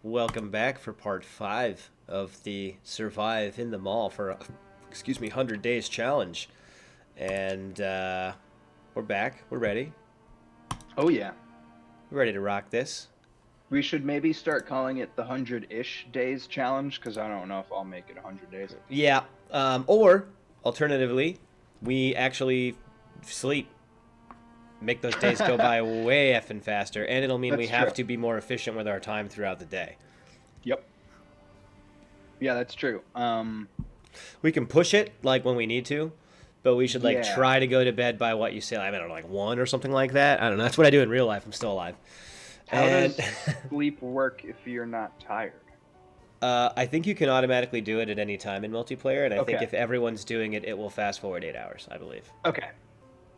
Welcome back for part 5 of the Survive in the Mall for, 100 Days Challenge. And we're back. We're ready. Oh yeah. We're ready to rock this. We should maybe start calling it the 100-ish days challenge, because I don't know if I'll make it 100 days. Yeah. Or, alternatively, we actually sleep. Make those days go by way effing faster, and it'll mean we That's have true. to be more efficient with our time throughout the day. Yep. Yeah, that's true. We can push it, like, when we need to, but we should, like, Yeah. try to go to bed by what you say. I don't know, like 1 or something like that. I don't know. That's what I do in real life. I'm still alive. How And does sleep work if you're not tired? I think you can automatically do it at any time in multiplayer, and I think Okay. if everyone's doing it, it will fast forward 8 hours, I believe. Okay.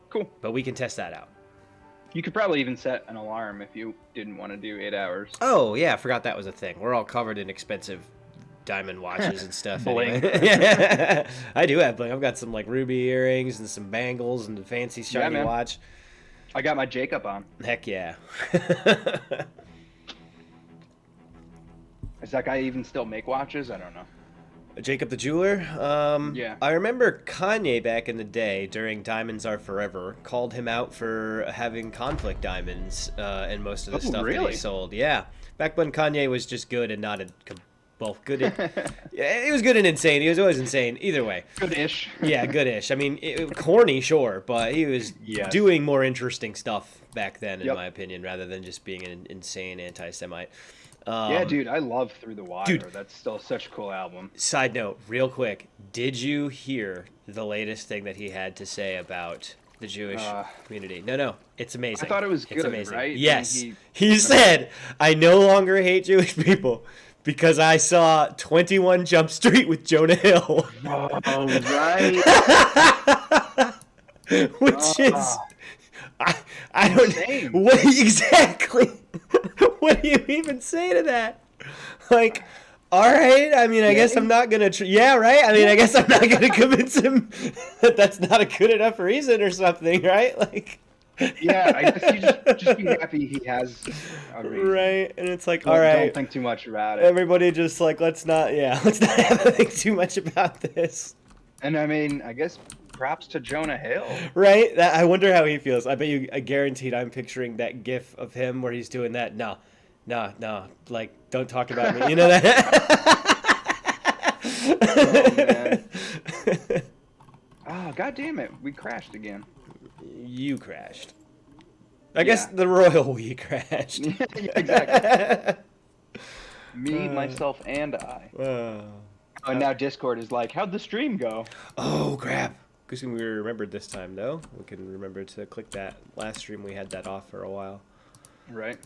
Cool. But we can test that out. You could probably even set an alarm if you didn't want to do 8 hours. Oh, yeah, I forgot that was a thing. We're all covered in expensive diamond watches and stuff. Bling. Anyway. Yeah, I do have bling. I've got some, like, ruby earrings and some bangles and a fancy shiny man. watch. I got my Jacob on. Heck yeah. Does that guy even still make watches? I don't know. Jacob the Jeweler. Yeah. I remember Kanye back in the day during Diamonds Are Forever called him out for having conflict diamonds in most of the stuff that really? he sold. Yeah, back when Kanye was just good and not good. Yeah, he was good and insane. He was always insane. Either way. Good-ish. Yeah, goodish. I mean, corny, sure, but he was Yes. doing more interesting stuff back then, in Yep. my opinion, rather than just being an insane anti-Semite. Yeah, dude, I love Through the Wire. Dude. That's still such a cool album. Side note, real quick, did you hear the latest thing that he had to say about the Jewish community? No, it's amazing. I thought it was It's good, amazing. right? Yes. When He said, I no longer hate Jewish people because I saw 21 Jump Street with Jonah Hill. Oh, right. Which is... I don't Insane. what exactly. What do you even say to that? Like, all right. I mean, I guess I'm not gonna. Yeah, right. I mean, I guess I'm not gonna convince him that that's not a good enough reason or something, right? Like, Yeah, I guess you just be happy he has a reason. right? And it's like, Don't, all right, don't think too much about it. everybody, just like let's not have to think too much about this. And I mean, I guess props to Jonah Hill. Right? I wonder how he feels. I bet you, I guaranteed I'm picturing that gif of him where he's doing that. No. Like, don't talk about me. You know that? Oh, man. Oh, God damn it. We crashed again. You crashed. I guess the royal we crashed. Yeah, exactly. Me, myself, and I. And now Discord is like, how'd the stream go? Oh, crap. Good thing we remembered this time, though. We can remember to click that. Last stream we had that off for a while. Right.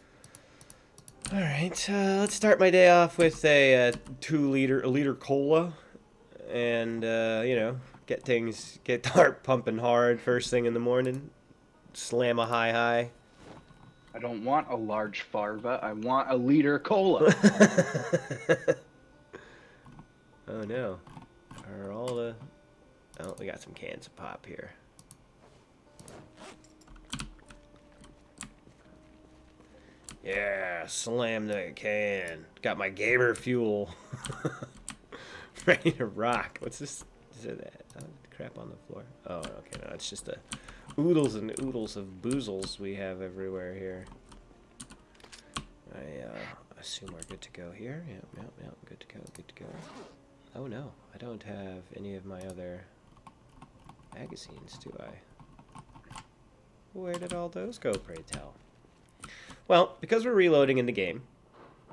All right, let's start my day off with a liter cola, and get the heart pumping hard first thing in the morning. Slam a high. I don't want a large farva. I want a liter cola. Oh no, are all the? Oh, we got some cans of pop here. Yeah, slam the can. Got my gamer fuel. Ready to rock. What's this? Is it that? Crap on the floor. Oh, okay. No, it's just the oodles and oodles of boozles we have everywhere here. I assume we're good to go here. Yep. Good to go. Oh no, I don't have any of my other magazines, do I? Where did all those go, pray tell? Well, because we're reloading in the game,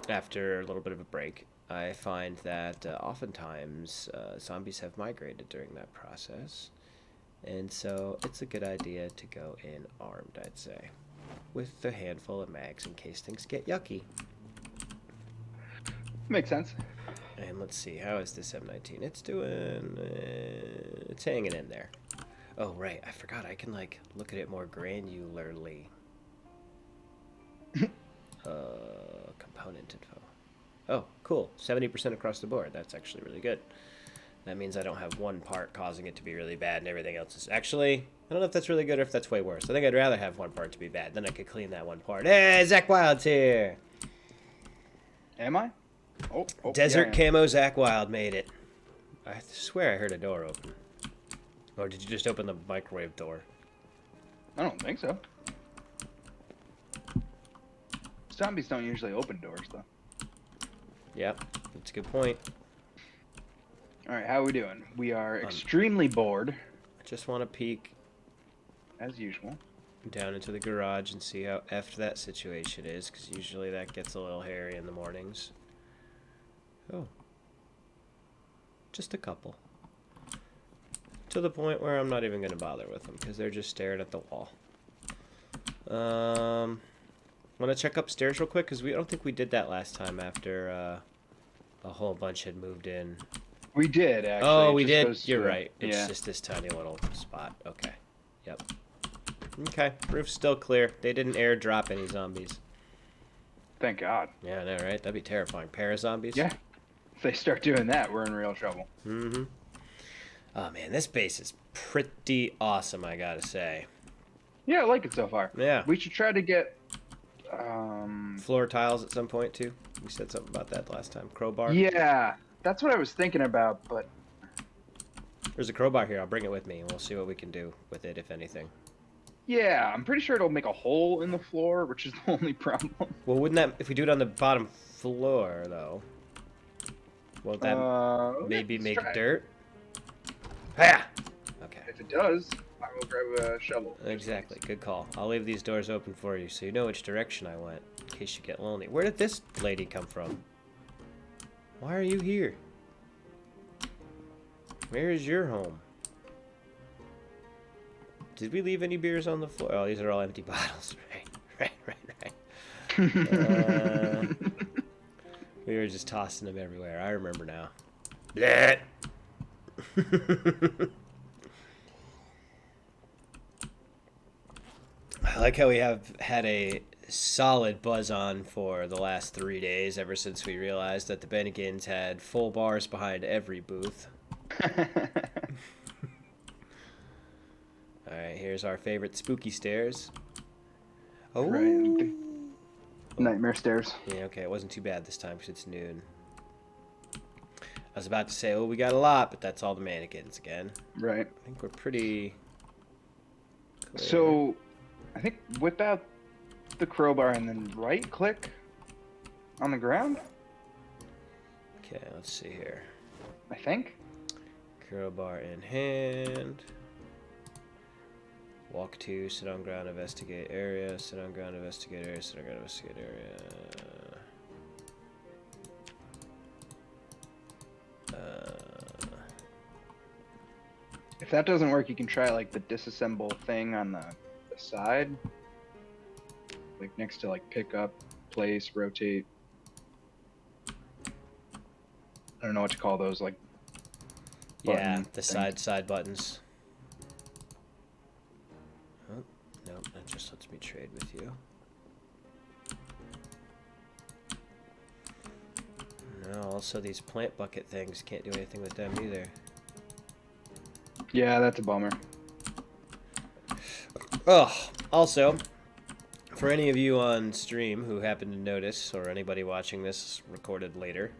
after a little bit of a break, I find that oftentimes zombies have migrated during that process, and so it's a good idea to go in armed, I'd say, with a handful of mags in case things get yucky. Makes sense. And let's see, how is this M19? It's doing... it's hanging in there. Oh, right, I forgot I can, like, look at it more granularly. Component info. Oh, cool. 70% across the board. That's actually really good. That means I don't have one part causing it to be really bad and everything else is... Actually, I don't know if that's really good or if that's way worse. I think I'd rather have one part to be bad. Then I could clean that one part. Hey, Zach Wild's here! Am I? Desert yeah, Camo Zach Wild made it. I swear I heard a door open. Or did you just open the microwave door? I don't think so. Zombies don't usually open doors, though. Yep, that's a good point. All right, how are we doing? We are extremely bored. I just want to peek as usual down into the garage and see how effed that situation is, because usually that gets a little hairy in the mornings. Oh. Just a couple. To the point where I'm not even going to bother with them, because they're just staring at the wall. Want to check upstairs real quick, because I don't think we did that last time after a whole bunch had moved in. We did, actually. Oh, we did? You're right. It's just this tiny little spot. Okay. Yep. Okay. Roof's still clear. They didn't airdrop any zombies. Thank God. Yeah, I know, right? That'd be terrifying. Para-zombies? Yeah. If they start doing that, we're in real trouble. Mm-hmm. Oh, man, this base is pretty awesome, I gotta say. Yeah, I like it so far. Yeah. We should try to get... floor tiles at some point, too. We said something about that last time. Crowbar? Yeah. That's what I was thinking about, but... There's a crowbar here. I'll bring it with me, and we'll see what we can do with it, if anything. Yeah, I'm pretty sure it'll make a hole in the floor, which is the only problem. Well, wouldn't that... If we do it on the bottom floor, though... Won't that maybe make it dirt? Ha! Okay. If it does, I will grab a shovel. Exactly. Good call. I'll leave these doors open for you, so you know which direction I went, in case you get lonely. Where did this lady come from? Why are you here? Where is your home? Did we leave any beers on the floor? Oh, these are all empty bottles. Right. We were just tossing them everywhere. I remember now. Blech. I like how we have had a solid buzz on for the last 3 days, ever since we realized that the Bennigans had full bars behind every booth. Alright, here's our favorite spooky stairs. Oh, right. Nightmare stairs. Yeah, okay, it wasn't too bad this time because it's noon. I was about to say, oh, we got a lot, but that's all the mannequins again. Right. I think we're pretty clear. So, I think whip out the crowbar and then right-click on the ground? Okay, let's see here. I think. Crowbar in hand. Walk to, sit on ground, investigate area, sit on ground, investigate area, sit on ground, investigate area. If that doesn't work, you can try like the disassemble thing on the side. Like next to like pick up, place, rotate. I don't know what to call those, like yeah, the side buttons. Oh, no, that just lets me trade with you. No, also these plant bucket things, can't do anything with them either. Yeah, that's a bummer. Oh, also, for any of you on stream who happen to notice, or anybody watching this recorded later,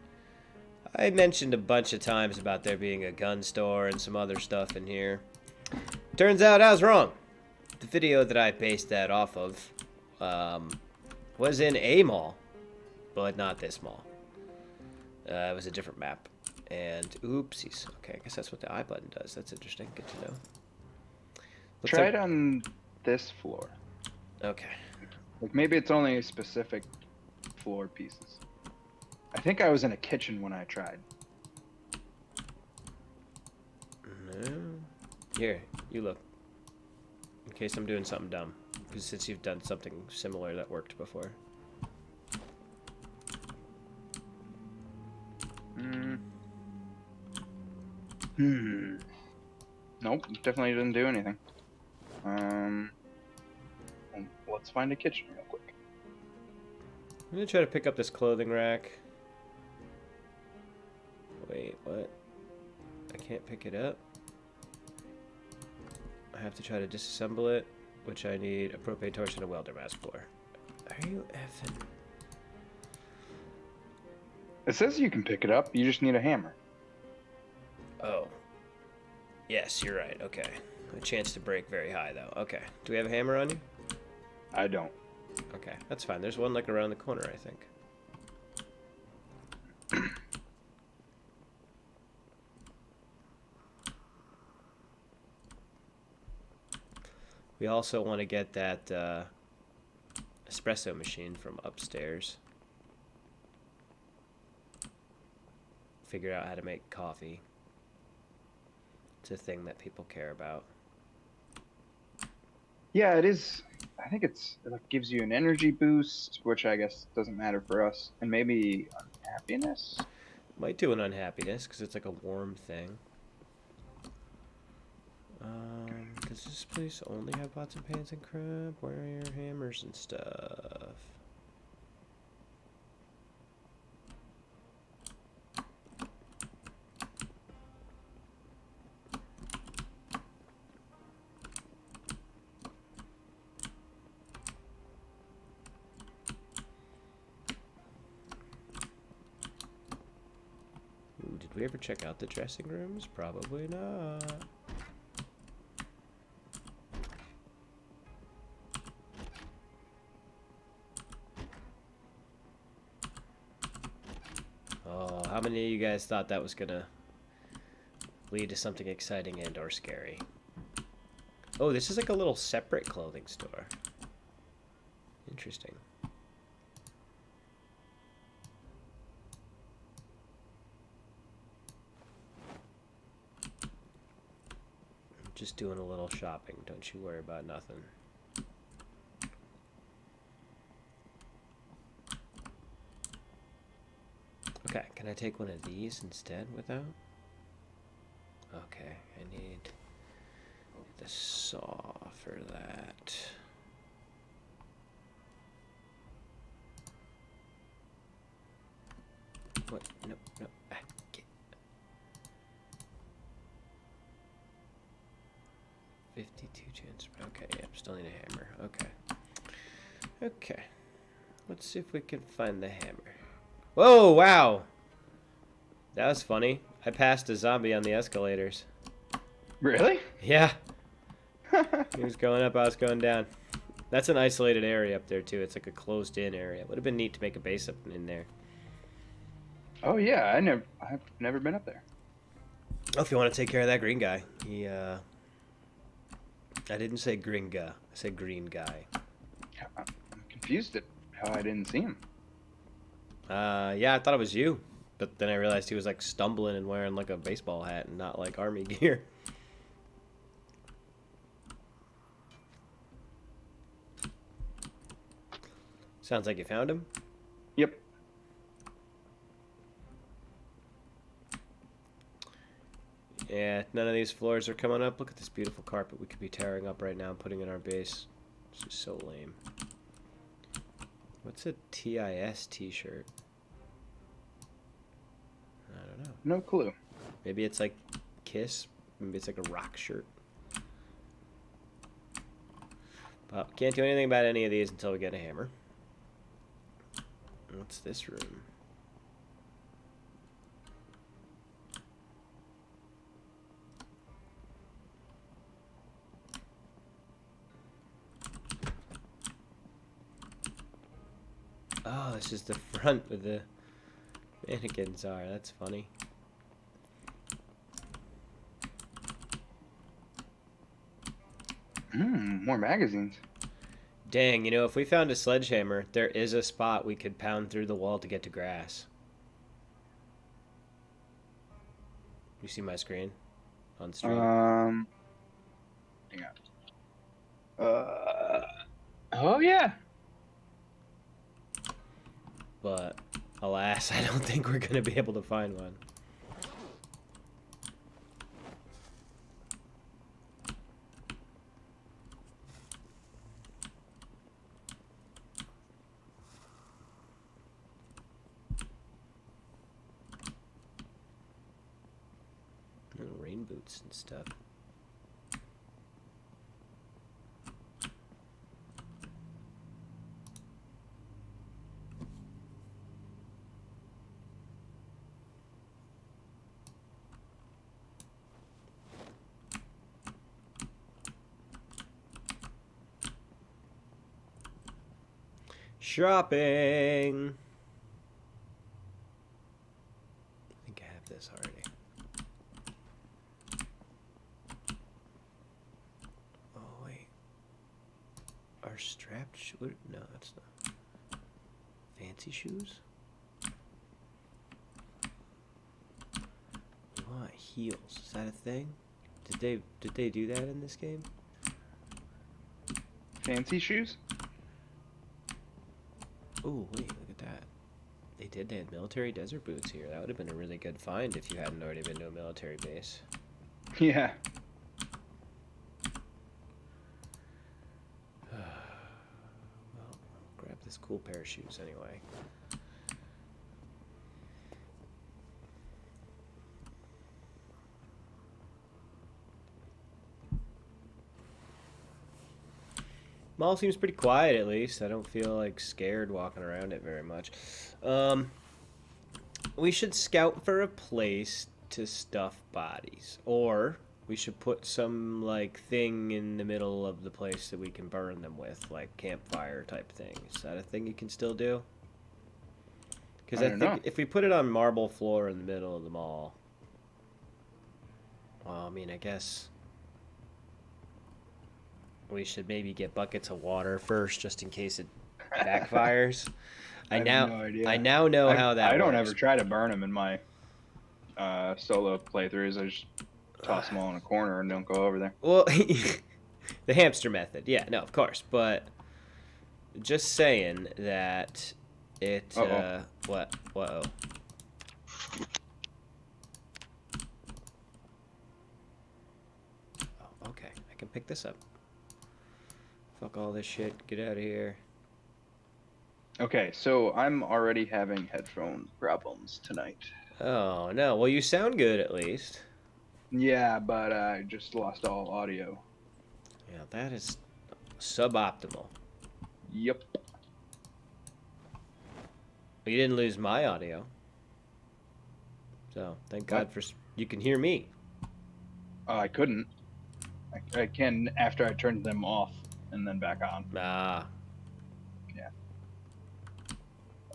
I mentioned a bunch of times about there being a gun store and some other stuff in here. Turns out I was wrong. The video that I based that off of was in a mall, but not this mall. It was a different map. And oopsies. Okay, I guess that's what the I button does. That's interesting. Good to know. Try it on this floor. Okay. Like maybe it's only specific floor pieces. I think I was in a kitchen when I tried. No. Here, you look. In case I'm doing something dumb. Because since you've done something similar that worked before. Nope, definitely didn't do anything. Let's find a kitchen real quick. I'm gonna try to pick up this clothing rack. Wait, what? I can't pick it up? I have to try to disassemble it, which I need a propane torch and a welder mask for. Are you effing? It says you can pick it up. You just need a hammer. Oh. Yes, you're right. Okay. A chance to break very high, though. Okay. Do we have a hammer on you? I don't. Okay, that's fine. There's one, like, around the corner, I think. We also want to get that espresso machine from upstairs. Figure out how to make coffee. It's a thing that people care about. Yeah, it is. I think it like gives you an energy boost, which I guess doesn't matter for us, and maybe unhappiness. Might do an unhappiness because it's like a warm thing. Does this place only have pots and pans and crap? Where are your hammers and stuff? Ooh, did we ever check out the dressing rooms? Probably not. Oh, how many of you guys thought that was gonna lead to something exciting and or scary? Oh, this is like a little separate clothing store. Interesting. Just doing a little shopping. Don't you worry about nothing. Okay, can I take one of these instead without? Okay, I need the saw for that. What? No, no. Ah, get. 52 chance. Okay, yep, still need a hammer. Okay. Okay. Let's see if we can find the hammer. Whoa, wow! That was funny. I passed a zombie on the escalators. Really? Yeah. He was going up, I was going down. That's an isolated area up there, too. It's like a closed-in area. Would have been neat to make a base up in there. Oh yeah, I've never been up there. Oh, if you want to take care of that green guy. I didn't say gringa. I said green guy. I'm confused at how I didn't see him. Yeah, I thought it was you. But then I realized he was like stumbling and wearing like a baseball hat and not like army gear. Sounds like you found him. Yep. Yeah, none of these floors are coming up. Look at this beautiful carpet we could be tearing up right now and putting in our base. This is so lame. What's a TIS t-shirt? I don't know. No clue. Maybe it's like Kiss. Maybe it's like a rock shirt. But can't do anything about any of these until we get a hammer. What's this room? Oh, this is the front where the mannequins are. That's funny. More magazines. Dang, you know, if we found a sledgehammer, there is a spot we could pound through the wall to get to grass. You see my screen on stream? Hang on. Oh yeah. But alas, I don't think we're going to be able to find one. Rain boots and stuff. Shopping. I think I have this already. Oh wait. Our strapped shoes? No, that's not. Fancy shoes? We want heels. Is that a thing? Did they do that in this game? Fancy shoes? Oh wait, look at that. They did. They had military desert boots here. That would have been a really good find if you hadn't already been to a military base. Yeah. Well, grab this cool pair of shoes anyway. Mall seems pretty quiet, at least. I don't feel like scared walking around it very much. We should scout for a place to stuff bodies, or we should put some like thing in the middle of the place that we can burn them with, like campfire type thing. Is that a thing you can still do? Because I don't think know. if we put it on marble floor in the middle of the mall, well, I mean, I guess we should maybe get buckets of water first, just in case it backfires. I have no idea. I now know how that I don't works. ever try to burn them in my solo playthroughs. I just toss them all in a corner and don't go over there. Well, the hamster method. Yeah, no, of course. But just saying that it. What? Whoa. Oh, okay. I can pick this up. Fuck all this shit. Get out of here. Okay, so I'm already having headphone problems tonight. Oh, no. Well, you sound good at least. Yeah, but I just lost all audio. Yeah, that is suboptimal. Yep. You didn't lose my audio. So, thank God for... You can hear me. I couldn't. I can after I turned them off and then back on. Ah. Yeah.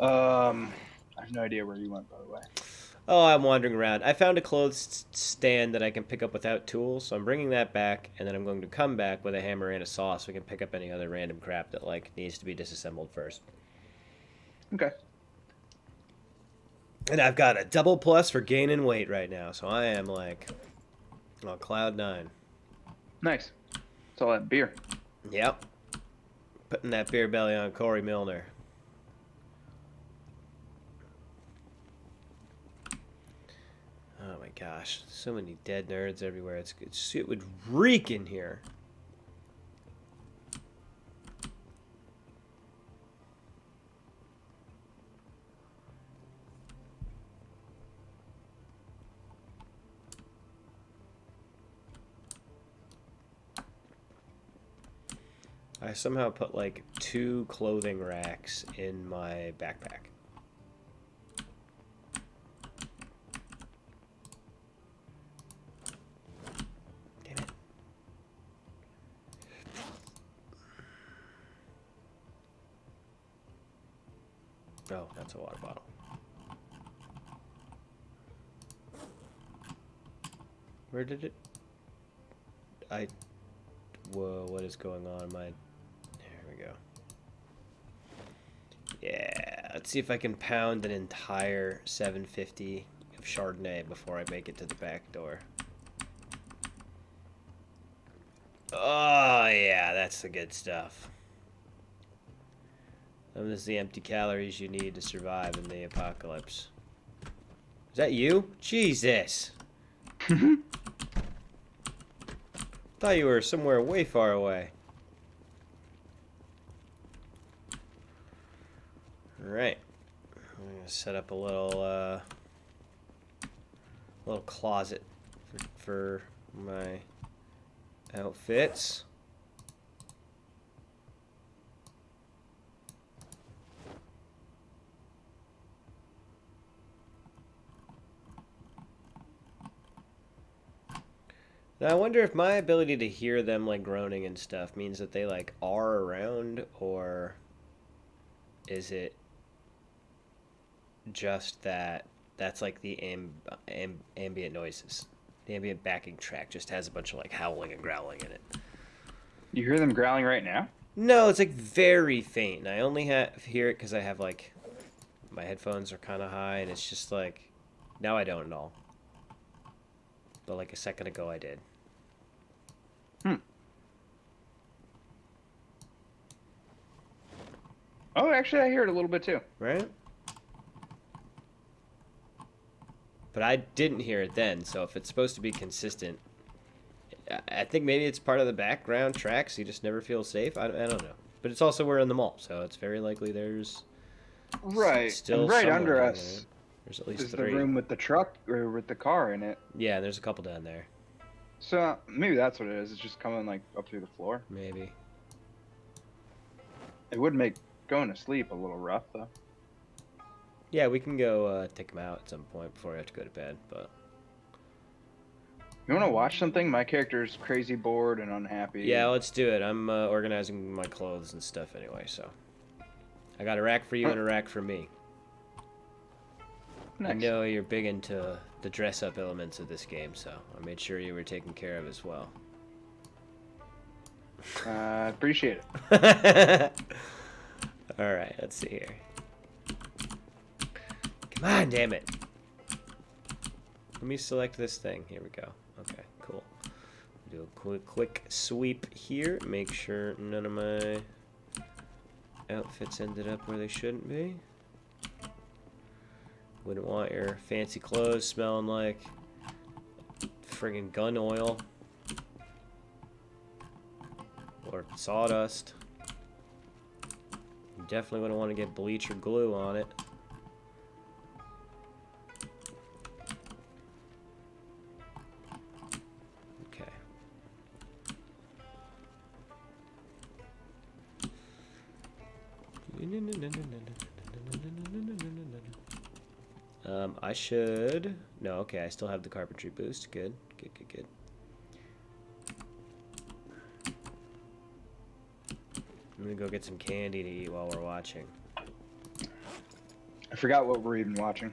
I have no idea where you went, by the way. Oh, I'm wandering around. I found a clothes stand that I can pick up without tools, so I'm bringing that back, and then I'm going to come back with a hammer and a saw so we can pick up any other random crap that, like, needs to be disassembled first. Okay. And I've got a double plus for gaining weight right now, so I am, like, on cloud 9. Nice. It's all that beer. Yep. Putting that beer belly on Corey Milner. Oh my gosh, so many dead nerds everywhere. It would reek in here. I somehow put like 2 clothing racks in my backpack. Damn it. Oh, that's a water bottle. Where did it... Whoa, what is going on? There we go. Yeah, let's see if I can pound an entire 750 of Chardonnay before I make it to the back door. Oh, yeah, that's the good stuff. This is the empty calories you need to survive in the apocalypse. Is that you? Jesus! Thought you were somewhere way far away. Alright. I'm gonna set up a little closet for my outfits. Now I wonder if my ability to hear them like groaning and stuff means that they like are around, or is it just that that's like the ambient noises? The ambient backing track just has a bunch of like howling and growling in it. You hear them growling right now? No, it's like very faint. And I only hear it because I have like my headphones are kind of high, and it's just like now I don't at all. But like a second ago, I did. Hmm. Oh, actually, I hear it a little bit too. Right? But I didn't hear it then, so if it's supposed to be consistent, I think maybe it's part of the background track, so you just never feel safe. I don't know. But it's also we're in the mall, so it's very likely there's Right, still and right someone under in us there. There's at least is the three. room with the truck or with the car in it. Yeah, there's a couple down there. So maybe that's what it is. It's just coming like up through the floor. Maybe. It would make going to sleep a little rough though. Yeah, we can go take them out at some point before we have to go to bed, but... You want to watch something? My character's crazy bored and unhappy. Yeah, let's do it. I'm organizing my clothes and stuff anyway, so... I got a rack for you and a rack for me. Nice. I know you're big into the dress-up elements of this game, so I made sure you were taken care of as well. Appreciate it. Alright, let's see here. Come on, damn it. Let me select this thing. Here we go. Okay, cool. Do a quick sweep here. Make sure none of my outfits ended up where they shouldn't be. Wouldn't want your fancy clothes smelling like friggin' gun oil. Or sawdust. You definitely wouldn't want to get bleach or glue on it. Okay. I should... No, okay, I still have the carpentry boost. Good, good, good, good. I'm gonna go get some candy to eat while we're watching. I forgot what we're even watching.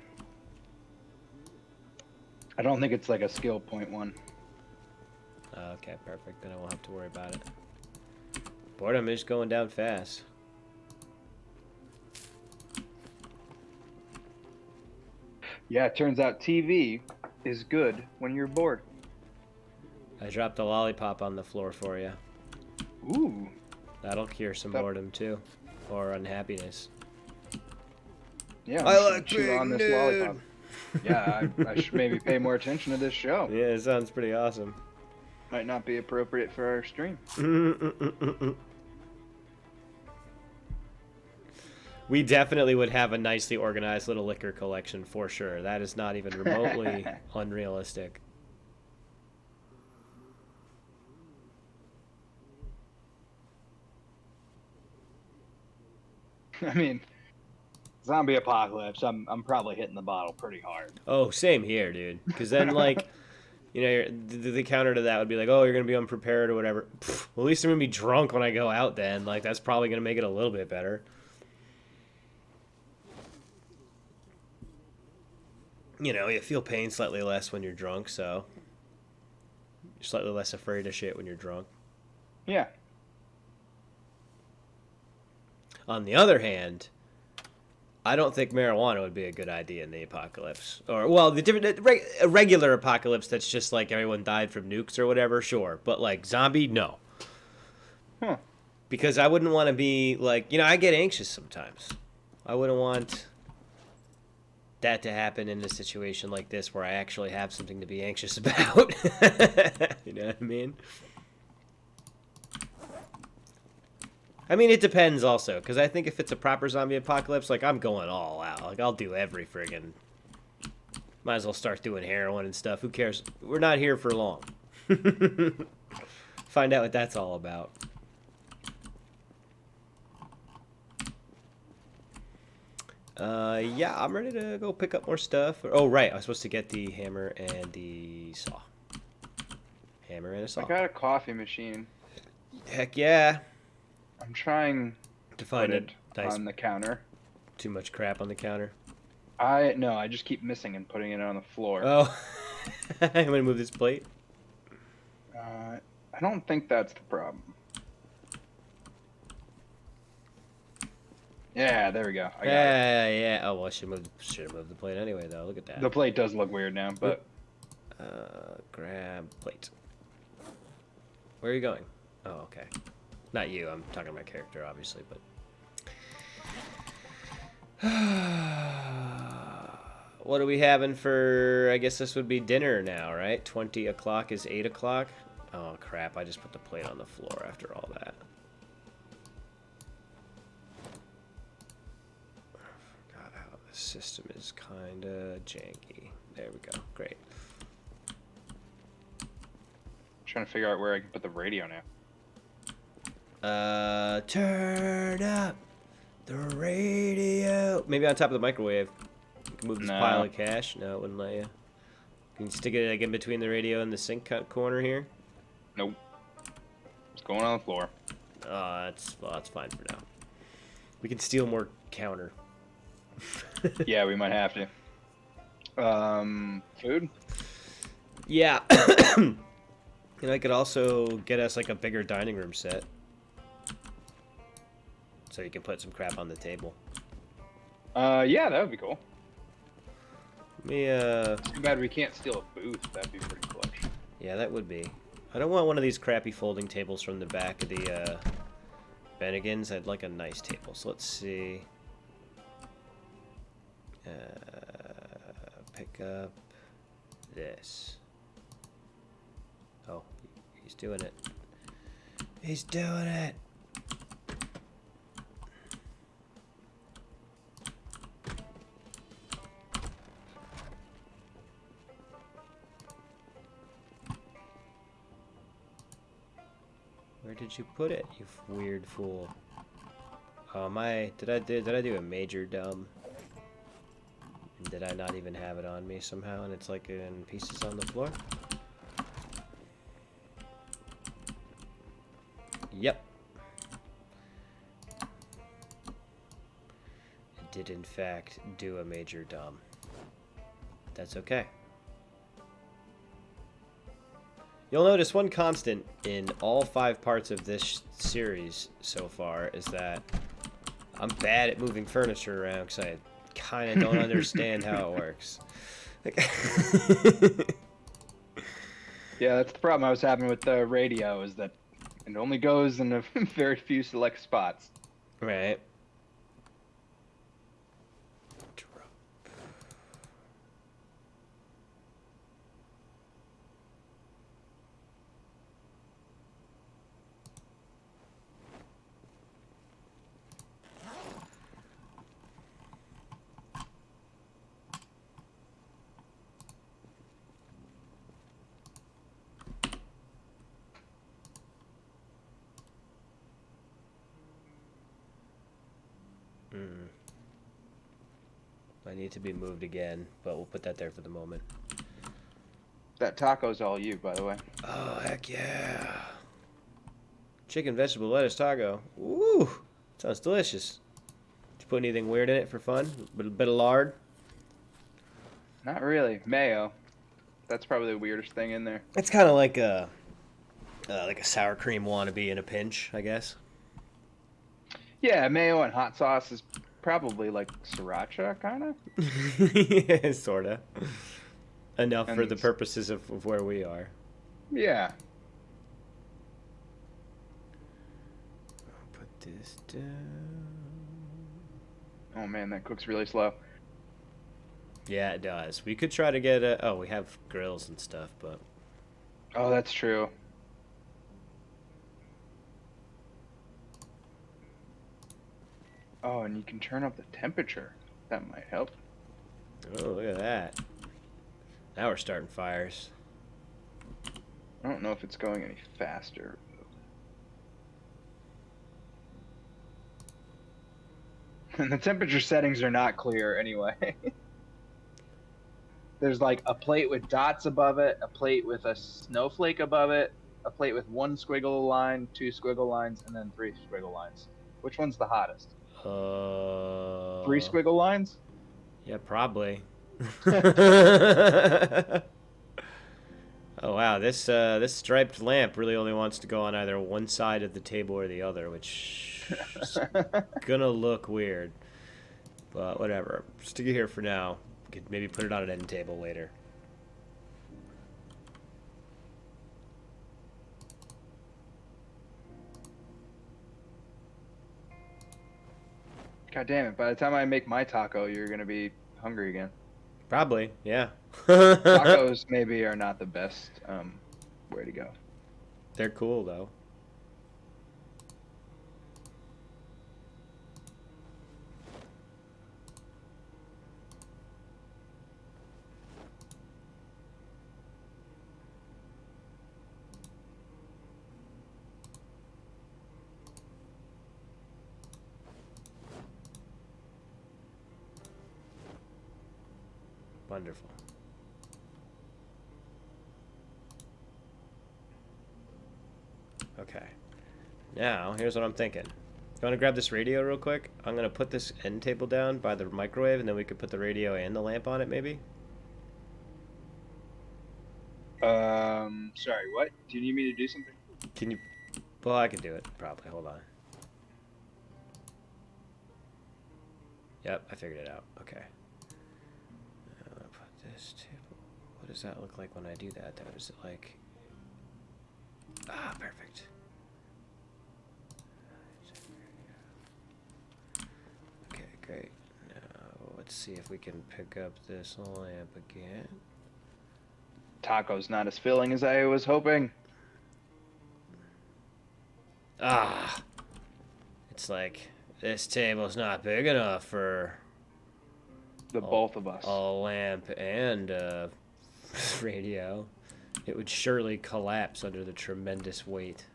I don't think it's like a skill point one. Okay, perfect. Then I won't have to worry about it. Boredom is going down fast. Yeah, it turns out TV is good when you're bored. I dropped a lollipop on the floor for you. Ooh. That'll cure some boredom too, or unhappiness. Yeah, I like chew on this lollipop. Yeah, I should maybe pay more attention to this show. Yeah, it sounds pretty awesome. Might not be appropriate for our stream. We definitely would have a nicely organized little liquor collection for sure. That is not even remotely unrealistic. I mean, zombie apocalypse. I'm probably hitting the bottle pretty hard. Oh, same here, dude. Because then, like, you know, the counter to that would be like, oh, you're gonna be unprepared or whatever. Pfft, well, at least I'm gonna be drunk when I go out. Then, like, that's probably gonna make it a little bit better. You know, you feel pain slightly less when you're drunk, so you're slightly less afraid of shit when you're drunk. Yeah. On the other hand, I don't think marijuana would be a good idea in the apocalypse. Or, well, a regular apocalypse that's just like everyone died from nukes or whatever, sure. But, like, zombie, no. Huh. Because I wouldn't want to be, like, you know, I get anxious sometimes. I wouldn't want that to happen in a situation like this where I actually have something to be anxious about. You know what I mean? I mean, it depends also, because I think if it's a proper zombie apocalypse, like, I'm going all out. Like, I'll do every friggin'... Might as well start doing heroin and stuff. Who cares? We're not here for long. Find out what that's all about. Yeah, I'm ready to go pick up more stuff. Oh, right. I was supposed to get the hammer and the saw. Hammer and a saw. I got a coffee machine. Heck yeah. I'm trying To find it Nice. on the counter. Too much crap on the counter. I just keep missing and putting it on the floor. Oh, I'm gonna move this plate. I don't think that's the problem. Yeah, there we go. I got it. Yeah. Oh well, I should have moved the plate anyway, though. Look at that. The plate does look weird now, but Grab plate. Where are you going? Oh, okay. Not you. I'm talking about my character, obviously, but. What are we having for? I guess this would be dinner now, right? 20 o'clock is 8 o'clock. Oh crap! I just put the plate on the floor after all that. Forgot how the system is kind of janky. There we go. Great. Trying to figure out where I can put the radio now. Turn up the radio. Maybe on top of the microwave. You can move this pile of cash. No, it wouldn't let you. Can you stick it like in between the radio and the sink cut corner here? Nope. It's going on the floor. That's fine for now. We can steal more counter. Yeah, we might have to. Food? Yeah. And I could also get us like a bigger dining room set. So you can put some crap on the table. Yeah, that would be cool. Too bad we can't steal a booth. That'd be pretty clutch. Yeah, that would be. I don't want one of these crappy folding tables from the back of the Bennigan's. I'd like a nice table. So let's see. Pick up this. Oh, he's doing it. He's doing it. Where did you put it, you weird fool? Oh my! Did I do a major dumb? Did I not even have it on me somehow, and it's like in pieces on the floor? Yep. It did in fact do a major dumb. That's okay. You'll notice one constant in all 5 parts of this series so far is that I'm bad at moving furniture around because I kind of don't understand how it works. Yeah, that's the problem I was having with the radio, is that it only goes in a very few select spots. Right. I need to be moved again, but we'll put that there for the moment. That taco's all you, by the way. Oh, heck yeah. Chicken, vegetable, lettuce, taco. Ooh, sounds delicious. Did you put anything weird in it for fun? A bit of lard? Not really. Mayo. That's probably the weirdest thing in there. It's kind of like a sour cream wannabe in a pinch, I guess. Yeah, mayo and hot sauce is probably like sriracha, kind of. Yeah, sort of. Enough for the purposes of where we are. Yeah. I'll put this down. Oh man, that cooks really slow. Yeah, it does. We could try to get a... Oh, we have grills and stuff, but... Oh, that's true. Oh, and you can turn up the temperature. That might help. Oh, look at that. Now we're starting fires. I don't know if it's going any faster. And the temperature settings are not clear anyway. There's like a plate with dots above it, a plate with a snowflake above it, a plate with 1 squiggle line, 2 squiggle lines, and then 3 squiggle lines. Which one's the hottest? 3 squiggle lines? Yeah, probably. Oh wow, this striped lamp really only wants to go on either one side of the table or the other, which is gonna look weird. But whatever. Stick it here for now. Could maybe put it on an end table later. God damn it! By the time I make my taco, you're gonna be hungry again. Probably, yeah. Tacos maybe are not the best way to go. They're cool though. Wonderful. Okay. Now, here's what I'm thinking. You want to grab this radio real quick? I'm going to put this end table down by the microwave, and then we could put the radio and the lamp on it, maybe? Sorry, what? Do you need me to do something? Can you... Well, I can do it, probably. Hold on. Yep, I figured it out. Okay. I'm going to put this table... What does that look like when I do that, though? Is it like... Ah, perfect. Okay, great. Now, let's see if we can pick up this lamp again. Taco's not as filling as I was hoping. Ah! It's like, this table's not big enough for... Both of us. A lamp and a radio. It would surely collapse under the tremendous weight.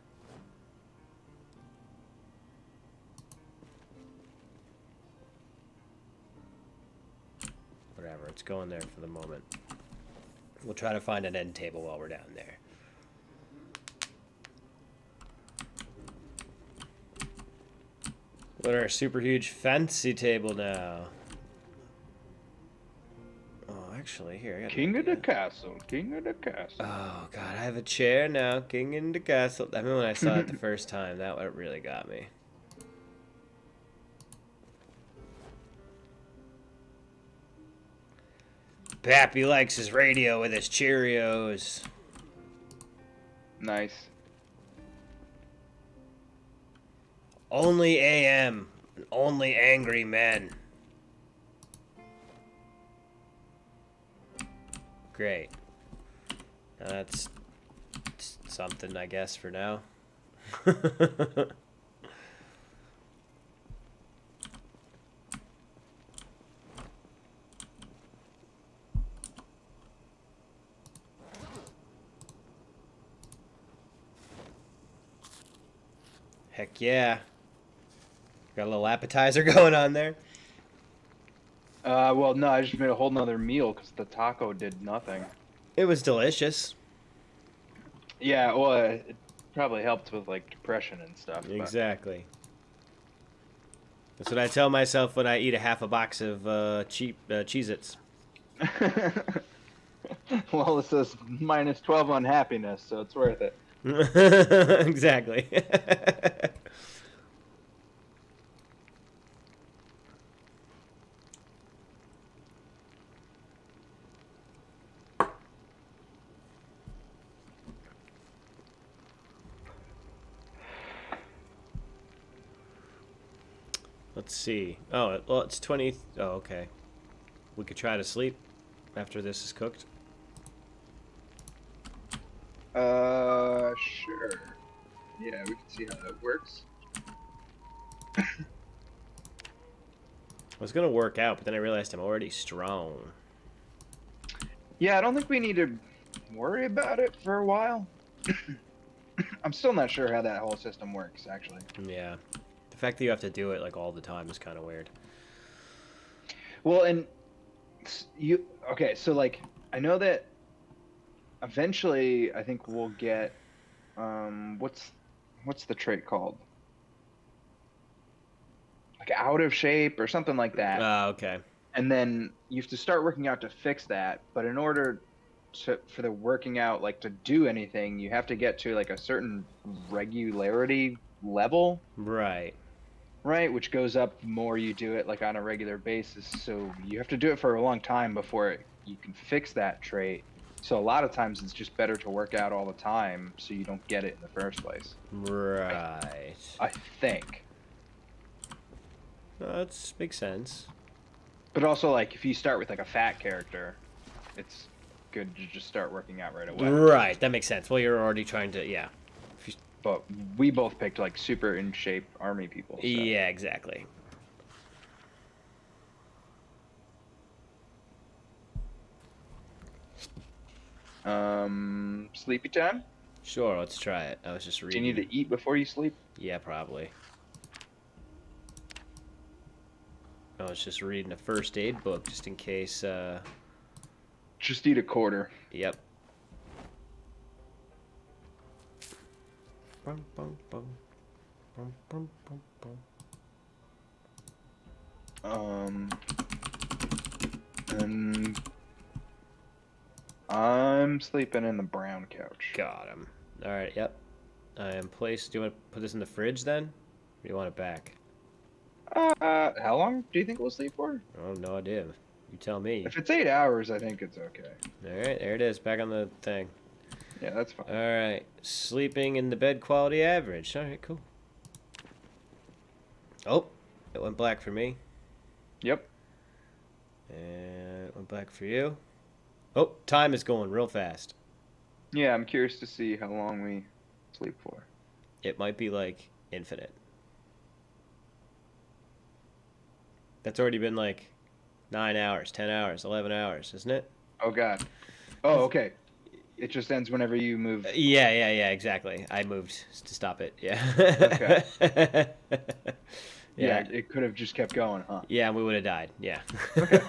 Whatever, it's going there for the moment. We'll try to find an end table while we're down there. What our super huge fancy table now. Oh, actually, here. I got King of the castle. King of the castle. Oh, God, I have a chair now. King in the castle. I mean, when I saw it the first time, that really got me. Pappy likes his radio with his Cheerios. Nice. Only AM. Only angry men. Great. Now that's something, I guess, for now. Heck yeah. Got a little appetizer going on there. Well, no, I just made a whole nother meal because the taco did nothing. It was delicious. Yeah, well, it probably helped with, like, depression and stuff. Exactly. That's what I tell myself when I eat a half a box of cheap Cheez-Its. Well, it says -12 on happiness, so it's worth it. Exactly. Let's see. Oh, well, it's 20. Oh, okay. We could try to sleep after this is cooked. Sure. Yeah, we can see how that works. I was gonna work out, but then I realized I'm already strong. Yeah, I don't think we need to worry about it for a while. I'm still not sure how that whole system works, actually. Yeah. The fact that you have to do it like all the time is kind of weird. Well, and you okay? So like, I know that eventually, I think we'll get what's the trait called? like out of shape or something like that. Okay. And then you have to start working out to fix that. But in order for the working out like to do anything, you have to get to like a certain regularity level, Right. right? Which goes up the more you do it like on a regular basis. So you have to do it for a long time before you can fix that trait. So a lot of times it's just better to work out all the time so you don't get it in the first place. Right. I think. No, that makes sense. But also like if you start with like a fat character, it's good to just start working out right away. Right, that makes sense. Well, you're already trying to, yeah. But we both picked like super in shape army people. So. Yeah, exactly. Sleepy time? Sure, let's try it. I was just Do reading. you need to eat before you sleep? Yeah, probably. I was just reading a first aid book just in case. Just eat a quarter. Yep. Bum, bum, bum. Bum, bum, bum, bum. And I'm sleeping in the brown couch. Got him. All right. Yep. I am placed. Do you want to put this in the fridge then? Or do you want it back? How long do you think we'll sleep for? Oh, no idea. You tell me. If it's 8 hours, I think it's okay. All right, there it is. Back on the thing. Yeah, that's fine. All right. Sleeping in the bed quality average. All right, cool. Oh, it went black for me. Yep. And it went black for you. Oh, time is going real fast. Yeah, I'm curious to see how long we sleep for. It might be like infinite. That's already been like 9 hours, 10 hours, 11 hours, isn't it? Oh, God. Oh, okay. It just ends whenever you move. Yeah, exactly. I moved to stop it. Yeah. Okay. Yeah. It could have just kept going, huh? Yeah, and we would have died. Yeah. Okay.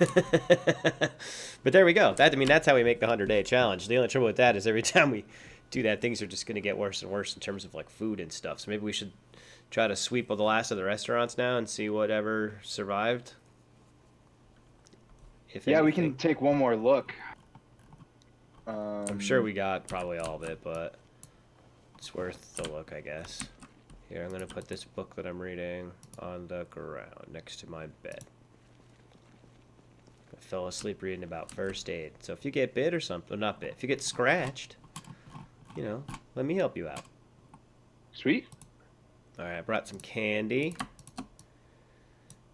But there we go. That's how we make the 100-day challenge. The only trouble with that is every time we do that, things are just going to get worse and worse in terms of like food and stuff. So maybe we should try to sweep all the last of the restaurants now and see whatever survived. If Yeah, we anything. can take one more look. I'm sure we got probably all of it, but it's worth the look, I guess. Here, I'm going to put this book that I'm reading on the ground next to my bed. I fell asleep reading about first aid. So if you get bit or something, not bit, if you get scratched, you know, let me help you out. Sweet. All right, I brought some candy.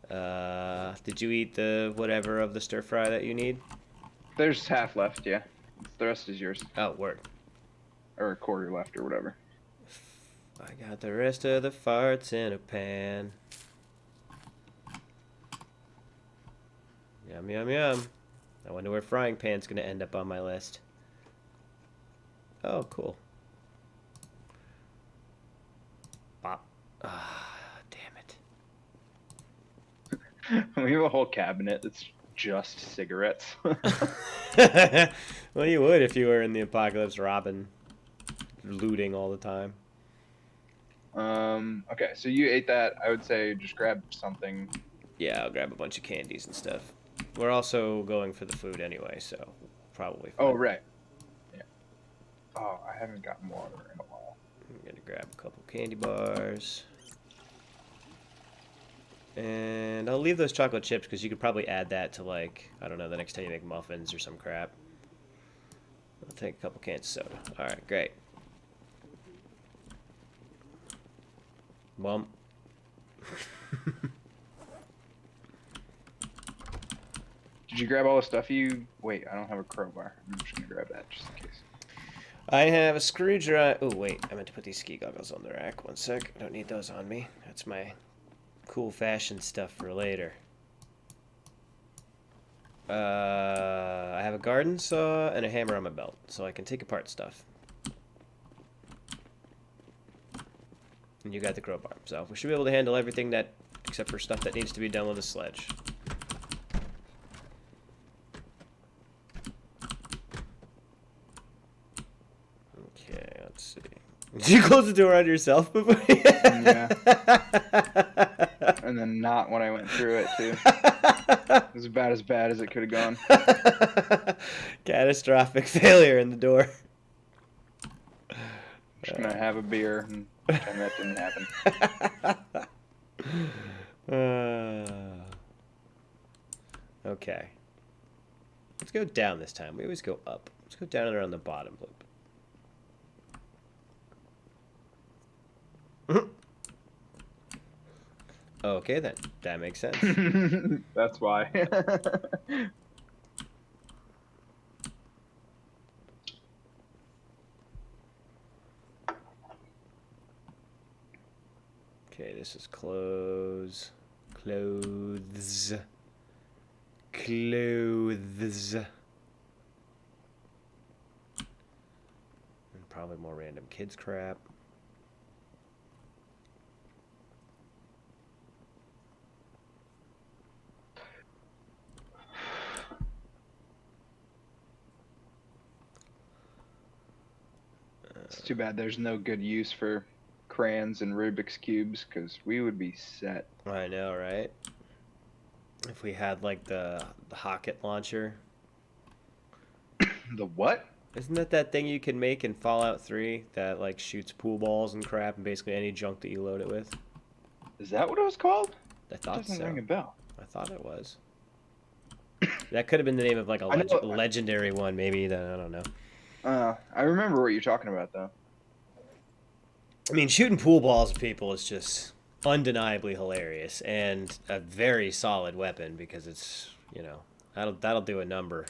Did you eat the whatever of the stir fry that you need? There's half left, yeah. The rest is yours. Oh, word. Or a quarter left or whatever. I got the rest of the farts in a pan. Yum, yum, yum. I wonder where frying pan's gonna end up on my list. Oh, cool. Bop. Ah, damn it. We have a whole cabinet that's just cigarettes. Well, you would if you were in the apocalypse robbing, looting all the time. Okay, so you ate that. I would say just grab something. Yeah, I'll grab a bunch of candies and stuff. We're also going for the food anyway, so probably fine. Oh, right. Yeah. Oh, I haven't gotten water in a while. I'm gonna grab a couple candy bars. And I'll leave those chocolate chips because you could probably add that to, like, I don't know, the next time you make muffins or some crap. I'll take a couple cans of soda. Alright, great. Bump. Did you grab all the stuff you... Wait, I don't have a crowbar. I'm just gonna grab that just in case. I have a screwdriver. Oh, wait, I meant to put these ski goggles on the rack. One sec. I don't need those on me. That's my cool fashion stuff for later. I have a garden saw and a hammer on my belt, so I can take apart stuff. And you got the crowbar, so we should be able to handle everything that, except for stuff that needs to be done with a sledge. Okay, let's see. Did you close the door on yourself before? Yeah. And then not when I went through it, too. It was about as bad as it could have gone. Catastrophic failure in the door. Just gonna have a beer and pretend that didn't happen. Okay. Let's go down this time. We always go up. Let's go down and around the bottom loop. Okay, then. That makes sense. That's why. Okay, this is clothes. Clothes. Clothes. And probably more random kids crap. It's too bad there's no good use for crayons and Rubik's cubes, because we would be set. I know, right? If we had like the rocket launcher. The what? Isn't that thing you can make in Fallout 3 that like shoots pool balls and crap and basically any junk that you load it with? Is that what it was called? I thought Doesn't so. ring a bell. I thought it was. That could have been the name of like a legendary one, maybe. That I don't know. I remember what you're talking about, though. I mean, shooting pool balls at people is just undeniably hilarious and a very solid weapon because it's, you know, that'll do a number.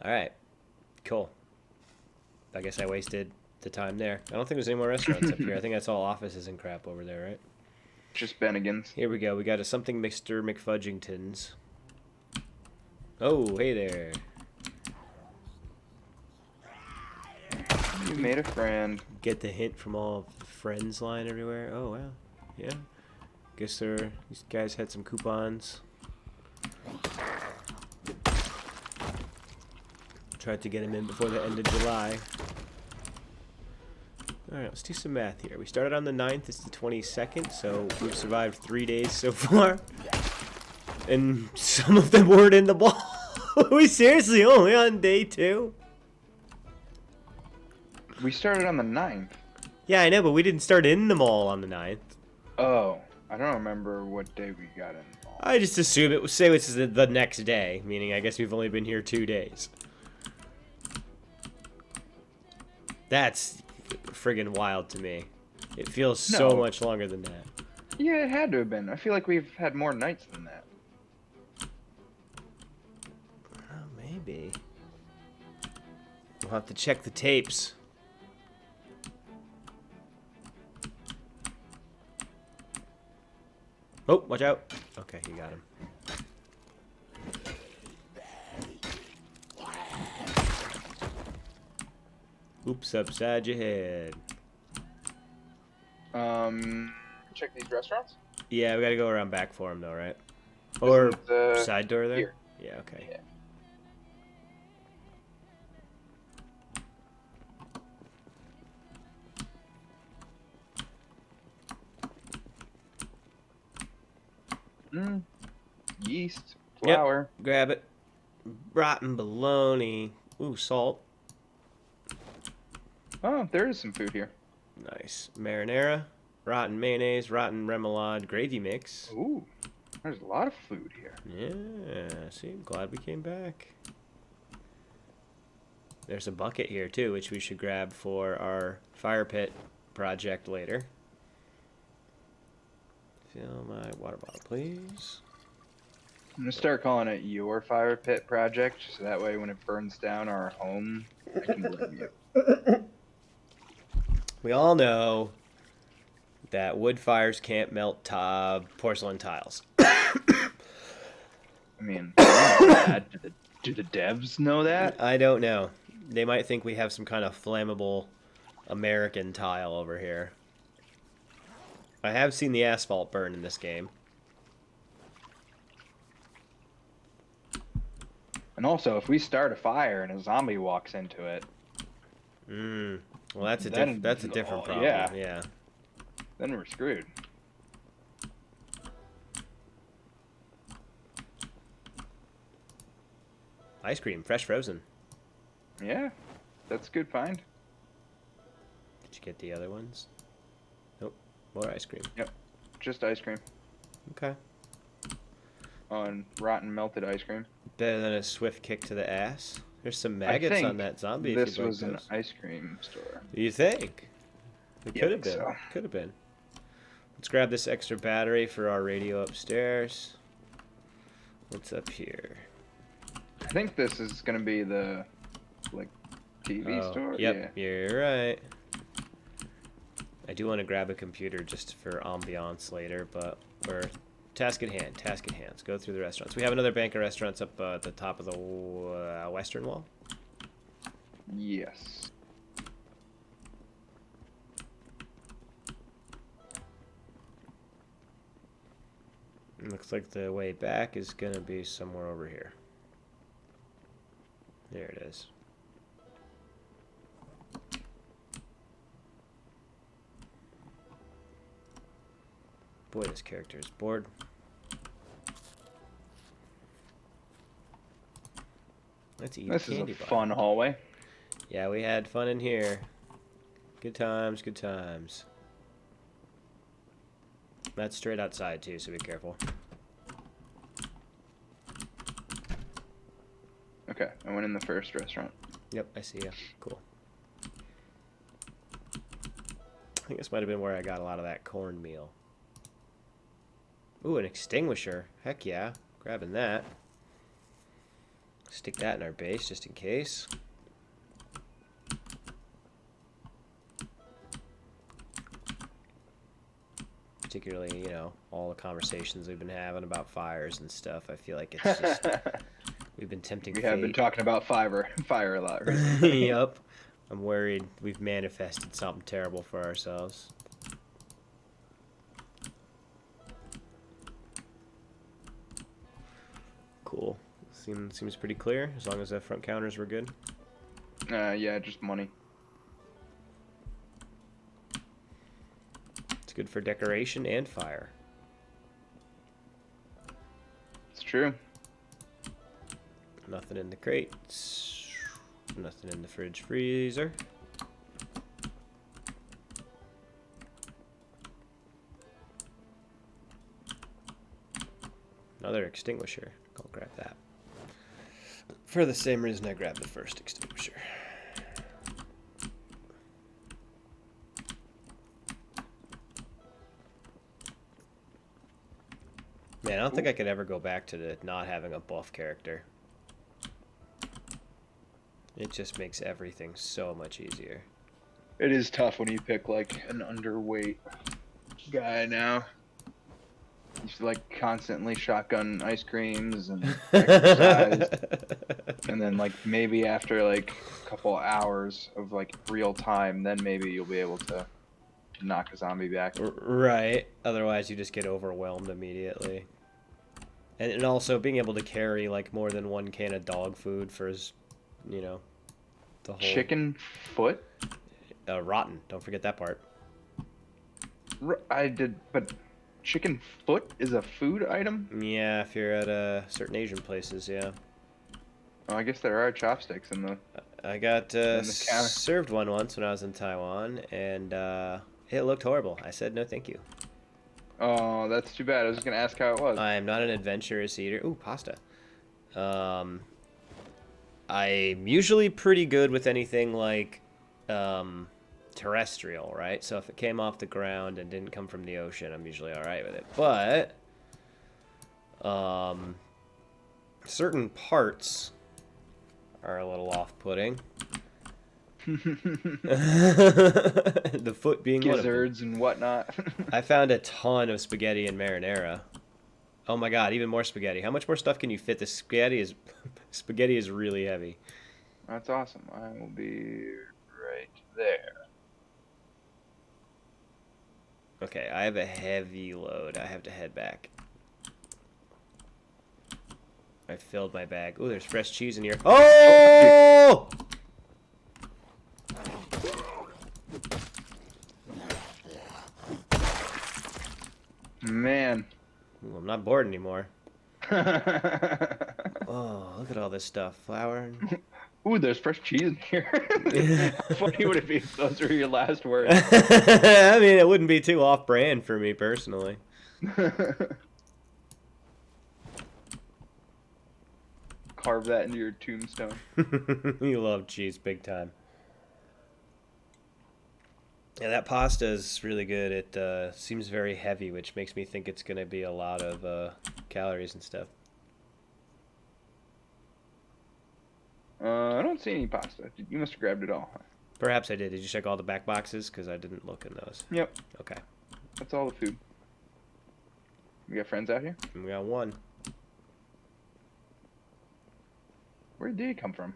All right, cool. I guess I wasted the time there. I don't think there's any more restaurants up here. I think that's all offices and crap over there, right? Just Bennigan's. Here we go. We got a something Mr. McFudgington's. Oh, hey there. You made a friend. Get the hint from all of the friends line everywhere. Oh, wow. Yeah. Guess these guys had some coupons. Tried to get him in before the end of July. Alright, let's do some math here. We started on the 9th, it's the 22nd, so we've survived 3 days so far. And some of them weren't in the ball. Are we seriously only on day 2? We started on the 9th. Yeah, I know, but we didn't start in the mall on the 9th. Oh, I don't remember what day we got in the mall. I just assume it would say it's the next day, meaning I guess we've only been here 2 days. That's friggin' wild to me. It feels so much longer than that. Yeah, it had to have been. I feel like we've had more nights than that. Oh, maybe. We'll have to check the tapes. Oh, watch out. Okay, you got him. Oops, upside your head. Check these restaurants? Yeah, we gotta go around back for him though, right? Or side door there? Here. Yeah, okay. Yeah. Yeast, flour. Yep, grab it. Rotten bologna. Ooh, salt. Oh, there is some food here. Nice. Marinara. Rotten mayonnaise. Rotten remoulade gravy mix. Ooh, there's a lot of food here. Yeah, see, I'm glad we came back. There's a bucket here too, which we should grab for our fire pit project later. Fill my water bottle, please. I'm gonna start calling it your fire pit project, so that way when it burns down our home, I can blame you. We all know that wood fires can't melt porcelain tiles. I mean, do the devs know that? I don't know. They might think we have some kind of flammable American tile over here. I have seen the asphalt burn in this game. And also, if we start a fire and a zombie walks into it, Mm. Well, that's a Then, that's a different problem. yeah. Yeah. Then we're screwed. Ice cream, fresh frozen. Yeah, that's a good find. Did you get the other ones? Nope. More ice cream. Yep, just ice cream. Okay. Oh, and rotten melted ice cream. Better than a swift kick to the ass. There's some I maggots think on that zombie. this if you'd like was an those. ice cream store. You think? It Yeah, could I have think been. so. Could have been. Let's grab this extra battery for our radio upstairs. What's up here? I think this is gonna be the like TV store. Yep, Yeah. you're right. I do want to grab a computer just for ambiance later, but we're task at hand. Task at hand. Let's go through the restaurants. We have another bank of restaurants up at the top of the western wall. Yes. Looks like the way back is gonna be somewhere over here. There it is. Boy, this character is bored. Let's eat This a is a candy bar. fun hallway. Yeah, we had fun in here. Good times, good times. That's straight outside too, so be careful. Okay, I went in the first restaurant. Yep, I see ya. Cool. I think this might have been where I got a lot of that cornmeal. Ooh, an extinguisher. Heck yeah. Grabbing that. Stick that in our base just in case. Particularly, you know, all the conversations we've been having about fires and stuff. I feel like it's just... We've been tempting We fate. have been talking about fire a lot recently. Yep. I'm worried we've manifested something terrible for ourselves. Cool. Seems pretty clear, as long as the front counters were good. Yeah, just money. It's good for decoration and fire. It's true. Nothing in the crates. Nothing in the fridge freezer. Another extinguisher. I'll grab that. For the same reason I grabbed the first extinguisher. Man, I don't think I could ever go back to not having a buff character. It just makes everything so much easier. It is tough when you pick like an underweight guy now. You used to like constantly shotgun ice creams and exercise. And then like maybe after like a couple hours of like real time, then maybe you'll be able to knock a zombie back. Right. Otherwise you just get overwhelmed immediately. And also being able to carry like more than one can of dog food for his, you know, the whole... Chicken foot? Rotten. Don't forget that part. I did, but chicken foot is a food item? Yeah, if you're at certain Asian places, yeah. Oh, I guess there are chopsticks in the... I got the counter. served one once when I was in Taiwan, and it looked horrible. I said no thank you. Oh, that's too bad. I was just going to ask how it was. I am not an adventurous eater. Ooh, pasta. I'm usually pretty good with anything like terrestrial, right? So if it came off the ground and didn't come from the ocean, I'm usually alright with it. But certain parts are a little off-putting. The foot being one of them. Gizzards and whatnot. I found a ton of spaghetti and marinara. Oh my god, even more spaghetti. How much more stuff can you fit? This spaghetti is really heavy. That's awesome. I will be right there. Okay, I have a heavy load. I have to head back. I filled my bag. Ooh, there's fresh cheese in here. Oh! not bored anymore. Oh, look at all this stuff. Flour. Ooh, there's fresh cheese in here. How funny would it be if those were your last words? I mean, it wouldn't be too off-brand for me personally. Carve that into your tombstone. You love cheese big time. Yeah, that pasta is really good. It seems very heavy, which makes me think it's going to be a lot of calories and stuff. I don't see any pasta. You must have grabbed it all. Perhaps I did. Did you check all the back boxes? Because I didn't look in those. Yep. Okay. That's all the food. We got friends out here? And we got one. Where did they come from?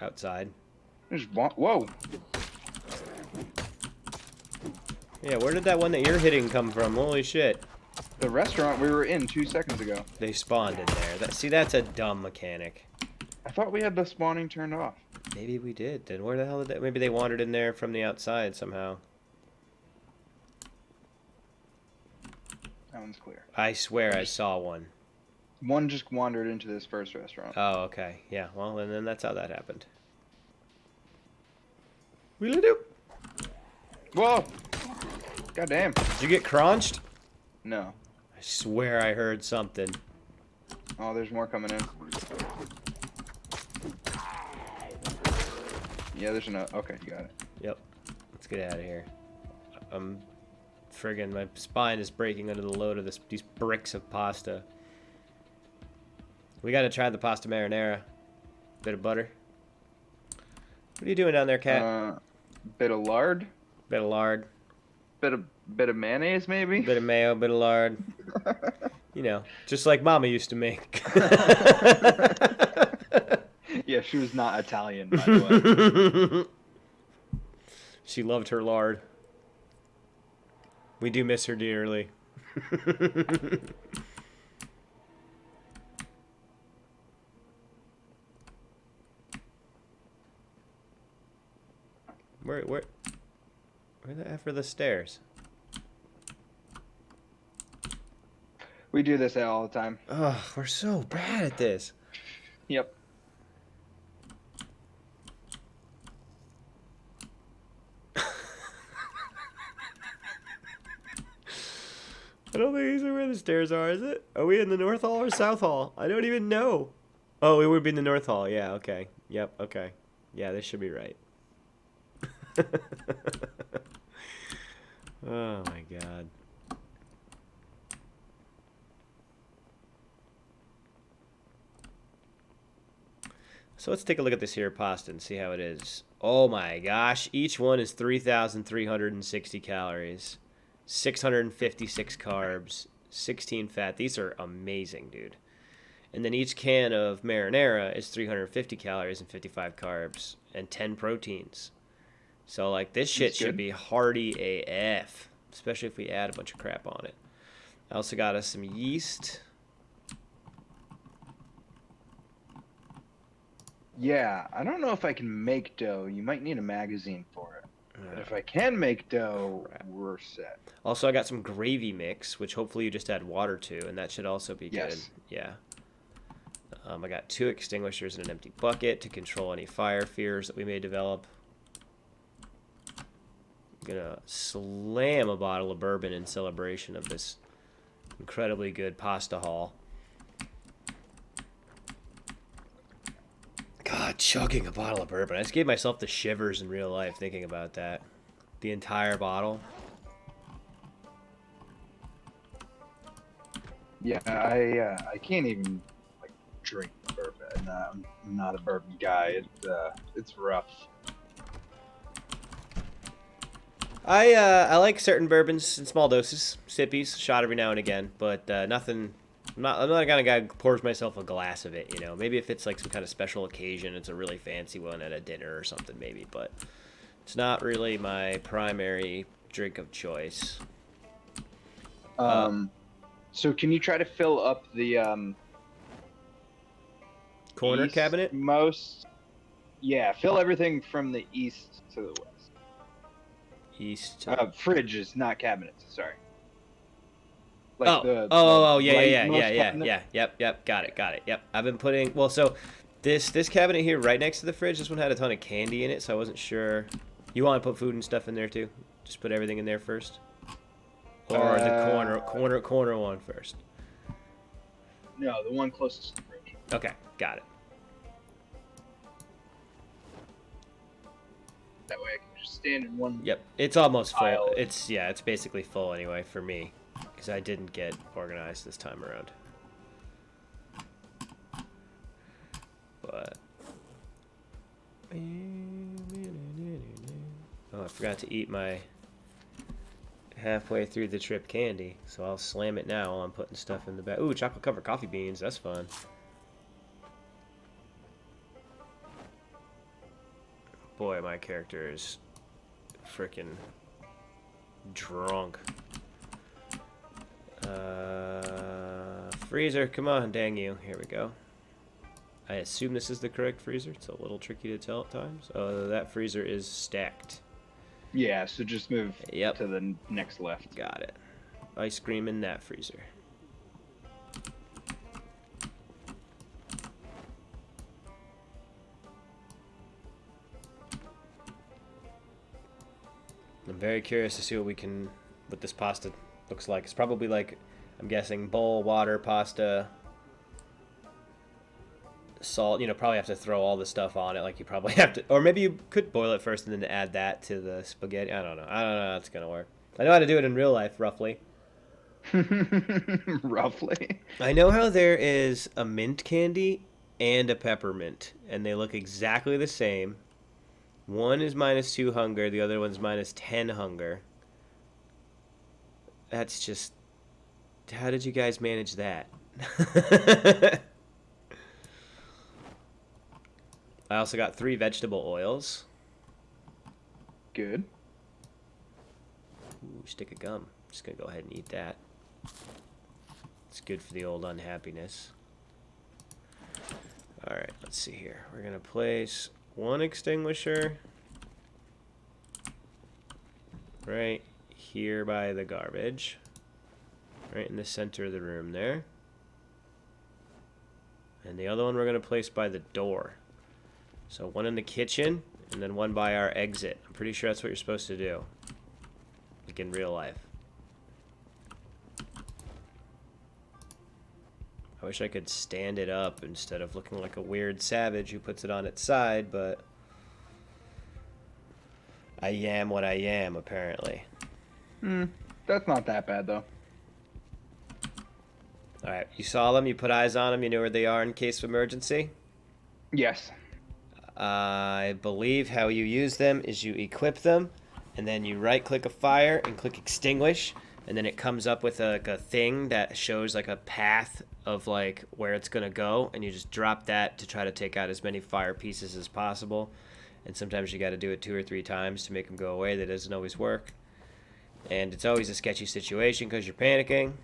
Outside. There's one. Whoa! Yeah, where did that one that you're hitting come from? Holy shit. The restaurant we were in 2 seconds ago. They spawned in there. See, that's a dumb mechanic. I thought we had the spawning turned off. Maybe we did. Then where the hell did they... Maybe they wandered in there from the outside somehow. That one's clear. I swear I saw one. One just wandered into this first restaurant. Oh, okay. Yeah, well, and then that's how that happened. Wheelie-doo. Whoa! Goddamn. Did you get crunched? No. I swear I heard something. Oh, there's more coming in. Yeah, there's another. Okay, you got it. Yep. Let's get out of here. Friggin', my spine is breaking under the load of these bricks of pasta. We gotta try the pasta marinara. Bit of butter. What are you doing down there, cat? Bit of lard. Bit of lard. Bit of mayonnaise, maybe. Bit of mayo, bit of lard. You know, just like Mama used to make. Yeah, she was not Italian, by the way. She loved her lard. We do miss her dearly. Where the F are the stairs? We do this all the time. Ugh, we're so bad at this. Yep. I don't think these are where the stairs are, is it? Are we in the North Hall or South Hall? I don't even know. Oh, it would be in the North Hall. Yeah, okay. Yep, okay. Yeah, this should be right. Oh my god. So let's take a look at this here pasta and see how it is. Oh my gosh, each one is 3,360 calories, 656 carbs, 16 fat. These are amazing, dude. And then each can of marinara is 350 calories and 55 carbs and 10 proteins. So like this shit should be hearty AF, especially if we add a bunch of crap on it. I also got us some yeast. Yeah, I don't know if I can make dough. You might need a magazine for it. But if I can make dough, we're set. Also, I got some gravy mix, which hopefully you just add water to, and that should also be good. Yeah. I got 2 extinguishers and an empty bucket to control any fire fears that we may develop. I'm gonna slam a bottle of bourbon in celebration of this incredibly good pasta haul. God, chugging a bottle of bourbon. I just gave myself the shivers in real life thinking about that. The entire bottle. Yeah, I can't even like drink bourbon. I'm not a bourbon guy. It's rough. I like certain bourbons in small doses, sippies, shot every now and again, but nothing. I'm not the kind of guy who pours myself a glass of it, you know. Maybe if it's like some kind of special occasion, it's a really fancy one at a dinner or something, maybe. But it's not really my primary drink of choice. So can you try to fill up the corner cabinet? Yeah, fill everything from the east to the west. East. Fridges, not cabinets. Sorry. like Oh, the yeah, yeah, yeah, yeah, rightmost yeah, cabinet. yeah, yep, got it, yep. I've been putting, well, so this cabinet here right next to the fridge, this one had a ton of candy in it, so I wasn't sure. You want to put food and stuff in there too? Just put everything in there first? Or the Uh, corner one first? no, the one closest to the fridge. Okay, got it. That way I can just stand in one Yep, it's almost full. aisle. It's basically full anyway for me, because I didn't get organized this time around. But oh, I forgot to eat my halfway through the trip candy, so I'll slam it now while I'm putting stuff in the bag. Ooh, chocolate covered coffee beans. That's fun. Boy, my character is freaking drunk. Freezer, come on, dang you. Here we go. I assume this is the correct freezer. It's a little tricky to tell at times. Oh, that freezer is stacked. Yeah, so just move Yep. to the next left. Got it. Ice cream in that freezer. I'm very curious to see what this pasta looks like. It's probably like, I'm guessing, bowl, water, pasta, salt. You know, probably have to throw all the stuff on it. Like you probably have to, or maybe you could boil it first and then add that to the spaghetti. I don't know how it's gonna work. I know how to do it in real life, roughly. Roughly. I know how there is a mint candy and a peppermint, and they look exactly the same. One is -2 hunger, the other one's -10 hunger. That's just... How did you guys manage that? I also got 3 vegetable oils. Good. Ooh, stick of gum. Just gonna go ahead and eat that. It's good for the old unhappiness. Alright, let's see here. We're gonna place 1 extinguisher right here by the garbage. Right in the center of the room there. And the other one we're gonna place by the door. So 1 in the kitchen, and then 1 by our exit. I'm pretty sure that's what you're supposed to do. Like in real life. I wish I could stand it up instead of looking like a weird savage who puts it on its side, but I am what I am, apparently. That's not that bad, though. Alright, you saw them, you put eyes on them, you know where they are in case of emergency? Yes. I believe how you use them is you equip them, and then you right-click a fire and click extinguish, and then it comes up with a thing that shows like a path of like where it's gonna go, and you just drop that to try to take out as many fire pieces as possible. And sometimes you got to do it 2 or 3 times to make them go away. That doesn't always work, and it's always a sketchy situation because you're panicking.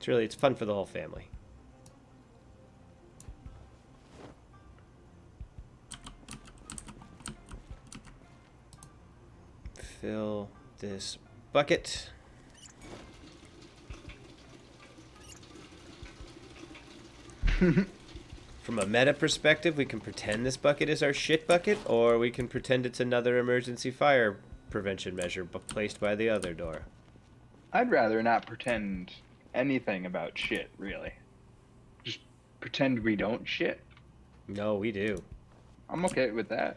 It's fun for the whole family. Fill this bucket. From a meta perspective, we can pretend this bucket is our shit bucket, or we can pretend it's another emergency fire prevention measure placed by the other door. I'd rather not pretend anything about shit, really. Just pretend we don't shit. No, we do. I'm okay with that.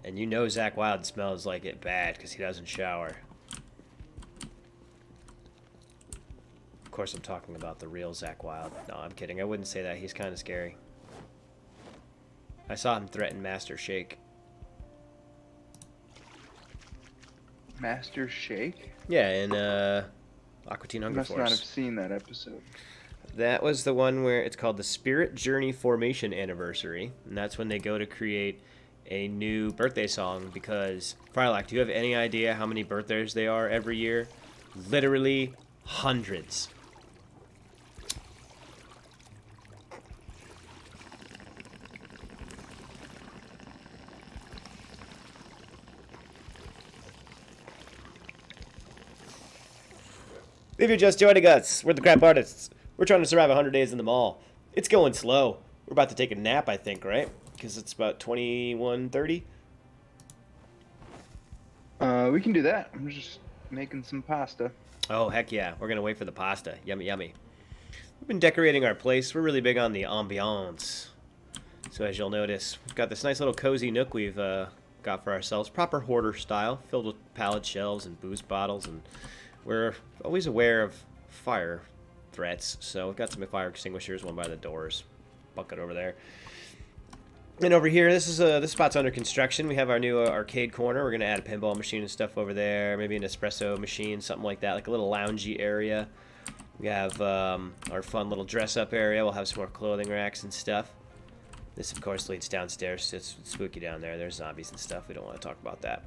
And you know Zach Wild smells like it bad because he doesn't shower. Of course, I'm talking about the real Zach Wild. No, I'm kidding. I wouldn't say that. He's kind of scary. I saw him threaten Master Shake. Master Shake? Yeah, in Aqua Teen Hunger Must Force. not have seen that episode. That was the one where it's called the Spirit Journey Formation Anniversary, and that's when they go to create a new birthday song. Because Frylock, do you have any idea how many birthdays they are every year? Literally hundreds. If you're just joining us, we're the Crap Artists. We're trying to survive 100 days in the mall. It's going slow. We're about to take a nap, I think, right? Because it's about 21:30. We can do that. I'm just making some pasta. Oh, heck yeah. We're going to wait for the pasta. Yummy, yummy. We've been decorating our place. We're really big on the ambiance. So as you'll notice, we've got this nice little cozy nook we've got for ourselves. Proper hoarder style, filled with pallet shelves and booze bottles. And we're always aware of fire threats. So we've got some fire extinguishers, one by the doors. Bucket over there. And over here, this spot's under construction. We have our new arcade corner. We're going to add a pinball machine and stuff over there. Maybe an espresso machine, something like that. Like a little loungy area. We have our fun little dress-up area. We'll have some more clothing racks and stuff. This, of course, leads downstairs. It's spooky down there. There's zombies and stuff. We don't want to talk about that.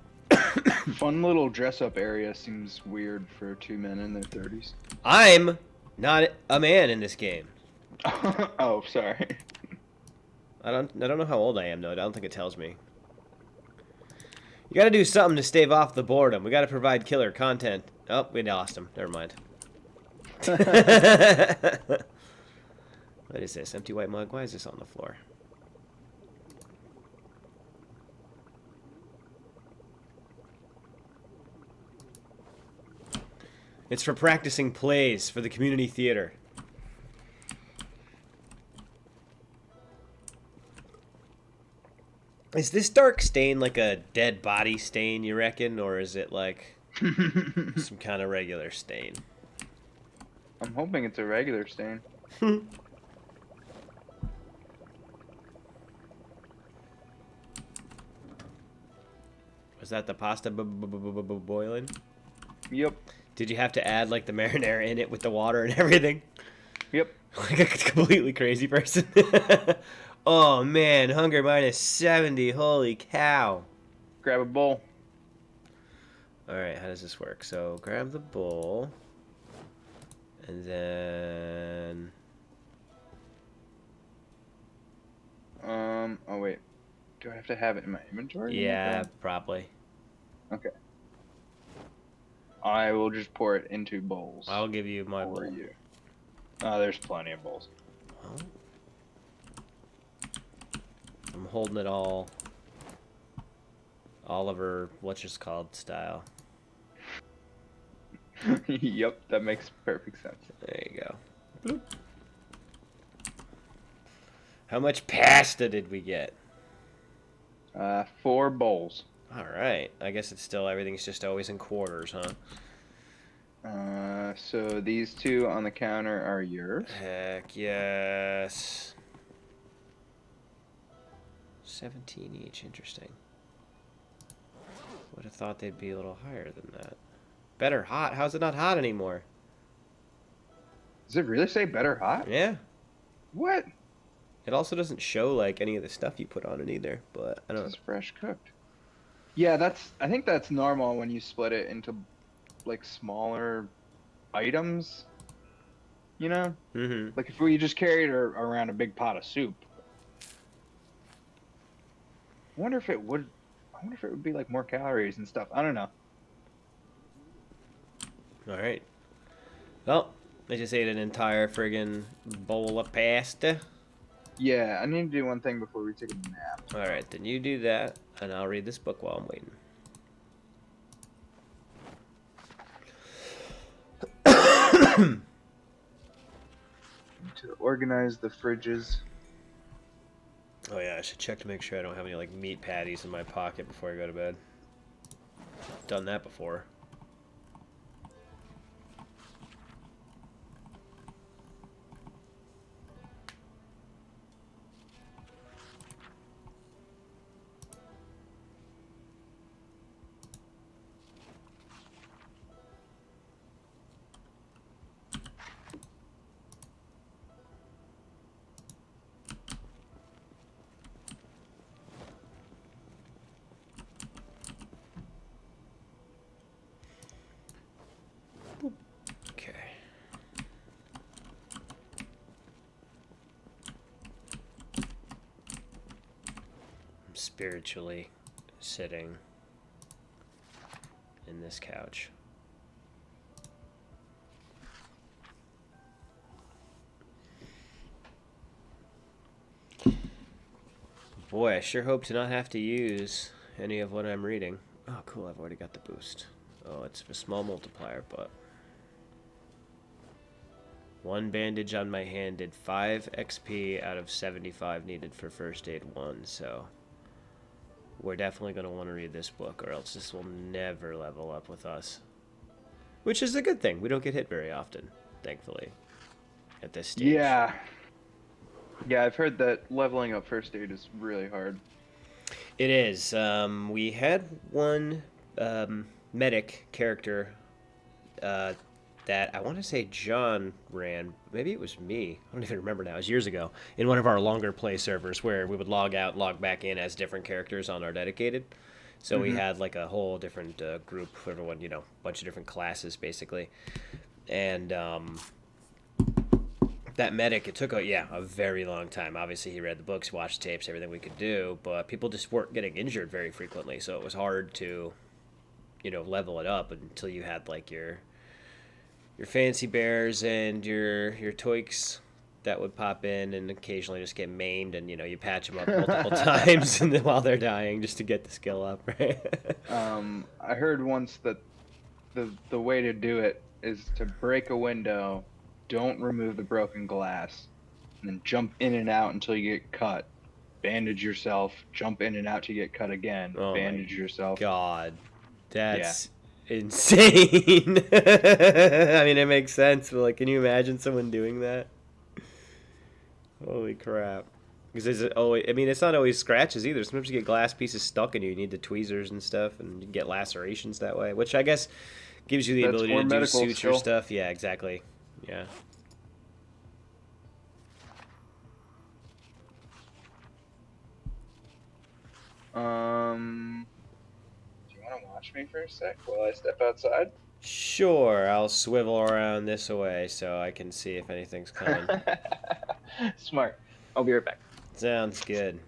Fun little dress-up area seems weird for two men in their 30s. I'm not a man in this game. Oh, sorry. I don't know how old I am, though. I don't think it tells me. You gotta do something to stave off the boredom. We gotta provide killer content. Oh, we lost him. Never mind. What is this? Empty white mug? Why is this on the floor? It's for practicing plays for the community theater. Is this dark stain like a dead body stain, you reckon? Or is it like some kind of regular stain? I'm hoping it's a regular stain. Was that the pasta boiling? Yep. Did you have to add like the marinara in it with the water and everything? Yep. Like a completely crazy person. Oh man, hunger minus 70. Holy cow. Grab a bowl. Alright, how does this work? So grab the bowl. And then... Oh wait. Do I have to have it in my inventory? Yeah, probably. Okay. I will just pour it into bowls. I'll give you my bowl. You. Oh, there's plenty of bowls. Well, I'm holding it all Oliver, what's just called style. Yep, that makes perfect sense. There you go. Bloop. How much pasta did we get? 4 bowls. Alright. I guess it's still, everything's just always in quarters, huh? So these 2 on the counter are yours. Heck yes. 17 each. Interesting. Would have thought they'd be a little higher than that. Better hot? How's it not hot anymore? Does it really say better hot? Yeah. What? It also doesn't show like any of the stuff you put on it either, but I don't know. It's fresh cooked. Yeah, I think that's normal when you split it into like smaller items. You know? Mm-hmm. Like if we just carried around a big pot of soup. I wonder if it would be like more calories and stuff. I don't know. Alright. Well, I just ate an entire friggin' bowl of pasta. Yeah, I need to do one thing before we take a nap. Alright, then you do that, and I'll read this book while I'm waiting. To organize the fridges. Oh yeah, I should check to make sure I don't have any like meat patties in my pocket before I go to bed. Done that before. Okay. I'm spiritually sitting in this couch. Boy, I sure hope to not have to use any of what I'm reading. Oh, cool, I've already got the boost. Oh, it's a small multiplier, but... One bandage on my hand did 5 XP out of 75 needed for first aid 1, so... We're definitely going to want to read this book, or else this will never level up with us. Which is a good thing. We don't get hit very often, thankfully, at this stage. Yeah. Yeah, I've heard that leveling up first aid is really hard. It is. We had one medic character that I want to say John ran. Maybe it was me. I don't even remember now. It was years ago in one of our longer play servers where we would log out, log back in as different characters on our dedicated. So we had like a whole different group for everyone, you know, a bunch of different classes basically. And that medic, it took a very long time. Obviously, he read the books, watched tapes, everything we could do, but people just weren't getting injured very frequently, so it was hard to, you know, level it up until you had like your fancy bears and your toiks that would pop in and occasionally just get maimed, and you know you patch them up multiple times and then while they're dying just to get the skill up, right? I heard once that the way to do it is to break a window, don't remove the broken glass, and then jump in and out until you get cut. Bandage yourself, jump in and out to get cut again, Oh bandage yourself. God, that's insane. I mean, it makes sense, but like, can you imagine someone doing that? Holy crap. Because I mean, it's not always scratches either. Sometimes you get glass pieces stuck in you. You need the tweezers and stuff, and you can get lacerations that way, which I guess gives you the ability to do suture stuff. Yeah, exactly. Yeah. Do you want to watch me for a sec while I step outside? Sure, I'll swivel around this way so I can see if anything's coming. Smart. I'll be right back. Sounds good.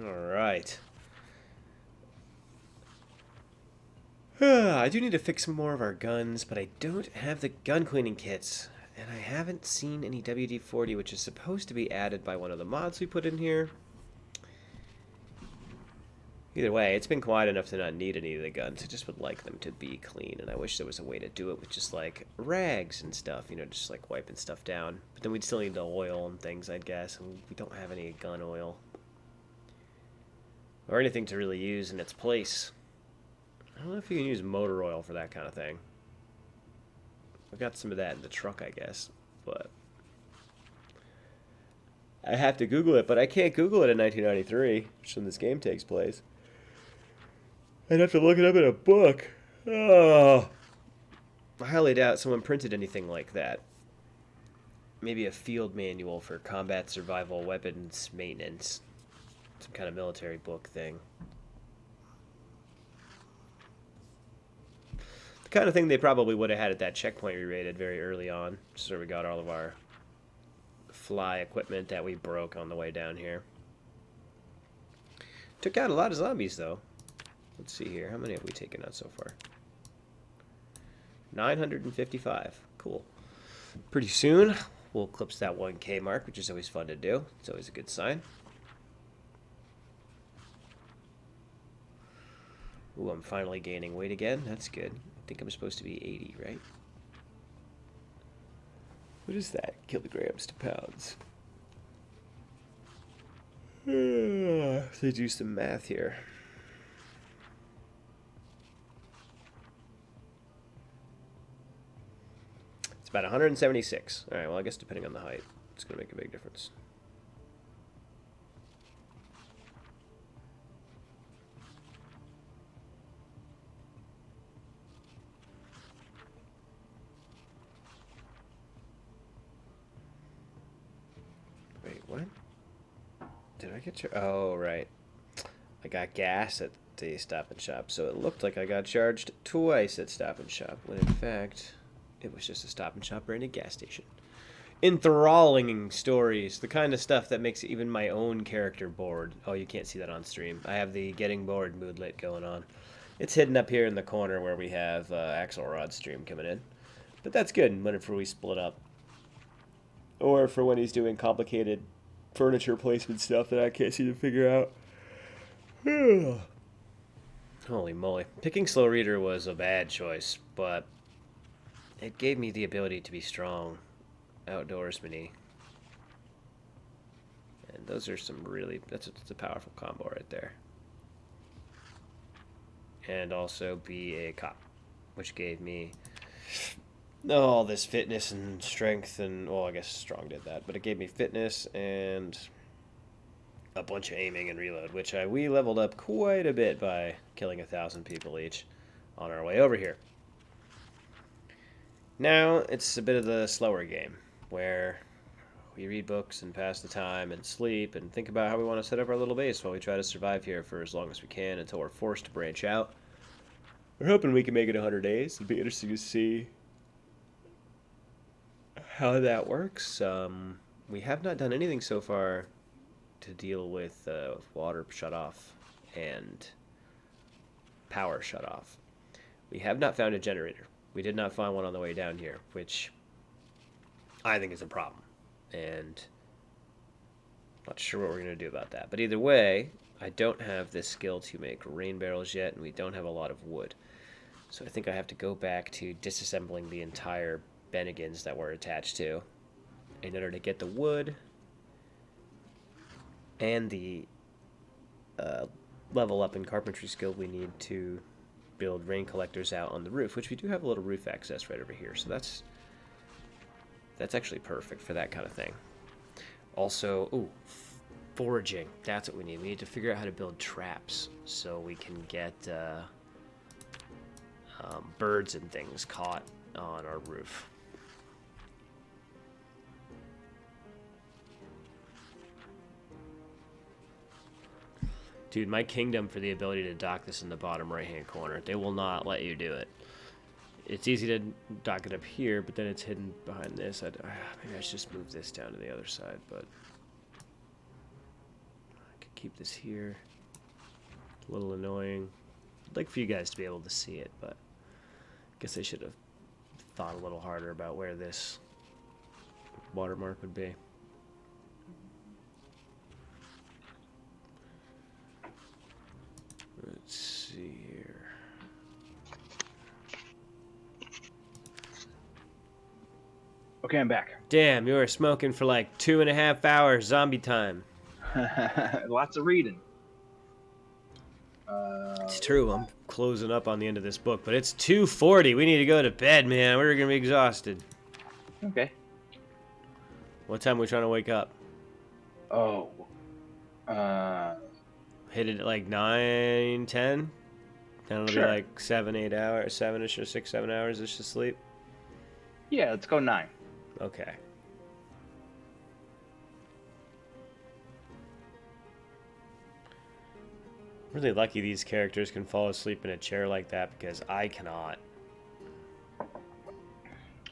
Alright. I do need to fix some more of our guns, but I don't have the gun cleaning kits. And I haven't seen any WD-40, which is supposed to be added by one of the mods we put in here. Either way, it's been quiet enough to not need any of the guns. I just would like them to be clean, and I wish there was a way to do it with just, like, rags and stuff, you know, just, like, wiping stuff down. But then we'd still need the oil and things, I'd guess, and we don't have any gun oil. Or anything to really use in its place. I don't know if you can use motor oil for that kind of thing. I've got some of that in the truck, I guess, but... I have to Google it, but I can't Google it in 1993, which is when this game takes place. I'd have to look it up in a book. Oh. I highly doubt someone printed anything like that. Maybe a field manual for combat survival weapons maintenance. Some kind of military book thing. The kind of thing they probably would have had at that checkpoint we raided very early on. Just where we got all of our fly equipment that we broke on the way down here. Took out a lot of zombies, though. Let's see here. How many have we taken out so far? 955. Cool. Pretty soon, we'll eclipse that 1K mark, which is always fun to do. It's always a good sign. Ooh, I'm finally gaining weight again. That's good. I think I'm supposed to be 80, right? What is that? Kilograms to pounds. Let's do some math here. It's about 176. Alright, well, I guess depending on the height, it's going to make a big difference. Wait, what? Did I get your... Oh, right. I got gas at the Stop and Shop, so it looked like I got charged twice at Stop and Shop, when in fact, it was just a Stop and Shop branded gas station. Enthralling stories, the kind of stuff that makes even my own character bored. Oh, you can't see that on stream. I have the getting bored moodlet going on. It's hidden up here in the corner where we have Axelrod's stream coming in. But that's good whenever we split up. Or for when he's doing complicated furniture placement stuff that I can't seem to figure out. Holy moly. Picking slow reader was a bad choice, but it gave me the ability to be strong outdoorsman-y. And those are some really, that's a powerful combo right there. And also be a cop, which gave me all this fitness and strength and, well, I guess strong did that, but it gave me fitness and a bunch of aiming and reload, which we leveled up quite a bit by killing 1,000 people each on our way over here. Now it's a bit of the slower game, where we read books and pass the time and sleep and think about how we want to set up our little base while we try to survive here for as long as we can until we're forced to branch out. We're hoping we can make it 100 days. It'd be interesting to see how that works. We have not done anything so far to deal with water shut off and power shut off. We have not found a generator. We did not find one on the way down here, which I think is a problem. And not sure what we're going to do about that. But either way, I don't have this skill to make rain barrels yet, and we don't have a lot of wood. So I think I have to go back to disassembling the entire Bennigans that we're attached to in order to get the wood and the level up in carpentry skill we need to build rain collectors out on the roof, which we do have a little roof access right over here. So that's actually perfect for that kind of thing. Also, foraging. That's what we need. We need to figure out how to build traps so we can get birds and things caught on our roof. Dude, my kingdom for the ability to dock this in the bottom right-hand corner. They will not let you do it. It's easy to dock it up here, but then it's hidden behind this. Maybe I should just move this down to the other side, but I could keep this here. A little annoying. I'd like for you guys to be able to see it, but I guess I should have thought a little harder about where this watermark would be. Let's see here. Okay, I'm back. Damn, you were smoking for like 2.5 hours. Zombie time. Lots of reading. It's true. I'm closing up on the end of this book, but it's 2:40. We need to go to bed, man. We're gonna be exhausted. Okay. What time are we trying to wake up? Oh. Hit it at like 9, 10? Then it'll Sure. be like 7, 8 hours, 7-ish or 6, 7 hours-ish of sleep. Yeah, let's go 9. Okay. Really lucky these characters can fall asleep in a chair like that because I cannot.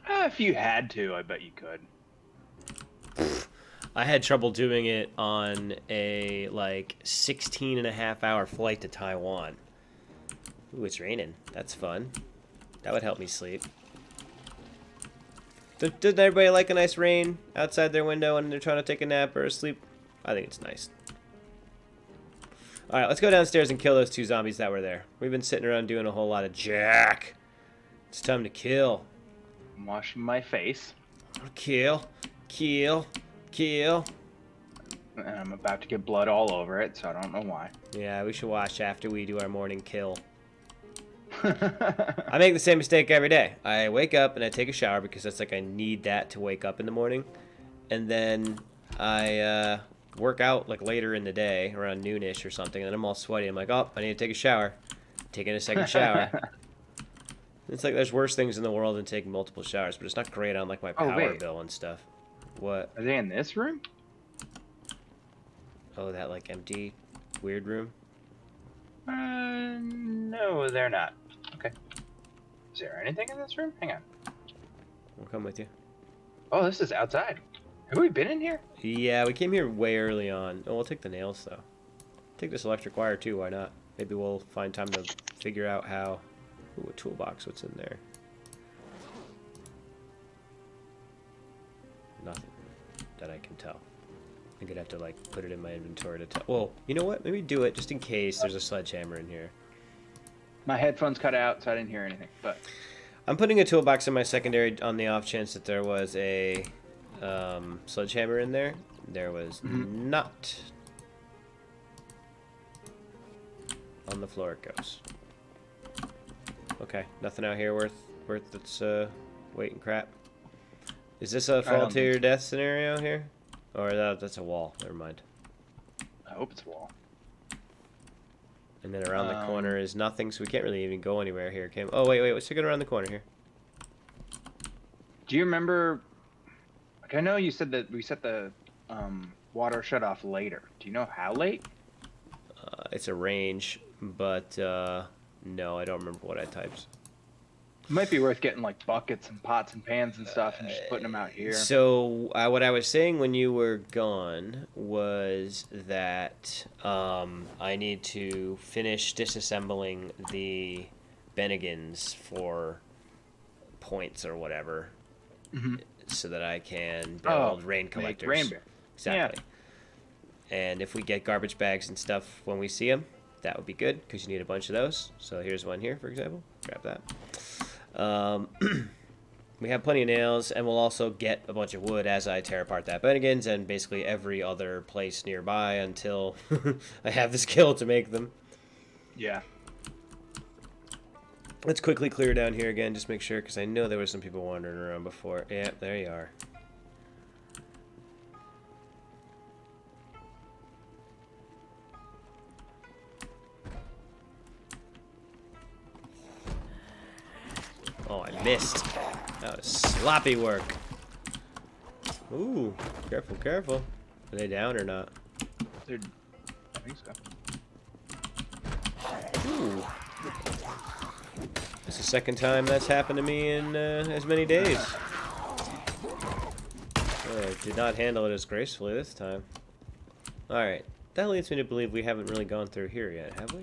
If you had to, I bet you could. I had trouble doing it on a like 16.5-hour flight to Taiwan. Ooh, it's raining. That's fun. That would help me sleep. Doesn't everybody like a nice rain outside their window when they're trying to take a nap or sleep? I think it's nice. Alright, let's go downstairs and kill those 2 zombies that were there. We've been sitting around doing a whole lot of jack. It's time to kill. I'm washing my face. Kill. Kill. Kill. And I'm about to get blood all over it, so I don't know why. Yeah, we should wash after we do our morning kill. I make the same mistake every day. I wake up and I take a shower because that's like I need that to wake up in the morning. And then I work out like later in the day, around noonish or something, and then I'm all sweaty. I'm like, oh, I need to take a shower. Taking a second shower. It's like there's worse things in the world than taking multiple showers, but it's not great on like my power bill and stuff. What? Are they in this room? Oh, that like empty, weird room? No, they're not. Okay. Is there anything in this room? Hang on. I'll come with you. Oh, this is outside. Have we been in here? Yeah, we came here way early on. Oh, we'll take the nails, though. Take this electric wire, too. Why not? Maybe we'll find time to figure out how... Ooh, a toolbox. What's in there? Nothing that I can tell. I'm gonna have to like put it in my inventory to tell. Well, you know what? Maybe do it just in case there's a sledgehammer in here. My headphones cut out, so I didn't hear anything. But I'm putting a toolbox in my secondary on the off chance that there was a sledgehammer in there. There was not. On the floor it goes. Okay, nothing out here worth its weight and crap. Is this a fall to your death scenario here? Or that's a wall. Never mind. I hope it's a wall. And then around the corner is nothing, so we can't really even go anywhere here. Oh, wait, let's take it around the corner here. Do you remember... Like, I know you said that we set the water shut off later. Do you know how late? It's a range, but no, I don't remember what I typed. It might be worth getting like buckets and pots and pans and stuff and just putting them out here. So what I was saying when you were gone was that I need to finish disassembling the Bennigans for points or whatever, so that I can build rain collectors. Rain bear. Exactly. Yeah. And if we get garbage bags and stuff when we see them, that would be good because you need a bunch of those. So here's one here, for example. Grab that. We have plenty of nails, and we'll also get a bunch of wood as I tear apart that Bennigan's and basically every other place nearby until I have the skill to make them. Yeah. Let's quickly clear down here again, just make sure, because I know there were some people wandering around before. Yeah, there you are. Oh, I missed. That was sloppy work. Ooh, careful, careful. Are they down or not? They're... I think so. Ooh. It's the second time that's happened to me in as many days. I did not handle it as gracefully this time. Alright, that leads me to believe we haven't really gone through here yet, have we?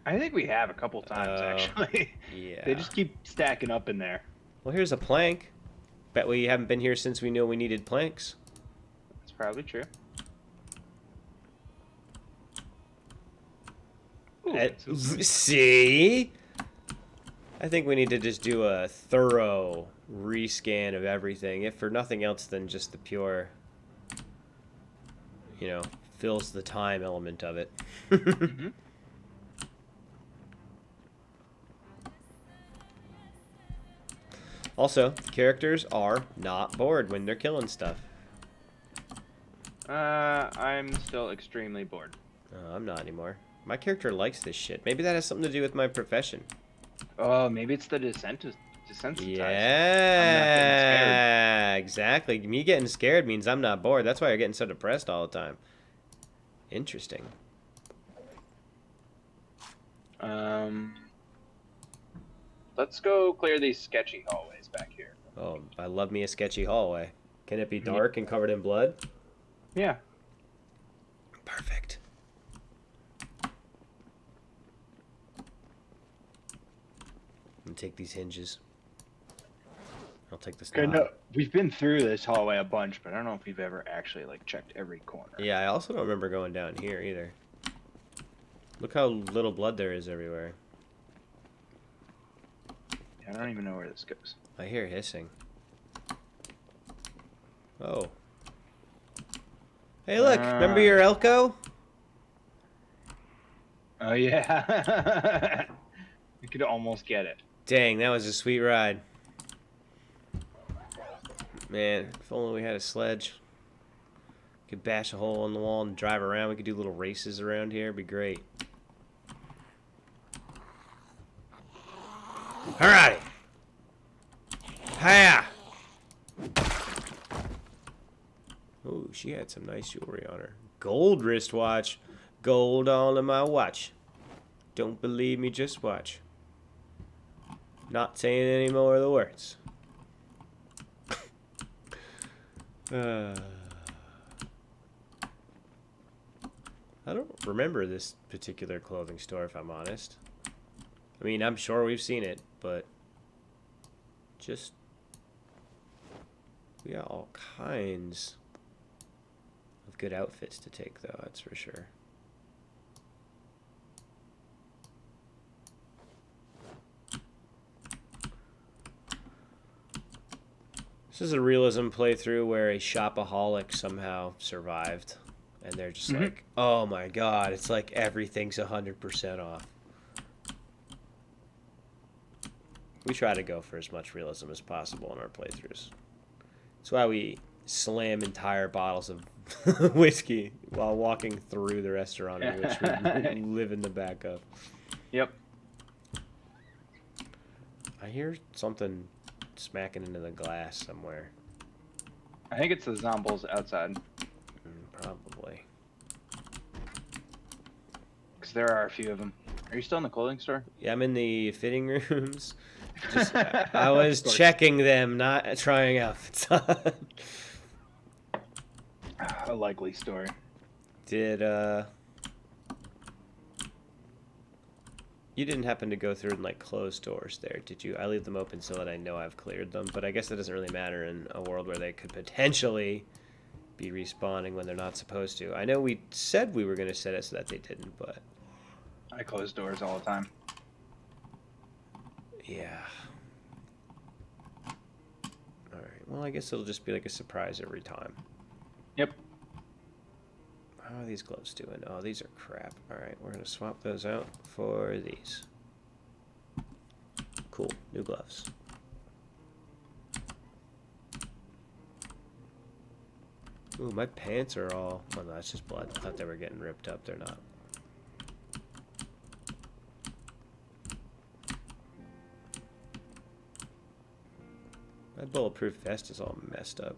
I think we have a couple times, actually. Yeah. They just keep stacking up in there. Well, here's a plank. Bet we haven't been here since we knew we needed planks. That's probably true. Ooh, see? I think we need to just do a thorough rescan of everything, if for nothing else than just the pure, you know, fills the time element of it. Also, characters are not bored when they're killing stuff. I'm still extremely bored. I'm not anymore. My character likes this shit. Maybe that has something to do with my profession. Oh, maybe it's the desensitized. Yeah, exactly. Me getting scared means I'm not bored. That's why you're getting so depressed all the time. Interesting. Let's go clear these sketchy hallways back here. Oh, I love me a sketchy hallway. Can it be dark and covered in blood? Yeah. Perfect. And take these hinges. I'll take this. Okay, no, we've been through this hallway a bunch, but I don't know if we've ever actually like checked every corner. Yeah, I also don't remember going down here either. Look how little blood there is everywhere. I don't even know where this goes. I hear hissing. Oh. Hey, look! Remember your Elko? Oh, yeah. We could almost get it. Dang, that was a sweet ride. Man, if only we had a sledge. Could bash a hole in the wall and drive around. We could do little races around here. It'd be great. Alright. Hiya! Oh, she had some nice jewelry on her. Gold wristwatch. Gold all in my watch. Don't believe me, just watch. Not saying any more of the words. I don't remember this particular clothing store, if I'm honest. I mean, I'm sure we've seen it, but just... we got all kinds With good outfits to take, though, that's for sure. This is a realism playthrough where a shopaholic somehow survived. And they're just like, oh my god, it's like everything's 100% off. We try to go for as much realism as possible in our playthroughs. That's why we slam entire bottles of whiskey while walking through the restaurant, which we live in the back of. Yep. I hear something smacking into the glass somewhere. I think it's the zombies outside. Probably. Because there are a few of them. Are you still in the clothing store? Yeah, I'm in the fitting rooms. Just, I was checking them, not trying outfits on. A likely story. Did, you didn't happen to go through and, like, close doors there, did you? I leave them open so that I know I've cleared them, but I guess that doesn't really matter in a world where they could potentially be respawning when they're not supposed to. I know we said we were going to set it so that they didn't, but... I close doors all the time. Yeah. Alright, well, I guess it'll just be like a surprise every time. Yep. How are these gloves doing? Oh, these are crap. Alright, we're going to swap those out for these. Cool, new gloves. Ooh, my pants are all... Oh, no, that's just blood. I thought they were getting ripped up. They're not. My bulletproof vest is all messed up.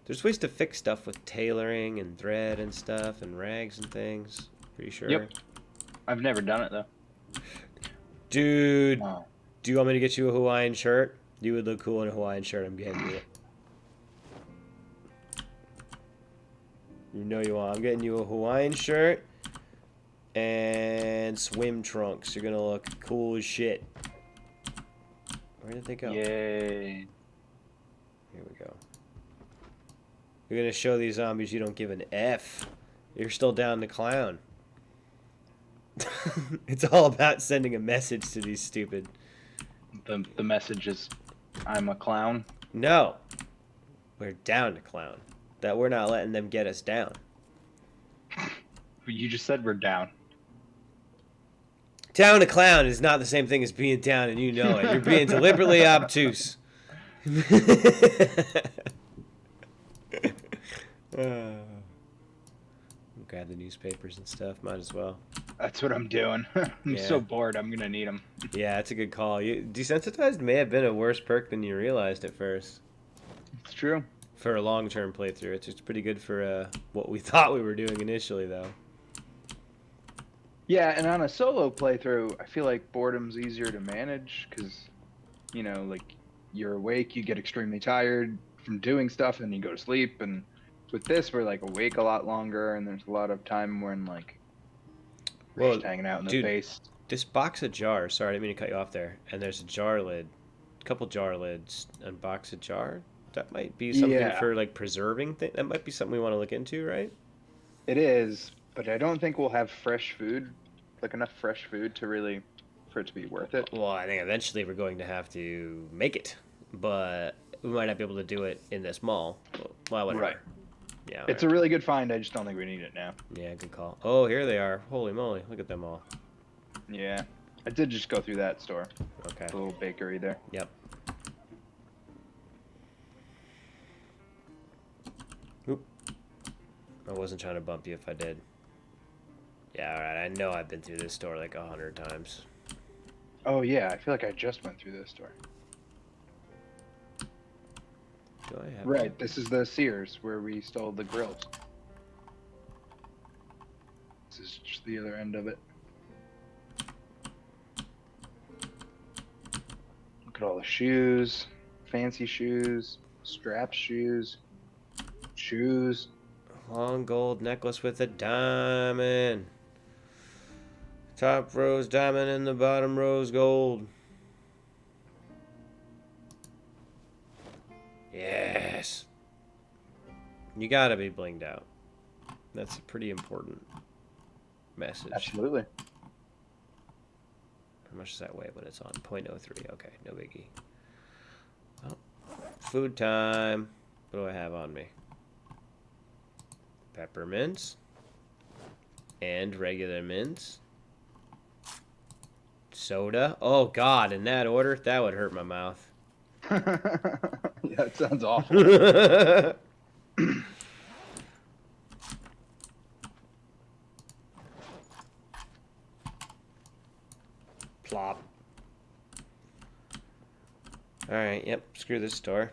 There's ways to fix stuff with tailoring and thread and stuff and rags and things. Pretty sure. Yep. I've never done it, though. Dude, Oh. do you want me to get you a Hawaiian shirt? You would look cool in a Hawaiian shirt. I'm getting you it. You know you want. I'm getting you a Hawaiian shirt and swim trunks. You're going to look cool as shit. Where did they go? Yay. Here we go. You're going to show these zombies you don't give an F. You're still down to clown. It's all about sending a message to these stupid... The message is, I'm a clown. No. We're down to clown. That we're not letting them get us down. You just said we're down. Down to clown is not the same thing as being down, and you know it. You're being deliberately obtuse. Grab the newspapers and stuff. Might as well. That's what I'm doing. I'm so bored. I'm gonna need them. Yeah, that's a good call. Desensitized may have been a worse perk than you realized at first. It's true. For a long-term playthrough, it's pretty good for what we thought we were doing initially, though. Yeah, and on a solo playthrough, I feel like boredom's easier to manage because, you know, like you're awake, you get extremely tired from doing stuff, and you go to sleep. And with this, we're like awake a lot longer, and there's a lot of time when like we're just hanging out in the base. This box of jars. Sorry, I didn't mean to cut you off there. And there's a jar lid, a couple jar lids, and box of jar. That might be something for like preserving things. That might be something we want to look into, right? It is, but I don't think we'll have fresh food, like enough fresh food to really, for it to be worth it. Well, I think eventually we're going to have to make it, but we might not be able to do it in this mall. Well, whatever. Right. Yeah. It's a really good find. I just don't think we need it now. Yeah, good call. Oh, here they are. Holy moly. Look at them all. Yeah. I did just go through that store. Okay. The little bakery there. Yep. Oop. I wasn't trying to bump you if I did. Yeah, alright. I know I've been through this store like 100 times. Oh, yeah. I feel like I just went through this store. Do I have Right. This is the Sears where we stole the grills. This is just the other end of it. Look at all the shoes. Fancy shoes. Strap shoes. Shoes. Long gold necklace with a diamond. Top rose diamond and the bottom rose gold. Yes. You gotta be blinged out. That's a pretty important message. Absolutely. How much does that weigh when it's on? 0.03. Okay, no biggie. Oh, food time. What do I have on me? Peppermints. And regular mints. Soda. Oh, God, in that order? That would hurt my mouth. Yeah, it sounds awful. Plop. Alright, yep, screw this store.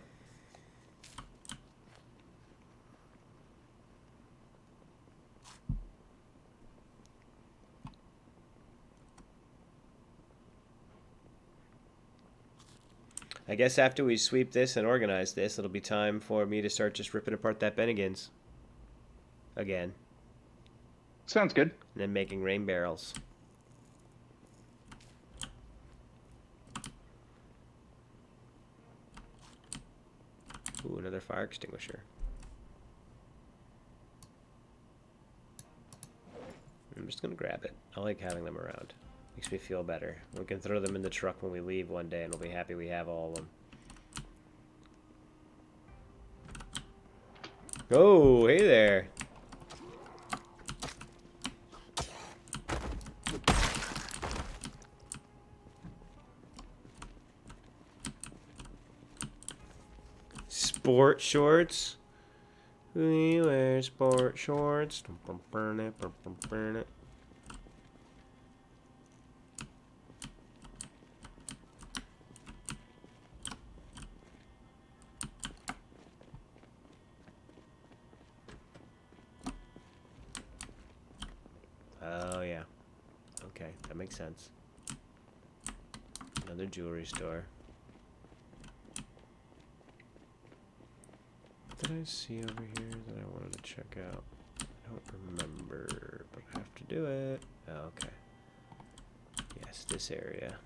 I guess after we sweep this and organize this, it'll be time for me to start just ripping apart that Bennigan's. Again. Sounds good. And then making rain barrels. Ooh, another fire extinguisher. I'm just gonna grab it. I like having them around. Makes me feel better. We can throw them in the truck when we leave one day and we'll be happy we have all of them. Oh, hey there. Sport shorts. We wear sport shorts. Oh, yeah. Okay, that makes sense. Another jewelry store. What did I see over here that I wanted to check out? I don't remember, but I have to do it. Oh, okay. Yes, this area.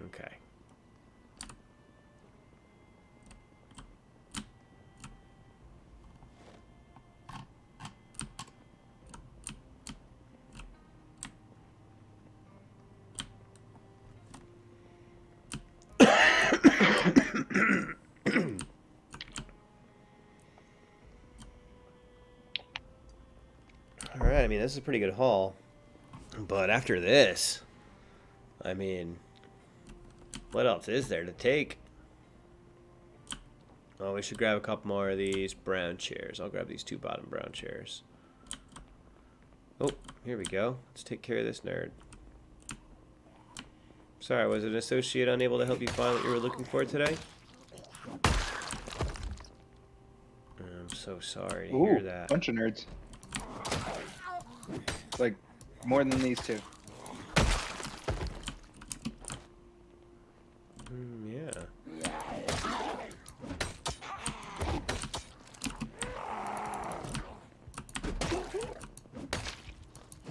Okay. Alright, I mean, this is a pretty good haul. But after this, I mean, what else is there to take? Oh, we should grab a couple more of these brown chairs. I'll grab these two bottom brown chairs. Oh, here we go. Let's take care of this nerd. Sorry, was an associate unable to help you find what you were looking for today? I'm so sorry to hear that. Bunch of nerds. Like, more than these two. Yeah.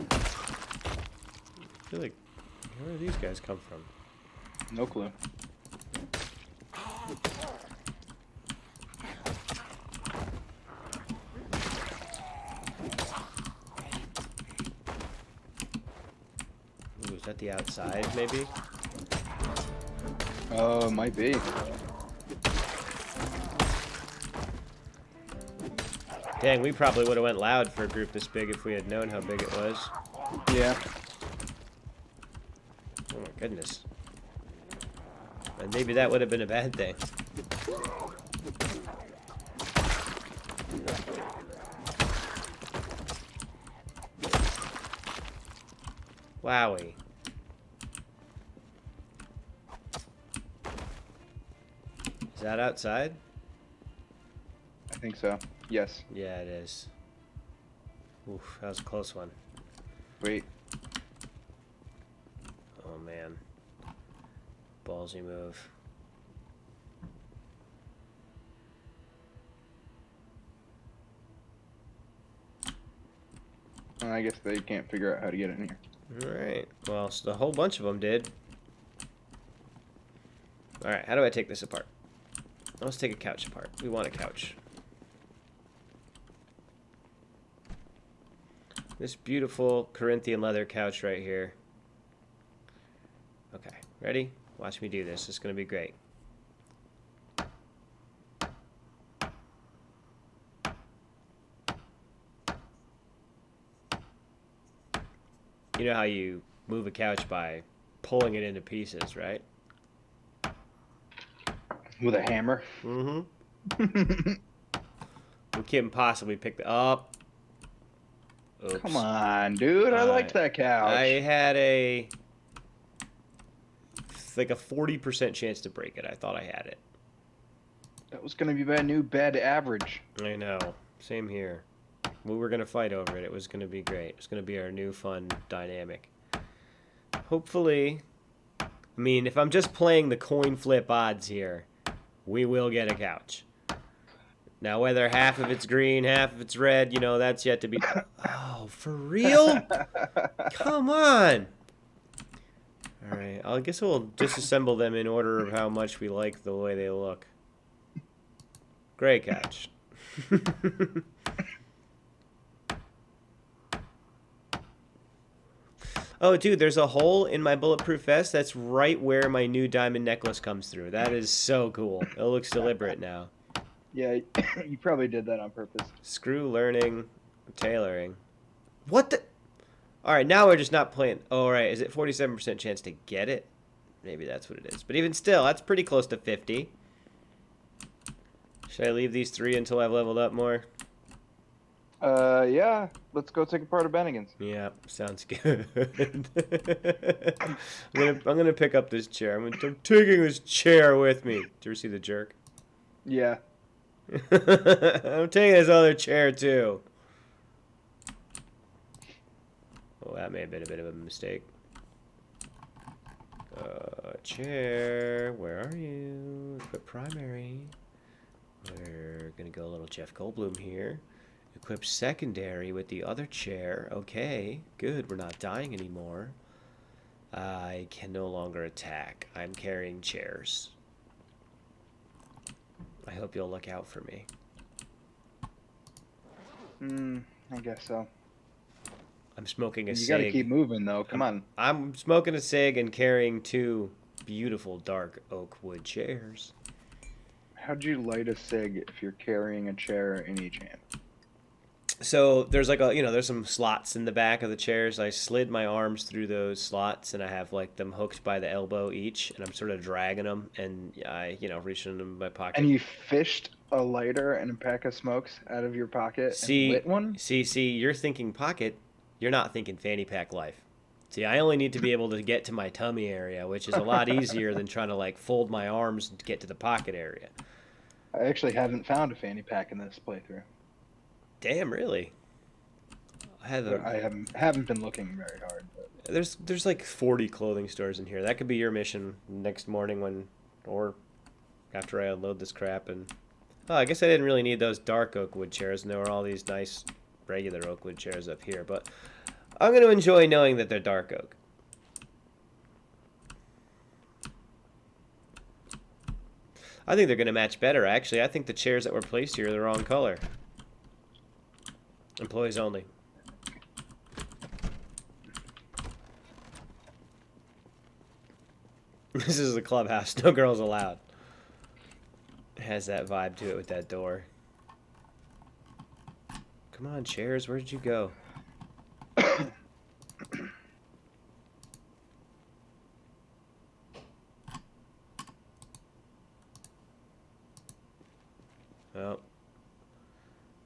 I feel like, where do these guys come from? No clue. Ooh, is that the outside, maybe? Oh, might be. Dang, we probably would have went loud for a group this big if we had known how big it was. Yeah. Oh my goodness. And maybe that would have been a bad thing. Wowie. Is that outside? I think so. Yes. Yeah, it is. Oof, that was a close one. Wait. Oh man. Ballsy move. I guess they can't figure out how to get in here. Alright. Well, so a whole bunch of them did. Alright, how do I take this apart? Let's take a couch apart. We want a couch. This beautiful Corinthian leather couch right here. Okay, ready? Watch me do this. It's going to be great. You know how you move a couch by pulling it into pieces, right? With a hammer. Mm-hmm. We can't possibly pick the up. Oops. Come on, dude. I liked that couch. I had like a 40% chance to break it. I thought I had it. That was going to be my new bed average. I know. Same here. We were going to fight over it. It was going to be great. It's going to be our new fun dynamic. Hopefully, I mean, if I'm just playing the coin flip odds here, we will get a couch. Now, whether half of it's green, half of it's red, you know, that's yet to be... Oh, for real? Come on! Alright, I guess we'll disassemble them in order of how much we like the way they look. Gray couch. Oh, dude, there's a hole in my bulletproof vest that's right where my new diamond necklace comes through. That is so cool. It looks deliberate now. Yeah, you probably did that on purpose. Screw learning, tailoring. What the? Alright, now we're just not playing. Oh, right. Is it 47% chance to get it? Maybe that's what it is. But even still, that's pretty close to 50. Should I leave these 3 until I've leveled up more? Yeah. Let's go take apart a Bennigan's. Yeah, sounds good. I'm gonna pick up this chair. I'm taking this chair with me. Did you ever see The Jerk? Yeah. I'm taking this other chair too. Oh, that may have been a bit of a mistake. Chair, where are you? Equip primary. We're gonna go a little Jeff Goldblum here. Equip secondary with the other chair. Okay, good. We're not dying anymore. I can no longer attack. I'm carrying chairs. I hope you'll look out for me. I guess so. I'm smoking a cig. You gotta keep moving, though. Come on. I'm smoking a cig and carrying 2 beautiful dark oak wood chairs. How'd you light a cig if you're carrying a chair in each hand? So there's like there's some slots in the back of the chairs. I slid my arms through those slots and I have like them hooked by the elbow each, and I'm sort of dragging them, and I reach into my pocket. And you fished a lighter and a pack of smokes out of your pocket and lit one? See, you're thinking pocket. You're not thinking fanny pack life. See, I only need to be able to get to my tummy area, which is a lot easier than trying to like fold my arms to get to the pocket area. I actually haven't found a fanny pack in this playthrough. Damn, really? I haven't been looking very hard. But... There's like 40 clothing stores in here. That could be your mission next morning or after I unload this crap. And I guess I didn't really need those dark oak wood chairs, and there were all these nice regular oak wood chairs up here. But I'm going to enjoy knowing that they're dark oak. I think they're going to match better, actually. I think the chairs that were placed here are the wrong color. Employees only. This is the clubhouse. No girls allowed. It has that vibe to it with that door. Come on, chairs. Where did you go? Oh.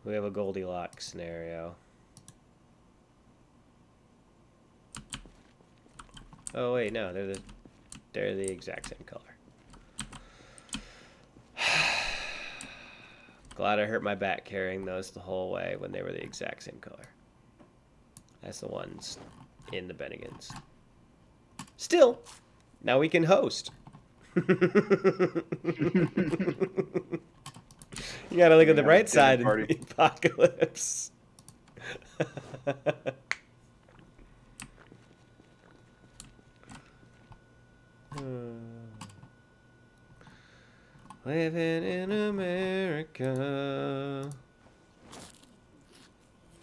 We have a Goldilocks scenario. Oh wait, no, they're the exact same color. Glad I hurt my back carrying those the whole way when they were the exact same color. That's the ones in the Bennigan's. Still, now we can host. You gotta look at the bright side in the apocalypse. Living in America.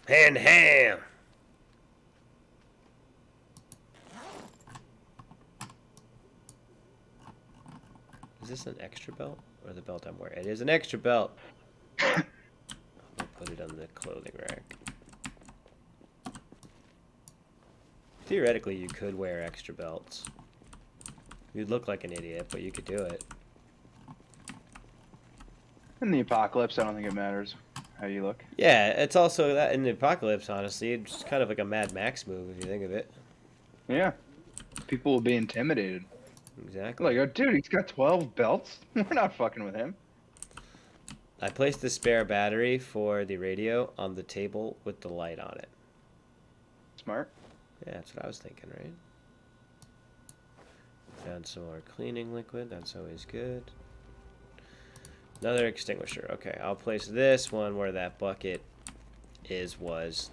Hand ham. Is this an extra belt or the belt I'm wearing? It is an extra belt. I'll put it on the clothing rack. Theoretically, you could wear extra belts. You'd look like an idiot, but you could do it. In the apocalypse, I don't think it matters how you look. Yeah, it's also that in the apocalypse, honestly, it's kind of like a Mad Max move if you think of it. Yeah. People will be intimidated. Exactly. Like, oh, dude, he's got 12 belts. We're not fucking with him. I placed the spare battery for the radio on the table with the light on it. Smart. Yeah, that's what I was thinking, right? Found some more cleaning liquid. That's always good. Another extinguisher. Okay, I'll place this one where that bucket was.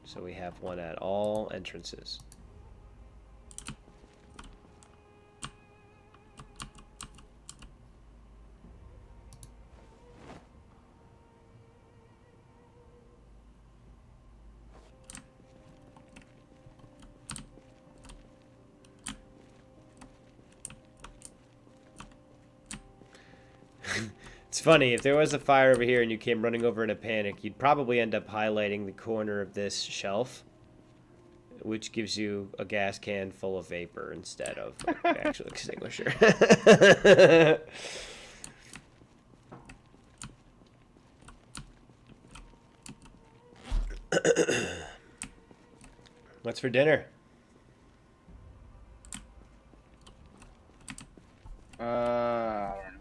So we have one at all entrances. It's funny, if there was a fire over here and you came running over in a panic, you'd probably end up highlighting the corner of this shelf, which gives you a gas can full of vapor instead of an actual extinguisher. What's for dinner? I don't know.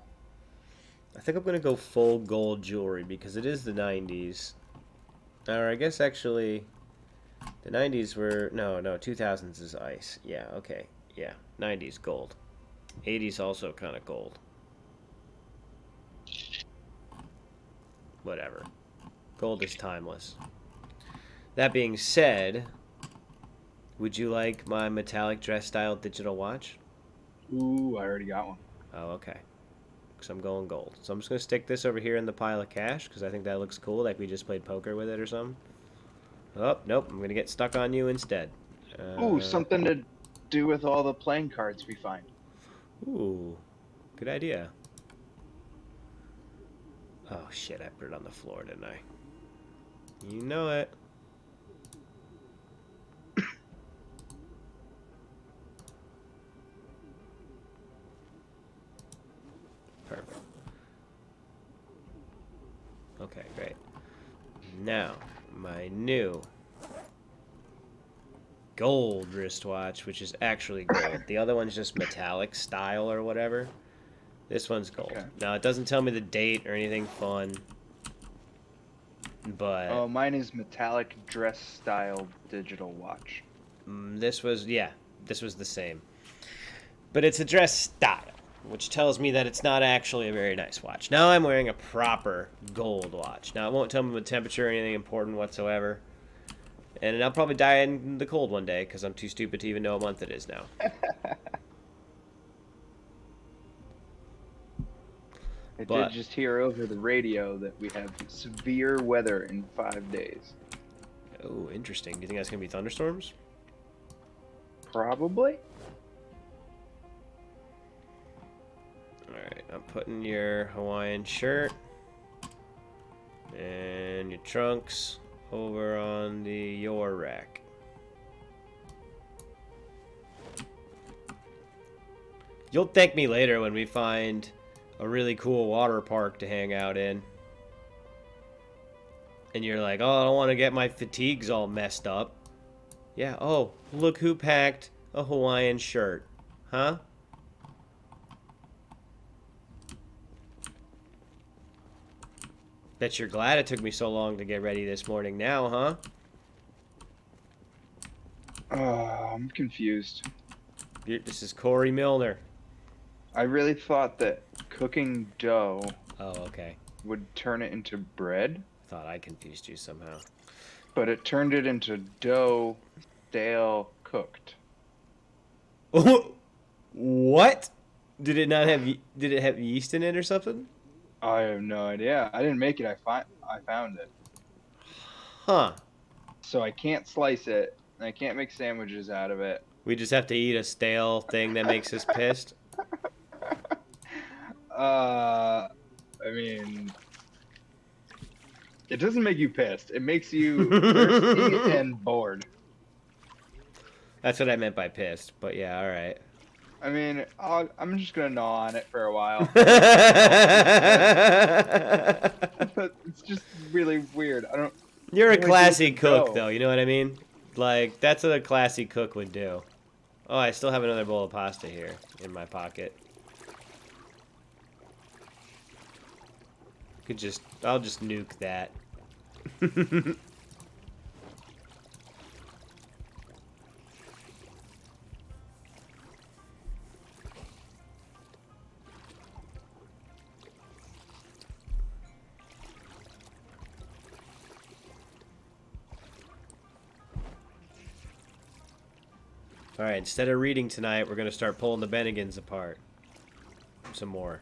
I think I'm going to go full gold jewelry because it is the 90s. Or I guess actually the 90s were... No, 2000s is ice. Yeah, okay. Yeah, 90s gold. 80s also kind of gold. Whatever. Gold is timeless. That being said, would you like my metallic dress style digital watch? Ooh, I already got one. Oh, okay. Because I'm going gold. So I'm just going to stick this over here in the pile of cash because I think that looks cool, like we just played poker with it or something. Oh, nope. I'm going to get stuck on you instead. Ooh, something to do with all the playing cards we find. Ooh, good idea. Oh, shit. I put it on the floor, didn't I? You know it. Perfect. Okay, great. Now, my new gold wristwatch, which is actually gold. The other one's just metallic style or whatever. This one's gold. Okay. Now, it doesn't tell me the date or anything fun, but... Oh, mine is metallic dress style digital watch. This was the same. But it's a dress style, which tells me that it's not actually a very nice watch. Now I'm wearing a proper gold watch. Now it won't tell me the temperature or anything important whatsoever. And I'll probably die in the cold one day because I'm too stupid to even know what month it is now. I But- did just hear over the radio that we have severe weather in 5 days. Oh, interesting. Do you think that's going to be thunderstorms? Probably. Alright, I'm putting your Hawaiian shirt and your trunks over on your rack. You'll thank me later when we find a really cool water park to hang out in. And you're like, oh, I don't want to get my fatigues all messed up. Yeah, oh, look who packed a Hawaiian shirt. Huh? Bet you're glad it took me so long to get ready this morning now, huh? I'm confused. This is Corey Milner. I really thought that cooking dough Oh, okay. would turn it into bread, Thought I confused you somehow. but it turned it into dough stale cooked. What? Did it not have? Did it have yeast in it or something? I have no idea. I didn't make it. I found it. Huh. So I can't slice it. And I can't make sandwiches out of it. We just have to eat a stale thing that makes us pissed. I mean, it doesn't make you pissed. It makes you thirsty and bored. That's what I meant by pissed. But yeah, all right. I mean, I'm just gonna gnaw on it for a while. But it's just really weird. I don't. You're a Can't wait till classy it cook, go. though. You know what I mean? Like that's what a classy cook would do. Oh, I still have another bowl of pasta here in my pocket. I'll just nuke that. All right, instead of reading tonight, we're going to start pulling the Bennigans apart. Some more.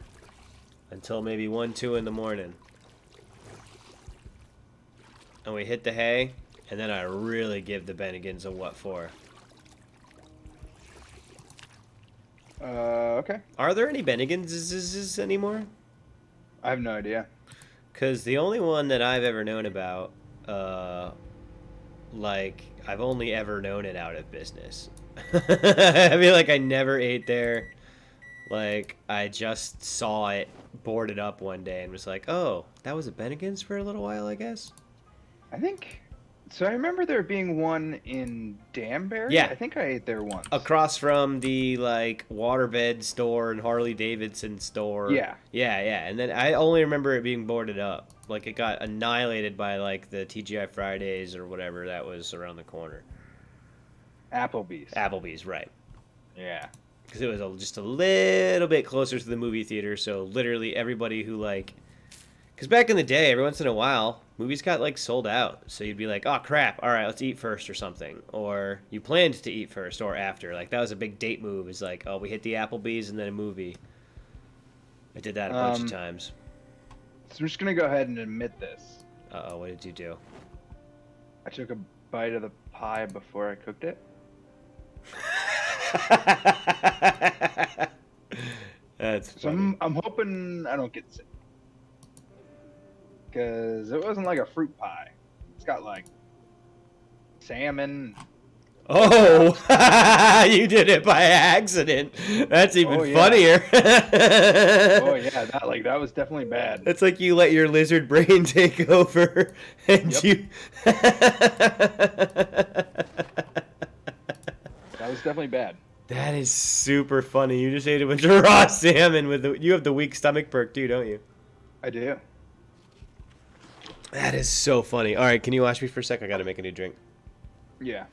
Until maybe 1, 2 in the morning. And we hit the hay, and then I really give the Bennigans a what for. Okay. Are there any Bennigans anymore? I have no idea. Because the only one that I've ever known about, like, I've only ever known it out of business. I feel like I never ate there. Like, I just saw it boarded up one day and was like, oh, that was a Bennigan's for a little while, I guess? I think. So I remember there being one in Danbury. Yeah. I think I ate there once. Across from the, like, waterbed store and Harley Davidson store. Yeah. Yeah, yeah. And then I only remember it being boarded up. Like, it got annihilated by, like, the TGI Fridays or whatever that was around the corner. Applebee's. Applebee's, right. Yeah. Because it was just a little bit closer to the movie theater, so literally everybody who, like... Because back in the day, every once in a while, movies got, like, sold out. So you'd be like, oh, crap, all right, let's eat first or something. Or you planned to eat first or after. Like, that was a big date move. It's like, oh, we hit the Applebee's and then a movie. I did that a bunch of times. So I'm just going to go ahead and admit this. Uh-oh, what did you do? I took a bite of the pie before I cooked it. That's So funny. I'm hoping I don't get sick. Because it wasn't like a fruit pie. It's got like salmon. Oh, you did it by accident. That's even funnier. Oh yeah, that was definitely bad. It's like you let your lizard brain take over, and you. That was definitely bad. That is super funny. You just ate a bunch of raw salmon with the. You have the weak stomach perk too, don't you? I do. That is so funny. All right, can you watch me for a sec? I gotta make a new drink. Yeah.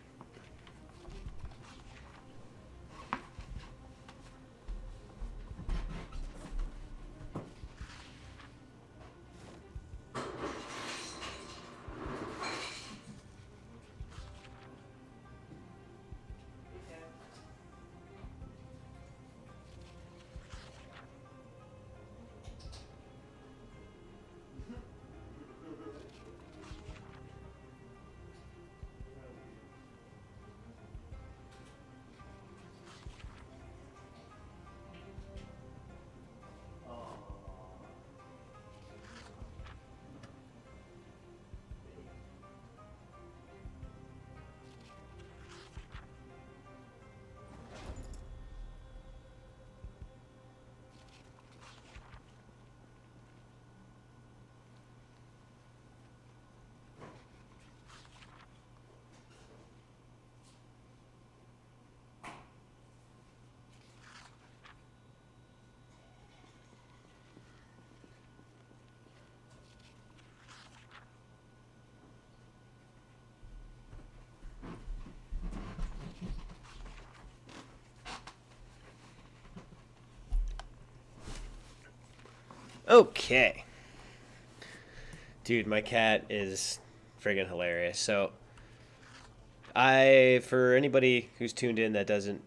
Okay. Dude, my cat is friggin' hilarious. So, for anybody who's tuned in that doesn't,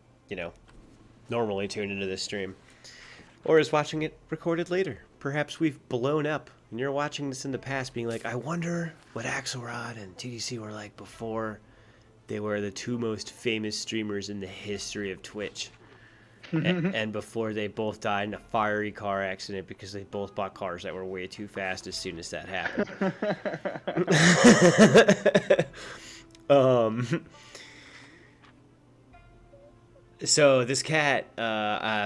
normally tune into this stream, or is watching it recorded later. Perhaps we've blown up, and you're watching this in the past being like, I wonder what Axelrod and TDC were like before they were the two most famous streamers in the history of Twitch. And before they both died in a fiery car accident because they both bought cars that were way too fast as soon as that happened. So this cat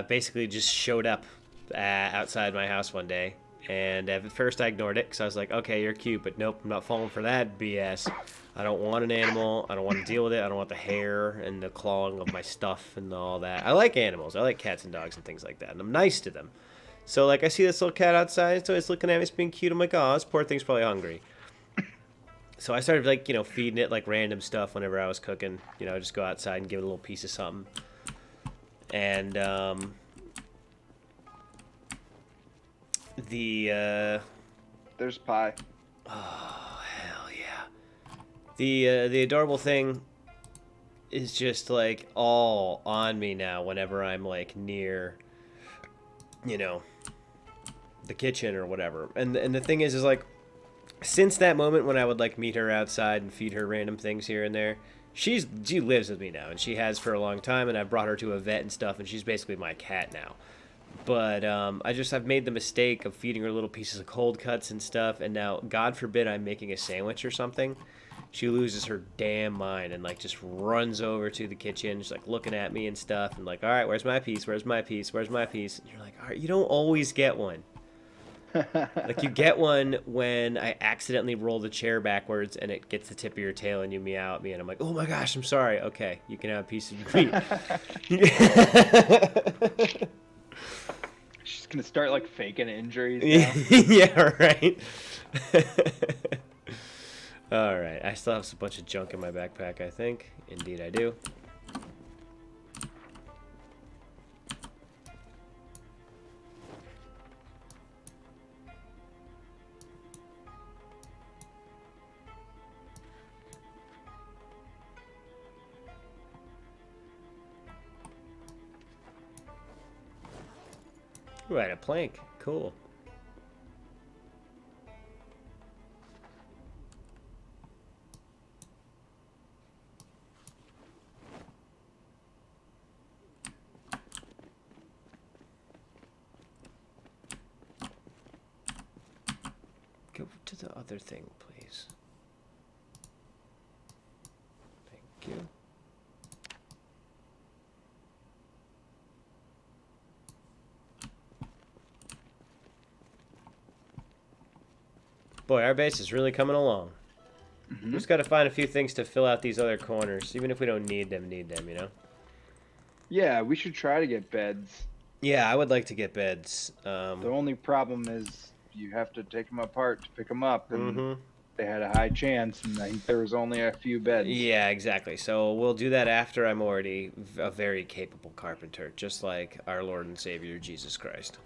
basically just showed up outside my house one day. And at first I ignored it because I was like, okay, you're cute, but nope, I'm not falling for that BS. I don't want an animal. I don't want to deal with it. I don't want the hair and the clawing of my stuff and all that. I like animals. I like cats and dogs and things like that. And I'm nice to them. So, like, I see this little cat outside. So it's looking at me. It's being cute. I'm like, oh, this poor thing's probably hungry. So I started, like, feeding it, like, random stuff whenever I was cooking. Just go outside and give it a little piece of something. And, there's pie. Oh, hell yeah. The adorable thing is just, like, all on me now whenever I'm, like, near, the kitchen or whatever. And the thing is, like, since that moment when I would, like, meet her outside and feed her random things here and there, she lives with me now, and she has for a long time, and I brought her to a vet and stuff, and she's basically my cat now. But I've made the mistake of feeding her little pieces of cold cuts and stuff, and now, God forbid, I'm making a sandwich or something. She loses her damn mind and, like, just runs over to the kitchen, just, like, looking at me and stuff, and like, all right, where's my piece? Where's my piece? Where's my piece? And you're like, all right, you don't always get one. Like, you get one when I accidentally roll the chair backwards and it gets the tip of your tail and you meow at me, and I'm like, oh my gosh, I'm sorry. Okay, you can have a piece of meat. She's gonna start, like, faking injuries now. Yeah, right. All right, I still have a bunch of junk in my backpack, I think. Indeed, I do. Right, a plank. Cool. Go to the other thing, please. Thank you. Boy, our base is really coming along. We just got to find a few things to fill out these other corners, even if we don't need them, Yeah, we should try to get beds. Yeah, I would like to get beds. The only problem is you have to take them apart to pick them up, and they had a high chance, and I think there was only a few beds. Yeah, exactly. So we'll do that after I'm already a very capable carpenter, just like our Lord and Savior, Jesus Christ.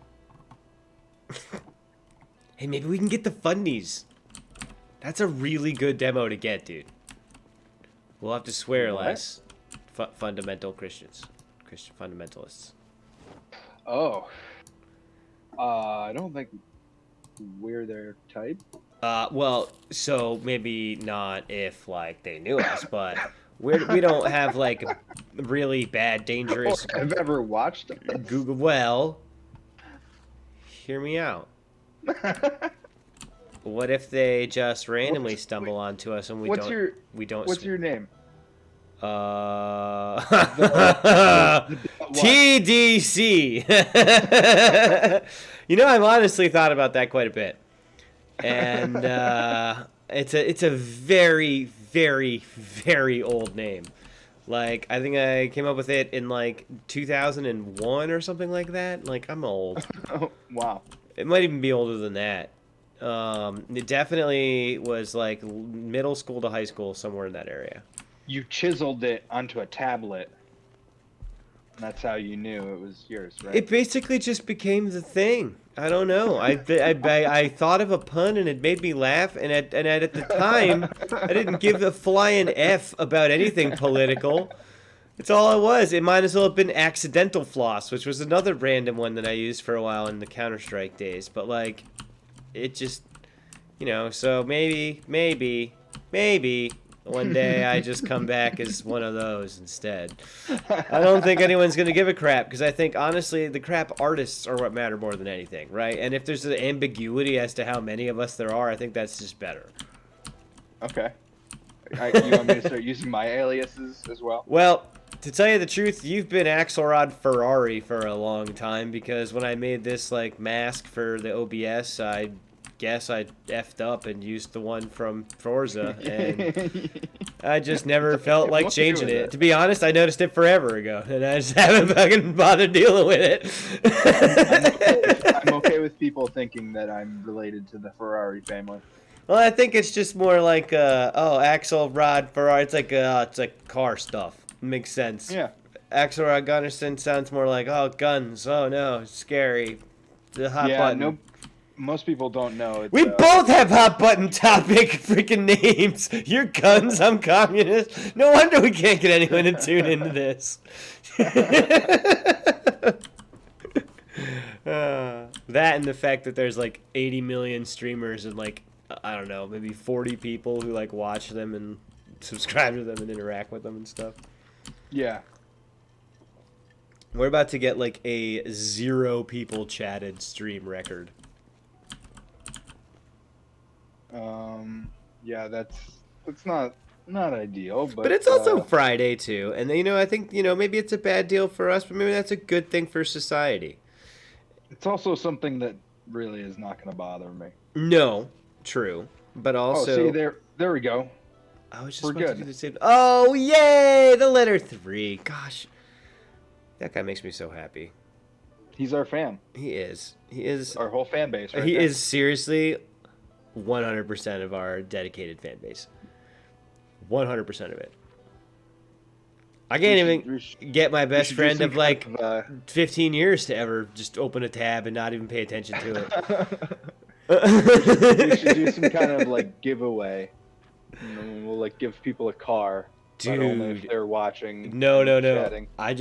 Hey, maybe we can get the fundies. That's a really good demo to get, dude. We'll have to swear less. Fundamental Christians. Christian fundamentalists. Oh. I don't think we're their type. Well, so maybe not if, like, they knew us, but we don't have, like, really bad, dangerous... Or I've ever watched them. Google, well, hear me out. What if they just randomly stumble onto us and we don't? What's your name? TDC. I've honestly thought about that quite a bit, and it's a very, very, very old name. Like, I think I came up with it in, like, 2001 or something like that. Like, I'm old. Oh, wow. It might even be older than that. It definitely was, like, middle school to high school, somewhere in that area. You chiseled it onto a tablet. And that's how you knew it was yours, right? It basically just became the thing. I don't know. I thought of a pun and it made me laugh, and at the time, I didn't give a flying F about anything political. It's all it was. It might as well have been accidental floss, which was another random one that I used for a while in the Counter-Strike days. But like, it just, so maybe one day I just come back as one of those instead. I don't think anyone's going to give a crap because I think, honestly, the crap artists are what matter more than anything, right? And if there's an ambiguity as to how many of us there are, I think that's just better. Okay. You want me to start using my aliases as well? Well, to tell you the truth, you've been Axelrod Ferrari for a long time because when I made this like mask for the OBS, I guess I effed up and used the one from Forza, and I just never felt like changing it. To be honest, I noticed it forever ago, and I just haven't fucking bothered dealing with it. I'm okay with people thinking that I'm related to the Ferrari family. Well, I think it's just more like, Axelrod Ferrari. It's like car stuff. Makes sense. Yeah. Axelrod Gunnarsson sounds more like, oh, guns. Oh no, it's scary. The hot button. No, most people don't know. We both have hot button topic freaking names. You're guns, I'm communist. No wonder we can't get anyone to tune into this. That and the fact that there's like 80 million streamers and like, I don't know, maybe 40 people who like watch them and subscribe to them and interact with them and stuff. Yeah. We're about to get like a 0 people chatted stream record. Yeah, that's not ideal, but it's also Friday too, and I think maybe it's a bad deal for us, but maybe that's a good thing for society. It's also something that really is not going to bother me. No, true, but also. Oh, see there we go. I was just about to do the same. Oh yay! The letter 3. Gosh, that guy makes me so happy. He's our fan. He is. He is our whole fan base. Right he there. Is seriously 100% of our dedicated fan base. 100% of it. I can't even get my best friend of like 15 years to ever just open a tab and not even pay attention to it. We should do some kind of like giveaway. We'll like give people a car. Dude, but only if they're watching. No. Chatting. I'm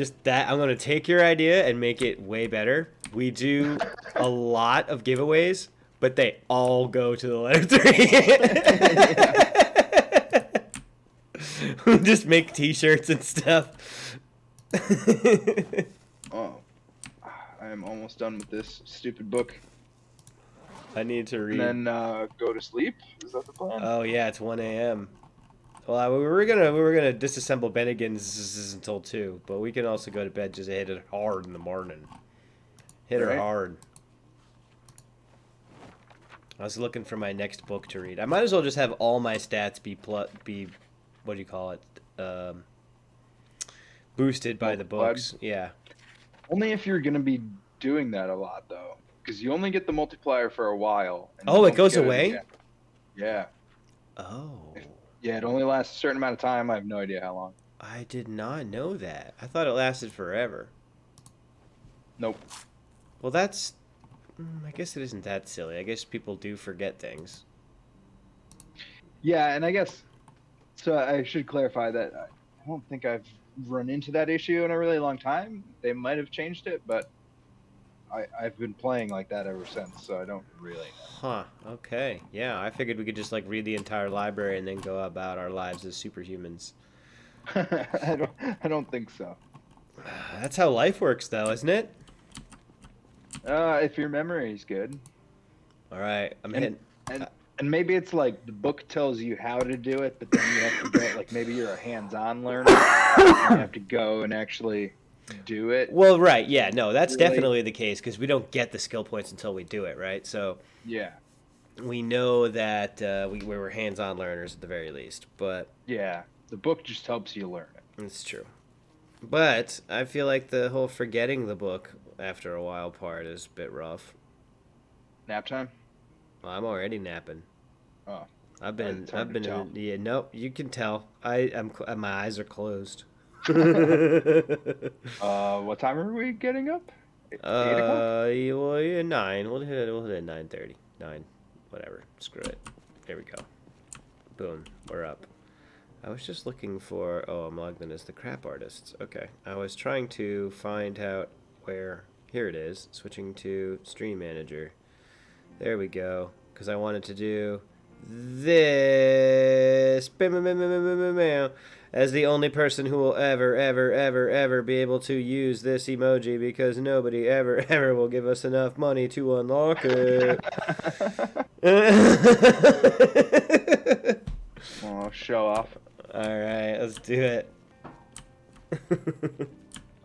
gonna take your idea and make it way better. We do a lot of giveaways, but they all go to the letter 3. We just make T-shirts and stuff. Oh, I am almost done with this stupid book. I need to read. And then go to sleep. Is that the plan? Oh yeah, it's 1 a.m. Well, we were gonna disassemble Bennigan's until 2, but we can also go to bed just hit it hard in the morning. Hit her hard. I was looking for my next book to read. I might as well just have all my stats be what do you call it? Boosted by the books. Yeah. Only if you're gonna be doing that a lot though, because you only get the multiplier for a while. Oh, it goes away? Yeah. Oh. Yeah, it only lasts a certain amount of time. I have no idea how long. I did not know that. I thought it lasted forever. Nope. Well, that's... I guess it isn't that silly. I guess people do forget things. Yeah, and I guess... So I should clarify that I don't think I've run into that issue in a really long time. They might have changed it, but I've been playing like that ever since, so I don't really know. Huh, okay. Yeah, I figured we could just like read the entire library and then go about our lives as superhumans. I don't think so. That's how life works though, isn't it? If your memory is good. Alright, I'm hitting... And maybe it's like the book tells you how to do it, but then you have to go, like maybe you're a hands-on learner. You have to go and actually do it. Well, right, yeah, no, that's definitely the case because we don't get the skill points until we do it, right? So yeah, we know that we were hands-on learners at the very least, but yeah, the book just helps you learn it. It's true. But I feel like the whole forgetting the book after a while part is a bit rough. Nap time? Well, I'm already napping. Oh, I've been yeah, nope, you can tell. I'm my eyes are closed. What time are we getting up? 8 o'clock? Well, yeah, 9. We'll hit it 9:30. 9, whatever. Screw it. There we go. Boom, we're up. I was just looking for... Oh, I'm logged in as the crap artists. Okay. I was trying to find out where... Here it is. Switching to Stream Manager. There we go. Because I wanted to do this as the only person who will ever be able to use this emoji, because nobody ever will give us enough money to unlock it. Oh, show off. Alright, let's do it.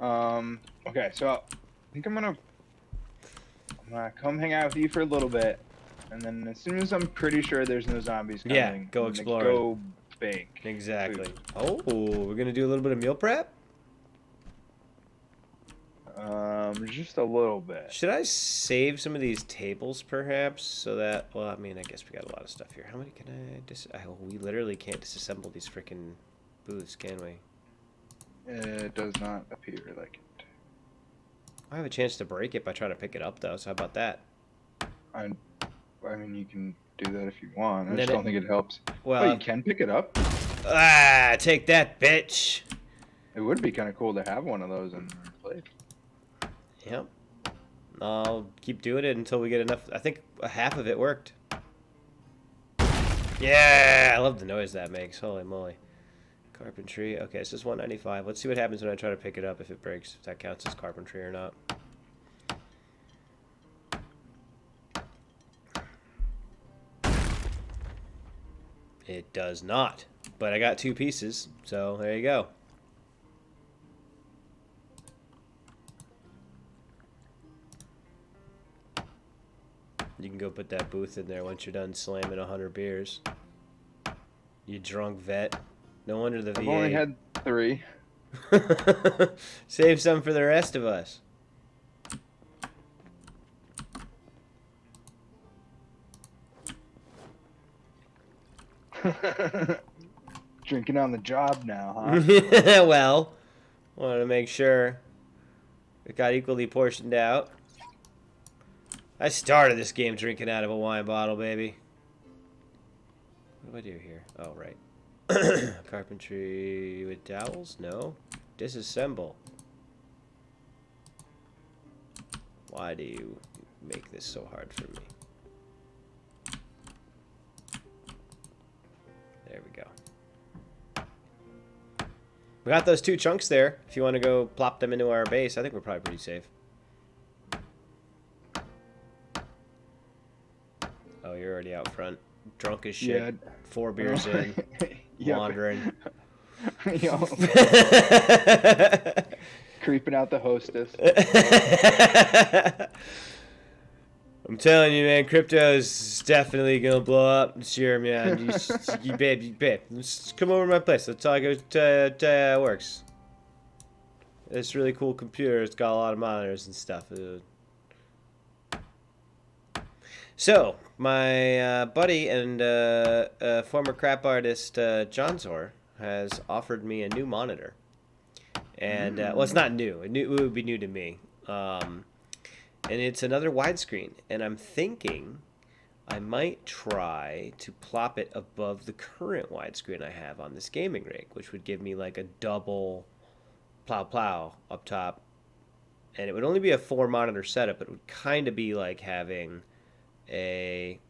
Okay, so I think I'm gonna come hang out with you for a little bit, and then as soon as I'm pretty sure there's no zombies coming, Yeah, go I'm gonna explore. Go bake. Exactly. Food. Oh, we're gonna do a little bit of meal prep? Just a little bit. Should I save some of these tables, perhaps, so that... Well, I mean, I guess we got a lot of stuff here. How many can I... we literally can't disassemble these freaking booths, can we? It does not appear like it. I have a chance to break it by trying to pick it up, though, so how about that? I mean, you can do that if you want. I And just then don't think it helps. Well... Oh, you can pick it up? Ah, take that, bitch! It would be kind of cool to have one of those in our place. Yep. I'll keep doing it until we get enough. I think half of it worked. Yeah, I love the noise that makes. Holy moly. Carpentry. Okay, this is 195. Let's see what happens when I try to pick it up, if it breaks, if that counts as carpentry or not. It does not. But I got 2 pieces, so there you go. You can go put that booth in there once you're done slamming 100 beers. You drunk vet. No wonder the VA... I've only had 3. Save some for the rest of us. Drinking on the job now, huh? Well, wanted to make sure it got equally portioned out. I started this game drinking out of a wine bottle, baby. What do I do here? Oh, right. Carpentry with dowels? No. Disassemble. Why do you make this so hard for me? There we go. We got those 2 chunks there. If you want to go plop them into our base, I think we're probably pretty safe. Oh, you're already out front. Drunk as shit. Yeah. 4 beers in. Wandering. Yo. Creeping out the hostess. I'm telling you, man, crypto is definitely gonna blow up this year, man. Babe, let's come over to my place. Let's talk about how it works. It's a really cool computer. It's got a lot of monitors and stuff. So, my buddy and former crap artist John Zor has offered me a new monitor. And, well, it's not new. It would be new to me. And it's another widescreen. And I'm thinking I might try to plop it above the current widescreen I have on this gaming rig, which would give me like a double plow up top. And it would only be a 4-monitor setup. It would kind of be like having a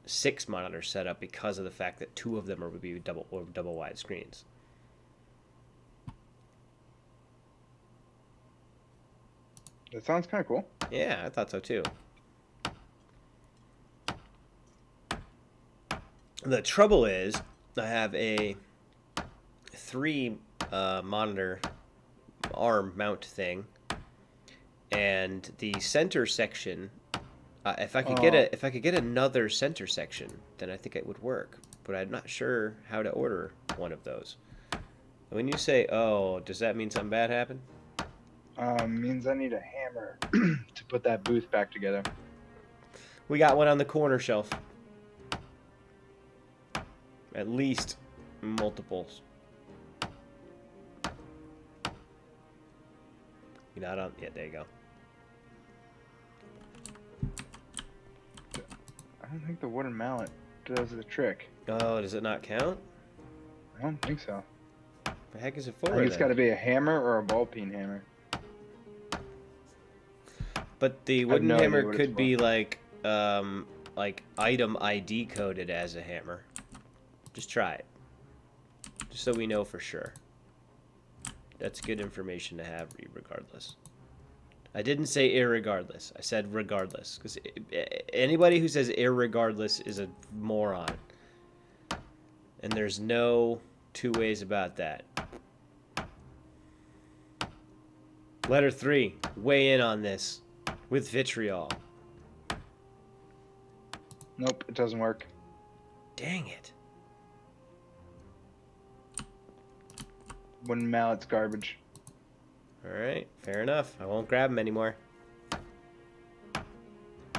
6-monitor setup because of the fact that 2 of them would be double wide screens. That sounds kind of cool. Yeah, I thought so too. The trouble is, I have a 3-monitor arm mount thing, and the center section. If I could get another center section, then I think it would work. But I'm not sure how to order one of those. When you say "oh," does that mean something bad happened? Means I need a hammer to put that booth back together. We got one on the corner shelf. At least multiples. You're not on. Yeah, there you go. I don't think the wooden mallet does the trick. Oh, does it not count? I don't think so. The heck is it I for? think it's then? got to be a hammer or a ball peen hammer. But the I have wooden no idea hammer what it's could for. be like item ID coded as a hammer. Just try it. Just so we know for sure. That's good information to have regardless. I didn't say irregardless. I said regardless. Because anybody who says irregardless is a moron. And there's no two ways about that. Letter 3. Weigh in on this. With vitriol. Nope, it doesn't work. Dang it. Wooden mallet's garbage. Alright, fair enough. I won't grab them anymore.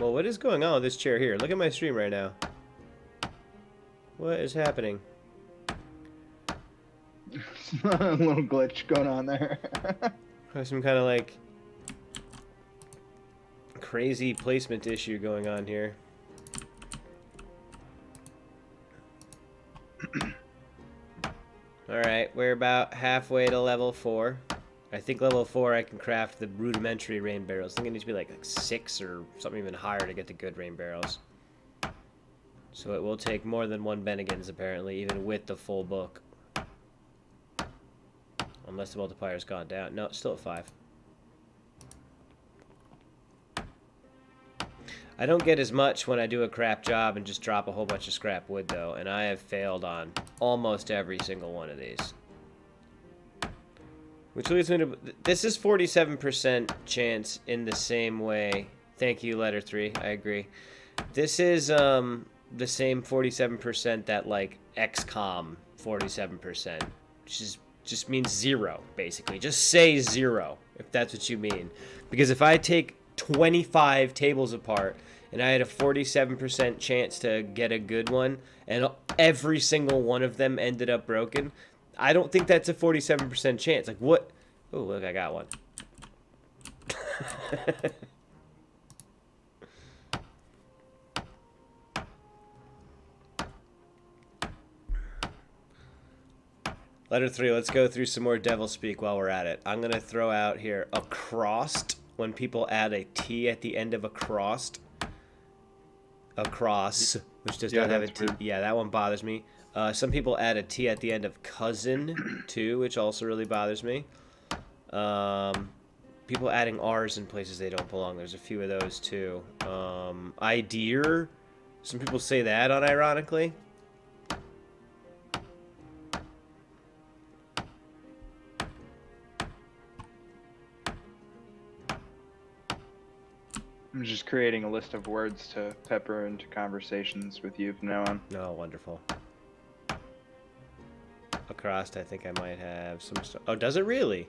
Well, what is going on with this chair here? Look at my stream right now. What is happening? A little glitch going on there. There's some kind of like crazy placement issue going on here. Alright, we're about halfway to level 4. I think level 4 I can craft the rudimentary rain barrels. I think it needs to be like 6 or something even higher to get the good rain barrels. So it will take more than 1 Bennigan's apparently, even with the full book. Unless the multiplier's gone down. No, it's still at 5. I don't get as much when I do a crap job and just drop a whole bunch of scrap wood, though, and I have failed on almost every single one of these. Which leads me to... This is 47% chance in the same way. Thank you, letter 3. I agree. This is the same 47% that, like, XCOM 47%. Which is... just means 0, basically. Just say 0, if that's what you mean. Because if I take 25 tables apart and I had a 47% chance to get a good one and every single one of them ended up broken, I don't think that's a 47% chance. Like, what? Oh, look, I got one. Letter 3, let's go through some more devil speak while we're at it. I'm going to throw out here acrost. When people add a T at the end of acrost. Across, which does not have a T. Weird. Yeah, that one bothers me. Some people add a T at the end of cousin, too, which also really bothers me. People adding R's in places they don't belong. There's a few of those, too. Idea. Some people say that unironically. I'm just creating a list of words to pepper into conversations with you from now on. Oh, wonderful. Across, I think I might have some stuff. Oh, does it really?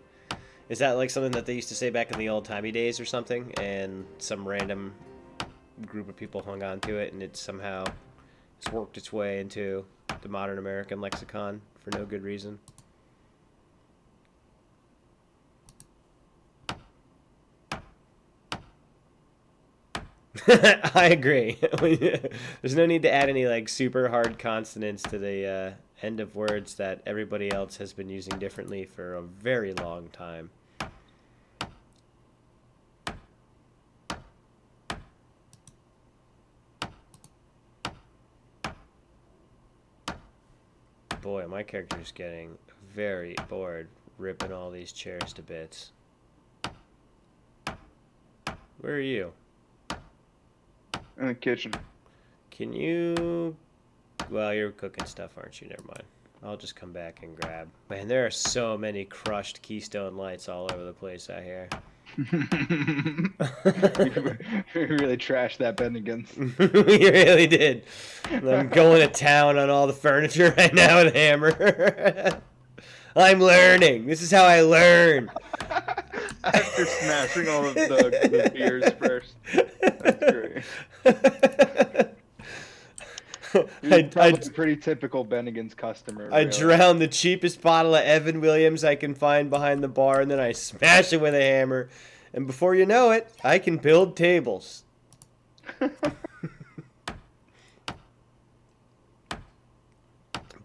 Is that like something that they used to say back in the old-timey days or something? And some random group of people hung on to it, and it somehow has worked its way into the modern American lexicon for no good reason? I agree. There's no need to add any like super hard consonants to the end of words that everybody else has been using differently for a very long time. Boy, my character's getting very bored ripping all these chairs to bits. Where are you? In the kitchen. Can you... Well, you're cooking stuff, aren't you? Never mind. I'll just come back and grab. Man, there are so many crushed Keystone lights all over the place out here. You really trashed that Bennigan's. We really did. I'm going to town on all the furniture right now with a hammer. I'm learning. This is how I learn. After smashing all of the beers first. That's great. It's a pretty typical Bennigan's customer. I drown the cheapest bottle of Evan Williams I can find behind the bar, and then I smash it with a hammer. And before you know it, I can build tables.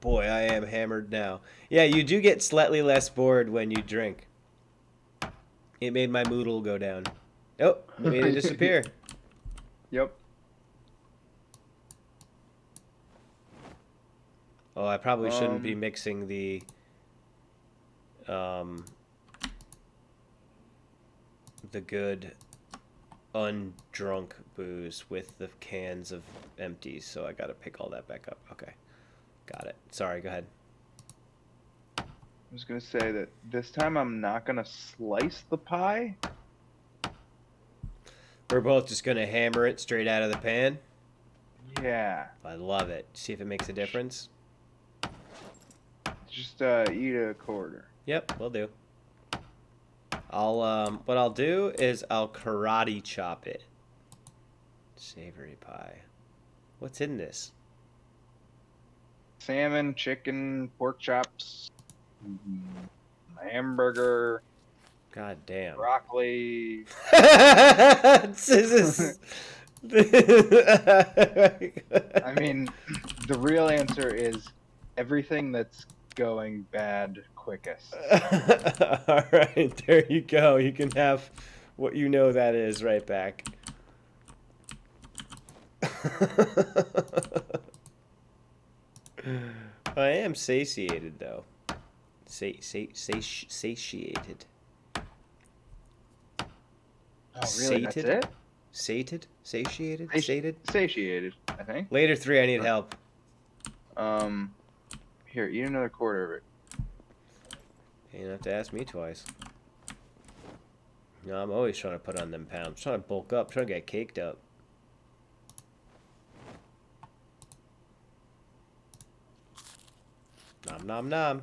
boy, I am hammered now. Yeah, you do get slightly less bored when you drink. It made my moodle go down. Oh, it made it disappear. Yep. Oh, I probably shouldn't be mixing the good undrunk booze with the cans of empties, so I gotta pick all that back up. Okay. Got it. Sorry, go ahead. I was gonna say that this time I'm not gonna slice the pie. We're both just gonna hammer it straight out of the pan. Yeah. I love it. See if it makes a difference. Just eat a quarter. Yep, will do. What I'll do is I'll karate chop it. Savory pie. What's in this? Salmon, chicken, pork chops, hamburger, God damn. broccoli. This is. I mean, the real answer is everything that's going bad quickest. All right, there you go. You can have what you know that is right back. I am satiated, though. Satiated. Oh, really? That's it? Sated? Satiated? Sated? Satiated, I think. Later 3, I need help. Here, eat another quarter of it. You don't have to ask me twice. No, I'm always trying to put on them pounds. I'm trying to bulk up, trying to get caked up. Nom nom nom.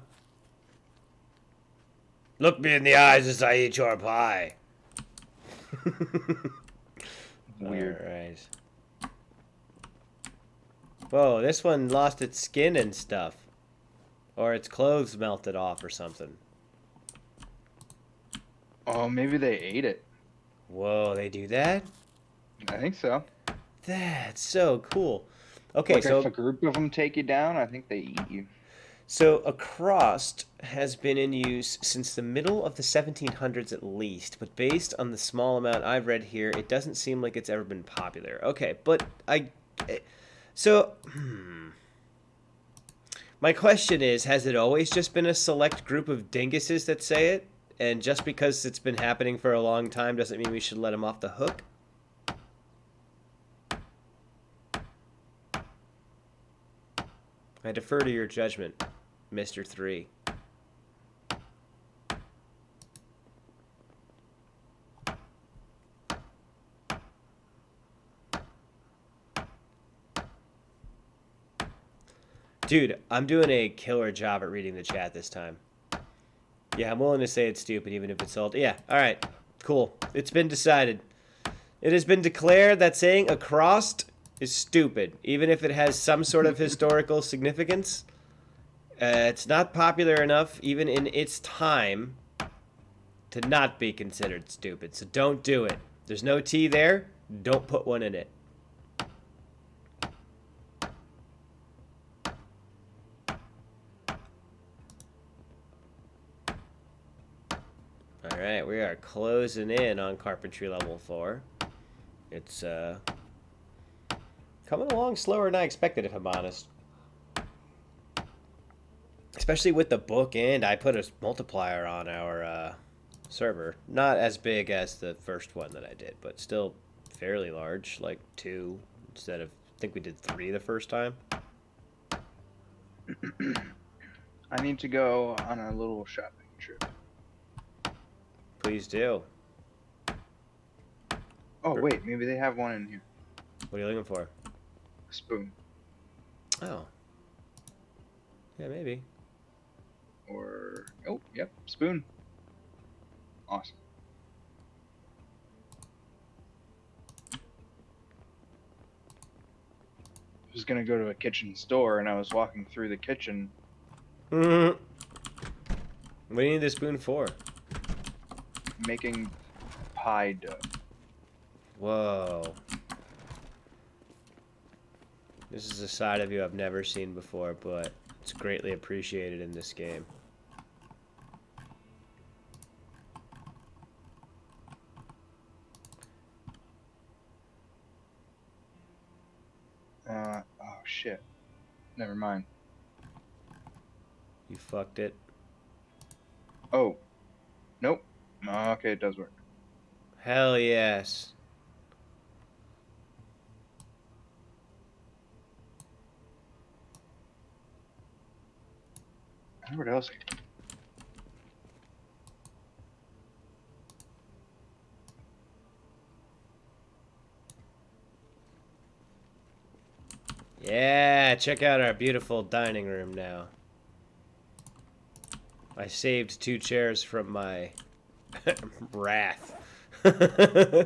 Look me in the eyes as I eat your pie. Weird. Alright. Whoa, this one lost its skin and stuff. Or its clothes melted off or something. Oh, maybe they ate it. Whoa, they do that? I think so. That's so cool. Okay, Like so if a group of them take you down, I think they eat you. So a crost has been in use since the middle of the 1700s at least, but based on the small amount I've read here, it doesn't seem like it's ever been popular. Okay, but my question is, has it always just been a select group of dinguses that say it? And just because it's been happening for a long time doesn't mean we should let them off the hook? I defer to your judgment, Mr. 3. Dude, I'm doing a killer job at reading the chat this time. Yeah, I'm willing to say it's stupid even if it's salty. Yeah, alright. Cool. It's been decided. It has been declared that saying acrost is stupid, even if it has some sort of historical significance. It's not popular enough, even in its time, to not be considered stupid. So don't do it. There's no T there. Don't put one in it. Alright, we are closing in on carpentry level 4. It's coming along slower than I expected, if I'm honest. Especially with the book, and I put a multiplier on our server. Not as big as the first one that I did, but still fairly large, like 2 instead of, I think we did 3 the first time. I need to go on a little shopping trip. Please do. Oh, wait, maybe they have one in here. What are you looking for? A spoon. Oh. Yeah, maybe. Or, oh, yep, spoon. Awesome. I was gonna go to a kitchen store, and I was walking through the kitchen. What do you need the spoon for? Making pie dough. Whoa. This is a side of you I've never seen before, but It's greatly appreciated in this game. Oh shit. Never mind. You fucked it. Oh, nope. Okay, it does work. Hell yes. What else? Yeah, check out our beautiful dining room now. I saved 2 chairs from my wrath. My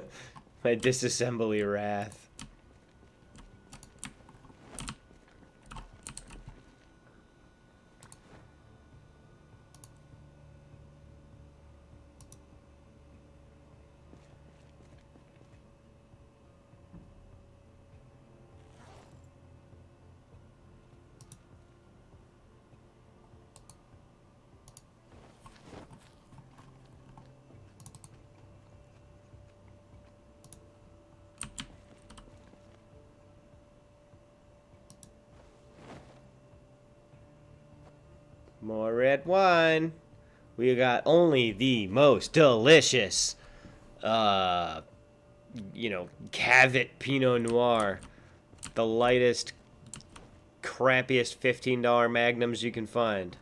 disassembly wrath. More red wine. We got only the most delicious, Cavit Pinot Noir. The lightest, crappiest $15 magnums you can find.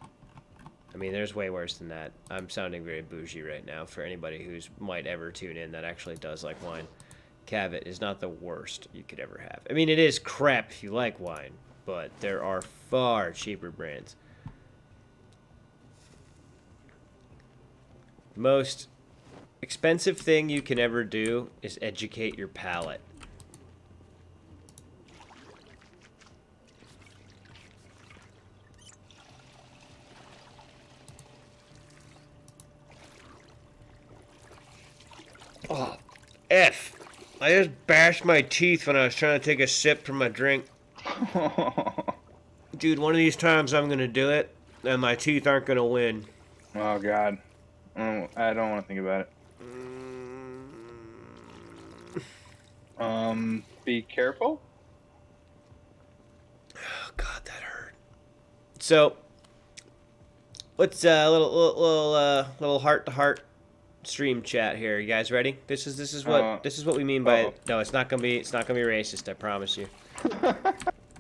I mean, there's way worse than that. I'm sounding very bougie right now for anybody who's might ever tune in that actually does like wine. Cavit is not the worst you could ever have. I mean, it is crap if you like wine, but there are far cheaper brands. Most expensive thing you can ever do is educate your palate. Oh, F. I just bashed my teeth when I was trying to take a sip from my drink. Dude, one of these times I'm going to do it, and my teeth aren't going to win. Oh god. I don't want to think about it. Be careful. Oh god, that hurt. So, let's little heart to heart stream chat here. You guys ready? This is what we mean by no. It's not gonna be racist. I promise you.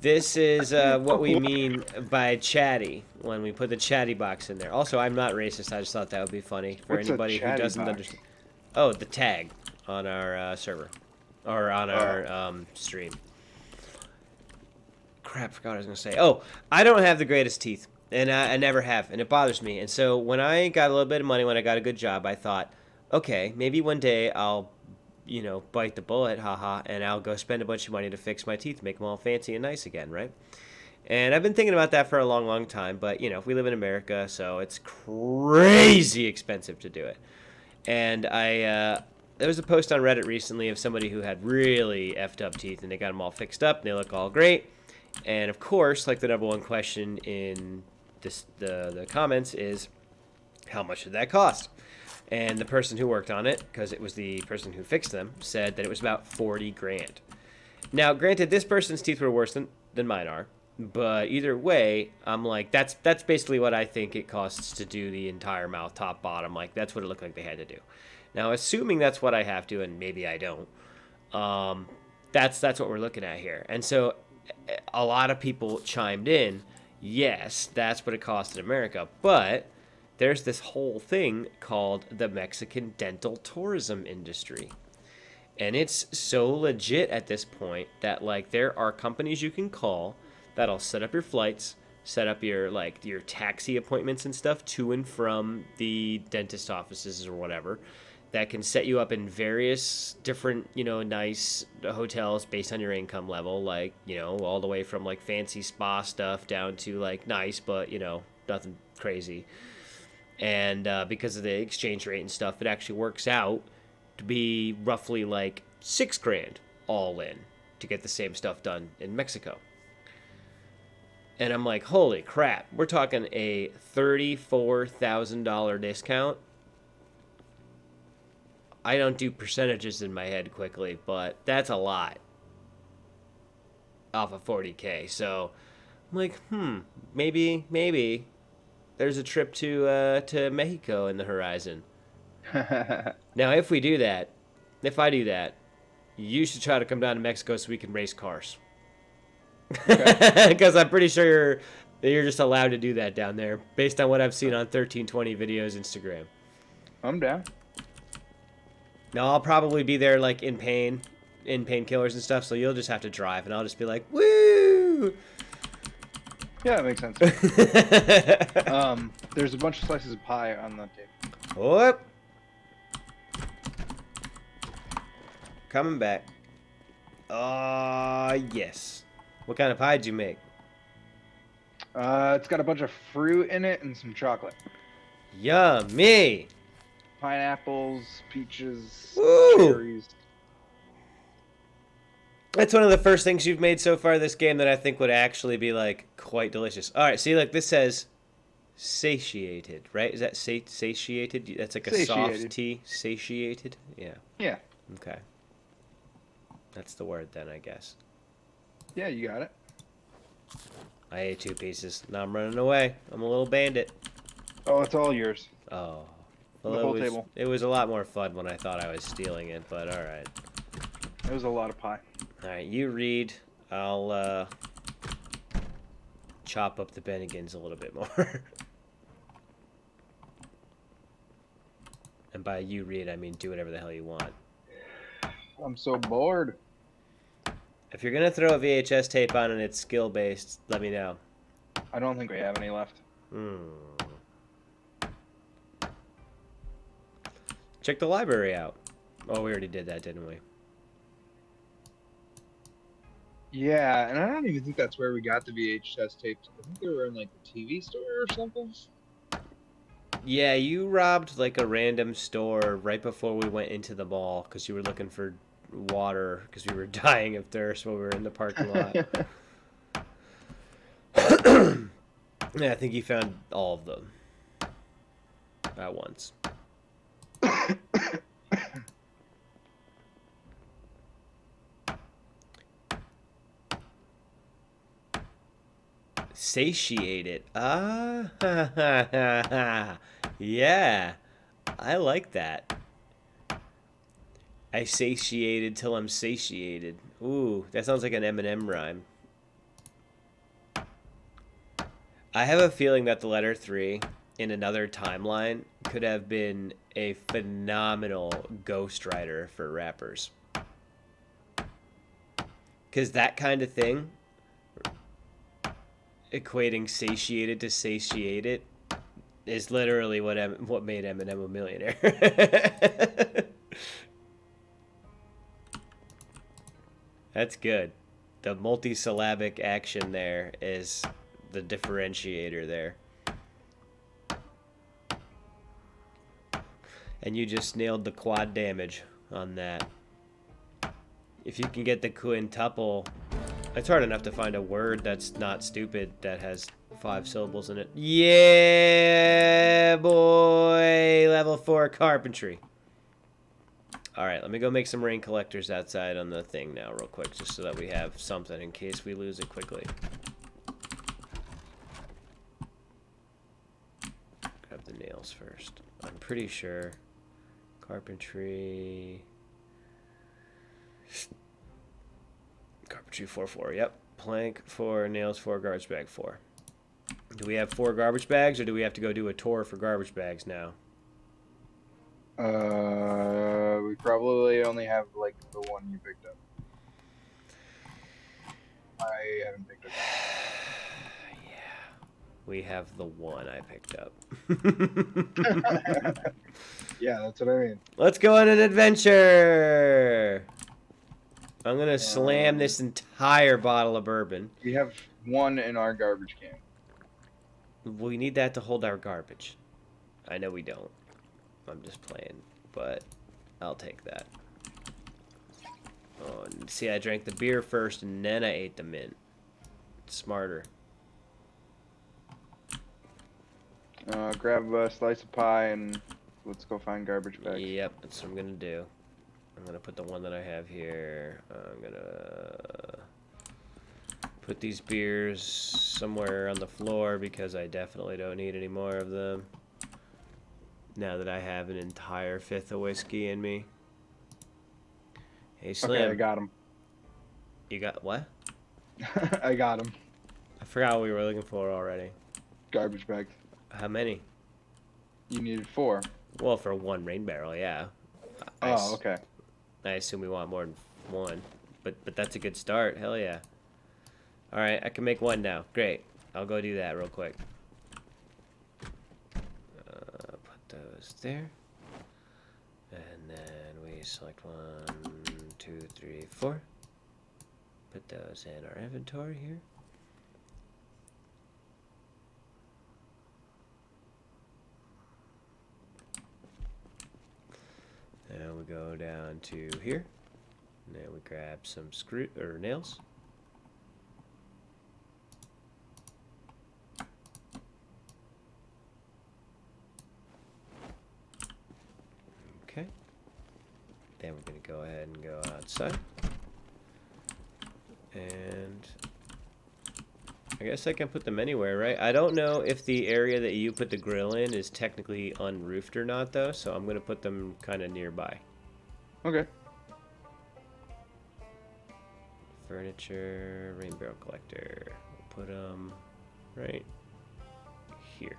This is what we mean by chatty when we put the chatty box in there. Also, I'm not racist. I just thought that would be funny for What's anybody who doesn't understand. Oh, the tag on our server or on our stream. Crap, forgot what I was gonna say. Oh, I don't have the greatest teeth, and I never have, and it bothers me. And so when I got a little bit of money, when I got a good job, I thought, okay, maybe one day I'll, bite the bullet, haha, and I'll go spend a bunch of money to fix my teeth, make them all fancy and nice again, right? And I've been thinking about that for a long, long time, but we live in America, so it's crazy expensive to do it. And there was a post on Reddit recently of somebody who had really effed up teeth, and they got them all fixed up, and they look all great. And of course, like the number one question in the comments is, how much did that cost? And the person who worked on it, because it was the person who fixed them, said that it was about 40 grand. Now, granted, this person's teeth were worse than mine are, but either way, I'm like, that's basically what I think it costs to do the entire mouth, top, bottom. Like, that's what it looked like they had to do. Now, assuming that's what I have to, and maybe I don't, that's what we're looking at here. And so a lot of people chimed in, yes, that's what it costs in America, but there's this whole thing called the Mexican dental tourism industry. And it's so legit at this point that, like, there are companies you can call that'll set up your flights, set up your taxi appointments and stuff to and from the dentist offices or whatever, that can set you up in various different, nice hotels based on your income level, like, all the way from, like, fancy spa stuff down to, like, nice, but, nothing crazy. And because of the exchange rate and stuff, it actually works out to be roughly, like, 6 grand all in to get the same stuff done in Mexico. And I'm like, holy crap, we're talking a $34,000 discount. I don't do percentages in my head quickly, but that's a lot off of 40K. So I'm like, maybe there's a trip to Mexico in the horizon. Now, if I do that, you should try to come down to Mexico so we can race cars. Okay. Because I'm pretty sure you're just allowed to do that down there, based on what I've seen on 1320 videos Instagram. I'm down. Now I'll probably be there like in painkillers and stuff, so you'll just have to drive, and I'll just be like, woo! Yeah, that makes sense. There's a bunch of slices of pie on the table. Whoop! Coming back. Yes. What kind of pie did you make? It's got a bunch of fruit in it and some chocolate. Yummy! Pineapples, peaches, Woo! cherries. That's one of the first things you've made so far this game that I think would actually be like quite delicious. All right, see, like this says satiated, right? Is that satiated? That's like a Satiated. soft T. Satiated? Yeah. Yeah. Okay. That's the word then, I guess. Yeah, you got it. I ate 2 pieces. Now I'm running away. I'm a little bandit. Oh, it's all yours. Oh. The whole table. It was a lot more fun when I thought I was stealing it, but all right. It was a lot of pie. All right, you read. I'll chop up the Bennigans a little bit more. And by you read, I mean do whatever the hell you want. I'm so bored. If you're gonna throw a VHS tape on and it's skill based, let me know. I don't think we have any left. Check the library out. Oh, we already did that, didn't we? Yeah, and I don't even think that's where we got the VHS tapes. I think they were in like the TV store or something. Yeah, you robbed like a random store right before we went into the mall because you were looking for water because we were dying of thirst while we were in the parking lot. Yeah, I think you found all of them at once. Satiated. Yeah, I like that. I satiated till I'm satiated. Ooh, that sounds like an Eminem rhyme. I have a feeling that the letter 3 in another timeline could have been a phenomenal ghostwriter for rappers. Because that kind of thing, equating satiated to satiated, is literally what made Eminem a millionaire. That's good. The multisyllabic action there is the differentiator there. And you just nailed the quad damage on that. If you can get the quintuple, it's hard enough to find a word that's not stupid that has 5 syllables in it. Yeah, boy! Level 4 carpentry. Alright, let me go make some rain collectors outside on the thing now real quick, just so that we have something in case we lose it quickly. Grab the nails first. I'm pretty sure carpentry 4, yep. Plank 4, nails 4, garbage bag 4. Do we have 4 garbage bags, or do we have to go do a tour for garbage bags now? We probably only have like the one you picked up. I haven't picked up. Yeah, we have the one I picked up. Yeah, that's what I mean. Let's go on an adventure. I'm gonna slam this entire bottle of bourbon. We have one in our garbage can. We need that to hold our garbage. I know we don't. I'm just playing, but I'll take that. Oh, and see, I drank the beer first and then I ate the mint. Smarter. Grab a slice of pie and let's go find garbage bags. Yep, that's what I'm gonna do. I'm gonna put the one that I have here. I'm gonna put these beers somewhere on the floor because I definitely don't need any more of them. Now that I have an entire fifth of whiskey in me. Hey, Slim. Okay, I got him. You got what? I got him. I forgot what we were looking for already. Garbage bags. How many? You needed 4. Well, for one rain barrel, yeah. Okay. I assume we want more than one, but that's a good start. Hell yeah. All right, I can make one now. Great. I'll go do that real quick. Put those there, and then we select 1, 2, 3, 4. Put those in our inventory here. Now we go down to here. And then we grab some nails. Okay. Then we're going to go ahead and go outside. And I guess I can put them anywhere, right? I don't know if the area that you put the grill in is technically unroofed or not, though, so I'm going to put them kind of nearby. Okay. Furniture, rain barrel collector. We'll put them right here.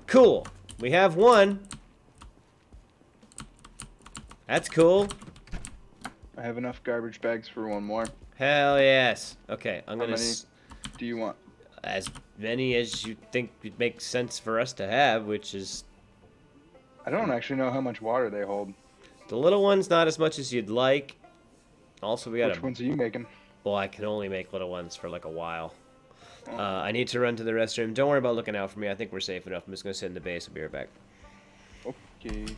Cool. We have one. That's cool. I have enough garbage bags for one more. Hell yes. Okay, I'm gonna. How many do you want? As many as you think would make sense for us to have, which is. I don't actually know how much water they hold. The little ones, not as much as you'd like. Also, we got Which ones are you making? Well, I can only make little ones for like a while. I need to run to the restroom. Don't worry about looking out for me. I think we're safe enough. I'm just gonna sit in the base. I'll be right back. Okay.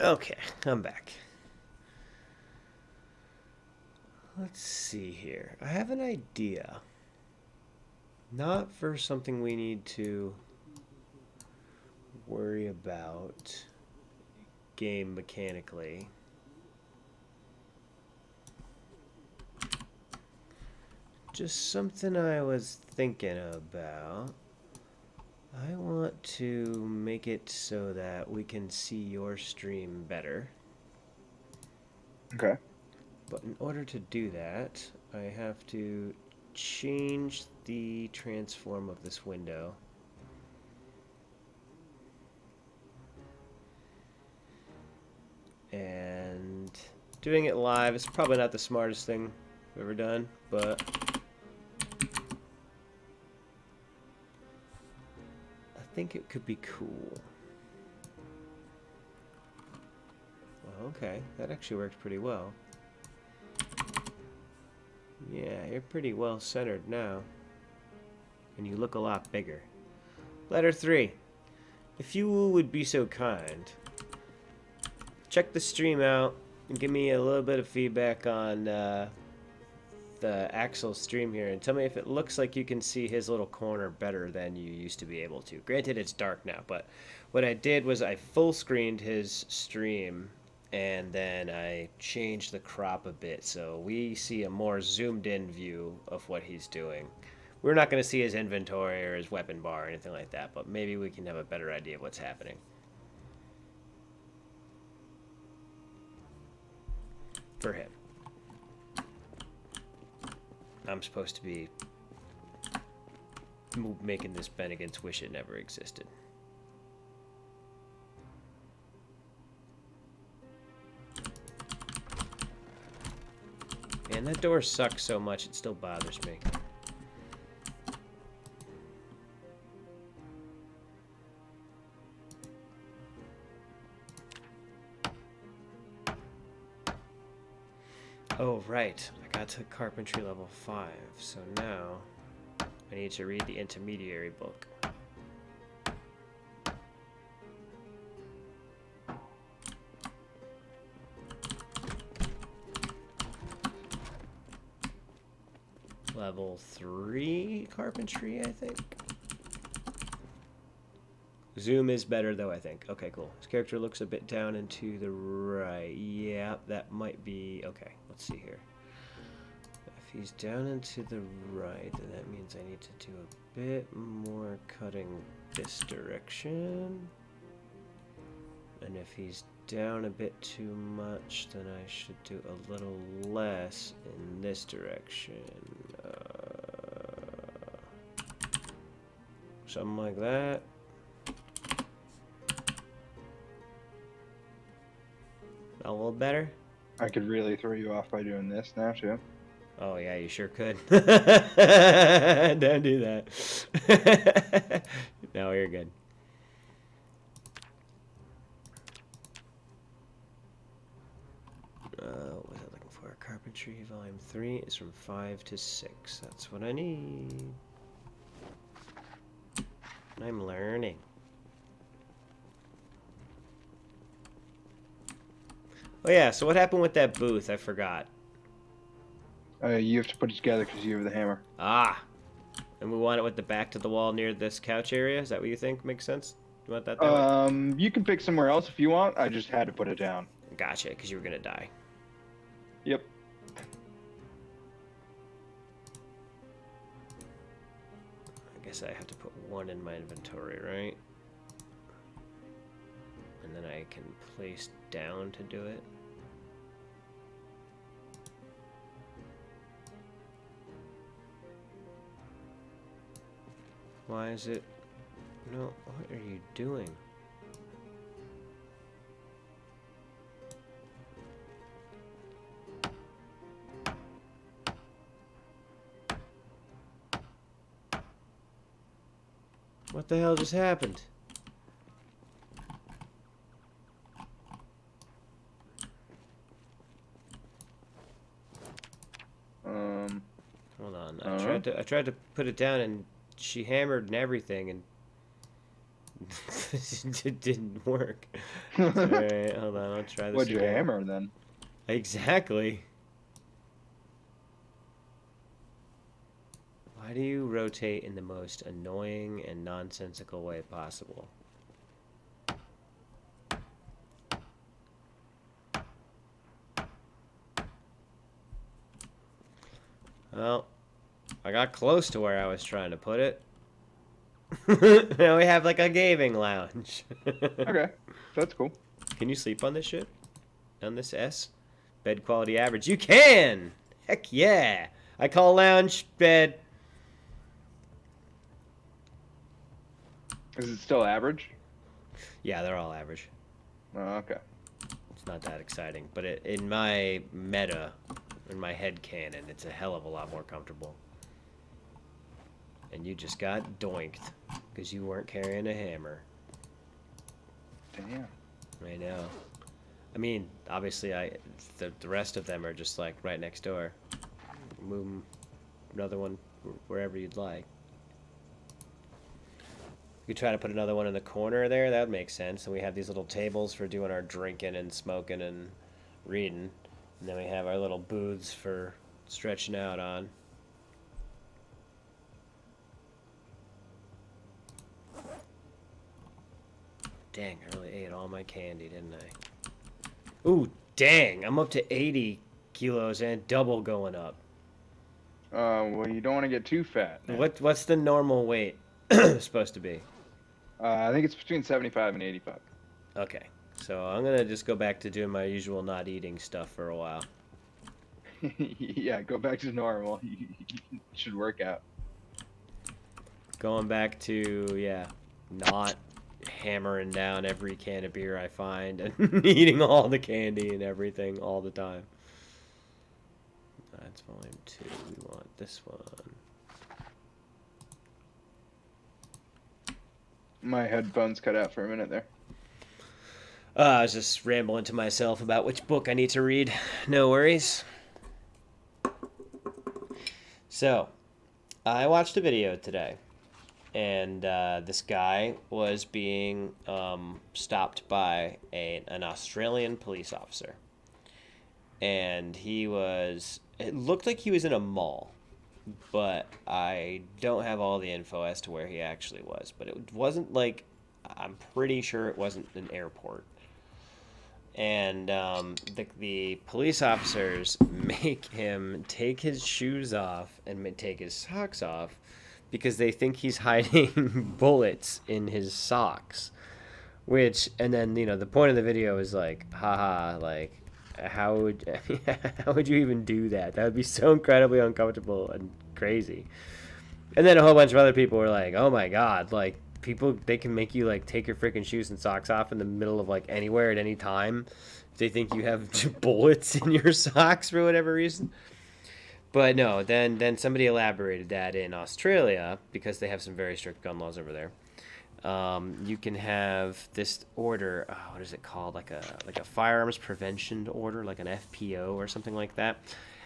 Okay, I'm back. Let's see here. I have an idea. Not for something we need to worry about game mechanically. Just something I was thinking about. I want to make it so that we can see your stream better. Okay. But in order to do that, I have to change the transform of this window. And doing it live is probably not the smartest thing I've ever done, but I think it could be cool. Okay, that actually worked pretty well. Yeah, you're pretty well centered now. And you look a lot bigger. Letter 3. If you would be so kind, check the stream out and give me a little bit of feedback on the Axel stream here and tell me if it looks like you can see his little corner better than you used to be able to. Granted, it's dark now, but what I did was I full screened his stream and then I changed the crop a bit so we see a more zoomed in view of what he's doing. We're not going to see his inventory or his weapon bar or anything like that, but maybe we can have a better idea of what's happening. For him. I'm supposed to be making this Bennigan's wish it never existed. Man, that door sucks so much it still bothers me. Oh, right. I got to carpentry level 5, so now I need to read the intermediary book. Level 3 carpentry, I think. Zoom is better, though, I think. Okay, cool. His character looks a bit down and to the right. Yeah, that might be... Okay, let's see here. If he's down and to the right, then that means I need to do a bit more cutting this direction. And if he's down a bit too much, then I should do a little less in this direction. Something like that. A little better? I could really throw you off by doing this now, too. Oh, yeah, you sure could. Don't do that. No, you're good. What was I looking for? Carpentry, volume 3 is from 5 to 6. That's what I need. I'm learning. Oh yeah, so what happened with that booth? I forgot. You have to put it together because you have the hammer. Ah! And we want it with the back to the wall near this couch area? Is that what you think makes sense? You want that way? You can pick somewhere else if you want. I just had to put it down. Gotcha, because you were gonna die. Yep. I guess I have to put 1 in my inventory, right? And then I can place down to do it. Why is it... No, what are you doing? What the hell just happened? Hold on. I tried to put it down and she hammered and everything and it didn't work. Alright, hold on, I'll try this. What'd you hammer then? Exactly. Why do you rotate in the most annoying and nonsensical way possible? Well, I got close to where I was trying to put it. Now we have like a gaming lounge. Okay, that's cool. Can you sleep on this shit? On this S? Bed quality average. You can! Heck yeah! I call lounge bed. Is it still average? Yeah, they're all average. Oh, okay. It's not that exciting, but in my meta, in my head canon, it's a hell of a lot more comfortable. And you just got doinked because you weren't carrying a hammer. Damn. I know. I mean, obviously, the rest of them are just like right next door. Move another one wherever you'd like. You could try to put another one in the corner there. That would make sense. And we have these little tables for doing our drinking and smoking and reading. And then we have our little booths for stretching out on. Dang, I really ate all my candy, didn't I? Ooh, dang, I'm up to 80 kilos and double going up. Well, you don't want to get too fat. Now. What's the normal weight supposed to be? I think it's between 75 and 85. Okay, so I'm gonna just go back to doing my usual not eating stuff for a while. Yeah, go back to normal. You should work out. Going back to, yeah, not hammering down every can of beer I find and eating all the candy and everything all the time. That's volume 2. We want this one. My headphones cut out for a minute there. I was just rambling to myself about which book I need to read. No worries. So, I watched a video today, and this guy was being stopped by an Australian police officer. And it looked like he was in a mall, but I don't have all the info as to where he actually was. But it wasn't like, I'm pretty sure it wasn't an airport. And the police officers make him take his shoes off and take his socks off because they think he's hiding bullets in his socks. And then, the point of the video is like, haha, like, how would you even do that? That would be so incredibly uncomfortable and crazy. And then a whole bunch of other people were like, oh my God, like, people, they can make you like take your freaking shoes and socks off in the middle of like anywhere at any time if they think you have bullets in your socks for whatever reason. But no, then somebody elaborated that in Australia, because they have some very strict gun laws over there, you can have this order, what is it called, like a firearms prevention order, like an FPO or something like that.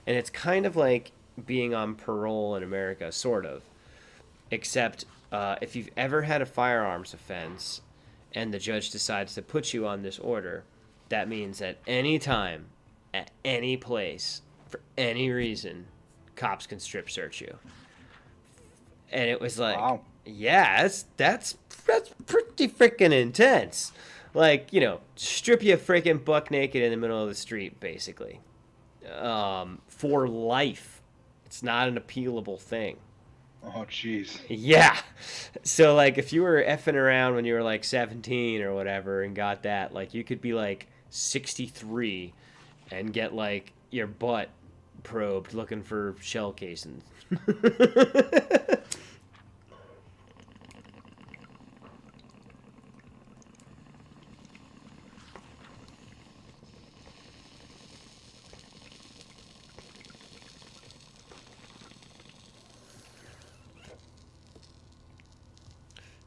And it's kind of like being on parole in America, sort of, except if you've ever had a firearms offense and the judge decides to put you on this order, that means at any time, at any place, for any reason, cops can strip search you. And it was like, wow. Yeah, that's pretty freaking intense. Like, strip you freaking buck naked in the middle of the street, basically. For life. It's not an appealable thing. Oh, jeez. Yeah. So, like, if you were effing around when you were, like, 17 or whatever and got that, like, you could be, like, 63 and get, like, your butt probed looking for shell casings.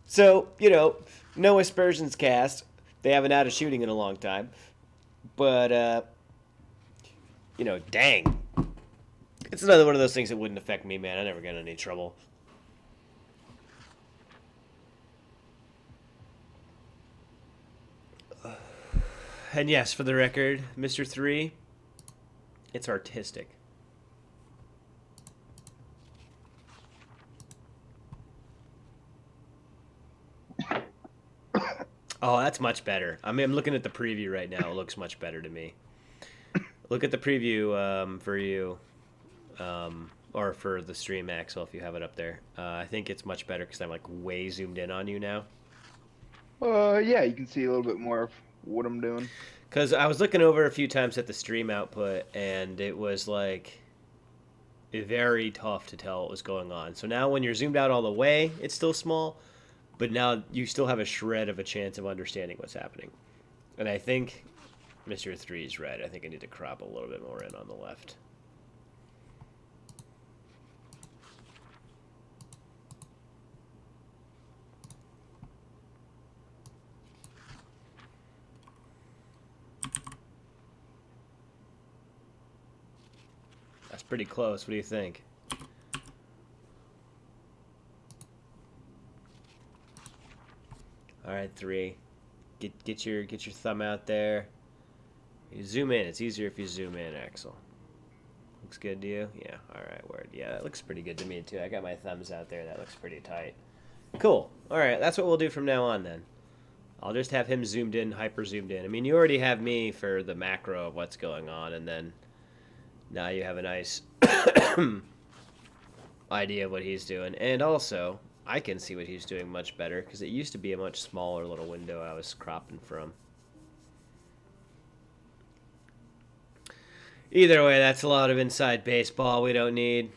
So, no aspersions cast. They haven't had a shooting in a long time. But, dang. It's another one of those things that wouldn't affect me, man. I never got in any trouble. And yes, for the record, Mr. 3, it's artistic. Oh, that's much better. I mean, I'm looking at the preview right now. It looks much better to me. Look at the preview for you, or for the stream, Axel, if you have it up there. I think it's much better because I'm like way zoomed in on you now. Yeah, you can see a little bit more of what I'm doing. Because I was looking over a few times at the stream output, and it was like very tough to tell what was going on. So now when you're zoomed out all the way, it's still small. But now you still have a shred of a chance of understanding what's happening. And I think Mr. 3 is right. I think I need to crop a little bit more in on the left. That's pretty close. What do you think? All right, 3. Get your thumb out there. You zoom in. It's easier if you zoom in, Axel. Looks good to you? Yeah. All right, word. Yeah, that looks pretty good to me too. I got my thumbs out there. That looks pretty tight. Cool. All right, that's what we'll do from now on then. I'll just have him zoomed in, hyper zoomed in. I mean, you already have me for the macro of what's going on, and then now you have a nice idea of what he's doing. And also, I can see what he's doing much better because it used to be a much smaller little window I was cropping from. Either way, that's a lot of inside baseball we don't need.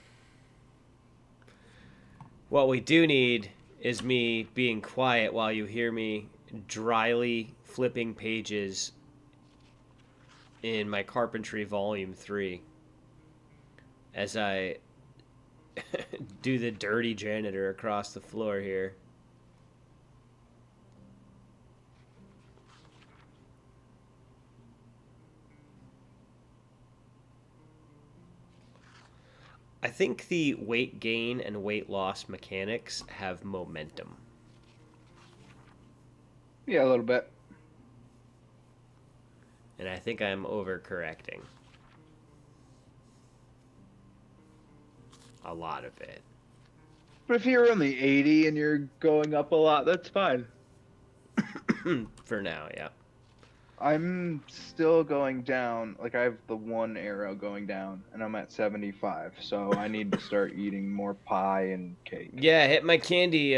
What we do need is me being quiet while you hear me dryly flipping pages in my Carpentry Volume 3 as I do the dirty janitor across the floor here. I think the weight gain and weight loss mechanics have momentum. Yeah, a little bit. And I think I'm overcorrecting. A lot of it. But if you're only 80 and you're going up a lot, that's fine. For now, yeah. I'm still going down. Like, I have the one arrow going down, and I'm at 75. So I need to start eating more pie and cake. Yeah, hit my candy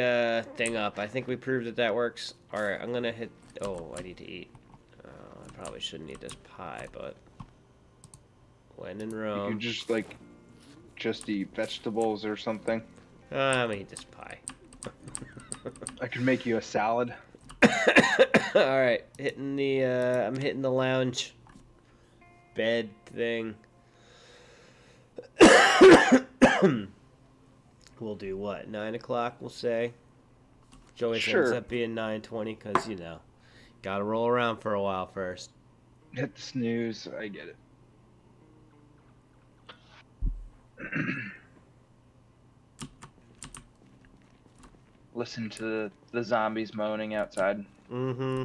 thing up. I think we proved that works. All right, I'm gonna hit. Oh, I need to eat. I probably shouldn't eat this pie, but when in You Rome, can just eat vegetables or something. I'm gonna eat this pie. I could make you a salad. All right, hitting the. I'm hitting the lounge bed thing. We'll do what? 9 o'clock. We'll say. Which always ends up being 9:20 because you know, gotta roll around for a while first. Hit the snooze. I get it. Listen to the zombies moaning outside. Mm-hmm.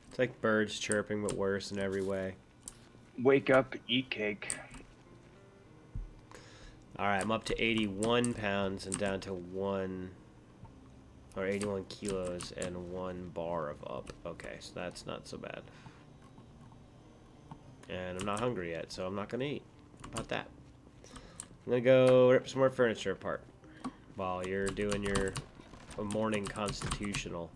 It's like birds chirping, but worse in every way. Wake up, eat cake. All right, I'm up to 81 pounds and down to 81 kilos and 1 bar of up. Okay, so that's not so bad. And I'm not hungry yet, so I'm not gonna eat. How about that? I'm gonna go rip some more furniture apart while you're doing your morning constitutional.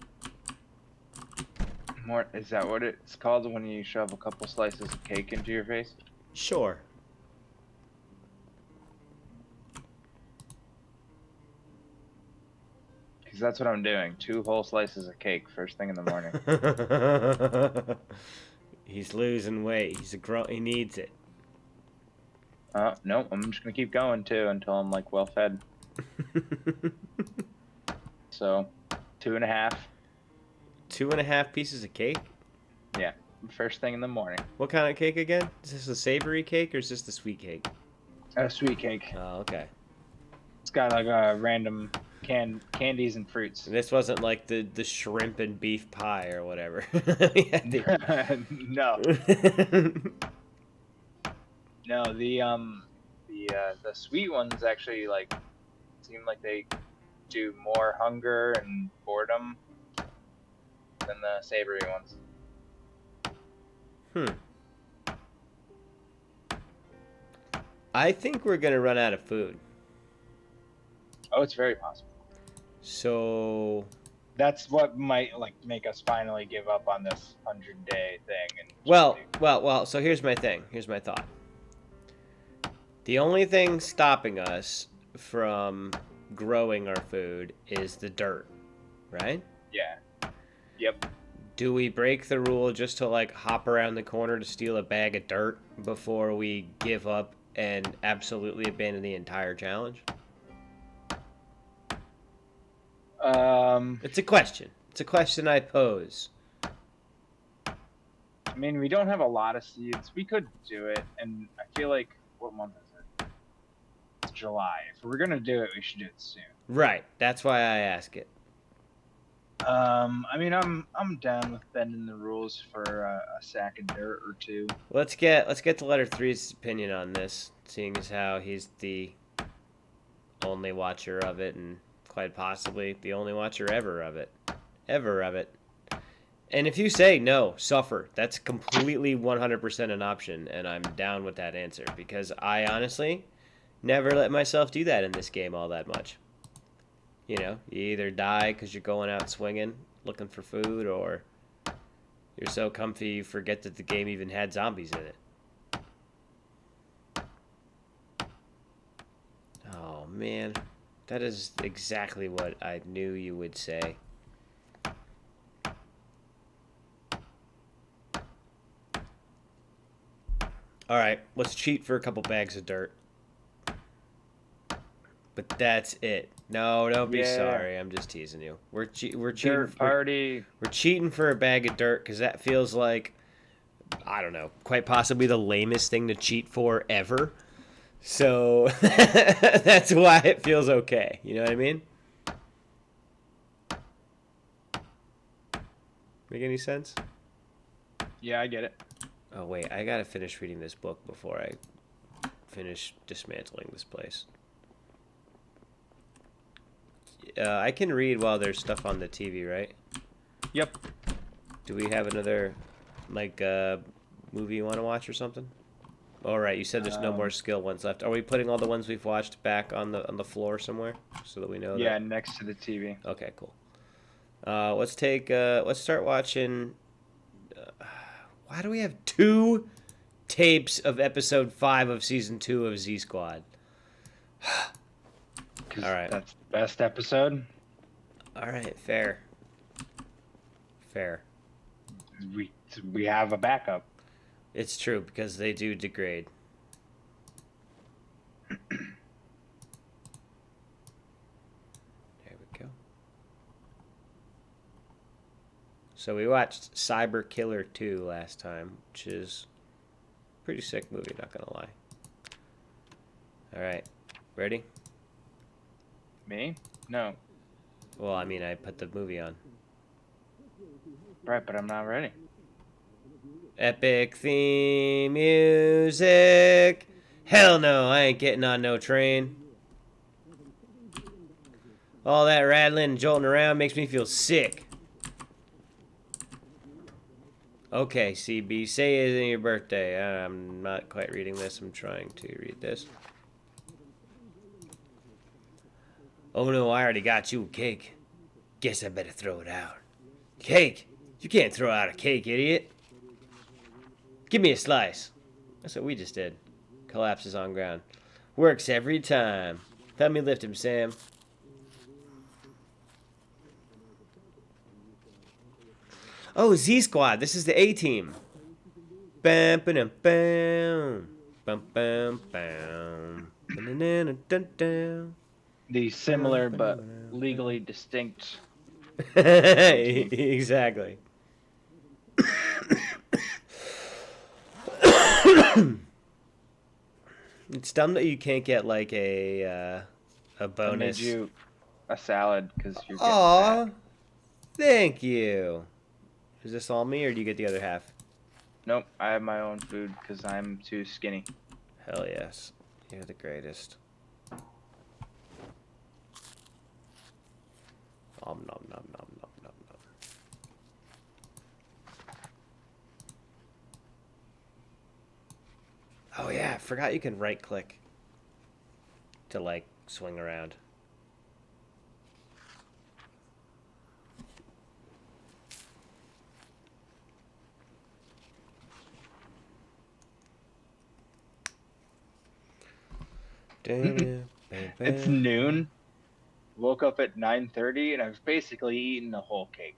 Is that what it's called when you shove a couple slices of cake into your face? Sure. Because that's what I'm doing. 2 whole slices of cake first thing in the morning. He's losing weight. He needs it. Nope. I'm just gonna keep going too until I'm like well fed. So, 2.5. 2.5 pieces of cake? Yeah, first thing in the morning. What kind of cake again? Is this a savory cake or is this the sweet cake? Sweet cake. Oh, okay. It's got like a random candies and fruits. This wasn't like the shrimp and beef pie or whatever. No. No, the sweet ones actually like seem like they do more hunger and boredom than the savory ones. I think we're gonna run out of food. Oh, it's very possible. So That's what might like make us finally give up on this 100-day thing. And well. So here's my thing. Here's my thought. The only thing stopping us from growing our food is the dirt, right? Yeah. Yep. Do we break the rule just to like hop around the corner to steal a bag of dirt before we give up and absolutely abandon the entire challenge? It's a question. It's a question I pose. I mean, we don't have a lot of seeds. We could do it, and I feel like we're month is it? It's July. If we're gonna do it, we should do it soon. Right. That's why I ask it. I mean, I'm down with bending the rules for a sack of dirt or two. Let's get the letter three's opinion on this, seeing as how he's the only watcher of it, and quite possibly the only watcher ever of it. And if you say no, suffer. That's completely 100% an option, and I'm down with that answer because I honestly never let myself do that in this game all that much. You know, you either die because you're going out swinging, looking for food, or you're so comfy you forget that the game even had zombies in it. Oh, man. That is exactly what I knew you would say. All right, let's cheat for a couple bags of dirt. But that's it. No, don't be sorry. I'm just teasing you. We're cheating. Dirt party. We're cheating for a bag of dirt because that feels like, I don't know, quite possibly the lamest thing to cheat for ever. So that's why it feels okay. You know what I mean? Make any sense? Yeah, I get it. Oh, wait. I gotta finish reading this book before I finish dismantling this place. I can read while there's stuff on the TV, right? Yep. Do we have another, like, movie you want to watch or something? All right, you said there's no more skill ones left. Are we putting all the ones we've watched back on the floor somewhere so that we know? Yeah, that? next to the TV. Okay, cool. Let's start watching. Why do we have 2 tapes of episode 5 of season 2 of Z Squad? All right, that's the best episode. All right, fair. We have a backup. It's true because they do degrade. There we go. So we watched Cyber Killer 2 last time, which is a pretty sick movie, not gonna lie. All right, ready? Me? No. Well, I mean, I put the movie on. Right, but I'm not ready. Epic theme music. Hell no, I ain't getting on no train. All that rattling and jolting around makes me feel sick. Okay, CB, say it isn't your birthday. I'm not quite reading this. I'm trying to read this. Oh no, I already got you a cake. Guess I better throw it out. Cake? You can't throw out a cake, idiot. Give me a slice. That's what we just did. Collapses on ground. Works every time. Help me lift him, Sam. Oh, Z Squad. This is the A team. Bam, bam, bam, bam, bam, bam. The similar but legally distinct. Exactly. It's dumb that you can't get like a bonus. I made you a salad because you're getting Aw, fat. thank you. Is this all me, or do you get the other half? Nope, I have my own food because I'm too skinny. Hell yes, you're the greatest. Nom nom nom nom nom nom nom. Oh yeah, I forgot you can right click to like swing around. It's noon. Woke up at 9:30 and I've basically eaten the whole cake.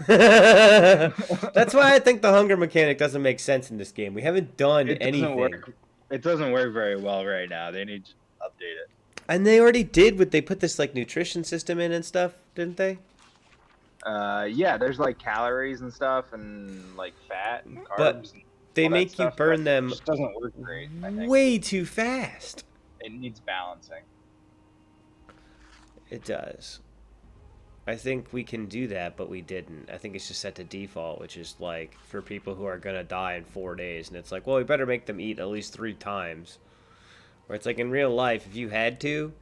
That's why I think the hunger mechanic doesn't make sense in this game. We haven't done anything. It doesn't work very well right now. They need to update it. And they already did with they put this like nutrition system in and stuff, didn't they? Yeah, there's like calories and stuff and like fat and carbs. But they all that make you stuff, but burn it them just doesn't work great. I think way too fast. it needs balancing. It does. I think we can do that, but we didn't. I think it's just set to default, which is like for people who are gonna die in 4 days, and it's like, well, we better make them eat at least 3 times. Where it's like in real life, if you had to,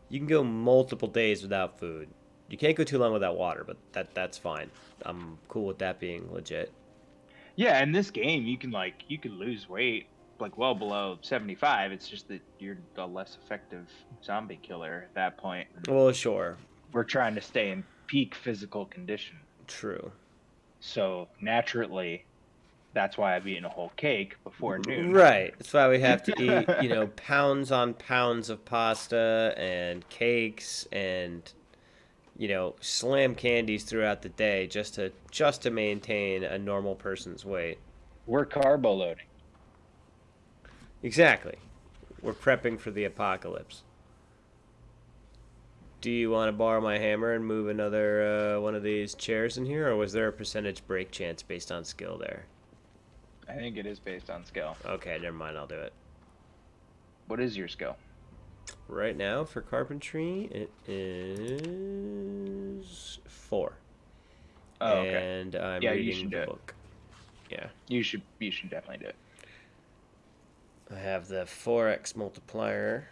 you can go multiple days without food. You can't go too long without water, but that's fine. I'm cool with that being legit. Yeah, in this game, you can lose weight like well below 75. It's just that you're a less effective zombie killer at that point. Well, sure. We're trying to stay in peak physical condition. True. So naturally, that's why I've eaten a whole cake before noon. Right. That's why we have to eat, pounds on pounds of pasta and cakes and, slam candies throughout the day just to maintain a normal person's weight. We're carbo loading. Exactly. We're prepping for the apocalypse. Do you want to borrow my hammer and move another one of these chairs in here, or was there a percentage break chance based on skill there? I think it is based on skill. Okay, never mind. I'll do it. What is your skill? Right now, for carpentry, it is 4. Oh, okay. And I'm Yeah, you reading should the do it. book. Yeah. You should definitely do it. I have the 4x multiplier.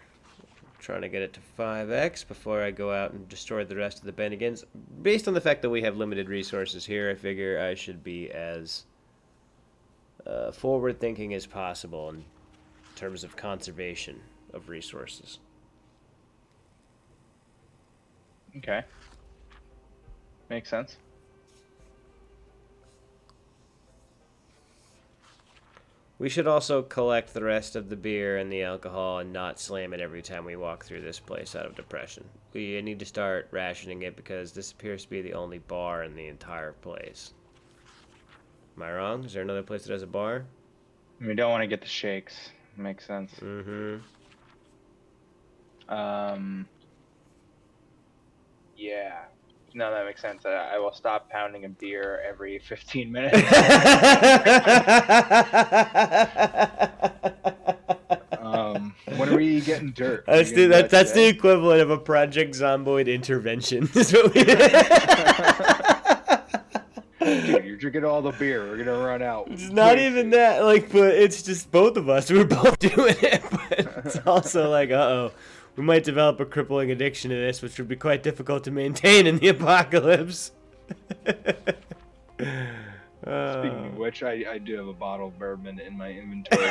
Trying to get it to 5x before I go out and destroy the rest of the Bennigan's. Based on the fact that we have limited resources here, I figure I should be as forward-thinking as possible in terms of conservation of resources. Okay. Makes sense. We should also collect the rest of the beer and the alcohol and not slam it every time we walk through this place out of depression. We need to start rationing it because this appears to be the only bar in the entire place. Am I wrong? Is there another place that has a bar? We don't want to get the shakes. Makes sense. Mm-hmm. Yeah. No, that makes sense. I will stop pounding a beer every 15 minutes. When are we getting dirt? That's the equivalent of a Project Zomboid intervention. Dude, you're drinking all the beer. We're gonna run out. It's not even that, but it's just both of us. We're both doing it, but it's also like, uh-oh. We might develop a crippling addiction to this, which would be quite difficult to maintain in the apocalypse. Speaking of which, I do have a bottle of bourbon in my inventory.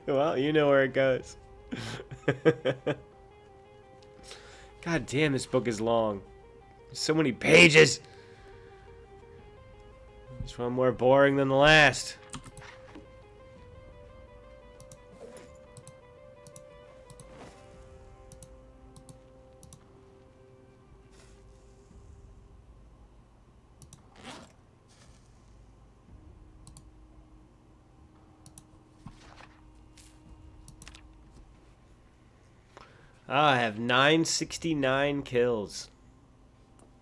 Well, you know where it goes. God damn, this book is long. So many pages. This one more boring than the last. I have 969 kills.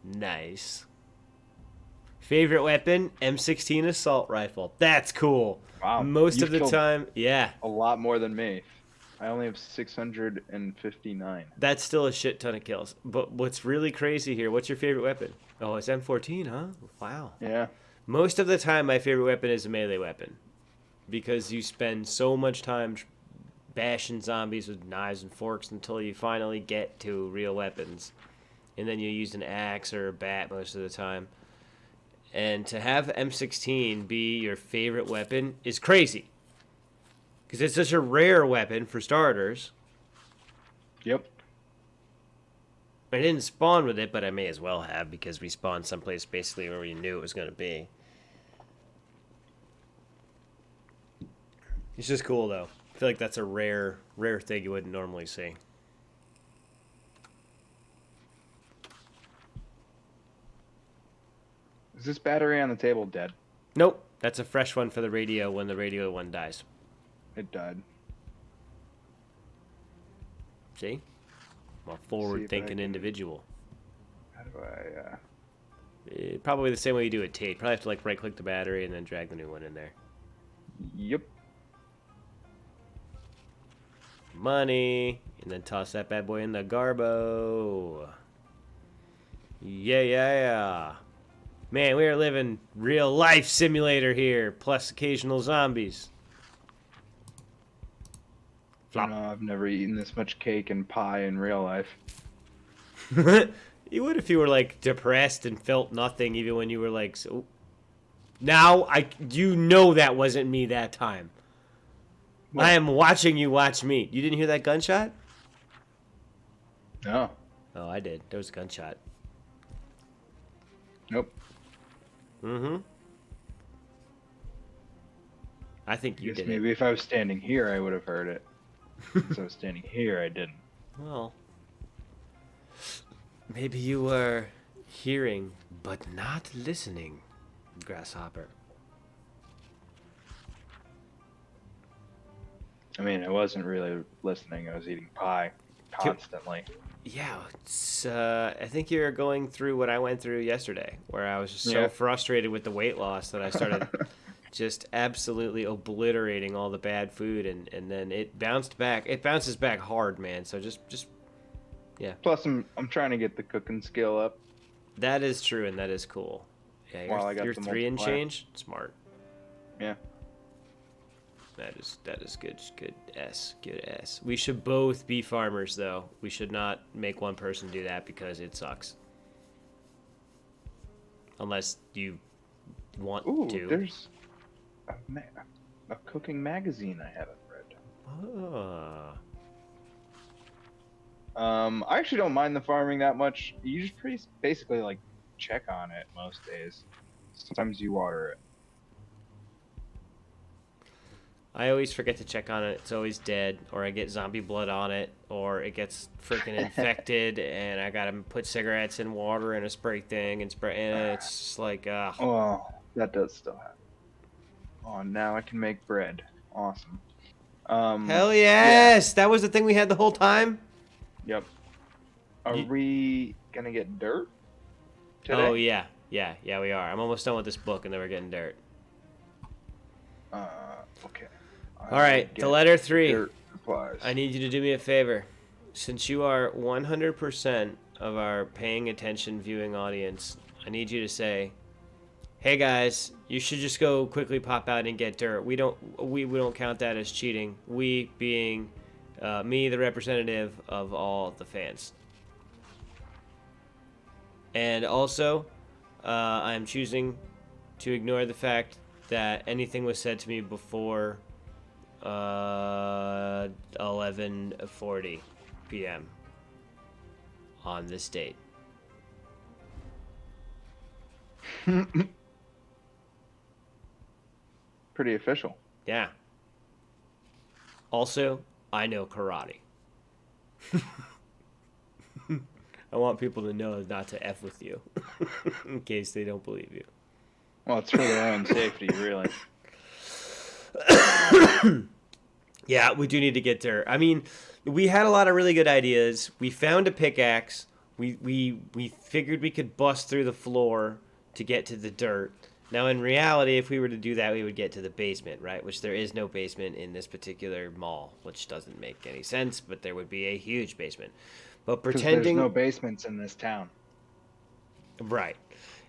Nice. Favorite weapon? M16 assault rifle. That's cool. Wow. Most of the time, yeah. A lot more than me. I only have 659. That's still a shit ton of kills. But what's really crazy here, what's your favorite weapon? Oh, it's M14, huh? Wow. Yeah. Most of the time, my favorite weapon is a melee weapon. Because you spend so much time bashing zombies with knives and forks until you finally get to real weapons. And then you use an axe or a bat most of the time. And to have M16 be your favorite weapon is crazy. Because it's such a rare weapon for starters. Yep. I didn't spawn with it, but I may as well have because we spawned someplace basically where we knew it was going to be. It's just cool, though. I feel like that's a rare thing you wouldn't normally see. Is this battery on the table dead? Nope. That's a fresh one for the radio when the radio one dies. It died. See? I'm a forward-thinking individual. How do I... Probably the same way you do at Tate. Probably have to right-click the battery and then drag the new one in there. Yep. Money. And then toss that bad boy in the garbo. Yeah, yeah, yeah. Man, we are living real life simulator here, plus occasional zombies. I Flop. know I've never eaten this much cake and pie in real life. You would if you were like depressed and felt nothing, even when you were like. So... Now you know that wasn't me that time. What? I am watching you watch me. You didn't hear that gunshot? No. Oh, I did. There was a gunshot. Nope. Mm-hmm. I think I you guess did maybe it. if I was standing here, I would have heard it. Since I was standing here, I didn't. Well, maybe you were hearing but not listening, grasshopper. I mean, I wasn't really listening. I was eating pie constantly. Yeah, I think you're going through what I went through yesterday, where I was just so Yeah. frustrated with the weight loss that I started just absolutely obliterating all the bad food, and then it bounced back. It bounces back hard, man. So just yeah. Plus, I'm trying to get the cooking skill up That is true, and that is cool. Yeah, while I you're got the 3 and multiplier. change. Smart. Yeah. That is good. Good S. Good S. We should both be farmers, though. We should not make one person do that because it sucks. Unless you want Ooh, to. there's a cooking magazine I haven't read. Oh. I actually don't mind the farming that much. You just basically like check on it most days. Sometimes you water it. I always forget to check on it. It's always dead, or I get zombie blood on it, or it gets freaking infected, and I gotta put cigarettes in water and a spray thing and spray. And it's just like, Oh, that does still happen. Oh, now I can make bread. Awesome. hell yes! That was the thing we had the whole time. Yep. Are we gonna get dirt today? Oh yeah, we are. I'm almost done with this book, and then we're getting dirt. Okay. All right, the letter 3. Dirt supplies. I need you to do me a favor. Since you are 100% of our paying attention viewing audience, I need you to say, "Hey guys, you should just go quickly pop out and get dirt. We don't count that as cheating. We being me, the representative of all the fans." And also, I'm choosing to ignore the fact that anything was said to me before 11:40 p.m. on this date. Pretty official. Yeah. Also, I know karate. I want people to know not to F with you in case they don't believe you. Well, it's for their own safety, really. Yeah, we do need to get dirt. I mean, we had a lot of really good ideas. We found a pickaxe. We figured we could bust through the floor to get to the dirt. Now, in reality, if we were to do that, we would get to the basement, right? Which there is no basement in this particular mall, which doesn't make any sense, but there would be a huge basement. But pretending... there's no basements in this town. Right.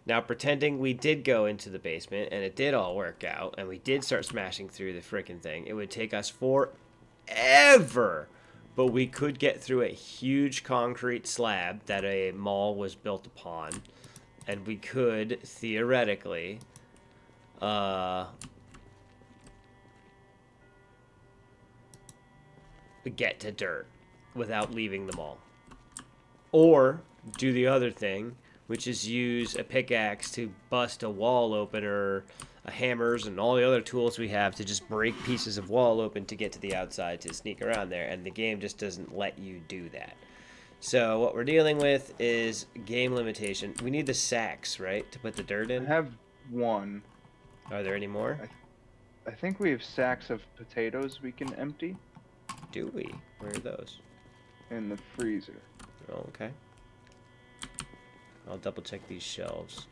Now, pretending we did go into the basement and it did all work out and we did start smashing through the frickin' thing, it would take us forever. But we could get through a huge concrete slab that a mall was built upon. And we could, theoretically, get to dirt without leaving the mall. Or do the other thing, which is use a pickaxe to bust a wall open, or hammers and all the other tools we have to just break pieces of wall open to get to the outside to sneak around there, and the game just doesn't let you do that. So what we're dealing with is game limitation. We need the sacks, right, to put the dirt in? I have one. Are there any more? I think we have sacks of potatoes we can empty. Do we? Where are those? In the freezer. Oh, okay. I'll double check these shelves.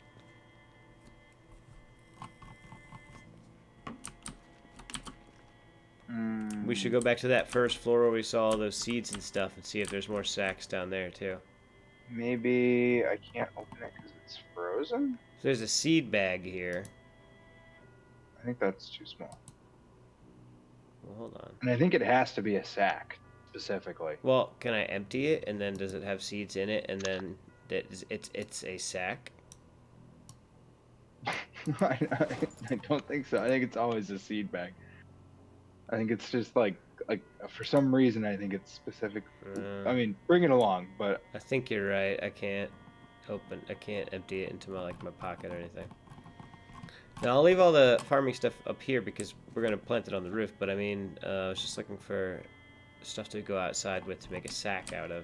We should go back to that first floor where we saw all those seeds and stuff and see if there's more sacks down there too. Maybe I can't open it because it's frozen? There's a seed bag here. I think that's too small. Well, hold on. And I think it has to be a sack, specifically. Well, can I empty it and then does it have seeds in it and then it's a sack? I don't think so. I think it's always a seed bag. I think it's just like for some reason I think it's specific. I mean, bring it along, but I think you're right. I can't empty it into my pocket or anything. Now I'll leave all the farming stuff up here because we're gonna plant it on the roof. But I mean, I was just looking for stuff to go outside with to make a sack out of.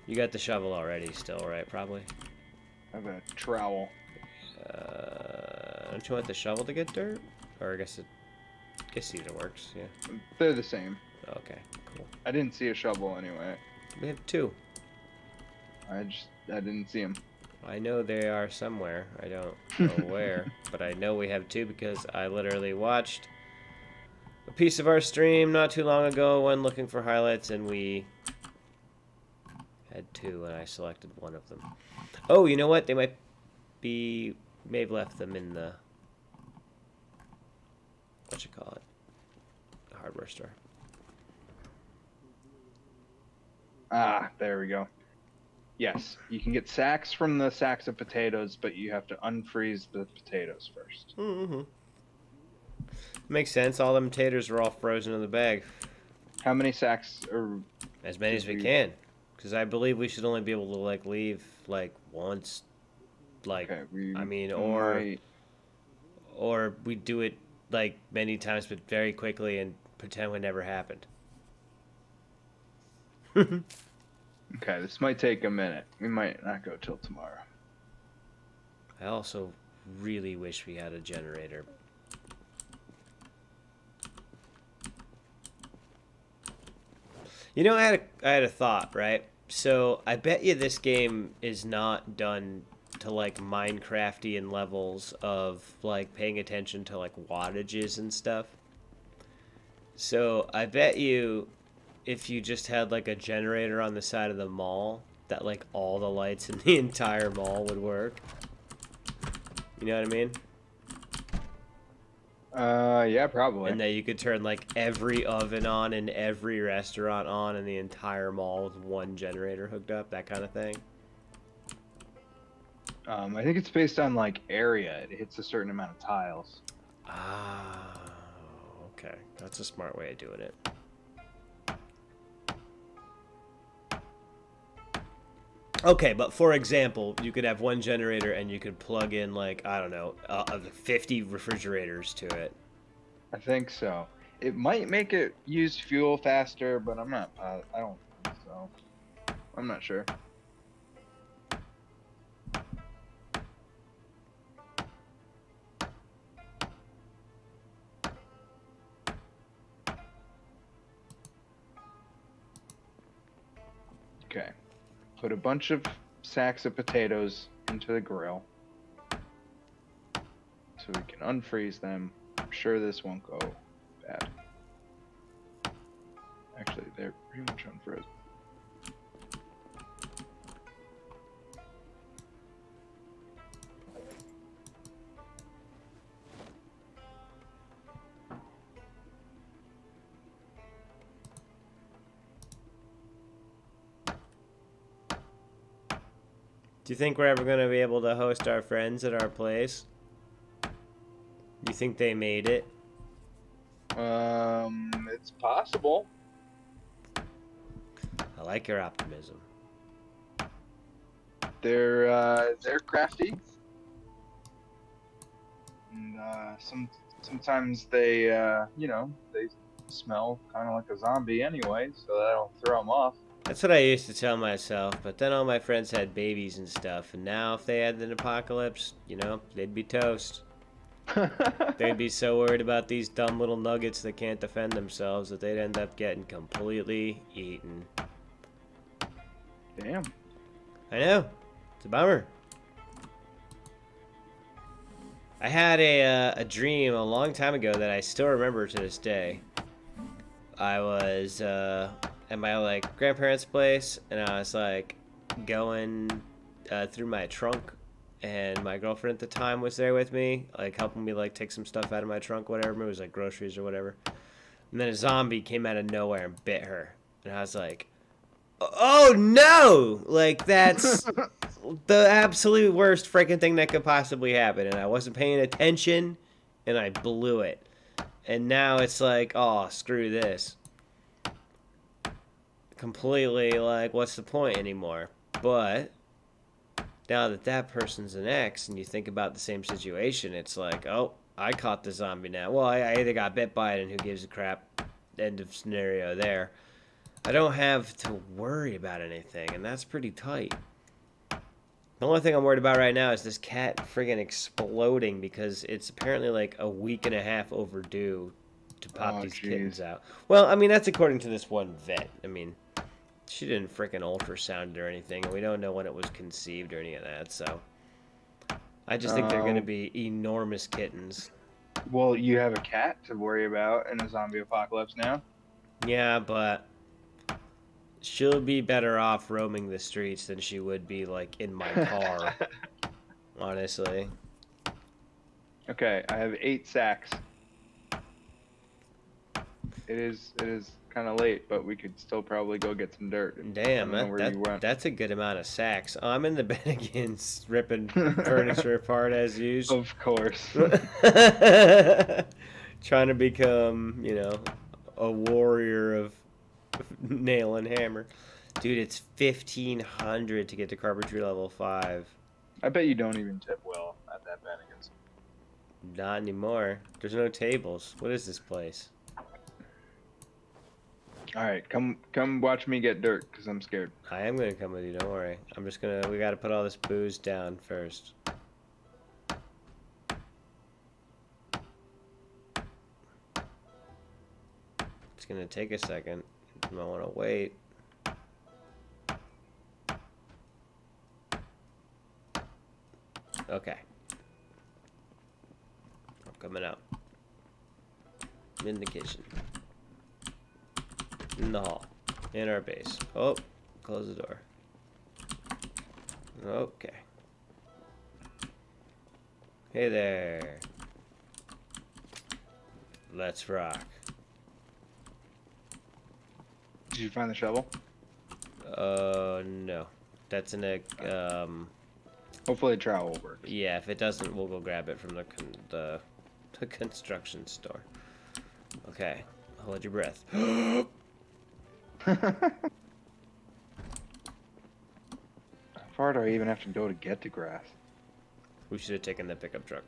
You got the shovel already, still, right? Probably. I have a trowel. Don't you want the shovel to get dirt? Or I guess either works. Yeah. They're the same. Okay, cool. I didn't see a shovel anyway. We have two. I didn't see them. I know they are somewhere. I don't know where, but I know we have two because I literally watched a piece of our stream not too long ago when looking for highlights, and we had two, and I selected one of them. Oh, you know what? They may have left them in the the hardware store. Ah, there we go. Yes, you can get sacks from the sacks of potatoes, but you have to unfreeze the potatoes first. Mm-hmm. Makes sense. All them taters are all frozen in the bag. How many sacks are... As many as we can. Because I believe we should only be able to, leave, once. Okay, or we do it, many times, but very quickly and pretend it never happened. Okay, this might take a minute. We might not go till tomorrow. I also really wish we had a generator. You know, I had a thought, right? So I bet you this game is not done to Minecraftian levels of paying attention to wattages and stuff. So I bet you if you just had a generator on the side of the mall that all the lights in the entire mall would work. You know what I mean? Yeah, probably. And that you could turn every oven on and every restaurant on in the entire mall with one generator hooked up, that kind of thing. I think it's based on area. It hits a certain amount of tiles. Ah, okay. That's a smart way of doing it. Okay, but for example, you could have one generator and you could plug in I don't know, 50 refrigerators to it. I think so. It might make it use fuel faster, but I'm not. I don't think so. I'm not sure. Okay. Put a bunch of sacks of potatoes into the grill so we can unfreeze them. I'm sure this won't go bad. Actually, they're pretty much unfrozen. Do you think we're ever going to be able to host our friends at our place? You think they made it? It's possible. I like your optimism. They're crafty. And sometimes they they smell kind of like a zombie anyway, so that'll throw them off. That's what I used to tell myself, but then all my friends had babies and stuff, and now if they had an apocalypse, they'd be toast. They'd be so worried about these dumb little nuggets that can't defend themselves that they'd end up getting completely eaten. Damn. I know. It's a bummer. I had a dream a long time ago that I still remember to this day. I was at my like grandparents' place, and I was like going through my trunk, and my girlfriend at the time was there with me, like helping me like take some stuff out of my trunk, whatever. It was like groceries or whatever. And then a zombie came out of nowhere and bit her, and I was like, "Oh no!" Like that's the absolute worst freaking thing that could possibly happen, and I wasn't paying attention, and I blew it. And now it's like, oh, screw this. Completely like, what's the point anymore? But now that that person's an ex, and you think about the same situation, it's like, oh, I caught the zombie now. Well, I either got bit by it, and who gives a crap? End of scenario there. I don't have to worry about anything, and that's pretty tight. The only thing I'm worried about right now is this cat friggin' exploding because it's apparently like a week and a half overdue to pop these kittens out. Well, I mean, that's according to this one vet. I mean, she didn't frickin' ultrasound it or anything, and we don't know when it was conceived or any of that, so. I just think they're going to be enormous kittens. Well, you have a cat to worry about in a zombie apocalypse now. Yeah, but she'll be better off roaming the streets than she would be, like, in my car. Honestly. Okay, I have 8 sacks. It is kind of late, but we could still probably go get some dirt. Damn, that's a good amount of sacks. Oh, I'm in the Bennigans ripping furniture apart as usual. Of course. Trying to become, you know, a warrior of nail and hammer. Dude, it's 1,500 to get to carpentry level 5. I bet you don't even tip well at that Bennigan's. Not anymore. There's no tables. What is this place? All right, come watch me get dirt, because I'm scared. I am going to come with you, don't worry. We got to put all this booze down first. It's going to take a second. You might want to wait. Okay. I'm coming out. I'm in the kitchen. In the hall. In our base. Oh, close the door. Okay. Hey there. Let's rock. Did you find the shovel? No. That's in a, Hopefully a trowel will work. Yeah, if it doesn't, we'll go grab it from the construction store. Okay. Hold your breath. How far do I even have to go to get to grass? We should have taken the pickup truck.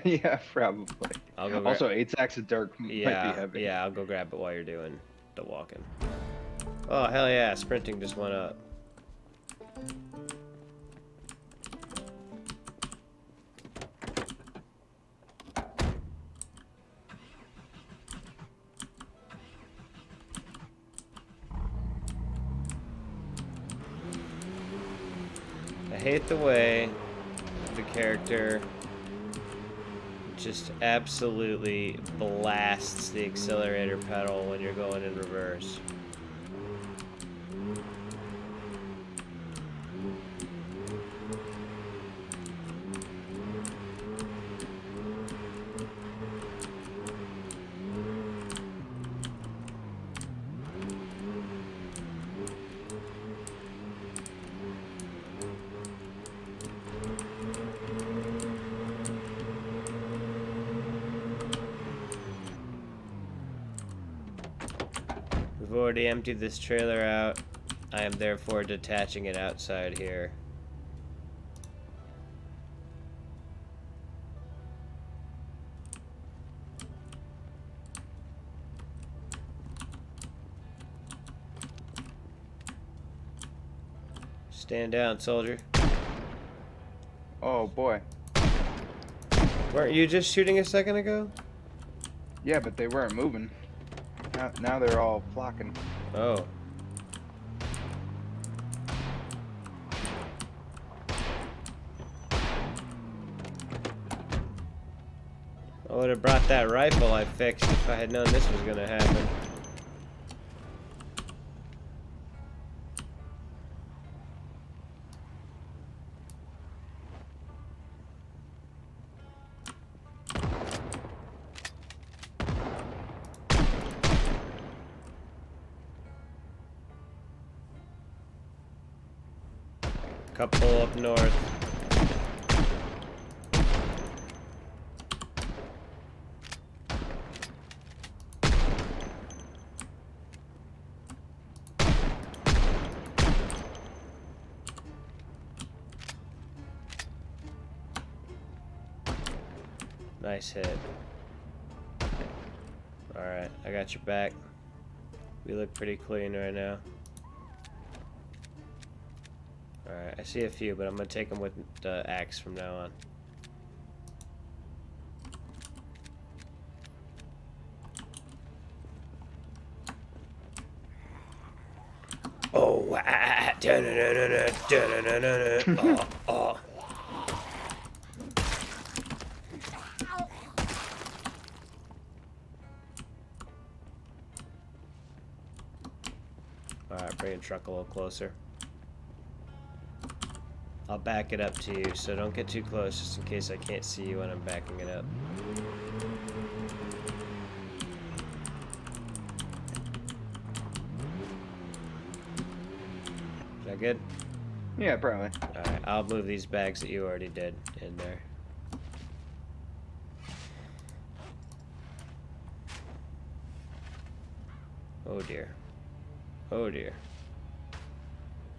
Yeah, probably. I'll go also, 8 sacks of dirt might be heavy. Yeah, I'll go grab it while you're doing the walking. Oh, hell yeah, sprinting just went up. I hate the way the character just absolutely blasts the accelerator pedal when you're going in reverse. We've already emptied this trailer out. I am therefore detaching it outside here. Stand down, soldier. Oh boy. Weren't you just shooting a second ago? Yeah, but they weren't moving. Now they're all flocking. Oh. I would have brought that rifle I fixed if I had known this was gonna happen. Couple up north. Nice hit. Alright, I got your back. We look pretty clean right now. Alright, I see a few, but I'm gonna take them with the axe from now on. Oh, oh. Alright, bring the truck a little closer. I'll back it up to you, so don't get too close just in case I can't see you when I'm backing it up. Is that good? Yeah, probably. Alright, I'll move these bags that you already did in there. Oh dear. Oh dear.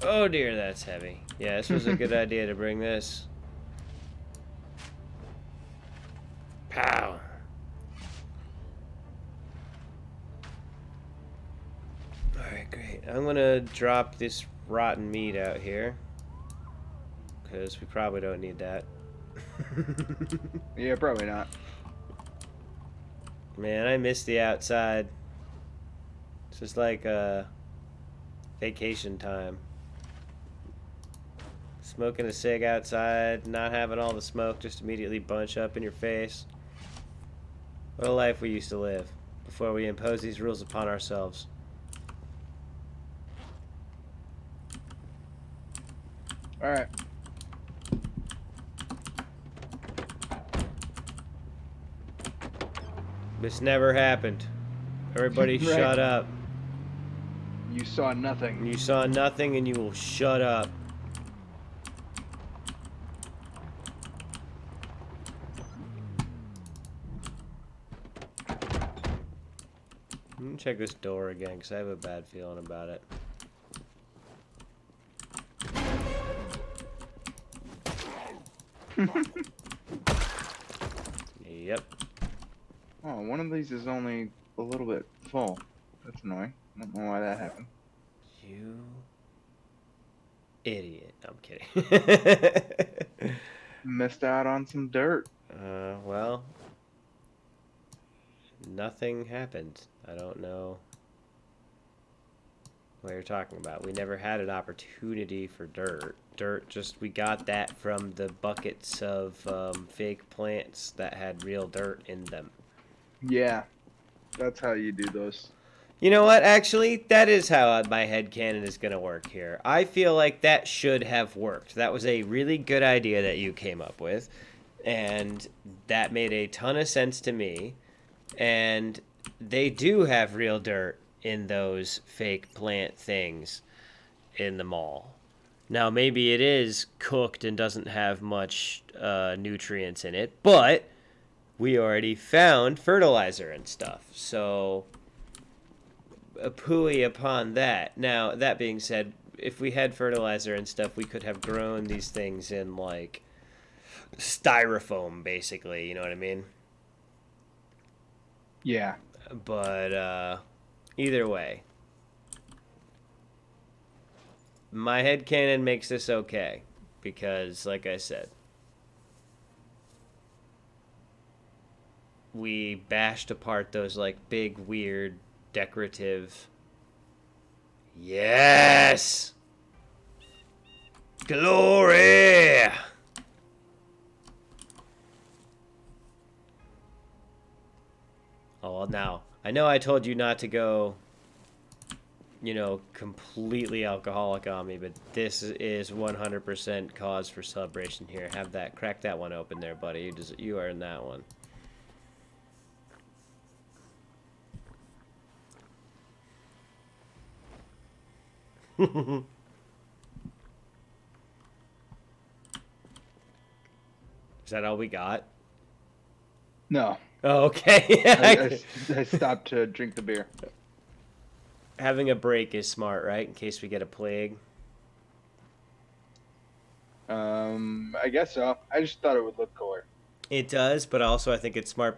Oh dear, that's heavy. Yeah, this was a good idea to bring this. Pow! Alright, great. I'm gonna drop this rotten meat out here. Because we probably don't need that. Yeah, probably not. Man, I miss the outside. It's just like vacation time. Smoking a cig outside, not having all the smoke just immediately bunch up in your face. What a life we used to live before we imposed these rules upon ourselves. Alright. This never happened. Everybody Right. shut up. You saw nothing. You saw nothing and you will shut up. Let me check this door again because I have a bad feeling about it. Yep. Oh, one of these is only a little bit full. That's annoying. I don't know why that happened. You idiot. I'm kidding. Missed out on some dirt. Well, nothing happened. I don't know what you're talking about. We never had an opportunity for dirt. We got that from the buckets of fake plants that had real dirt in them. Yeah, that's how you do those. You know what? Actually, that is how my headcanon is going to work here. I feel like that should have worked. That was a really good idea that you came up with. And that made a ton of sense to me. And they do have real dirt in those fake plant things in the mall. Now, maybe it is cooked and doesn't have much nutrients in it, but we already found fertilizer and stuff. So, a pooey upon that. Now, that being said, if we had fertilizer and stuff, we could have grown these things in, like, styrofoam, basically. You know what I mean? Yeah. But, either way. My headcanon makes this okay. Because, like I said, we bashed apart those, like, big, weird, decorative... Yes! Glory! well, now, I know I told you not to go, you know, completely alcoholic on me, but this is 100% cause for celebration here. Have that, crack that one open there, buddy. You earned that one. Is that all we got? No. Oh, okay. I stopped to drink the beer. Having a break is smart, right? In case we get a plague. I guess so. I just thought it would look cooler. It does, but also I think it's smart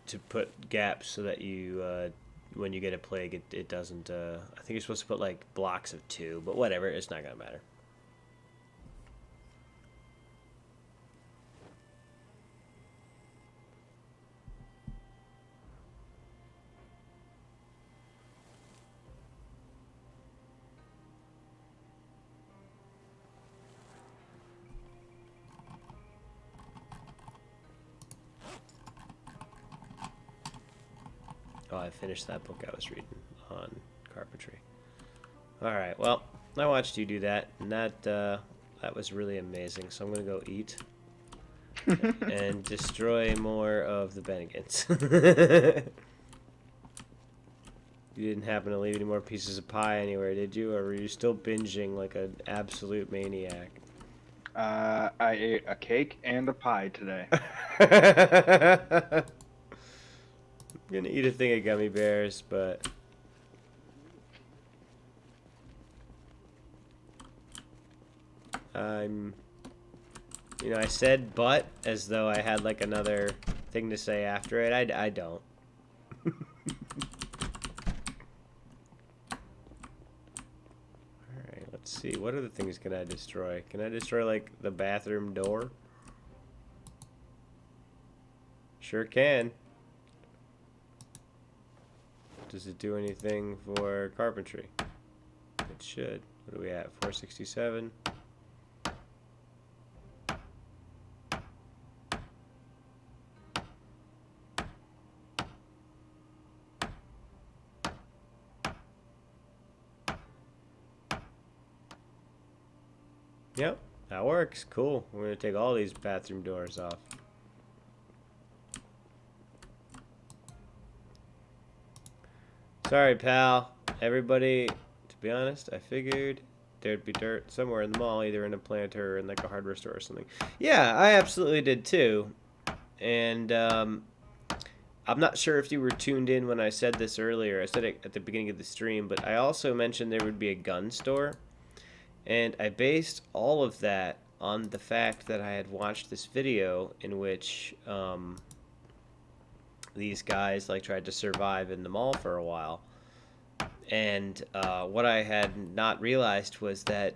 to put gaps so that you, when you get a plague, it doesn't. I think you're supposed to put like blocks of 2, but whatever. It's not gonna matter. Oh, I finished that book I was reading on carpentry. All right, well, I watched you do that, and that was really amazing. So I'm gonna go eat and destroy more of the Bennigans. You didn't happen to leave any more pieces of pie anywhere, did you? Or were you still binging like an absolute maniac? I ate a cake and a pie today. I'm gonna eat a thing of gummy bears, but you know, I said but as though I had like another thing to say after it. I don't. Alright, let's see. What other things can I destroy? Can I destroy like the bathroom door? Sure can. Does it do anything for carpentry? It should. What are we at? 467. Yep, that works. Cool. We're going to take all these bathroom doors off. Sorry, pal. Everybody, to be honest, I figured there'd be dirt somewhere in the mall, either in a planter or in like a hardware store or something. Yeah, I absolutely did too. And I'm not sure if you were tuned in when I said this earlier. I said it at the beginning of the stream, but I also mentioned there would be a gun store. And I based all of that on the fact that I had watched this video in which these guys like tried to survive in the mall for a while. And what I had not realized was that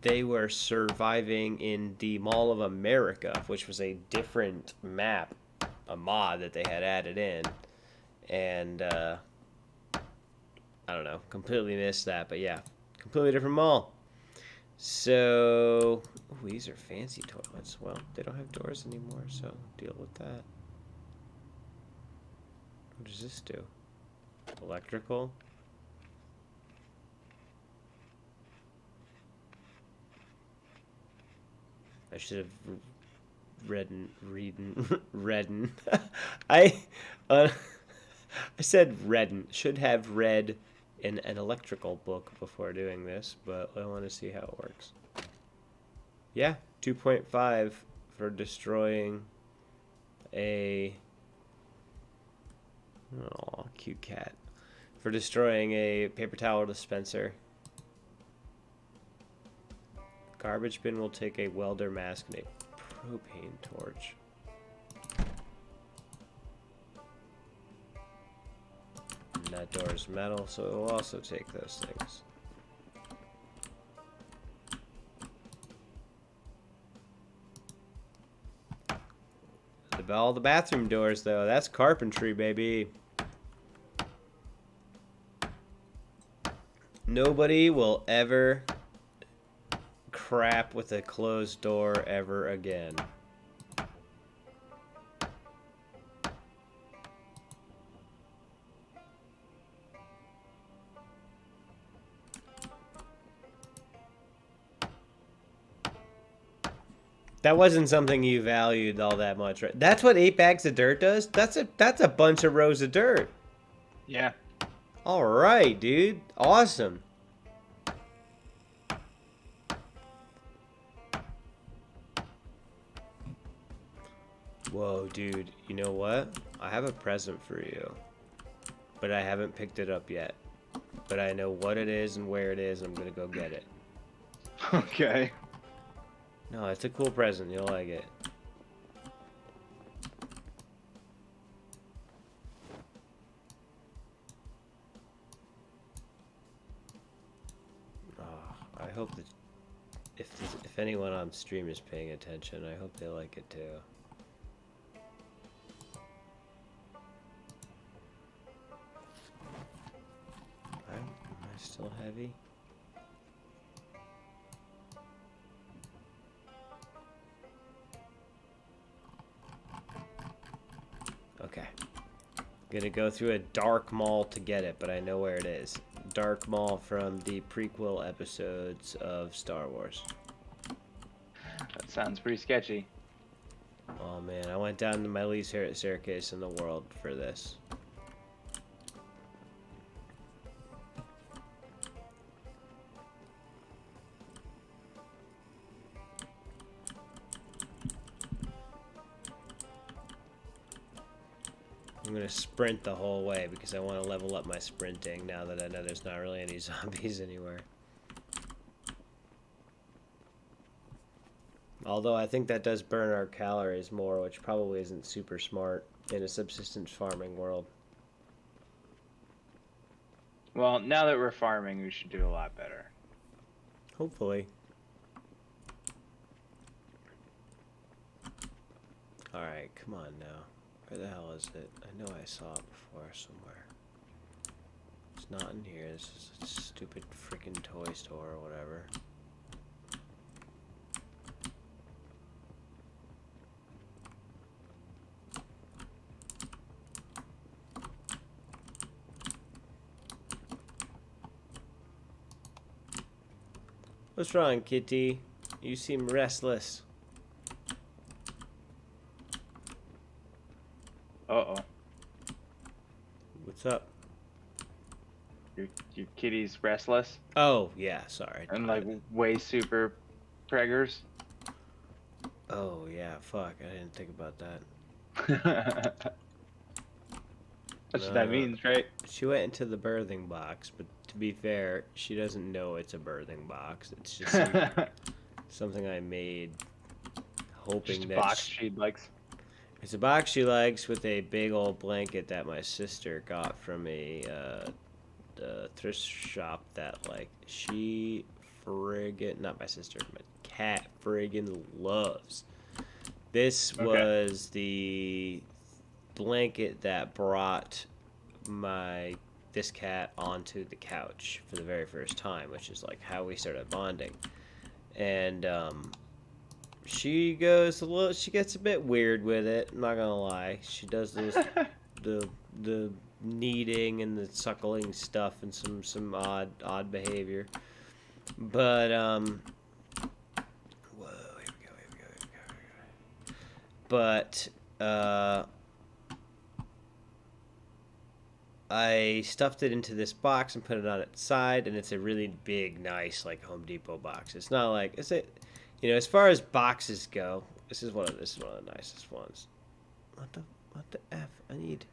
they were surviving in the Mall of America, which was a different map, a mod that they had added in. And I don't know, completely missed that, but yeah, completely different mall. So, ooh, these are fancy toilets. Well, they don't have doors anymore, so deal with that. What does this do? Electrical? I should have redden. I said redden. Should have read in an electrical book before doing this, but I want to see how it works. Yeah, 2.5 for destroying a... Oh, cute cat. For destroying a paper towel dispenser. Garbage bin will take a welder mask and a propane torch. And that door is metal, so it will also take those things. All the bathroom doors, though, that's carpentry, baby. Nobody will ever crap with a closed door ever again. That wasn't something you valued all that much, right? That's what 8 bags of dirt does? That's a bunch of rows of dirt. Yeah. All right, dude. Awesome. Whoa, dude. You know what? I have a present for you. But I haven't picked it up yet. But I know what it is and where it is. I'm going to go get it. Okay. No, it's a cool present. You'll like it. Oh, I hope that if anyone on stream is paying attention, I hope they like it too. Am I still heavy? Okay. Gonna go through a dark mall to get it, but I know where it is. Dark mall from the prequel episodes of Star Wars. That sounds pretty sketchy. Oh man, I went down to my least favorite staircase in the world for this. I'm gonna sprint the whole way because I want to level up my sprinting now that I know there's not really any zombies anywhere. Although I think that does burn our calories more, which probably isn't super smart in a subsistence farming world. Well, now that we're farming, we should do a lot better. Hopefully. Alright, come on now. Where the hell is it? I know I saw it before somewhere. It's not in here. This is a stupid freaking toy store or whatever. What's wrong, kitty? You seem restless. Uh-oh. What's up? Your kitty's restless? Oh, yeah, sorry. And like way super preggers? Oh, yeah, fuck. I didn't think about that. That's what that means, right? She went into the birthing box, but to be fair, she doesn't know it's a birthing box. It's just something I made hoping Just a that box she likes. It's a box she likes with a big old blanket that my sister got from a thrift shop that, like, she friggin', not my sister, my cat friggin' loves. This was the blanket that brought this cat onto the couch for the very first time, which is like how we started bonding. And she gets a bit weird with it, I'm not gonna lie. She does this the kneading and the suckling stuff and some odd behavior. But whoa, here we go. But I stuffed it into this box and put it on its side, and it's a really big, nice, like, Home Depot box. It's not like, as far as boxes go, this is one of the nicest ones. What the F? I need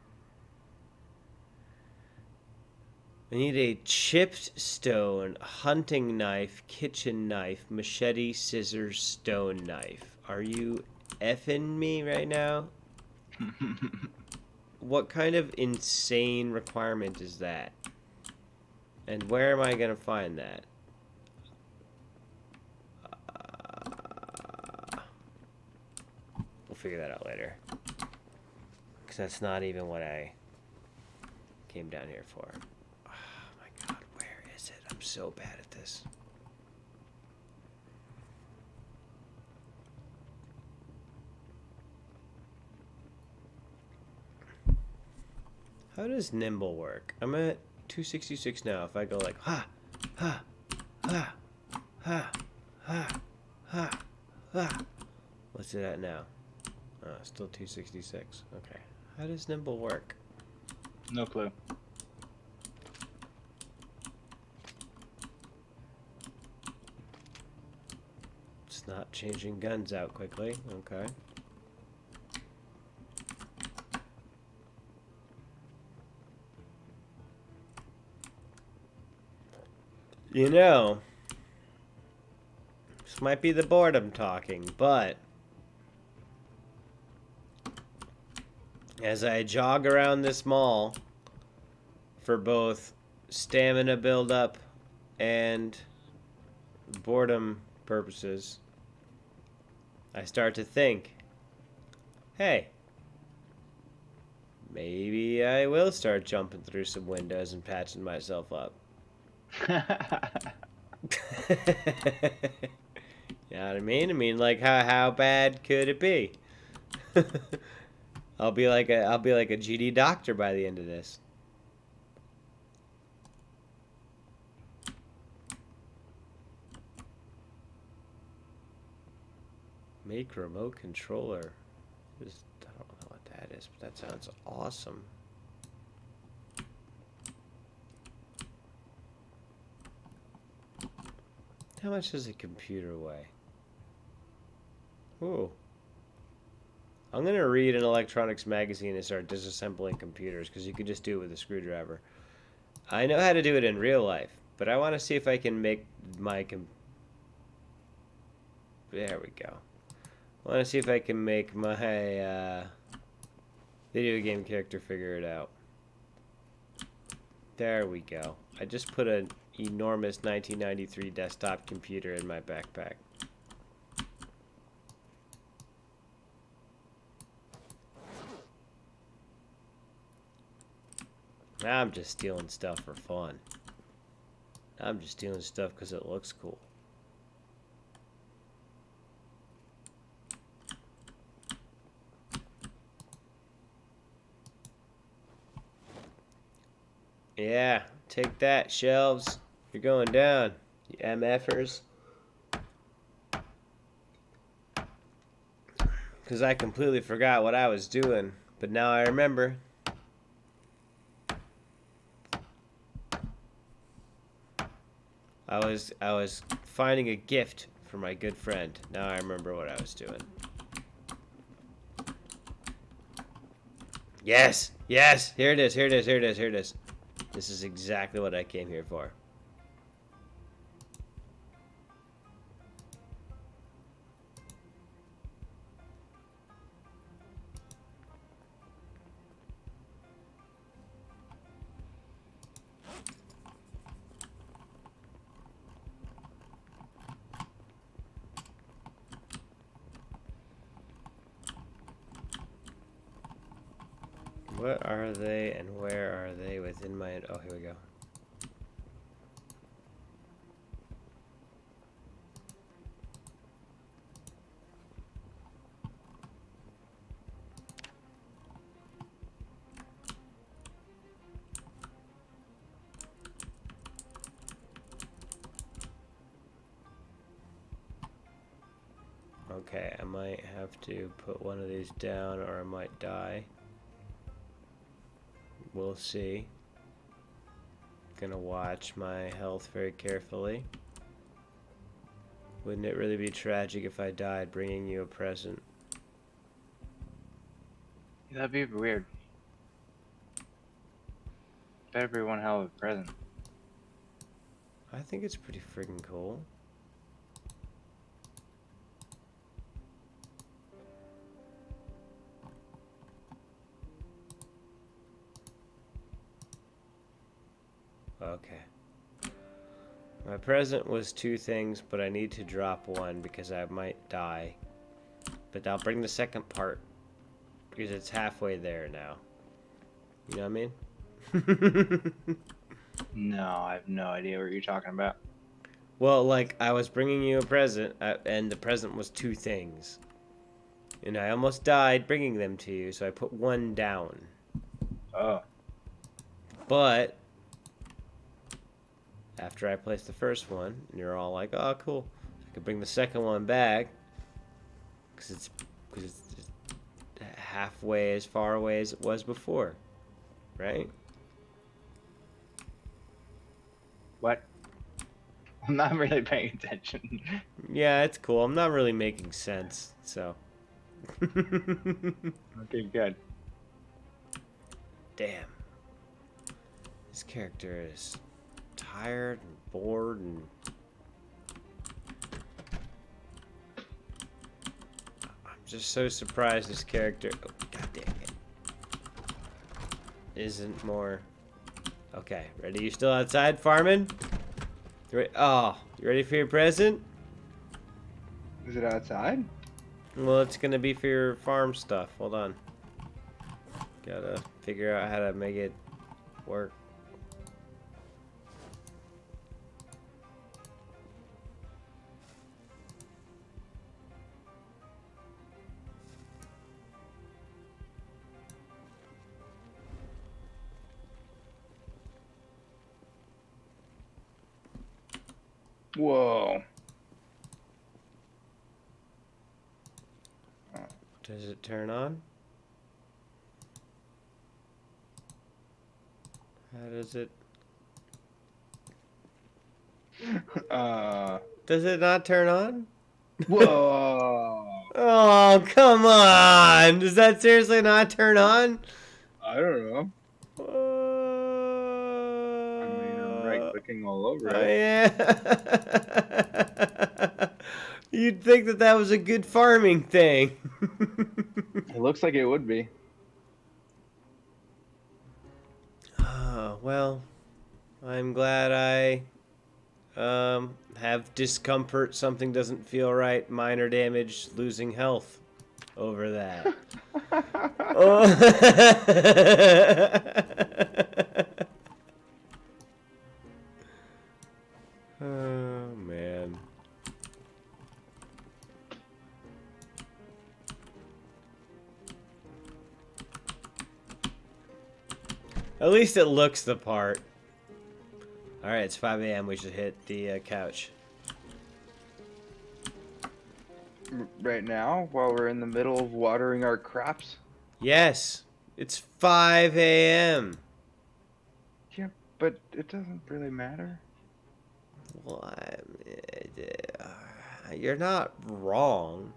a chipped stone, hunting knife, kitchen knife, machete, scissors, stone knife. Are you effing me right now? What kind of insane requirement is that? And where am I gonna find that? We'll figure that out later. Because that's not even what I came down here for. Oh my god, where is it? I'm so bad at this. How does nimble work? I'm at 266 now. If I go like ha, ha, ha, ha, ha, ha, ha, What's it at now? Still 266. Okay. How does Nimble work? No clue. It's not changing guns out quickly. Okay. You know, this might be the boredom talking, but as I jog around this mall for both stamina buildup and boredom purposes, I start to think, hey, maybe I will start jumping through some windows and patching myself up. You know what I mean? I mean, like, how bad could it be? I'll be like a GD doctor by the end of this. Make remote controller. Just, I don't know what that is, but that sounds awesome. How much does a computer weigh? Ooh. I'm going to read an electronics magazine and start disassembling computers, because you could just do it with a screwdriver. I know how to do it in real life, but I want to see if I can make my there we go. I want to see if I can make my video game character figure it out. There we go. I just put an enormous 1993 desktop computer in my backpack. Now I'm just stealing stuff for fun. I'm just stealing stuff because it looks cool. Yeah, take that, shelves. You're going down, you MFers. Because I completely forgot what I was doing, but now I remember. I was finding a gift for my good friend. Now I remember what I was doing. Yes! Yes! Here it is, here it is, here it is, here it is. This is exactly what I came here for. What are they and where are they within my... Oh, here we go. Okay, I might have to put one of these down or I might die. We'll see. Gonna watch my health very carefully. Wouldn't it really be tragic if I died bringing you a present? That'd be weird. Better be one hell of a present. I think it's pretty friggin' cool. Okay. My present was 2 things, but I need to drop one because I might die. But I'll bring the second part because it's halfway there now. You know what I mean? No, I have no idea what you're talking about. Well, like, I was bringing you a present, and the present was 2 things. And I almost died bringing them to you, so I put one down. Oh. But after I placed the first one, and you're all like, oh, cool. I could bring the second one back. Because it's just halfway as far away as it was before, right? What? I'm not really paying attention. Yeah, it's cool. I'm not really making sense, so. Okay, good. Damn. This character is tired and bored and... I'm just so surprised this character... Oh, god dang it. Isn't more... Okay, ready? You still outside farming? Oh, you ready for your present? Is it outside? Well, it's gonna be for your farm stuff. Hold on. Gotta figure out how to make it work. Whoa. Does it turn on? How does it... Does it not turn on? Whoa. Oh, come on! Does that seriously not turn on? I don't know. I mean, I'm right-clicking all over Oh, it. yeah. You'd think that that was a good farming thing. It looks like it would be. Well, I'm glad I have discomfort. Something doesn't feel right. Minor damage, losing health over that. Oh. Oh, man. At least it looks the part. Alright, it's 5 a.m. We should hit the couch. Right now, while we're in the middle of watering our crops? Yes, it's 5 a.m. Yeah, but it doesn't really matter. Well, you're not wrong.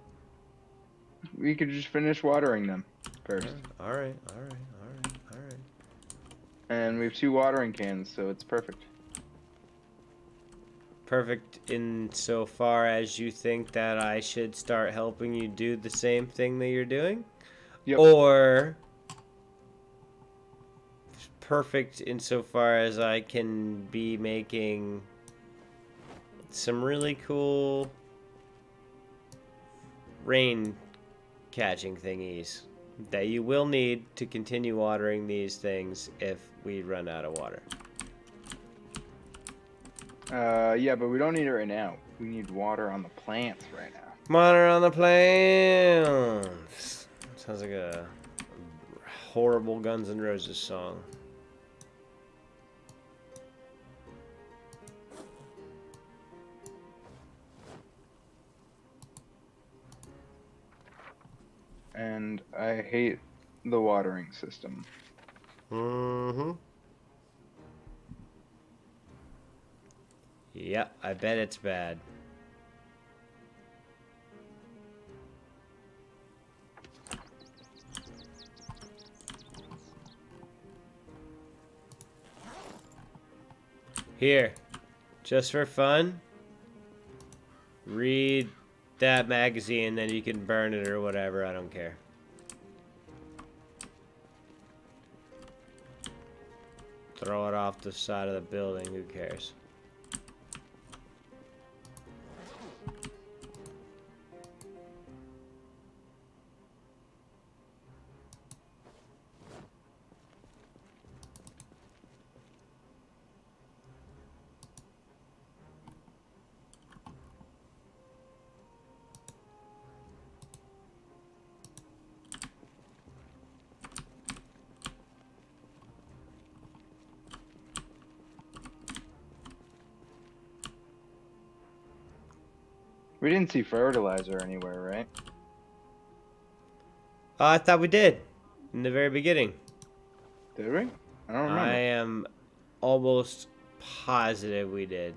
We could just finish watering them first. Alright. And we have 2 watering cans, so it's perfect. Perfect in so far as you think that I should start helping you do the same thing that you're doing? Yep. Or perfect insofar as I can be making some really cool rain catching thingies that you will need to continue watering these things if we run out of water. Yeah, but we don't need it right now. We need water on the plants right now. Water on the plants. Sounds like a horrible Guns N' Roses song. And I hate the watering system. Mm-hmm. Yep, I bet it's bad. Here, just for fun, read that magazine, then you can burn it or whatever, I don't care. Throw it off the side of the building, who cares? We didn't see fertilizer anywhere, right? Oh, I thought we did in the very beginning. Did we? I don't I remember. am almost positive we did.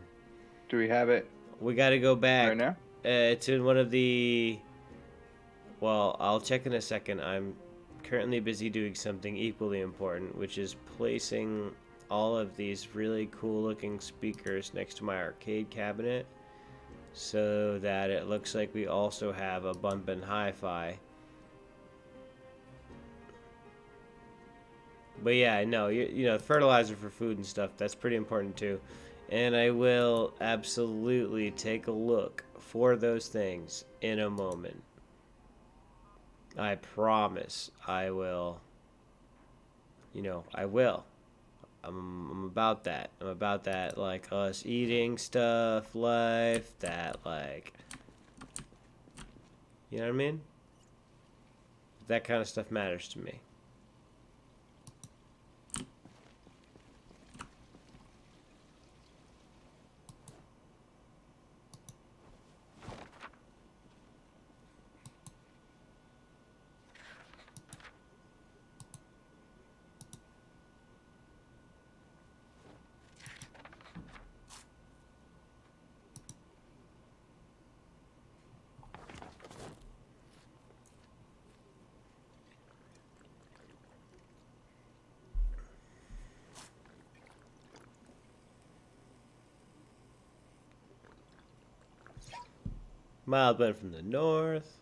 Do we have it We got to go right back. now? It's in one of the. Well, I'll check in a second. I'm currently busy doing something equally important, which is placing all of these really cool looking speakers next to my arcade cabinet so that it looks like we also have a bumpin' hi-fi. But yeah, no, you know, fertilizer for food and stuff, that's pretty important too. And I will absolutely take a look for those things in a moment. I promise I will. You know, I will. I'm about that. I'm about that, like, us eating stuff, life, that, like, you know what I mean? That kind of stuff matters to me. Mild wind from the north.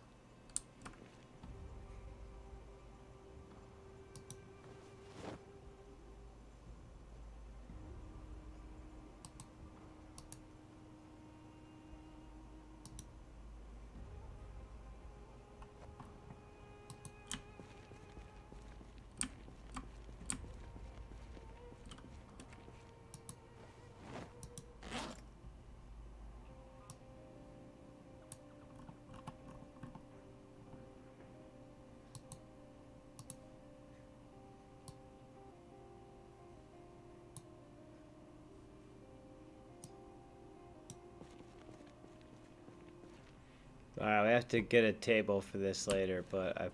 Alright, we have to get a table for this later, but I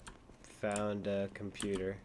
found a computer.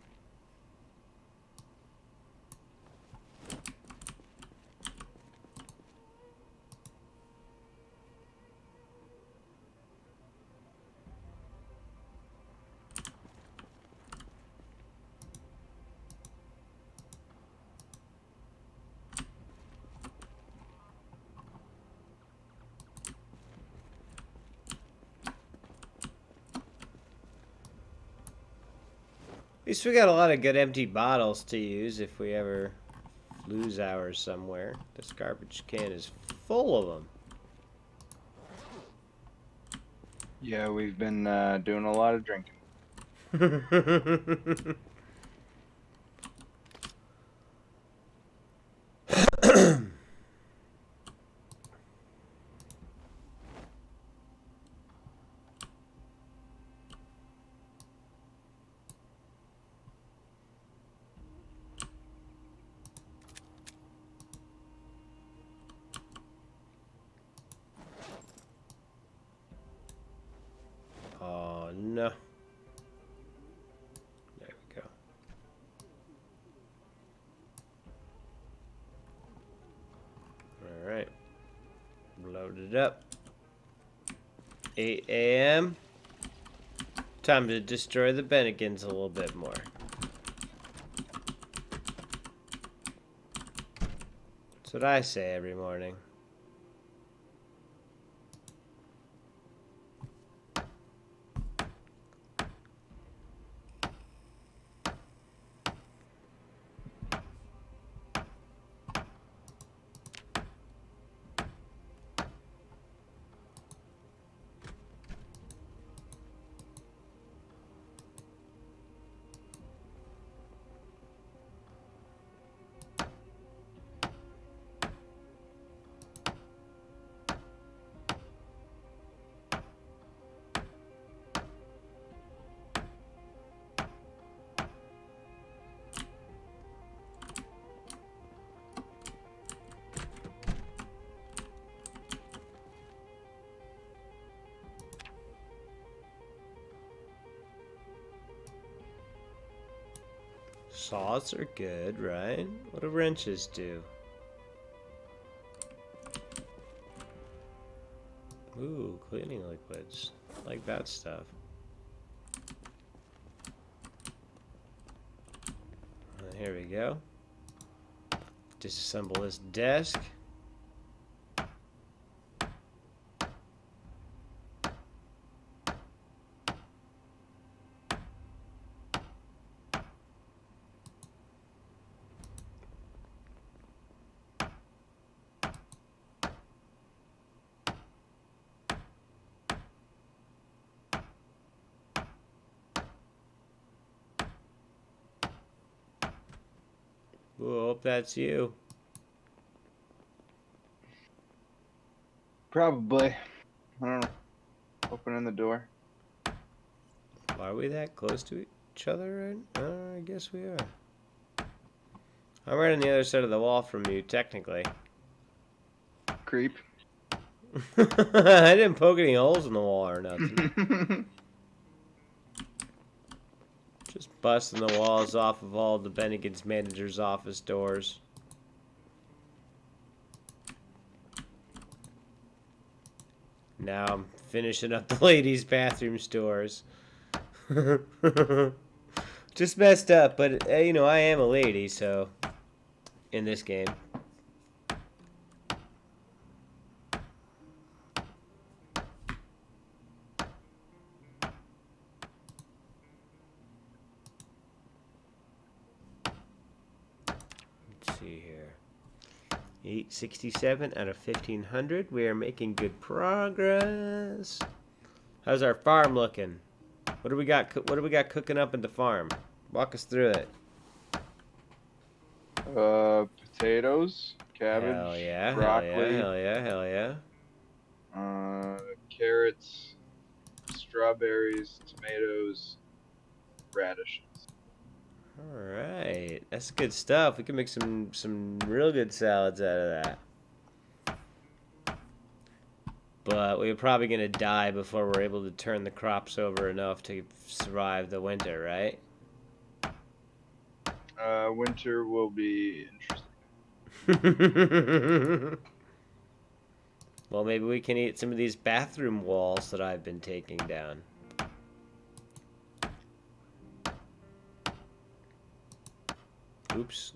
At least we got a lot of good empty bottles to use if we ever lose ours somewhere. This garbage can is full of Yeah, we've been doing a lot of drinking. them. Oh no. There we go. Alright. Load it up. 8 a.m. Time to destroy the Bennigans a little bit more. That's what I say every morning. Saws are good, right? What do wrenches do? Ooh, cleaning liquids. I like that stuff. Here we go. Disassemble this desk. Ooh, hope that's you. Probably. I don't know. Opening the door. Are we that close to each other right? I guess we are. I'm right on the other side of the wall from you, technically. Creep. I didn't poke any holes in the wall or nothing. Just busting the walls off of all the Bennigan's manager's office doors. Now I'm finishing up the ladies' bathroom stores. Just messed up, but you know, I am a lady, so in this game. Let's see here. 867 out of 1500. We are making good progress. How's our farm looking? What do we got? What do we got cooking up in the farm? Walk us through it. Potatoes, cabbage, Hell yeah! broccoli, Hell yeah! Hell yeah! Hell yeah! Carrots, strawberries, tomatoes, radishes. All right, that's good stuff. We can make some real good salads out of that. But we're probably gonna die before we're able to turn the crops over enough to survive the winter, right? Winter will be interesting. Well, maybe we can eat some of these bathroom walls that I've been taking down. Oops.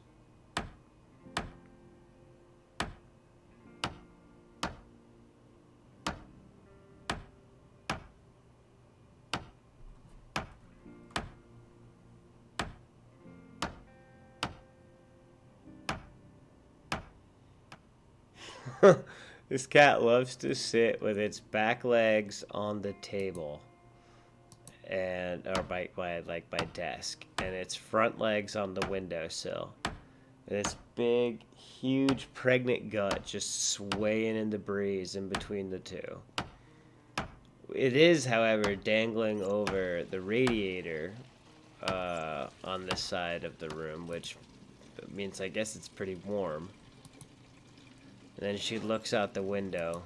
This cat loves to sit with its back legs on the table, and or by my desk, and its front legs on the windowsill. And its big, huge, pregnant gut just swaying in the breeze in between the two. It is, however, dangling over the radiator on this side of the room, which means I guess it's pretty warm. And then she looks out the window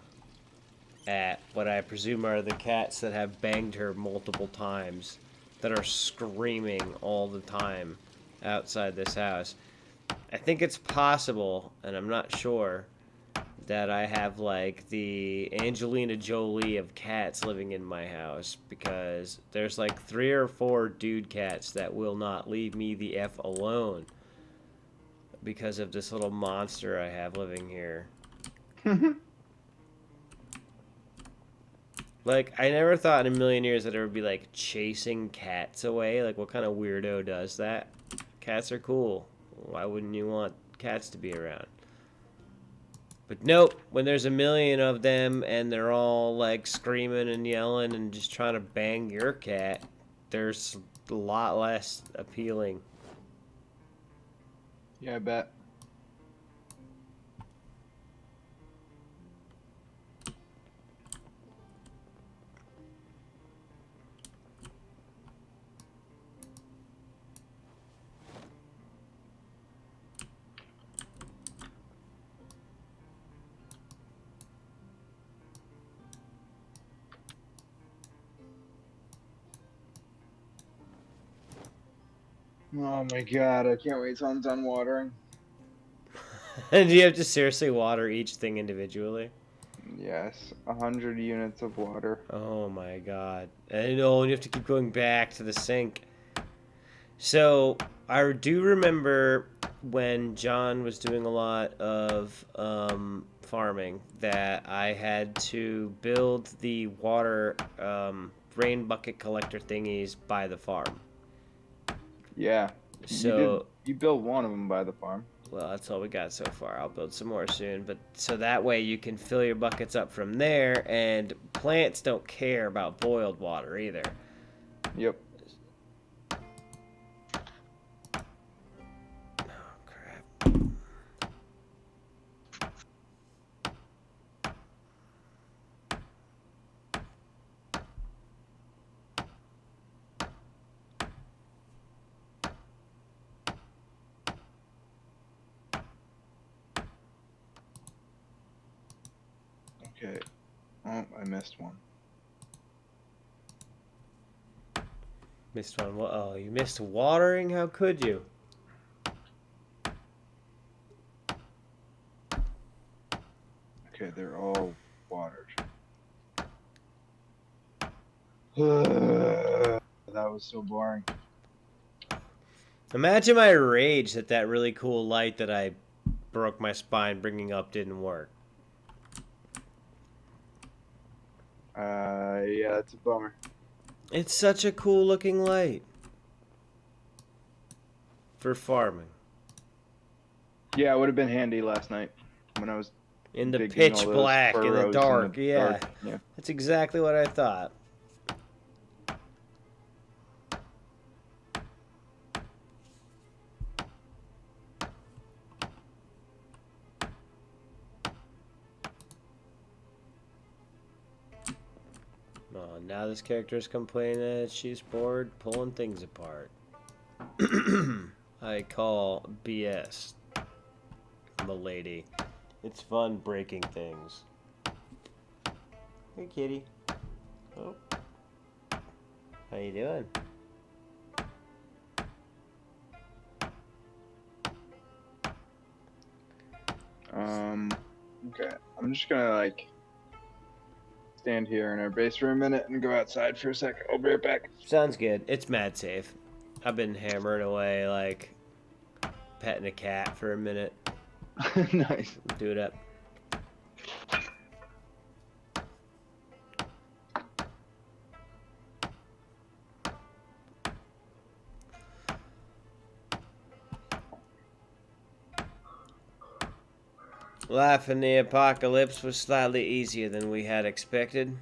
at what I presume are the cats that have banged her multiple times, that are screaming all the time outside this house. I think it's possible, and I'm not sure, that I have like the Angelina Jolie of cats living in my house, because there's like 3 or 4 dude cats that will not leave me the F alone because of this little monster I have living here. Like, I never thought in a million years that I would be like chasing cats away. Like, what kind of weirdo does that? Cats are cool. Why wouldn't you want cats to be around? But nope, when there's a million of them and they're all like screaming and yelling and just trying to bang your cat, there's a lot less appealing. Yeah, I bet. Oh my god, I can't wait till I'm done watering. And you have to seriously water each thing individually? Yes, 100 units of water. Oh my god. And you have to keep going back to the sink. So, I do remember when John was doing a lot of farming that I had to build the water rain bucket collector thingies by the farm. Yeah, you did. So, You built one of them by the farm. well, that's all we got so far. I'll build some more soon. But so that way you can fill your buckets up from there, and plants don't care about boiled water either. Yep. Oh, crap. Okay. Oh, I missed one. Missed one. Oh, you missed watering? How could you? Okay, they're all watered. That was so boring. Imagine my rage that that really cool light that I broke my spine bringing up didn't work. Yeah, that's a bummer. It's such a cool looking light. For farming. Yeah, it would have been handy last night when I was In the digging pitch all those black, in the furrows dark, yeah. dark. Yeah. That's exactly what I thought. Oh, now this character is complaining that she's bored pulling things apart. I call BS, milady. It's fun breaking things. Hey, kitty. Oh. How you doing? Okay. I'm just gonna like stand here in our base for a minute and go outside for a second. I'll be right back. Sounds good. It's mad safe. I've been hammering away, like, petting a cat for a minute. Nice. Do it up. Life in the apocalypse was slightly easier than we had expected.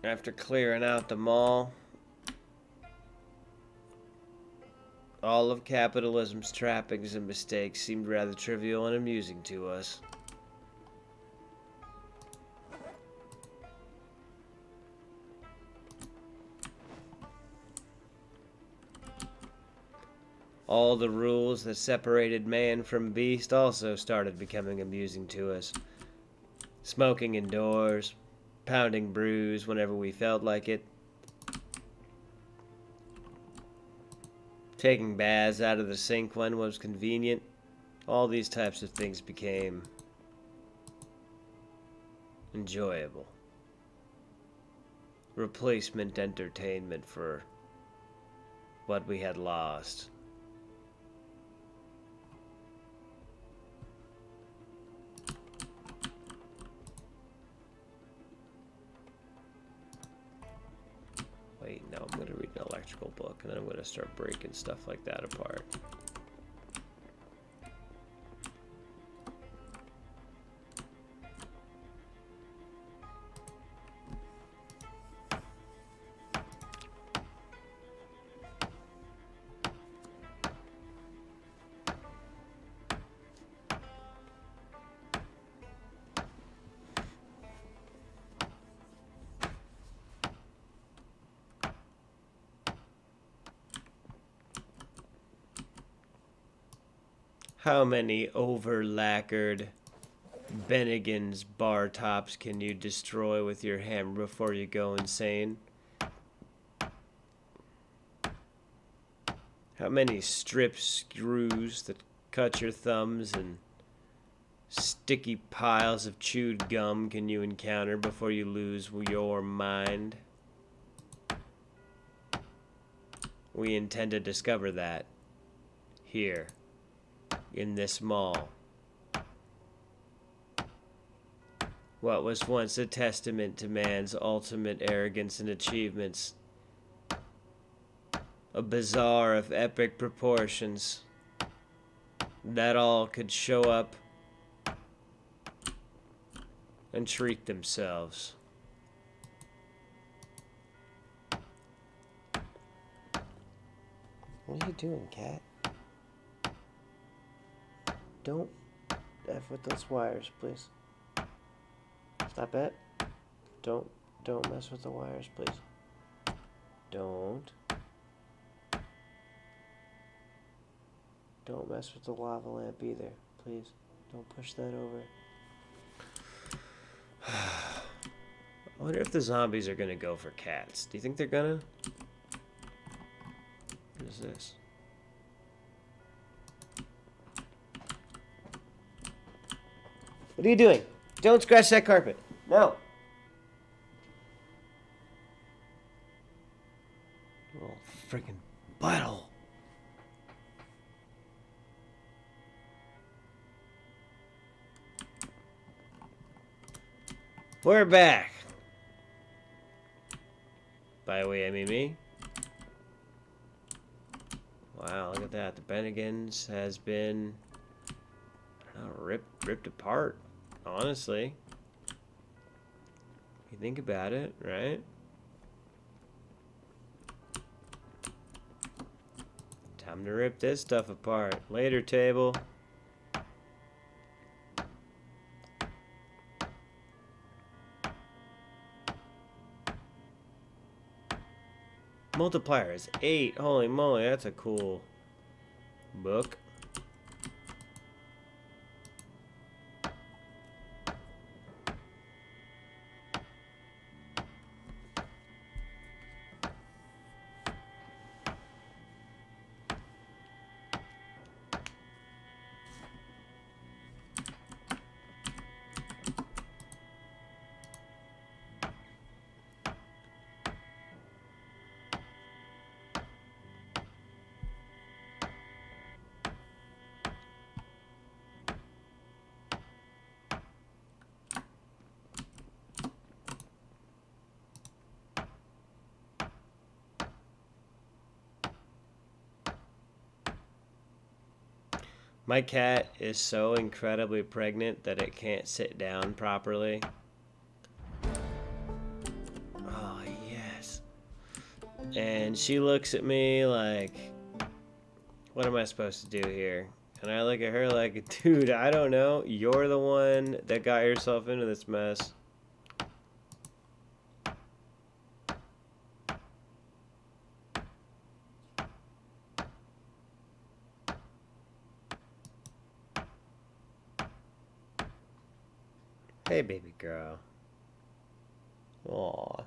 After clearing out the mall, all of capitalism's trappings and mistakes seemed rather trivial and amusing to us. All the rules that separated man from beast also started becoming amusing to us. Smoking indoors, pounding brews whenever we felt like it, taking baths out of the sink when was convenient. All these types of things became enjoyable. Replacement entertainment for what we had lost. Wait, no, I'm gonna read an electrical book and then I'm gonna start breaking stuff like that apart. How many over-lacquered Bennigan's bar tops can you destroy with your hammer before you go insane? How many strip screws that cut your thumbs and sticky piles of chewed gum can you encounter before you lose your mind? We intend to discover that here in this mall. What was once a testament to man's ultimate arrogance and achievements, a bazaar of epic proportions, that all could show up and treat themselves. What are you doing, cat? Don't F with those wires, please. Stop it. Don't mess with the wires, please. Don't mess with the lava lamp either, please. Don't push that over. I wonder if the zombies are gonna go for cats. Do you think they're gonna? What is this? What are you doing? Don't scratch that carpet. No. Little freaking butthole. We're back. By the way, I mean me. Wow, look at that. The Bennigan's has been, I don't know, ripped apart, honestly. You think about it, right? Time to rip this stuff apart. Later, table. Multiplier is 8. Holy moly, that's a cool book. My cat is so incredibly pregnant that it can't sit down properly. Oh, yes. And she looks at me like, what am I supposed to do here? And I look at her like, dude, I don't know. You're the one that got yourself into this mess. Hey, baby girl. Aw.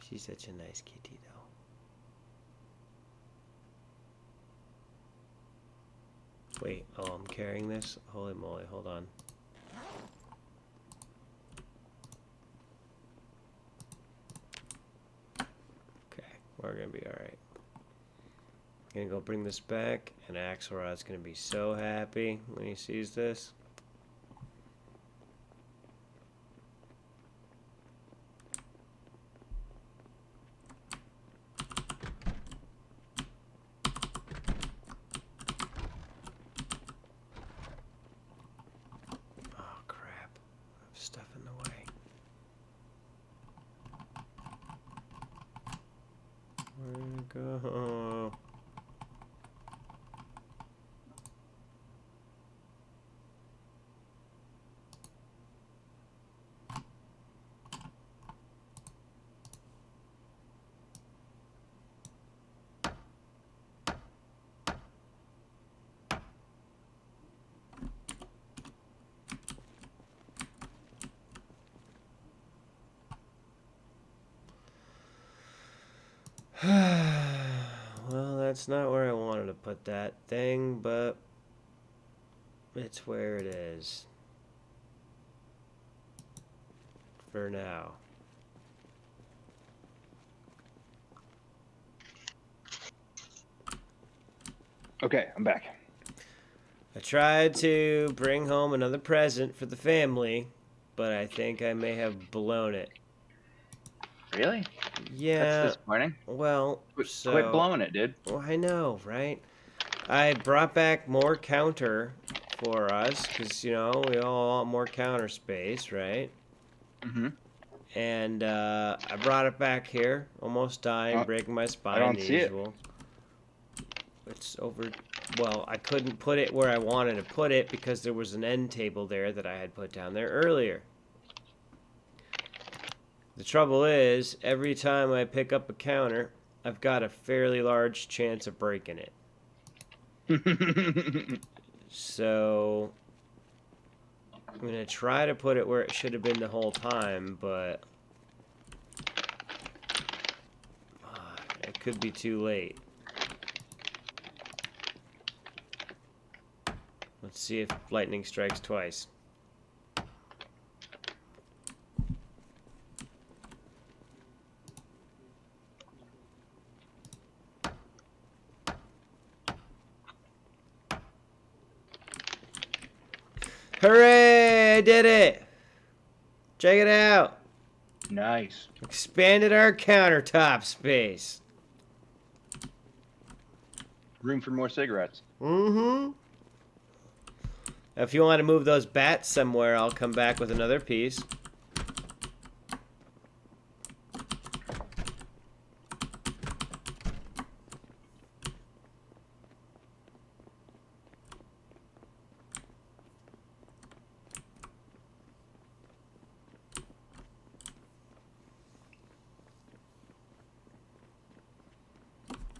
She's such a nice kitty, though. Wait, oh, I'm carrying this? Holy moly, hold on. Okay, we're gonna be alright. Gonna go bring this back, and Axelrod's gonna be so happy when he sees this. Stuff in the way. Where'd it go? Well, That's not where I wanted to put that thing, but it's where it is. For now. Okay, I'm back. I tried to bring home another present for the family, but I think I may have blown it. Really? Yeah, That's disappointing. well, Quit so... blowing it, dude. Well, I know, right? I brought back more counter for us, because, you know, we all want more counter space, right? Mm-hmm. And I brought it back here, almost dying, breaking my I spine, don't the see it. usual. It's over... Well, I couldn't put it where I wanted to put it because there was an end table there that I had put down there earlier. The trouble is, every time I pick up a counter, I've got a fairly large chance of breaking it. So, I'm going to try to put it where it should have been the whole time, but it could be too late. Let's see if lightning strikes twice. Hooray! I did it! Check it out! Nice. Expanded our countertop space. Room for more cigarettes. Mm-hmm. If you want to move those bats somewhere, I'll come back with another piece.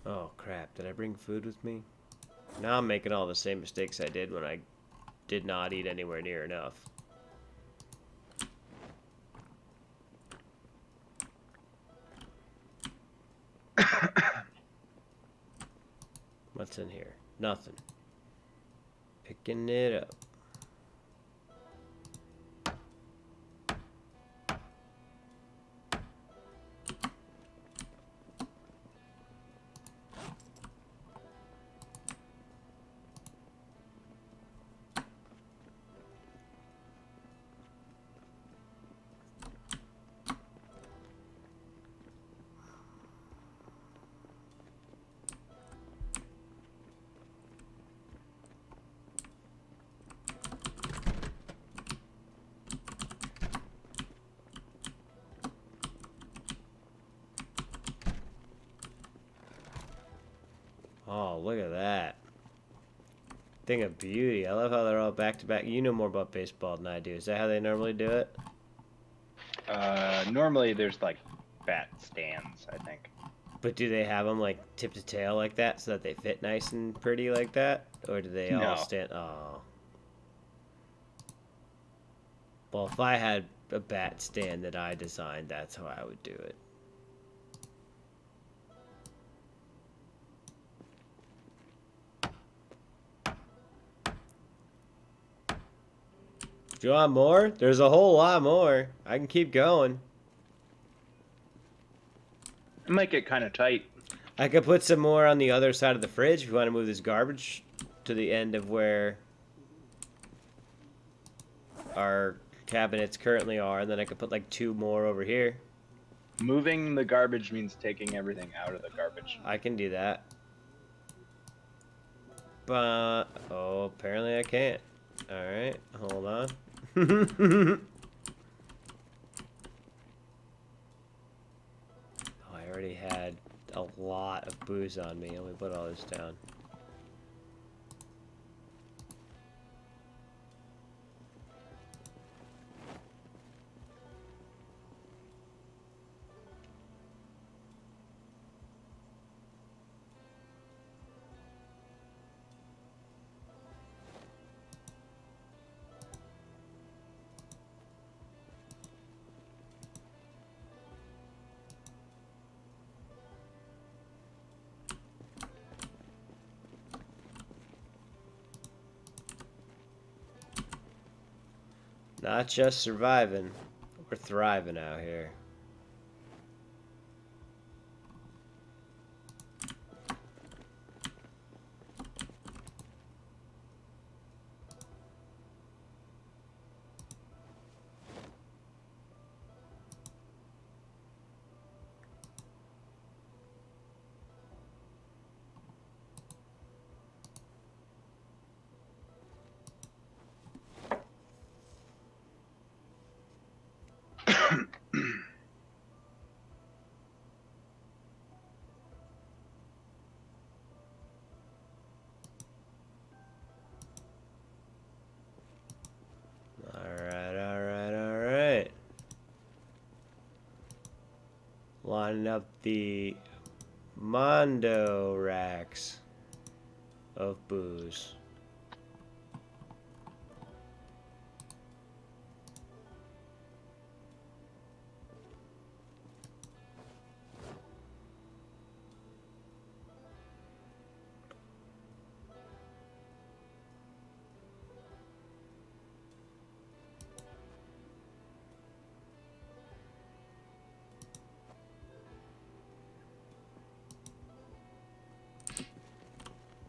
Oh, crap. Did I bring food with me? Now I'm making all the same mistakes I did when I did not eat anywhere near enough. What's in here? Nothing. Picking it up. Oh, look at that. Thing of beauty. I love how they're all back to back. You know more about baseball than I do. Is that how they normally do it? Normally there's like bat stands, I think. But do they have them like tip to tail like that so that they fit nice and pretty like that? Or do they all No. stand... Oh. Well, if I had a bat stand that I designed, that's how I would do it. Do you want more? There's a whole lot more. I can keep going. It might get kind of tight. I could put some more on the other side of the fridge if you want to move this garbage to the end of where our cabinets currently are, and then I could put like 2 more over here. Moving the garbage means taking everything out of the garbage. I can do that. But, oh, apparently I can't. Alright, hold on. Oh, I already had a lot of booze on me. Let me put all this down. Not just surviving, we're thriving out here. Alright. Lining up the Mondo racks of booze.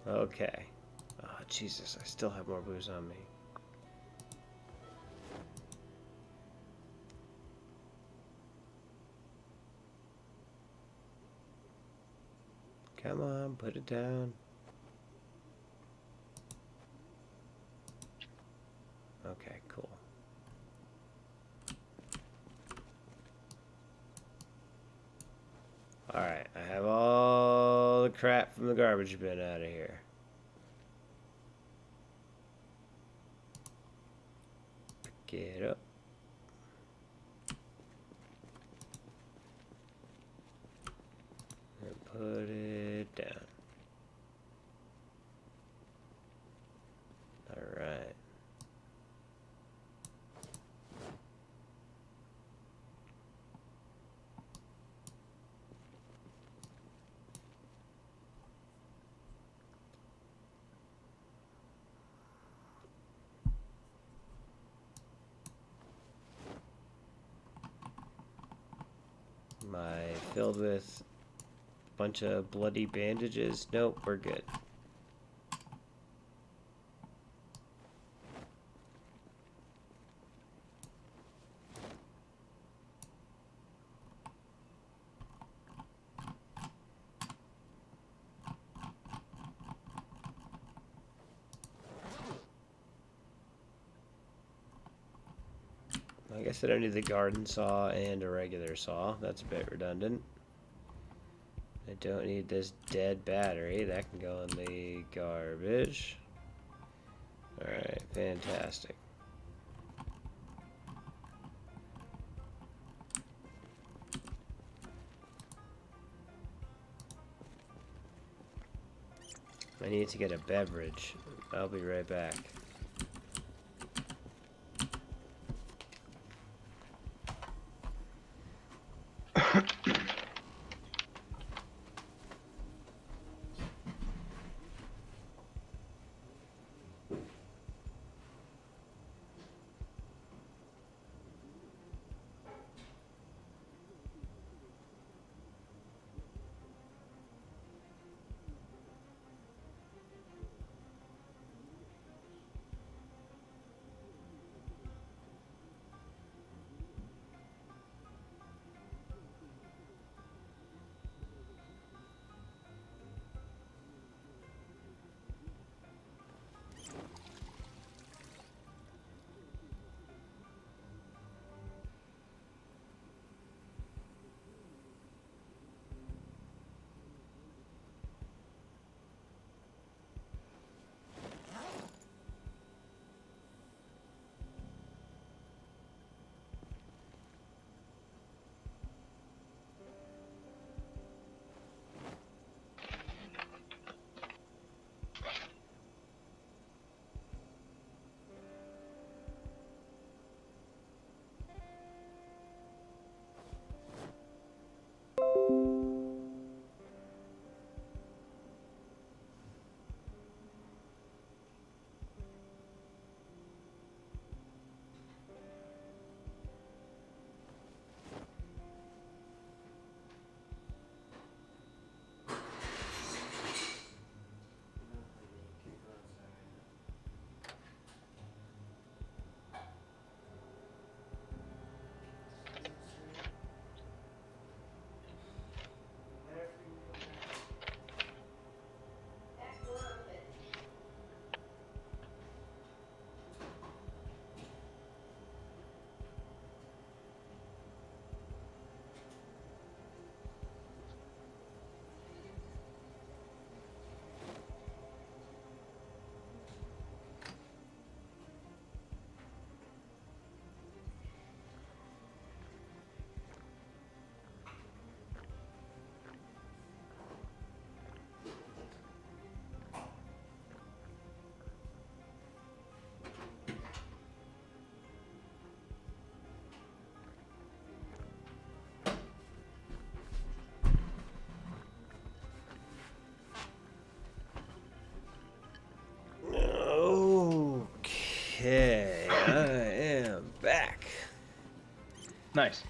Okay. Oh, Jesus, I still have more booze on me. Come on, put it down. Okay, cool. Alright, I have all the crap from the garbage bin out of here. Pick it up. And put it down. Alright. Am I filled with a bunch of bloody bandages? Nope, we're good. I guess I don't need the garden saw and a regular saw. That's a bit redundant. I don't need this dead battery. That can go in the garbage. Alright, fantastic. I need to get a beverage. I'll be right back. Nice.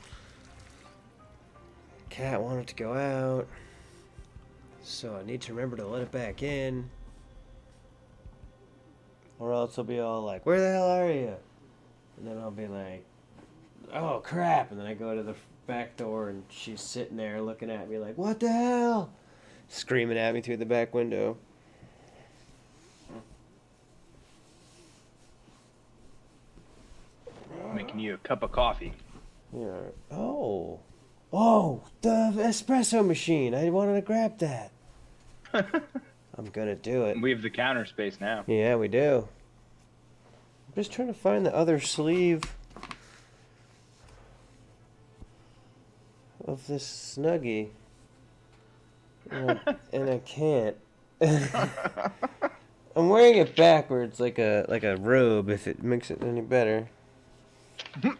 Cat wanted to go out, so I need to remember to let it back in, or else he'll be all like, "Where the hell are you?" And then I'll be like, "Oh crap!" And then I go to the back door, and she's sitting there looking at me like, "What the hell?" Screaming at me through the back window. Making you a cup of coffee. Yeah. Oh. Oh, the espresso machine. I wanted to grab that. I'm gonna do it. We have the counter space now. Yeah, we do. I'm just trying to find the other sleeve of this Snuggie. And I can't. I'm wearing it backwards like a robe, if it makes it any better.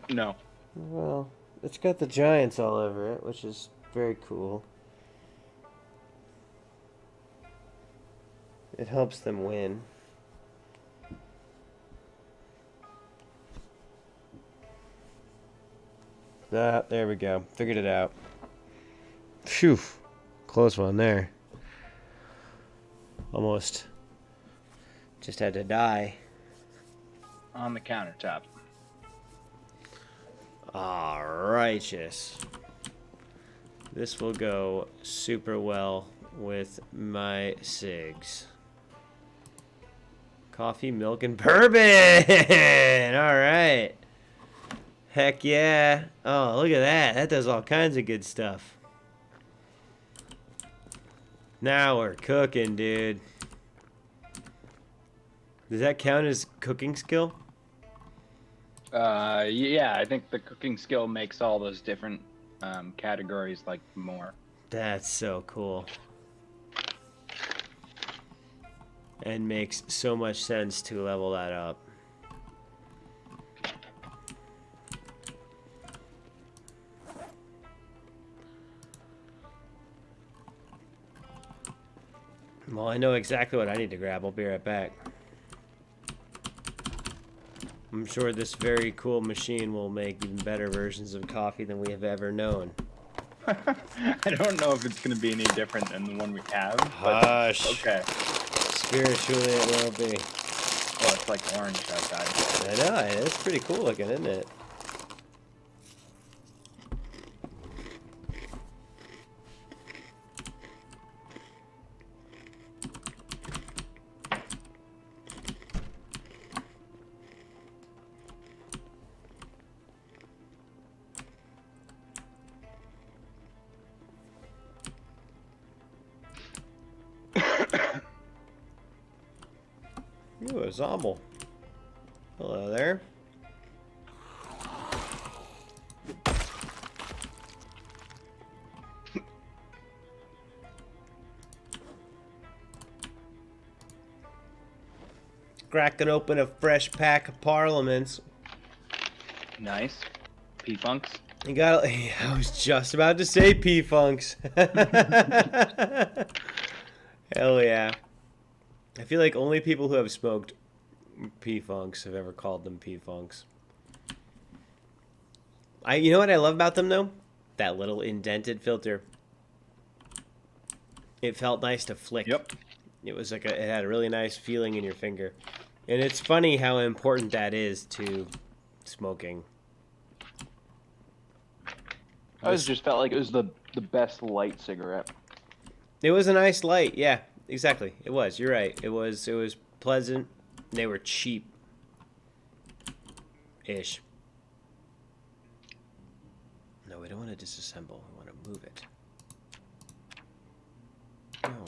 No. Well, it's got the giants all over it, which is very cool. It helps them win. Ah, there we go. Figured it out. Phew. Close one there. Almost. Just had to die. On the countertop. Righteous. This will go super well with my cigs. Coffee, milk, and bourbon! Alright. Heck yeah. Oh, look at that. That does all kinds of good stuff. Now we're cooking, dude. Does that count as cooking skill? Yeah, I think the cooking skill makes all those different categories like more. That's so cool. And makes so much sense to level that up. Well, I know exactly what I need to grab. I'll be right back. I'm sure this very cool machine will make even better versions of coffee than we have ever known. I don't know if it's going to be any different than the one we have. But Hush. okay. Spiritually, it will be. Well, it's like orange outside. I know. It's pretty cool looking, isn't it? Ooh, a Zomble. Hello there. Cracking open a fresh pack of Parliaments. Nice. P-Funks. You got. I was just about to say P-Funks. Hell yeah. I feel like only people who have smoked P-Funks have ever called them P-Funks. You know what I love about them though? That little indented filter. It felt nice to flick. Yep. It was like it had a really nice feeling in your finger. And it's funny how important that is to smoking. I just felt like it was the best light cigarette. It was a nice light, yeah. Exactly. It was. You're right. It was pleasant. They were cheap. Ish. No, we don't want to disassemble. We want to move it. No.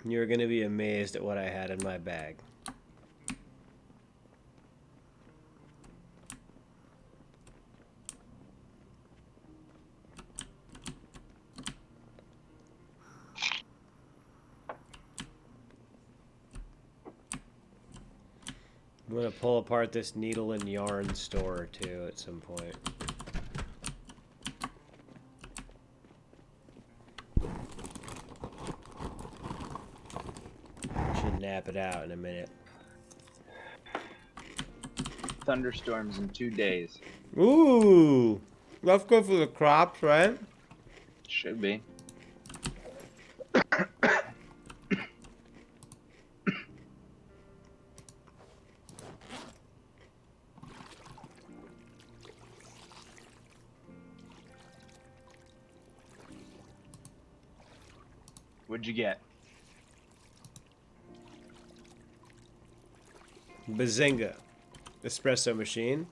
You're gonna be amazed at what I had in my bag. I'm gonna pull apart this needle and yarn store too at some point. Should nap it out in a minute. Thunderstorms in 2 days. Ooh, that's good for the crops, right? Should be. What'd you get? Bazinga, espresso machine,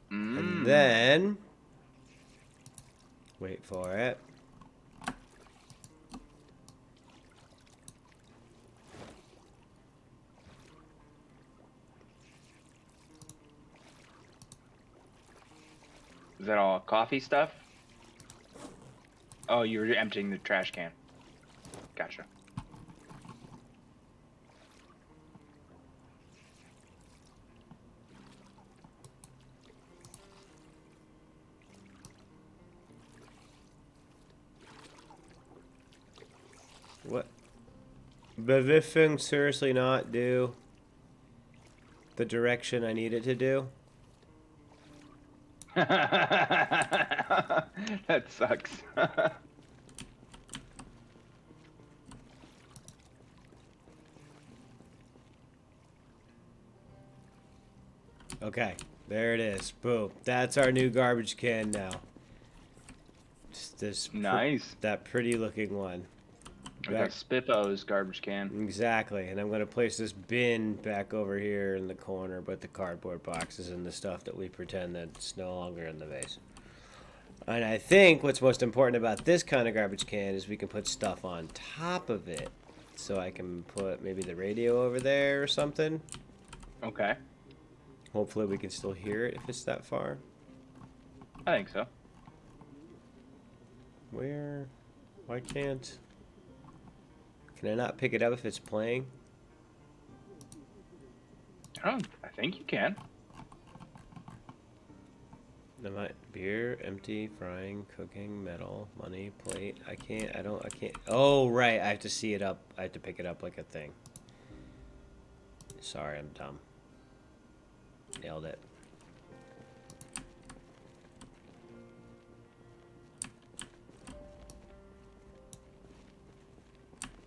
Mm. and then wait for it. Is that all coffee stuff? Oh, you were emptying the trash can. Gotcha. What? Does this thing seriously not do the direction I need it to do? That sucks. Okay, there it is. Boom. That's our new garbage can now. Just this Nice. that pretty looking one. Like a Spiffos garbage can. Exactly, and I'm going to place this bin back over here in the corner, but the cardboard boxes and the stuff that we pretend that's no longer in the vase. And I think what's most important about this kind of garbage can is we can put stuff on top of it. So I can put maybe the radio over there or something. Okay. Hopefully we can still hear it if it's that far. I think so. Where? Why can't... Can I not pick it up if it's playing? I think you can. Am I beer, empty, frying, cooking, metal, money, plate? I can't. Oh, right. I have to see it up. I have to pick it up like a thing. Sorry, I'm dumb. Nailed it.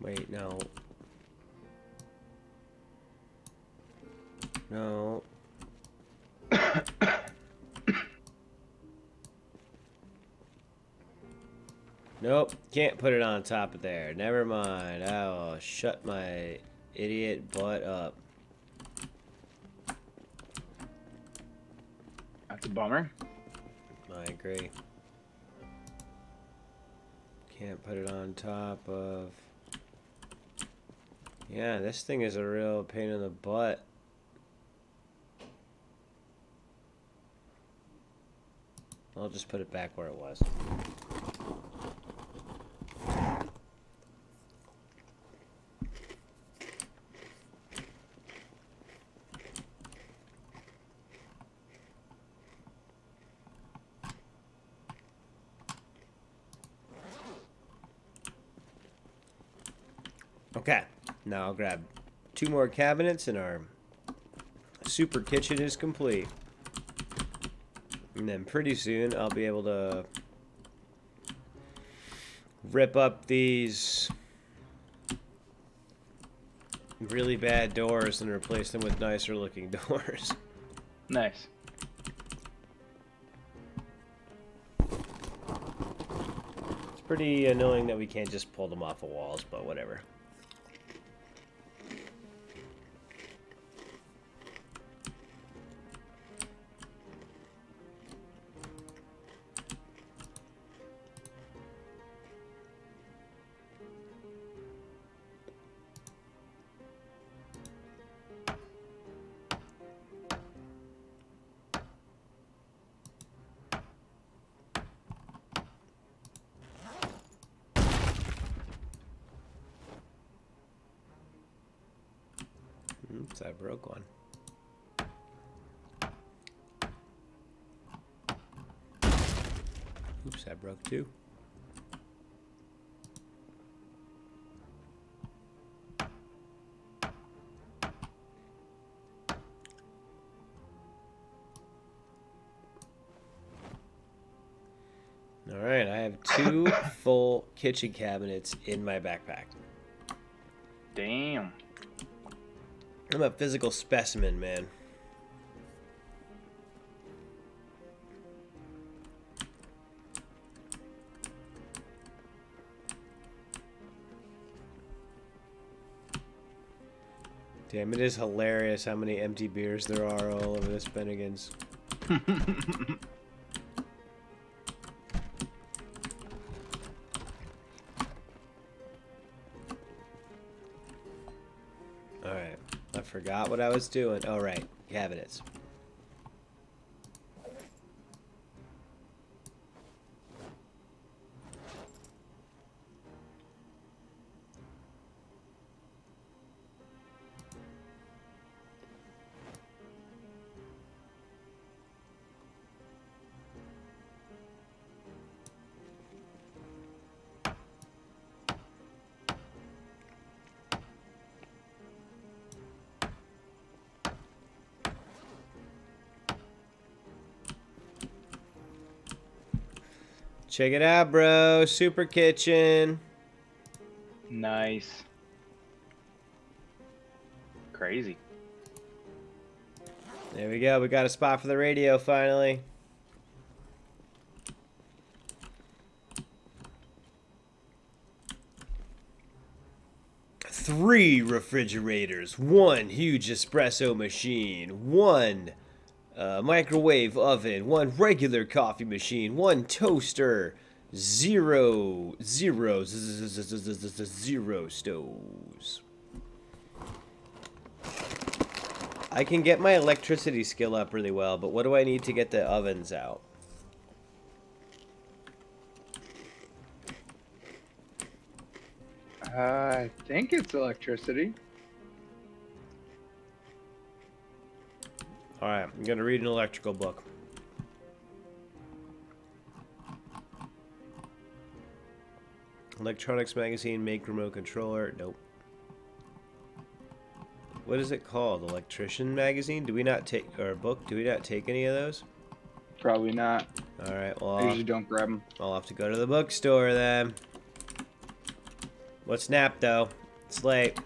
Wait, no. No. Nope, can't put it on top of there. Never mind. I'll shut my idiot butt up. That's a bummer. I agree. Can't put it on top of... Yeah, this thing is a real pain in the butt. I'll just put it back where it was. Okay, now I'll grab 2 more cabinets and our super kitchen is complete. And then pretty soon I'll be able to rip up these really bad doors and replace them with nicer looking doors. Nice. It's pretty annoying that we can't just pull them off the walls, but whatever. Oops, I broke one. Oops, I broke two. All right, I have 2 full kitchen cabinets in my backpack. Damn. I'm a physical specimen, man. Damn, it is hilarious how many empty beers there are all over this Bennigan's. Alright, I forgot what I was doing. Oh, right, cabinets. Check it out, bro. Super kitchen. Nice. Crazy. There we go. We got a spot for the radio finally. Three refrigerators, 1 huge espresso machine, 1 microwave oven, 1 regular coffee machine, 1 toaster, 0 stoves. I can get my electricity skill up really well, but what do I need to get the ovens out? I think it's electricity. Alright, I'm gonna read an electrical book. Electronics magazine, make remote controller. Nope. What is it called? Electrician magazine? Do we not take, or book? Do we not take any of those? Probably not. Alright, I well, usually don't grab them. I'll have to go to the bookstore then. What's nap though? It's late.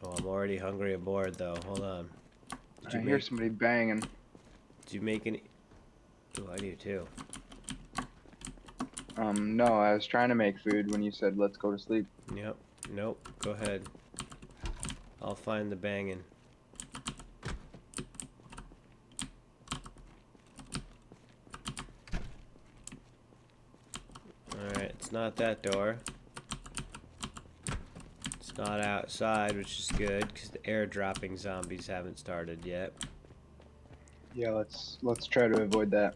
Oh, I'm already hungry and bored though. Hold on. I hear somebody banging. Did you make any? Oh, I do too. No, I was trying to make food when you said let's go to sleep. Yep. Nope. Go ahead. I'll find the banging. Alright, it's not that door. It's not outside, which is good, because the airdropping zombies haven't started yet. Yeah, let's try to avoid that.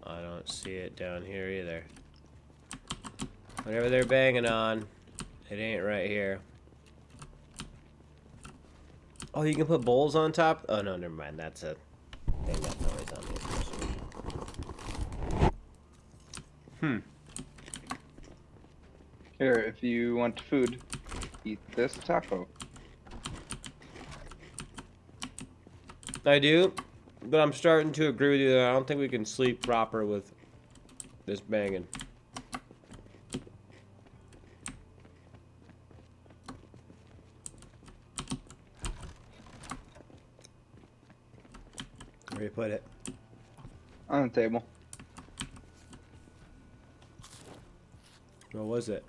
I don't see it down here either. Whatever they're banging on, it ain't right here. Oh, you can put bowls on top? Oh, no, never mind. That's a thing that's always on me. Here, if you want food, eat this taco. I do, but I'm starting to agree with you that I don't think we can sleep proper with this banging. Where you put it? On the table. What was it?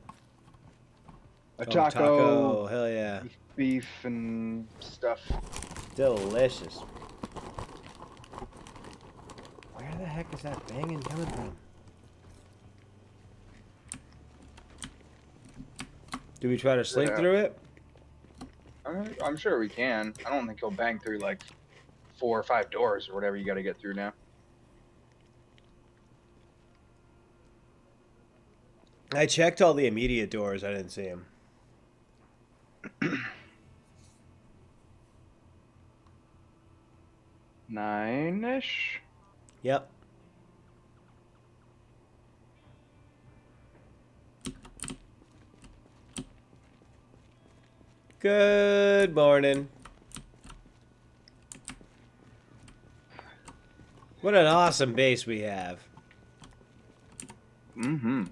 A Oh, taco, taco. Hell yeah. beef and stuff. Delicious. Where the heck is that banging coming from? Do we try to slink Yeah. through it? I'm sure we can. I don't think he'll bang through like 4 or 5 doors or whatever you got to get through now. I checked all the immediate doors. I didn't see him. 9-ish? Yep. Good morning. What an awesome base we have. Mm-hmm.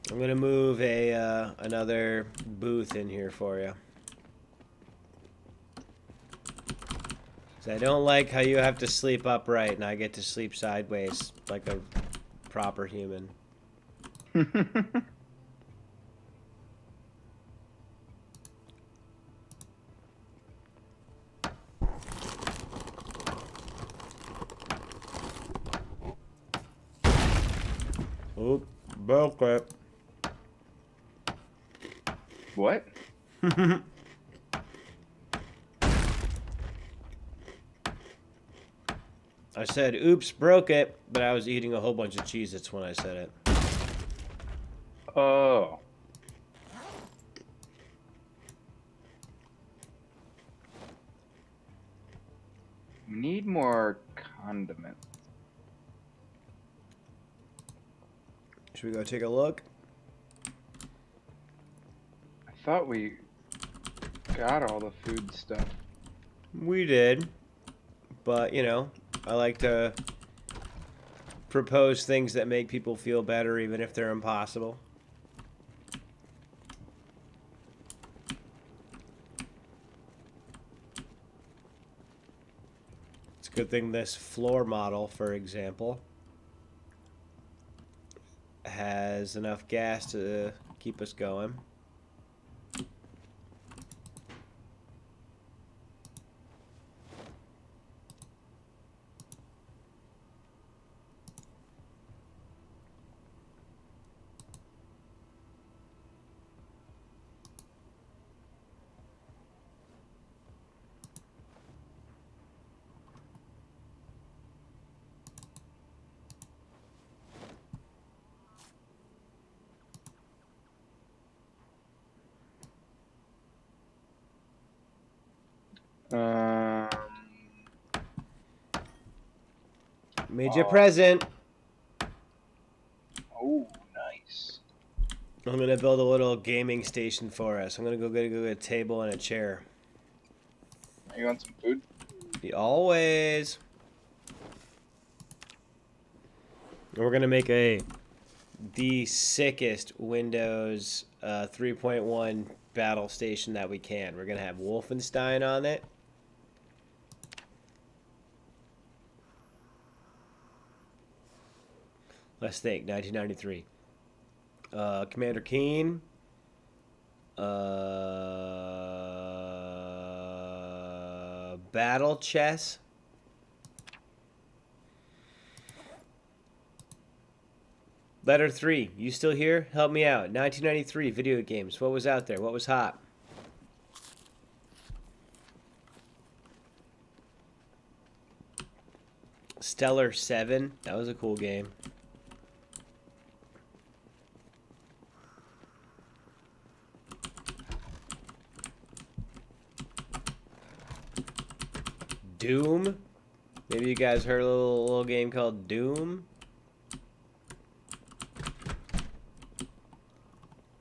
I'm gonna move a another booth in here for you. 'Cause I don't like how you have to sleep upright and I get to sleep sideways like a proper human. Oop, broke it. What? I said, oops, broke it, but I was eating a whole bunch of Cheez-Its when I said it. Oh. We need more condiments. Should we go take a look? I thought we got all the food stuff. We did. But, you know, I like to propose things that make people feel better even if they're impossible. It's a good thing this floor model, for example, has enough gas to keep us going. Um, Made you a present. Oh, nice. I'm gonna build a little gaming station for us. I'm gonna go get a table and a chair. You want some food? Always. We're gonna make the sickest Windows 3.1 battle station that we can. We're gonna have Wolfenstein on it. Let's think. 1993. Commander Keen. Battle chess. Letter 3. You still here? Help me out. 1993 video games. What was out there? What was hot? Stellar 7. That was a cool game. Doom. Maybe you guys heard a little game called Doom.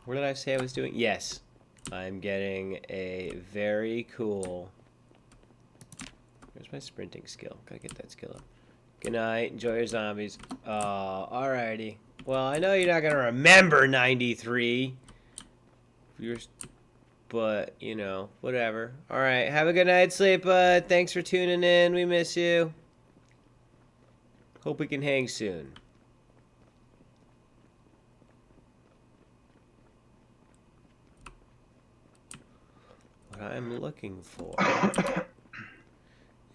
What did I say I was doing? Yes. I'm getting a very cool... Where's my sprinting skill? Gotta get that skill up. Good night. Enjoy your zombies. Alrighty. Well, I know you're not gonna remember 93. But, you know, whatever. Alright, have a good night's sleep, bud. Thanks for tuning in. We miss you. Hope we can hang soon. What I'm looking for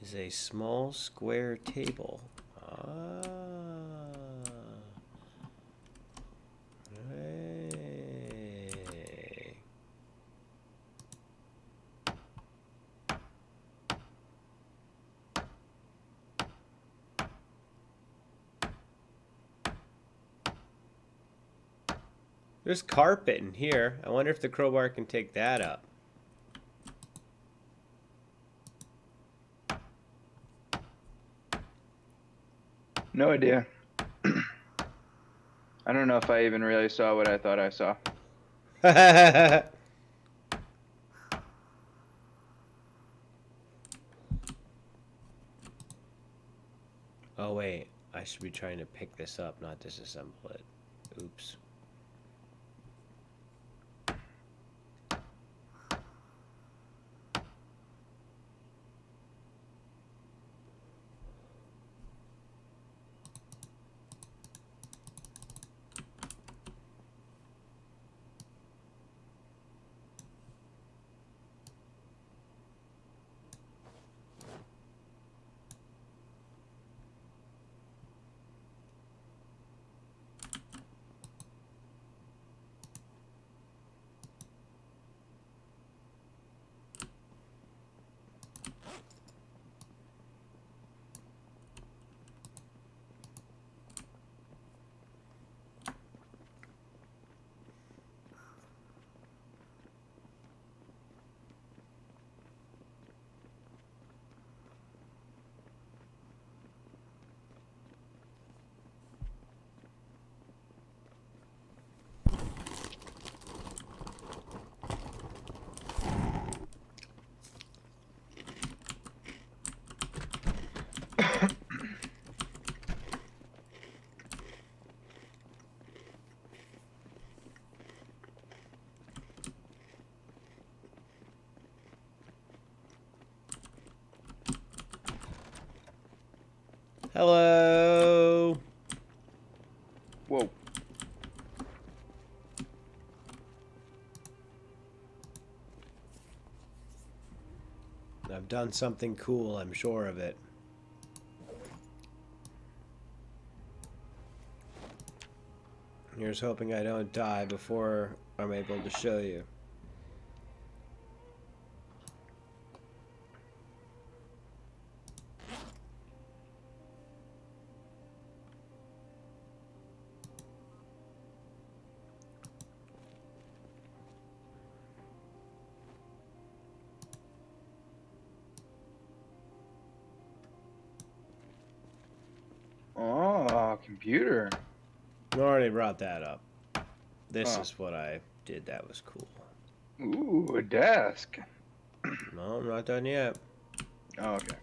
is a small square table. Ah. Hey. There's carpet in here. I wonder if the crowbar can take that up. No idea. I don't know if I even really saw what I thought I saw. Oh wait, I should be trying to pick this up, not disassemble it. Oops. Hello. Whoa. I've done something cool, I'm sure of it. Here's hoping I don't die before I'm able to show you. Oh, computer. I already brought that up. This Oh. is what I did that was cool. Ooh, a desk. No, I'm not done yet. Oh, okay.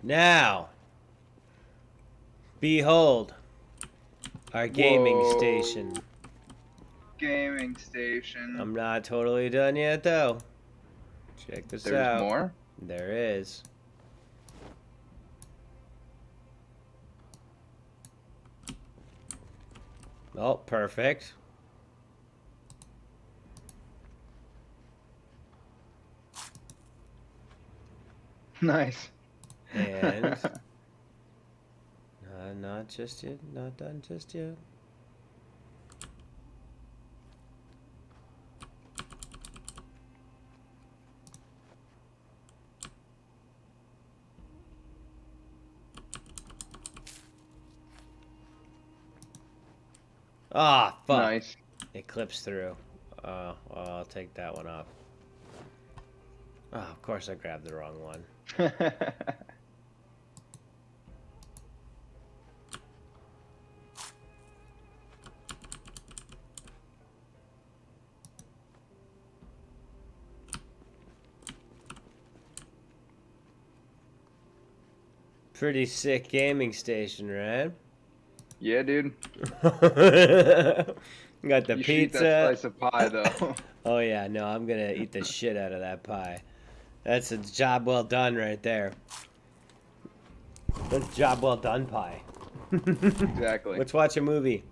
Now, behold, our gaming Whoa. station. Gaming station. I'm not totally done yet, though. Check this There's out. more? There is. Oh, perfect. Nice. And not just yet. Not done just yet. Ah, fuck. Nice. It clips through. Oh, well, I'll take that one off. Oh, of course I grabbed the wrong one. Pretty sick gaming station, right? Yeah, dude. Got the You should eat that pizza. slice of pie, though. Oh yeah, no, I'm gonna eat the shit out of that pie. That's a job well done right there. That's job well done pie. Exactly. Let's watch a movie.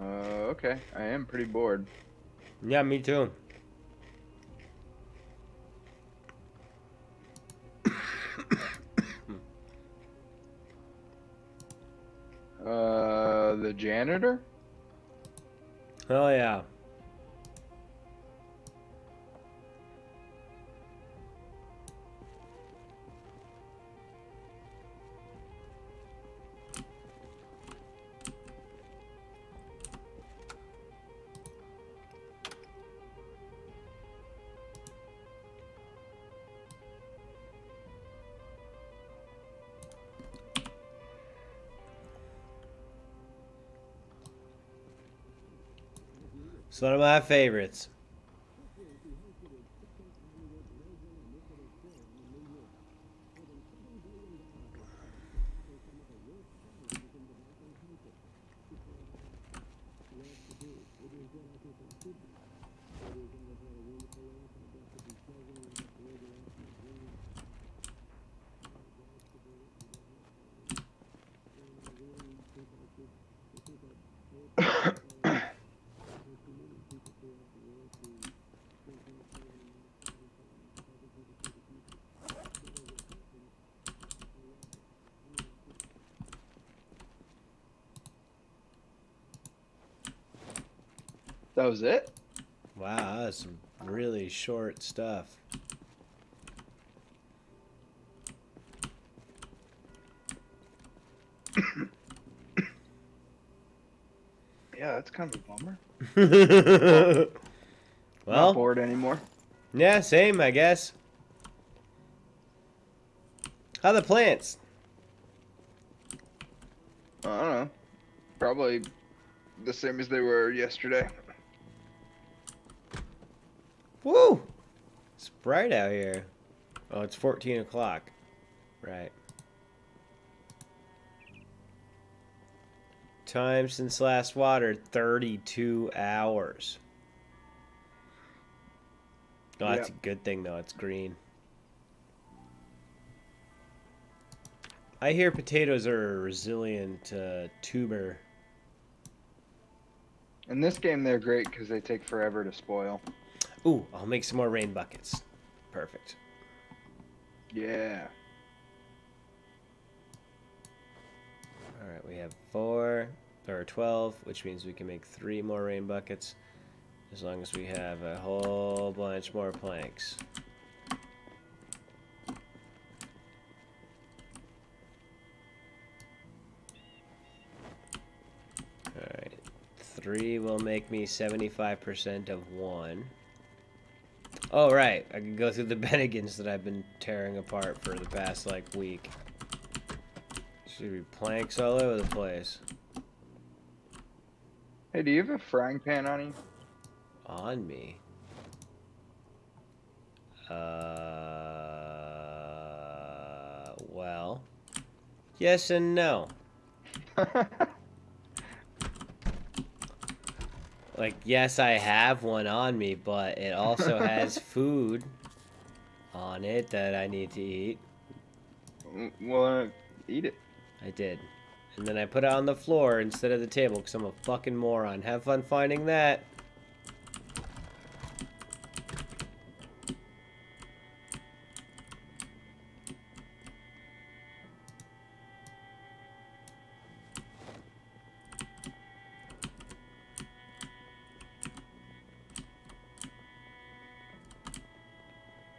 Okay. I am pretty bored. Yeah, me too. The janitor? Oh yeah. It's one of my favorites. That was it? Wow, that's some really short stuff. Yeah, that's kind of a bummer. Not Well, bored anymore. yeah, same, I guess. How the plants? I don't know. Probably the same as they were yesterday. Woo! It's bright out here. Oh, it's 14 o'clock. Right. Time since last watered, 32 hours. Oh, that's a good thing, though. It's green. I hear potatoes are a resilient tuber. In this game, they're great because they take forever to spoil. Ooh, I'll make some more rain buckets. Perfect. Yeah. All right, we have 4 or 12, which means we can make 3 more rain buckets as long as we have a whole bunch more planks. All right, 3 will make me 75% of 1. Oh, right, I can go through the Bennigans that I've been tearing apart for the past, like, week. Should be planks all over the place. Hey, do you have a frying pan on you? On me? Well, yes and no. Like, yes, I have one on me, but it also has food on it that I need to eat. Well, eat it. I did. And then I put it on the floor instead of the table because I'm a fucking moron. Have fun finding that.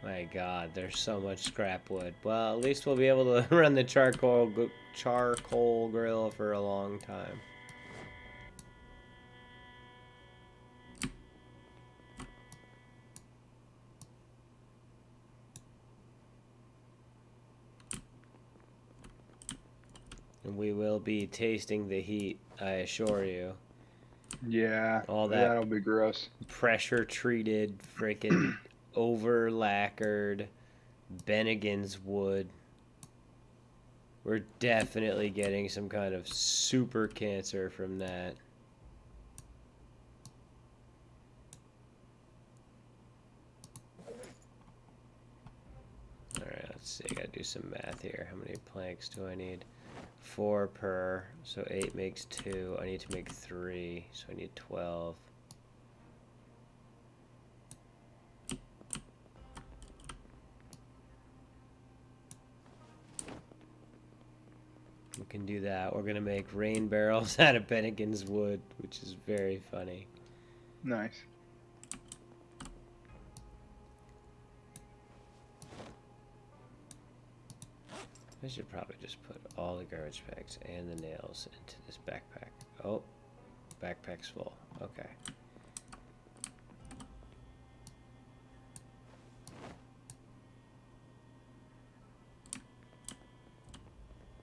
My god, there's so much scrap wood. Well, at least we'll be able to run the charcoal grill for a long time. And we will be tasting the heat, I assure you. Yeah. All that that'll be gross. pressure treated, freaking over lacquered Bennigan's wood. We're definitely getting some kind of super cancer from that. Alright, let's see. I gotta do some math here. How many planks do I need? 4 per. So 8 makes 2. I need to make 3. So I need 12. We can do that. We're gonna make rain barrels out of Bennigan's wood, which is very funny. Nice. I should probably just put all the garbage bags and the nails into this backpack. Oh, backpack's full. Okay.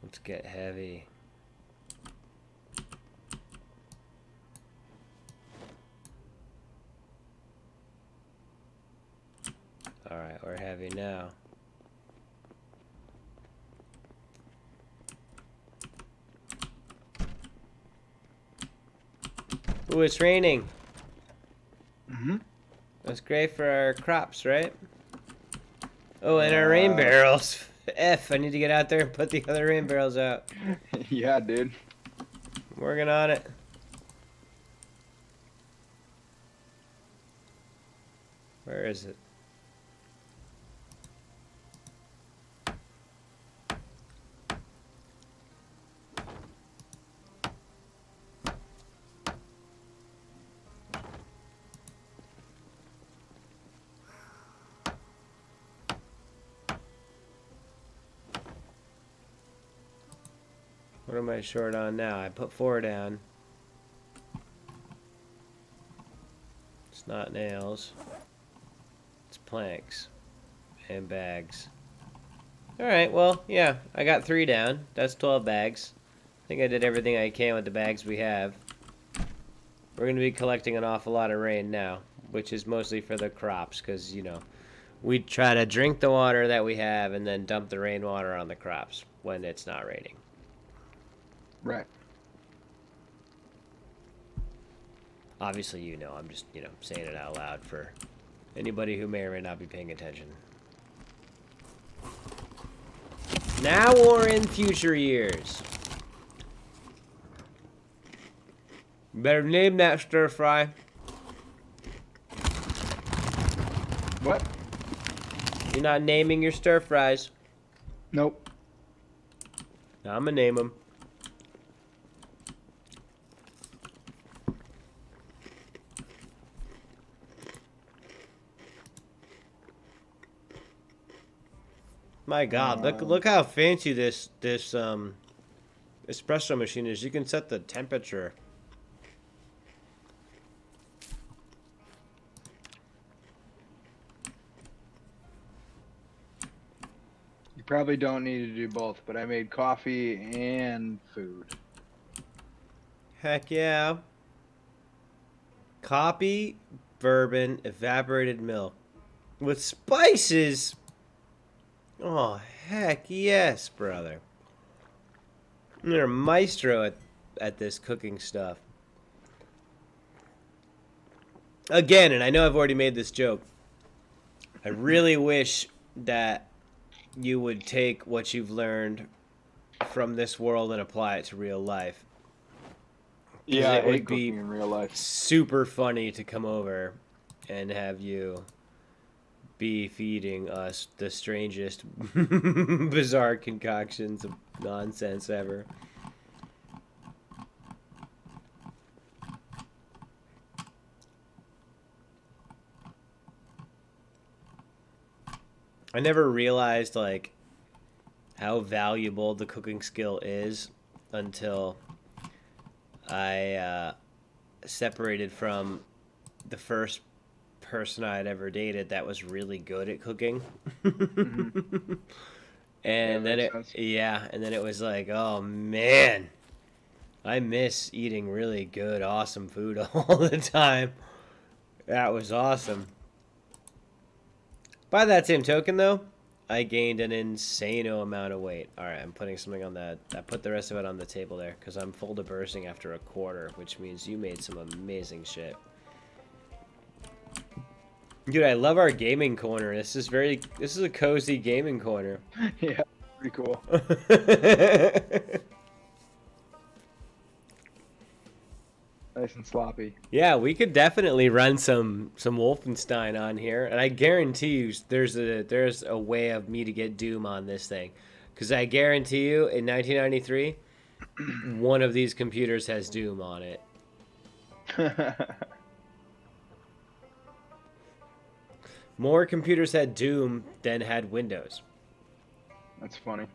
Let's get heavy. Alright, we're heavy now. Ooh, it's raining. Mm-hmm. That's great for our crops, right? Oh, and our rain barrels. F, I need to get out there and put the other rain barrels out. Yeah, dude. I'm working on it. Where is it? What am I short on now? I put 4 down. It's not nails. It's planks. And bags. Alright, well, yeah. I got 3 down. That's 12 bags. I think I did everything I can with the bags we have. We're going to be collecting an awful lot of rain now. Which is mostly for the crops. Because, you know, we try to drink the water that we have and then dump the rainwater on the crops when it's not raining. Right. Obviously, you know, I'm just, you know, saying it out loud for anybody who may or may not be paying attention. Now or in future years. Better name that stir fry. What? You're not naming your stir fries. Nope. Now I'm gonna name them. My God, look how fancy this espresso machine is. You can set the temperature. You probably don't need to do both, but I made coffee and food. Heck yeah. Coffee, bourbon, evaporated milk. With spices. Oh, heck yes, brother. You're a maestro at this cooking stuff. Again, and I know I've already made this joke, I really wish that you would take what you've learned from this world and apply it to real life. Yeah, I it would hate be cooking in real life. super funny to come over and have you be feeding us the strangest, bizarre concoctions of nonsense ever. I never realized, like, how valuable the cooking skill is until I separated from the first person I'd ever dated that was really good at cooking. Mm-hmm. And then and then it was like, oh man, I miss eating really good, awesome food all the time. That was awesome. By that same token, though, I gained an insane amount of weight. All right, I'm putting something on that. I put the rest of it on the table there because I'm full to bursting after a quarter, which means you made some amazing shit. Dude, I love our gaming corner. This is a cozy gaming corner. Yeah, pretty cool. Nice and sloppy. Yeah, we could definitely run some Wolfenstein on here, and I guarantee you there's a way of me to get Doom on this thing, because I guarantee you in 1993, one of these computers has Doom on it. More computers had Doom than had Windows. That's funny.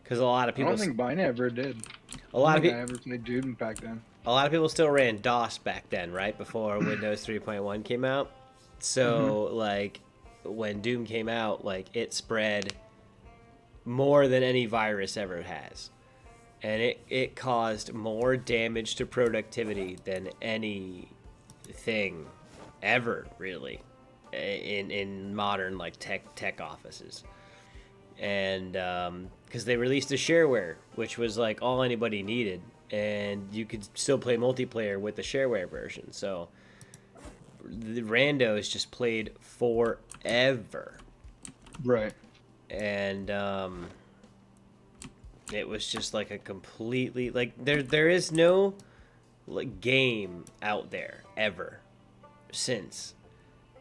Because a lot of I people, don't think mine ever did. a lot of I people, ever played Doom back then. a lot of people still ran DOS back then, right before Windows 3.1 came out. So like, when Doom came out, like it spread more than any virus ever has, and it caused more damage to productivity than anything ever really in modern like tech offices. And because they released a shareware, which was like all anybody needed, and you could still play multiplayer with the shareware version. So the randos just played forever, Right. and it was just like a completely like there is no like game out there ever since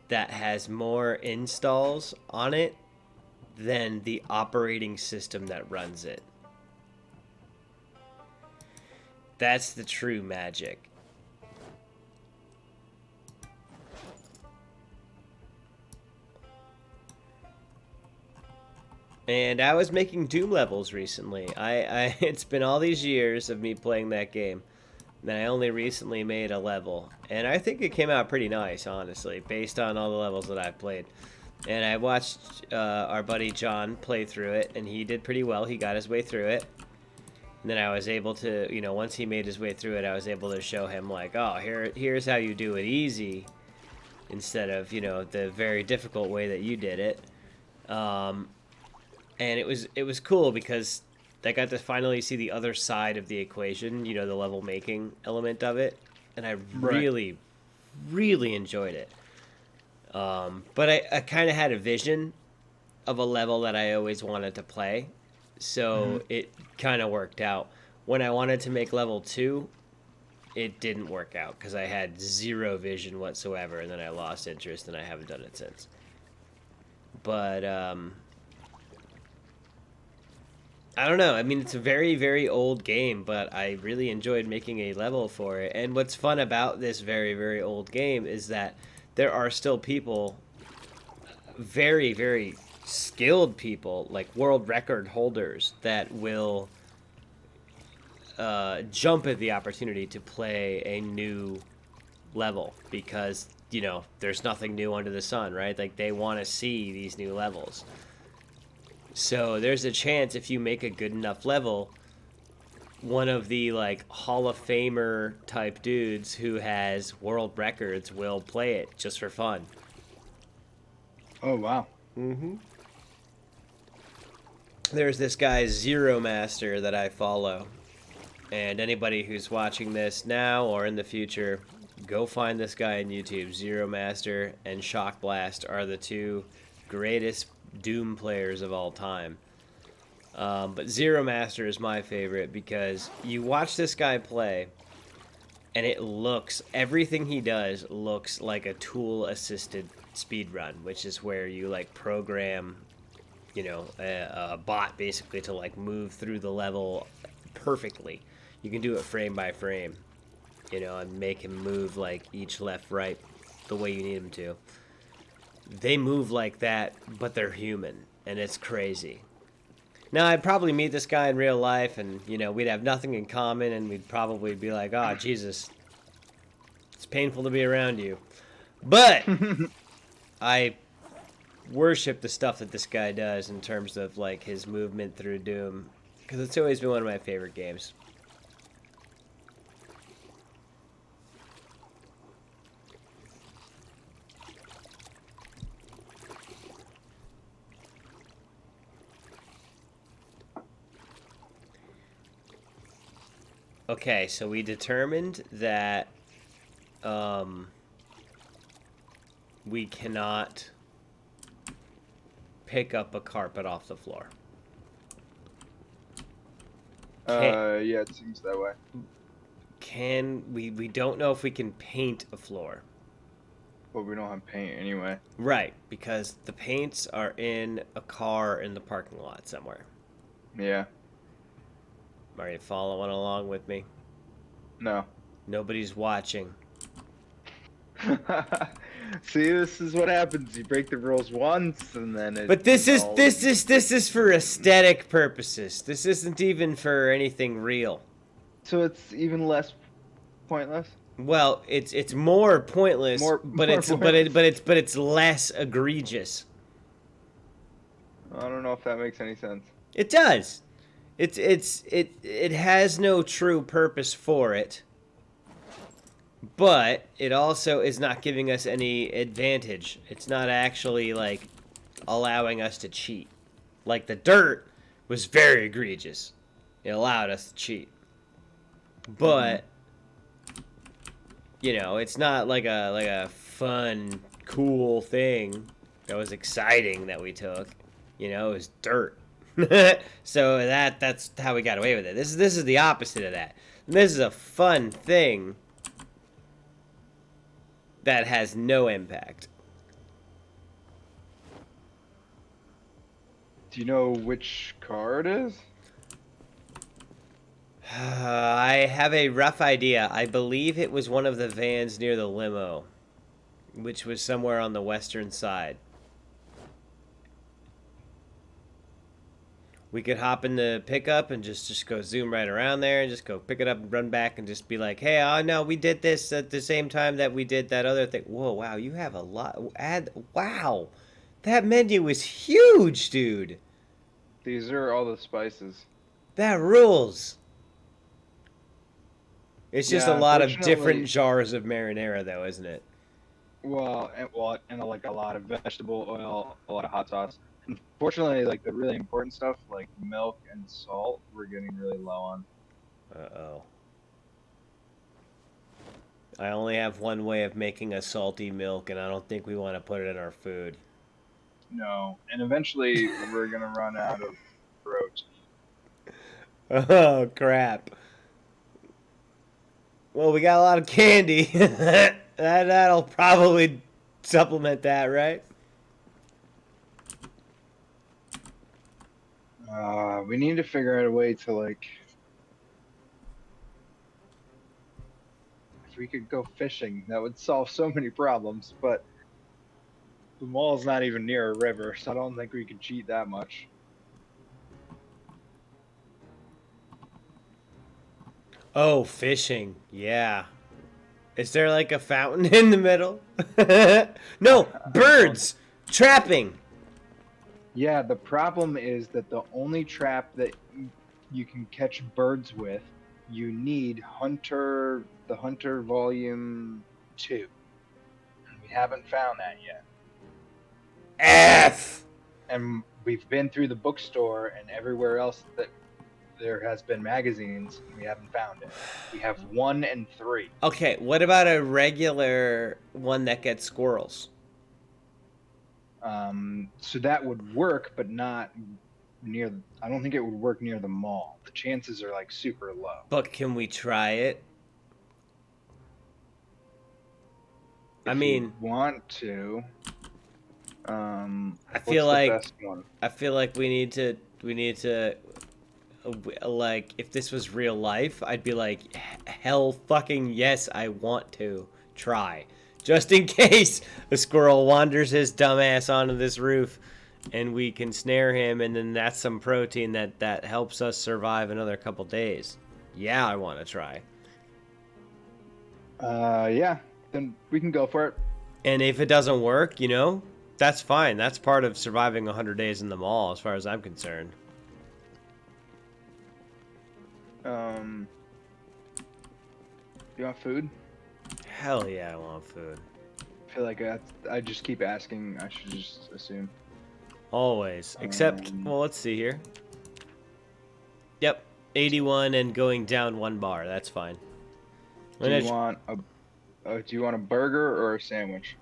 that has more installs on it than the operating system that runs it. That's the true magic. And I was making Doom levels recently. I it's been all these years of me playing that game, and I only recently made a level, and I think it came out pretty nice, honestly, based on all the levels that I've played. And I watched our buddy John play through it, and he did pretty well. He got his way through it. And then I was able to, once he made his way through it, I was able to show him, like, oh, here's how you do it easy instead of, the very difficult way that you did it. And it was cool because I got to finally see the other side of the equation, the level making element of it. And I really, really enjoyed it. But I kind of had a vision of a level that I always wanted to play, so it kind of worked out. When I wanted to make level 2, it didn't work out because I had zero vision whatsoever, and then I lost interest, and I haven't done it since. But I don't know. I mean, it's a very, very old game, but I really enjoyed making a level for it. And what's fun about this very, very old game is that there are still people, very, very skilled people, like world record holders, that will jump at the opportunity to play a new level because, there's nothing new under the sun, right? Like, they want to see these new levels. So there's a chance if you make a good enough level, one of the like Hall of Famer type dudes who has world records will play it just for fun. Oh, wow. Mm-hmm. There's this guy Zero Master that I follow, and anybody who's watching this now or in the future, go find this guy on YouTube. Zero Master and Shock Blast are the two greatest Doom players of all time. But Zero Master is my favorite because you watch this guy play, and everything he does looks like a tool-assisted speedrun, which is where you like program, a bot basically to like move through the level perfectly. You can do it frame by frame, and make him move like each left, right, the way you need him to. They move like that, but they're human, and it's crazy. Now, I'd probably meet this guy in real life, and, we'd have nothing in common, and we'd probably be like, oh, Jesus, it's painful to be around you. But I worship the stuff that this guy does in terms of, like, his movement through Doom, because it's always been one of my favorite games. Okay, so we determined that we cannot pick up a carpet off the floor. Yeah, it seems that way. We don't know if we can paint a floor. But we don't have paint anyway. Right, because the paints are in a car in the parking lot somewhere. Yeah. Are you following along with me? No. Nobody's watching. See, this is what happens. You break the rules once, and then it. But this is for aesthetic purposes. This isn't even for anything real. So it's even less pointless. Well, it's more pointless, but it's less egregious. I don't know if that makes any sense. It does. It has no true purpose for it. But it also is not giving us any advantage. It's not actually like allowing us to cheat. Like the dirt was very egregious. It allowed us to cheat. But you know, it's not like a fun, cool thing that was exciting that we took. You know, it was dirt. So that's how we got away with it. This is the opposite of that. This is a fun thing that has no impact. Do you know which car it is? I have a rough idea. I believe it was one of the vans near the limo, which was somewhere on the western side. We could hop in the pickup and just go zoom right around there and just go pick it up and run back and just be like, hey, oh no, we did this at the same time that we did that other thing. Whoa, wow, you have a lot. Wow, that menu is huge, dude. These are all the spices. That rules. It's just a Yeah, lot of unfortunately- different jars of marinara, though, isn't it? Well, and like a lot of vegetable oil, a lot of hot sauce. Unfortunately, like the really important stuff, like milk and salt, we're getting really low on. Uh-oh. I only have one way of making a salty milk, and I don't think we want to put it in our food. No, and eventually we're gonna run out of protein. Oh, crap. Well, we got a lot of candy. That'll probably supplement that, right? We need to figure out a way to like. If we could go fishing, that would solve so many problems. But the mall's not even near a river, so I don't think we could cheat that much. Oh, fishing. Yeah. Is there like a fountain in the middle? No, birds! Trapping! Yeah, the problem is that the only trap that you can catch birds with, you need the Hunter Volume 2. We haven't found that yet. F! And we've been through the bookstore and everywhere else that there has been magazines, and we haven't found it. We have 1 and 3. Okay, what about a regular one that gets squirrels? So that would work, but not near. I don't think it would work near the mall. The chances are like super low. But can we try it? I If mean, you want to. I feel what's the like best one? I feel like we need to like if this was real life, I'd be like hell fucking yes, I want to try. Just in case a squirrel wanders his dumbass onto this roof and we can snare him, and then that's some protein that helps us survive another couple days. Yeah, I want to try. Yeah, then we can go for it. And if it doesn't work, you know, that's fine. That's part of surviving 100 days in the mall, as far as I'm concerned. You want food? Hell yeah, I want food. I feel like I just keep asking. I should just assume. Always. Except, well, let's see here. Yep. 81 and going down 1 bar. That's fine. Do you want a burger or a sandwich?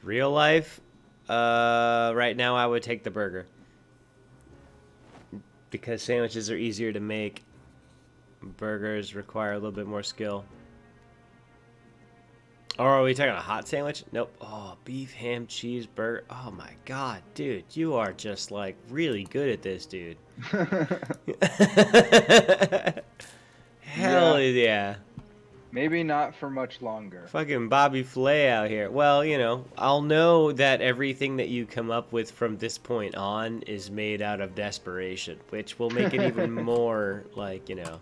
Real life? Right now I would take the burger. Because sandwiches are easier to make. Burgers require a little bit more skill. Or are we talking a hot sandwich? Nope. Oh, beef, ham, cheeseburger. Oh my god, dude. You are just like really good at this, dude. Hell yeah. Maybe not for much longer. Fucking Bobby Flay out here. Well, you know, I'll know that everything that you come up with from this point on is made out of desperation, which will make it even more like, you know.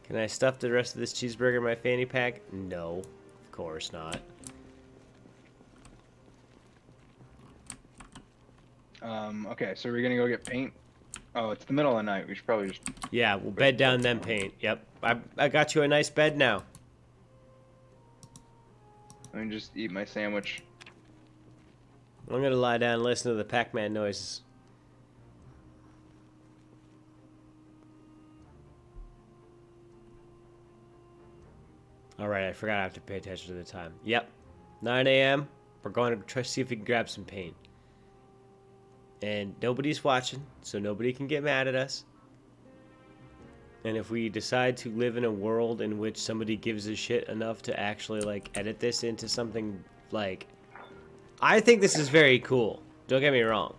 Can I stuff the rest of this cheeseburger in my fanny pack? No, of course not. Okay, so we're gonna go get paint. Oh, it's the middle of the night. We should probably just... Yeah, we'll bed down then paint. Yep. I got you a nice bed now. Let me just eat my sandwich. I'm gonna lie down and listen to the Pac-Man noises. Alright, I forgot I have to pay attention to the time. Yep. 9 a.m. We're going to try to see if we can grab some paint. And nobody's watching, so nobody can get mad at us. And if we decide to live in a world in which somebody gives a shit enough to actually, like, edit this into something, like... I think this is very cool. Don't get me wrong.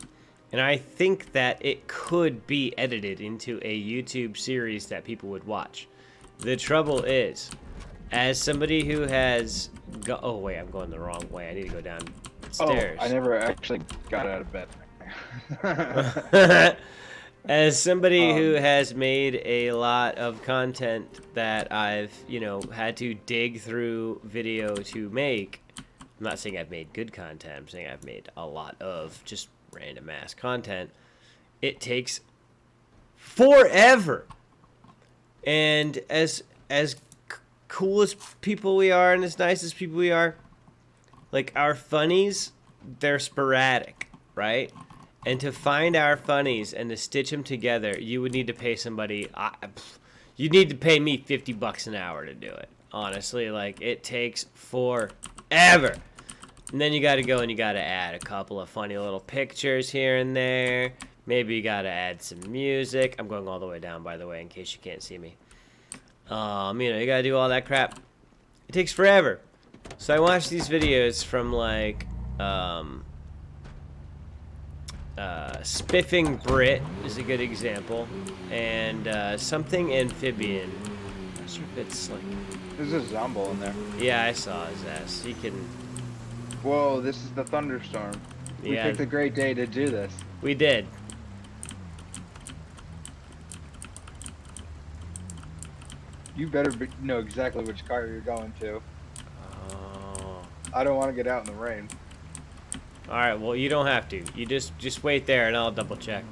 And I think that it could be edited into a YouTube series that people would watch. The trouble is, as somebody who has... Oh, wait, I'm going the wrong way. I need to go downstairs. Oh, I never actually got out of bed. As somebody who has made a lot of content that I've, you know, had to dig through video to make, I'm not saying I've made good content, I'm saying I've made a lot of just random ass content. It takes forever. And as cool as people we are and as nice as people we are, like our funnies, they're sporadic, right? And to find our funnies and to stitch them together, you would need to pay somebody. You'd need to pay me $50 an hour to do it. Honestly, like it takes forever. And then you got to go and you got to add a couple of funny little pictures here and there. Maybe you got to add some music. I'm going all the way down, by the way, in case you can't see me. You know, you got to do all that crap. It takes forever. So I watch these videos from like. Spiffing Brit is a good example, and something amphibian. I'm not sure if it's like. There's a Zombo in there. Yeah, I saw his ass. He can. Whoa, this is the thunderstorm. We Yeah. picked a great day to do this. We did. You better know exactly which car you're going to. Oh. I don't want to get out in the rain. All right. Well, you don't have to. You just wait there, and I'll double check.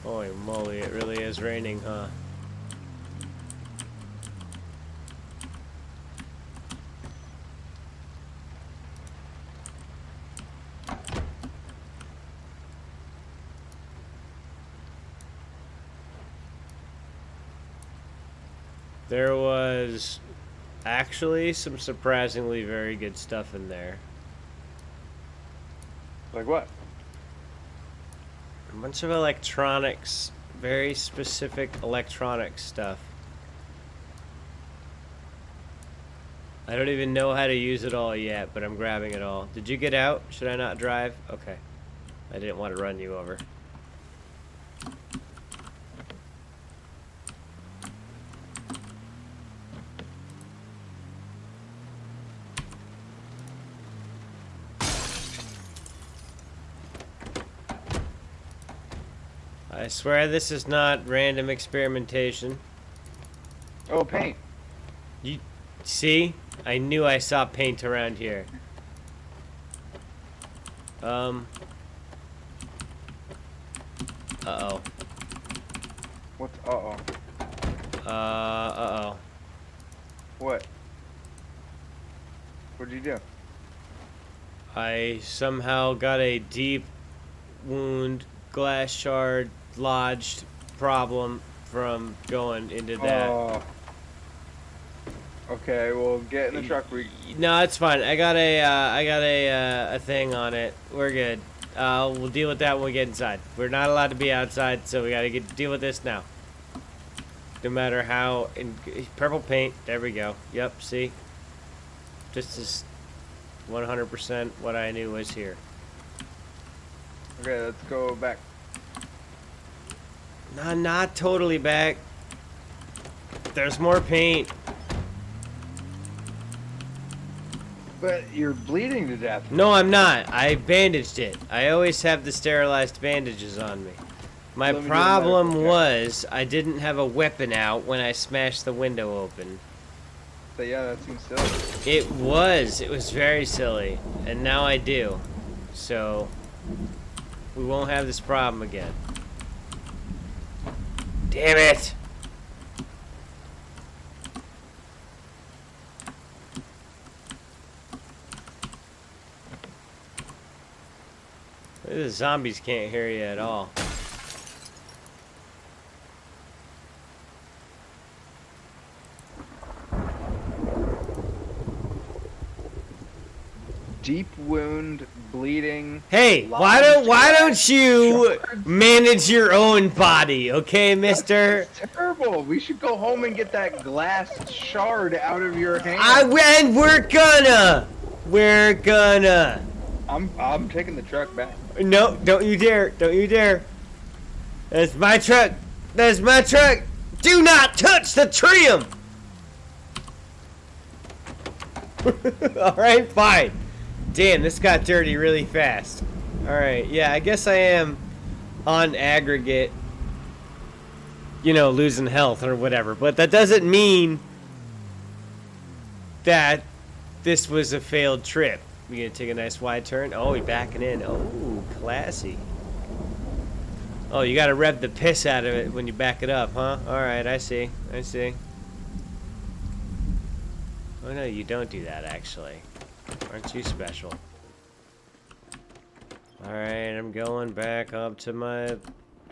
Holy moly! It really is raining, huh? There was actually some surprisingly very good stuff in there. Like what? A bunch of electronics, very specific electronic stuff. I don't even know how to use it all yet, but I'm grabbing it all. Did you get out? Should I not drive? Okay. I didn't want to run you over. I swear this is not random experimentation. Oh, paint. You see? I knew I saw paint around here. Uh-oh. What's uh-oh? Uh-oh. What? What did you do? I somehow got a deep wound, glass shard lodged problem from going into that. Oh. Okay, well, get in the truck. No, it's fine. I got a thing on it. We're good. We'll deal with that when we get inside. We're not allowed to be outside, so we gotta deal with this now. No matter how purple paint. There we go. Yep. See, just as 100% what I knew was here. Okay, let's go back. No, not totally back. There's more paint. But you're bleeding to death. No, I'm not. I bandaged it. I always have the sterilized bandages on me. My problem was I didn't have a weapon out when I smashed the window open. But yeah, that seems silly. It was very silly, and now I do. So we won't have this problem again. Damn it! The zombies can't hear you at all. Deep wound, bleeding. Hey, why don't you manage your own body, okay, mister? That's terrible. We should go home and get that glass shard out of your hand. And we're gonna. I'm taking the truck back. No, don't you dare. Don't you dare. That's my truck. That's my truck. Do not touch the trim. Alright, fine. Damn, this got dirty really fast. Alright, yeah, I guess I am on aggregate, you know, losing health or whatever. But that doesn't mean that this was a failed trip. We gonna take a nice wide turn? Oh, we backing in. Oh, classy. Oh, you gotta rev the piss out of it when you back it up, huh? Alright, I see. I see. Oh, no, you don't do that, actually. Aren't you special? Alright, I'm going back up to my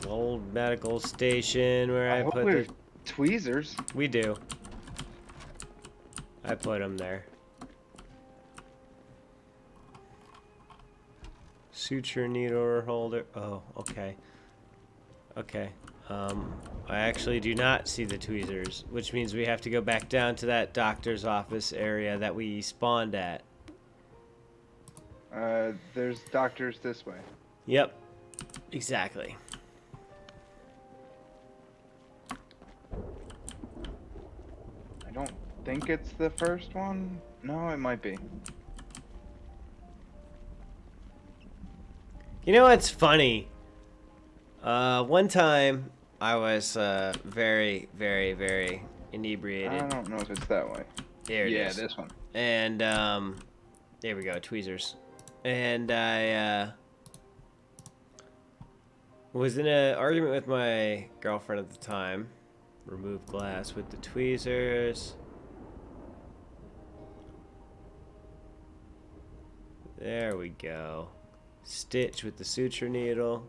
old medical station where I put the tweezers. We do. I put them there. Suture needle holder. Oh, okay. Okay. I actually do not see the tweezers, which means we have to go back down to that doctor's office area that we spawned at. There's doctors this way. Yep. Exactly. I don't think it's the first one. No, it might be. You know what's funny? One time I was very, very, very inebriated. I don't know if it's that way. There it is. Yeah, this one. And there we go, tweezers. And I was in an argument with my girlfriend at the time. Remove glass with the tweezers. There we go. Stitch with the suture needle.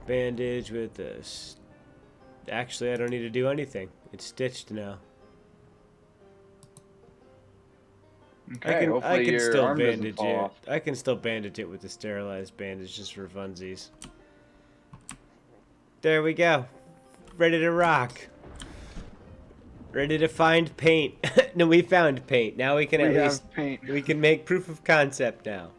Bandage with this. Actually, I don't need to do anything. It's stitched now. Okay, hopefully your arm doesn't fall off. I can still bandage it with the sterilized bandage just for funsies. There we go. Ready to rock. Ready to find paint. No, we found paint. Now we can at least paint. We can make proof of concept now.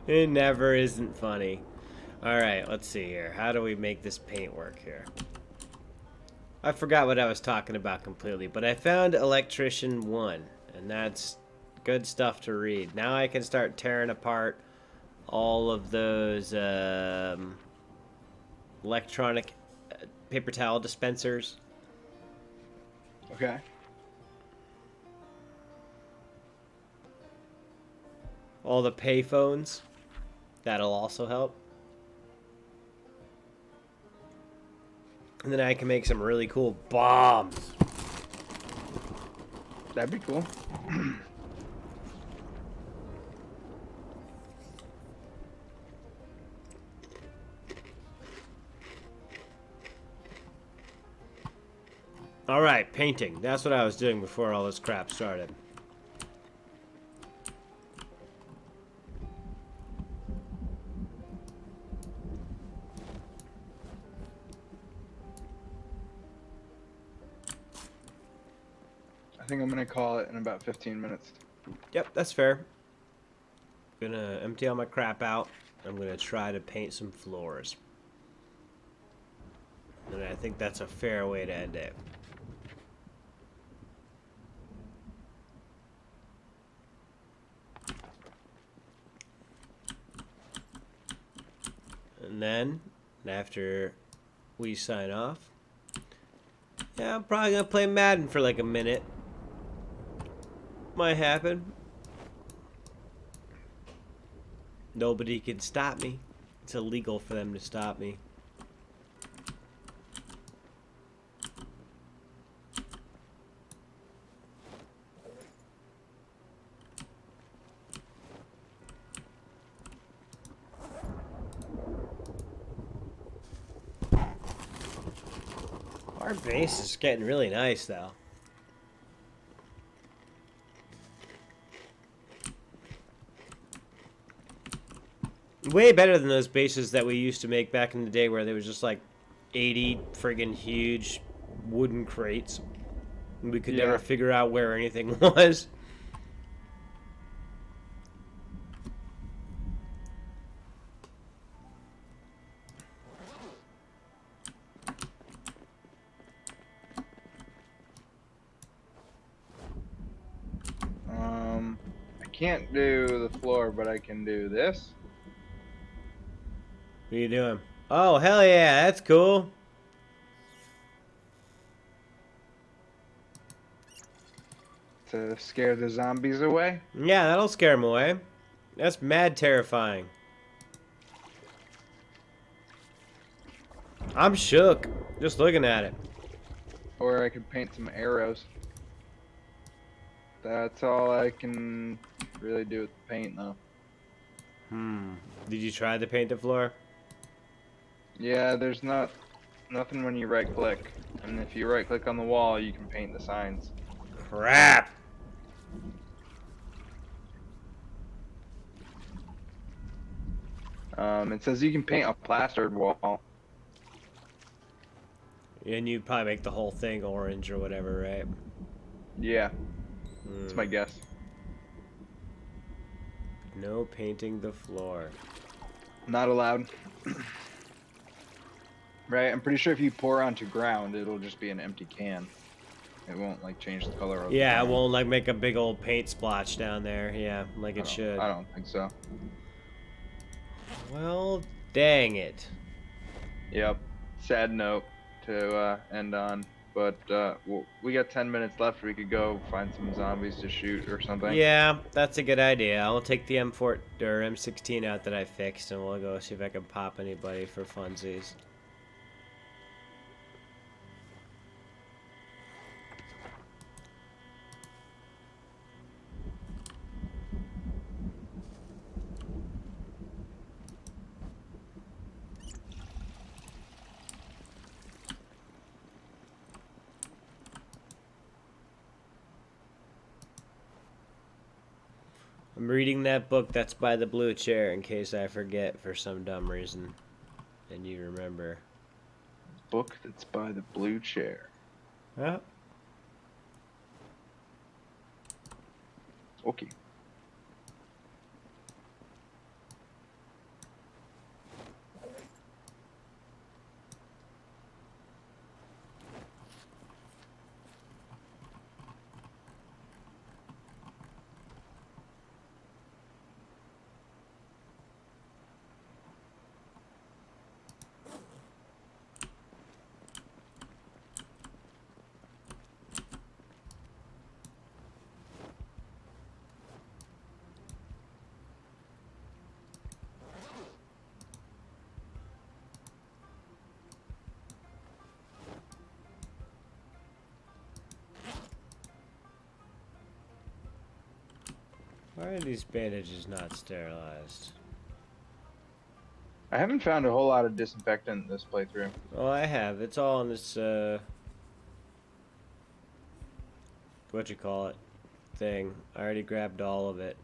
It never isn't funny. Alright, let's see here. How do we make this paint work here? I forgot what I was talking about completely, but I found Electrician 1, and that's good stuff to read. Now I can start tearing apart all of those electronic paper towel dispensers. Okay. all the payphones. That'll also help. And then I can make some really cool bombs. That'd be cool. All right, painting. That's what I was doing before all this crap started. I think I'm gonna call it in about 15 minutes. Yep, that's fair. Gonna empty all my crap out. I'm gonna try to paint some floors. And I think that's a fair way to end it. And then, after we sign off, yeah, I'm probably gonna play Madden for like a minute. Might happen. Nobody can stop me. It's illegal for them to stop me. Our base is getting really nice, though. Way better than those bases that we used to make back in the day where there was just like 80 friggin' huge wooden crates. And we could never figure out where anything was. I can't do the floor, but I can do this. What are you doing? Oh, hell yeah, that's cool. To scare the zombies away. Yeah, that'll scare them away. That's mad terrifying. I'm shook just looking at it. Or I could paint some arrows. That's all I can really do with the paint, though. Did you try to paint the floor? Yeah, there's nothing when you right click. And if you right click on the wall, you can paint the signs. Crap. It says you can paint a plastered wall. And you probably make the whole thing orange or whatever, right? Yeah, that's my guess. No painting the floor. Not allowed. Right, I'm pretty sure if you pour onto ground, it'll just be an empty can. It won't like change the color of Yeah, the it ground. won't like make a big old paint splotch down there. Yeah, like it should. I don't think so. Well, dang it. Yep. Sad note to end on. But we got 10 minutes left. We could go find some zombies to shoot or something. Yeah, that's a good idea. I'll take the M4 or M16 out that I fixed, and we'll go see if I can pop anybody for funsies. I'm reading that book that's by the blue chair in case I forget for some dumb reason. And you remember. Book that's by the blue chair. Yeah. Okay. Why are these bandages not sterilized? I haven't found a whole lot of disinfectant this playthrough. Oh, I have. It's all on this, what you call it, thing. I already grabbed all of it.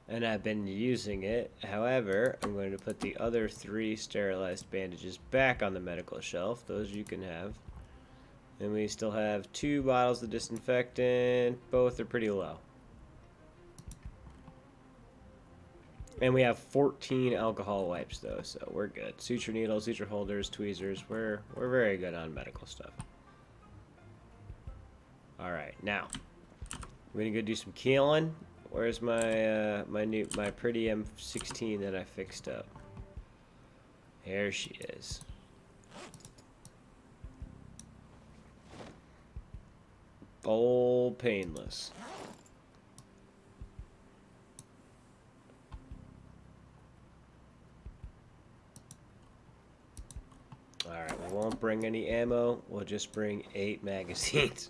And I've been using it. However, I'm going to put the other 3 sterilized bandages back on the medical shelf. Those you can have. And we still have 2 bottles of disinfectant. Both are pretty low. And we have 14 alcohol wipes though, so we're good. Suture needles, suture holders, tweezers. We're very good on medical stuff. All right, now we're gonna go do some killing. Where's my my pretty M16 that I fixed up? There she is. Old painless. Alright, we won't bring any ammo. We'll just bring 8 magazines.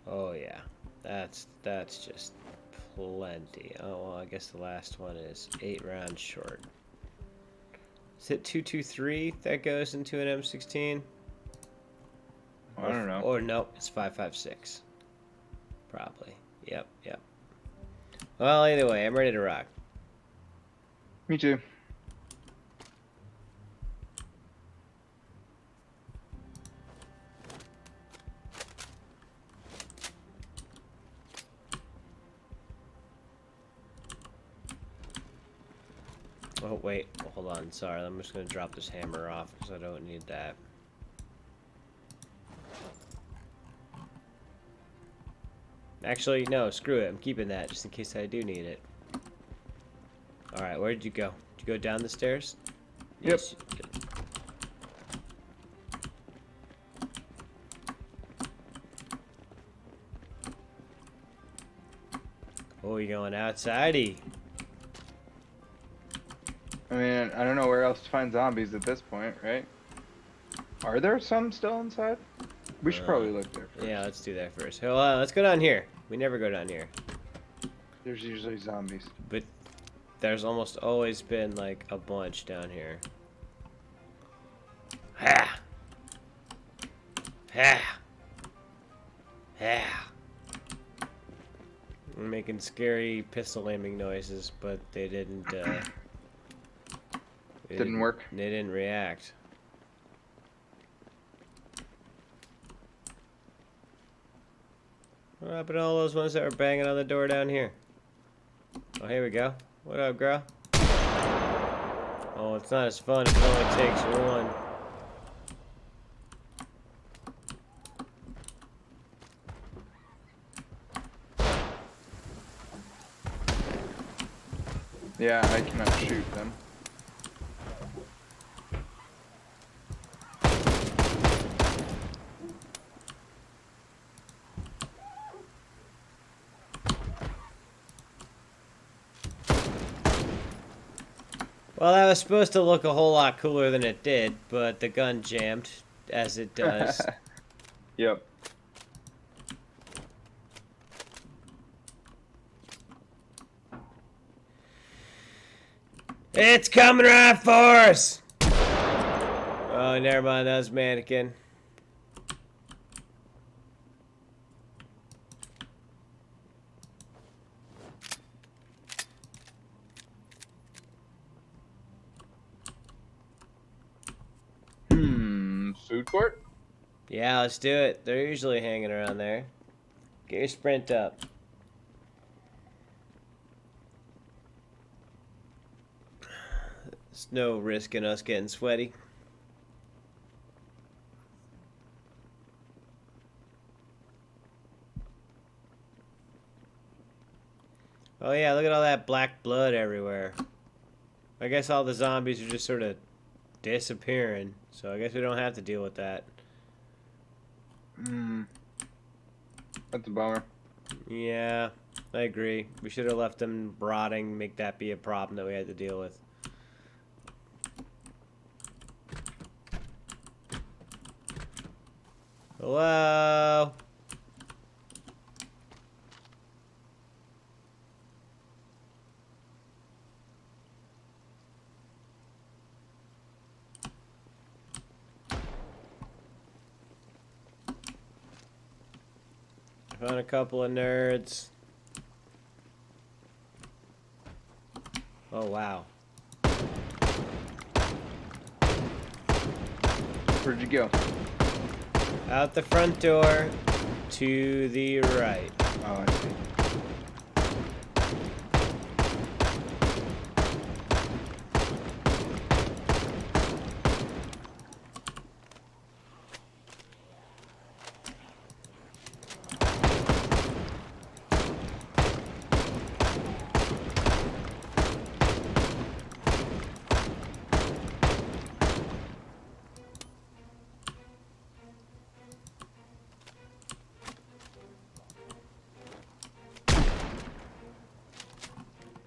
Oh yeah, that's just plenty. Oh well, I guess the last one is 8 rounds short. Is it 223 that goes into an M16? I don't know. Or no, it's 556. Probably. Yep. Well, either way, I'm ready to rock. Me too. Oh wait, hold on. Sorry, I'm just gonna drop this hammer off because I don't need that. Actually, no, screw it. I'm keeping that just in case I do need it. Alright, where did you go? Did you go down the stairs? Yep. Yes, you did. Oh, you're going outside-y. I mean, I don't know where else to find zombies at this point, right? Are there some still inside? We should probably look there first. Yeah, let's do that first. Hold on, let's go down here. We never go down here. There's usually zombies. But there's almost always been, like, a bunch down here. Ha! Ha! Ha! I'm making scary pistol aiming noises, but they didn't, Didn't work. They didn't react. What happened to all those ones that were banging on the door down here? Oh, here we go. What up, girl? Oh, it's not as fun if it only takes one. Yeah, I cannot shoot them. Well, that was supposed to look a whole lot cooler than it did, but the gun jammed, as it does. Yep. It's coming right for us! Oh, never mind, that was mannequin. Food court? Yeah, let's do it. They're usually hanging around there. Get your sprint up. There's no risk in us getting sweaty. Oh yeah, look at all that black blood everywhere. I guess all the zombies are just sort of disappearing, so I guess we don't have to deal with that. That's a bummer. Yeah, I agree. We should have left them rotting, make that be a problem that we had to deal with. Hello? I found a couple of nerds. Oh, wow. Where'd you go? Out the front door, to the right. Oh, I see.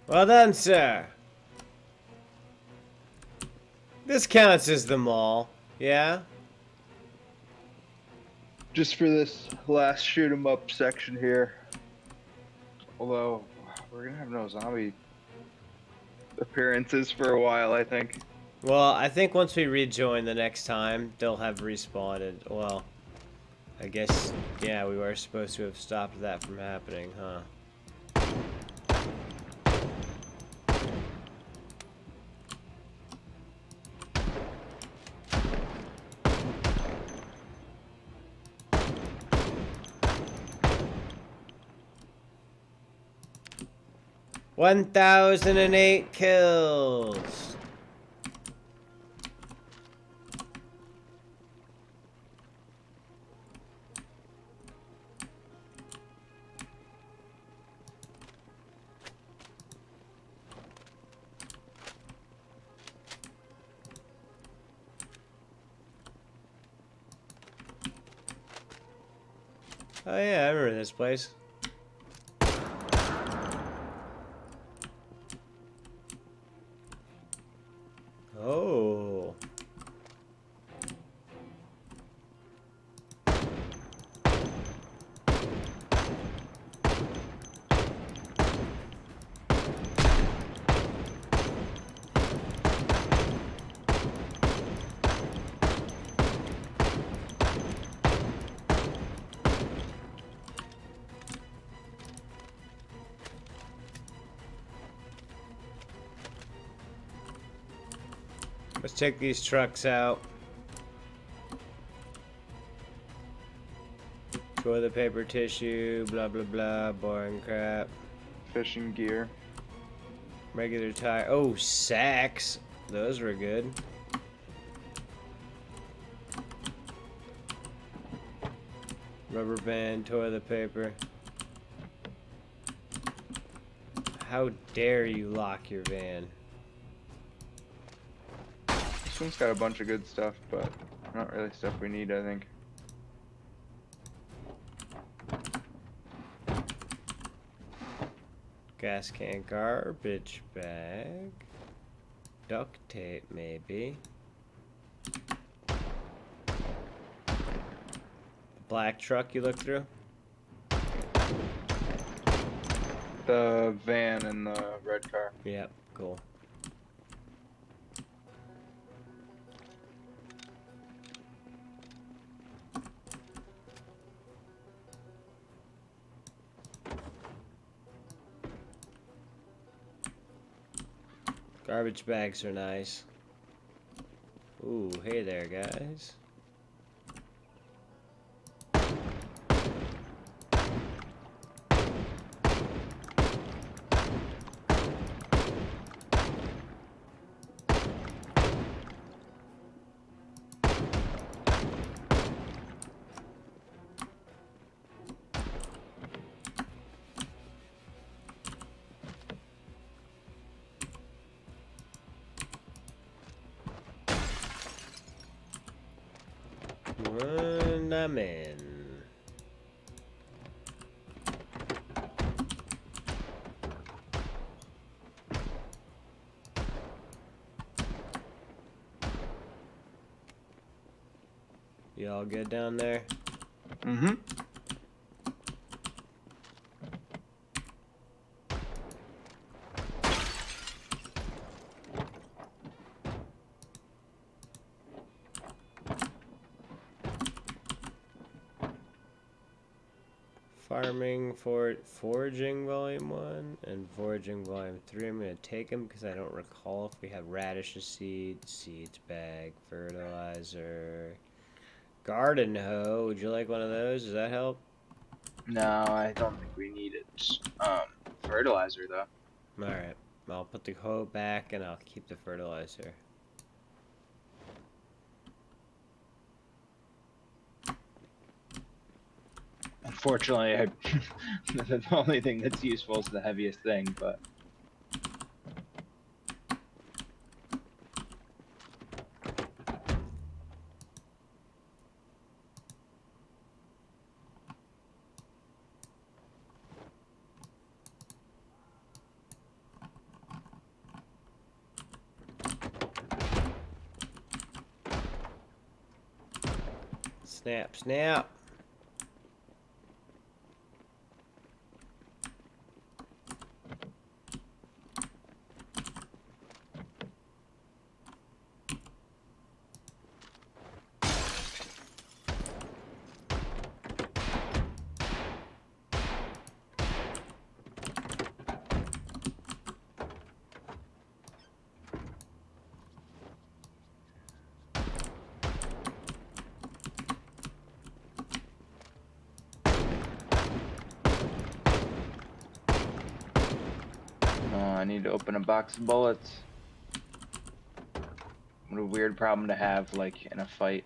'Well done, sir. This counts as the mall, yeah? Just for this last shoot 'em up section here. Although we're gonna have no zombie appearances for a while, I think. Well, I think once we rejoin the next time, they'll have respawned. Well, I guess, yeah, we were supposed to have stopped that from happening, huh? $1,008 kills. Oh yeah, I remember this place. Oh. Let's check these trucks out. Toilet paper, tissue, blah blah blah, boring crap. Fishing gear. Regular tire. Oh, sacks. Those were good. Rubber band, toilet paper. How dare you lock your van? This one's got a bunch of good stuff, but not really stuff we need, I think. Gas can, garbage bag. Duct tape, maybe. Black truck you looked through? The van and the red car. Yep, cool. Garbage bags are nice. Ooh, hey there, guys. And I'm in. You all good down there? Mm-hmm. Farming, foraging volume 1 and foraging volume 3. I'm going to take them because I don't recall if we have radishes seeds bag, fertilizer, garden hoe. Would you like one of those? Does that help? No, I don't think we need it. Fertilizer though. Alright. I'll put the hoe back and I'll keep the fertilizer. Unfortunately, the only thing that's useful is the heaviest thing, but. Snap, snap! I need to open a box of bullets. What a weird problem to have, like, in a fight.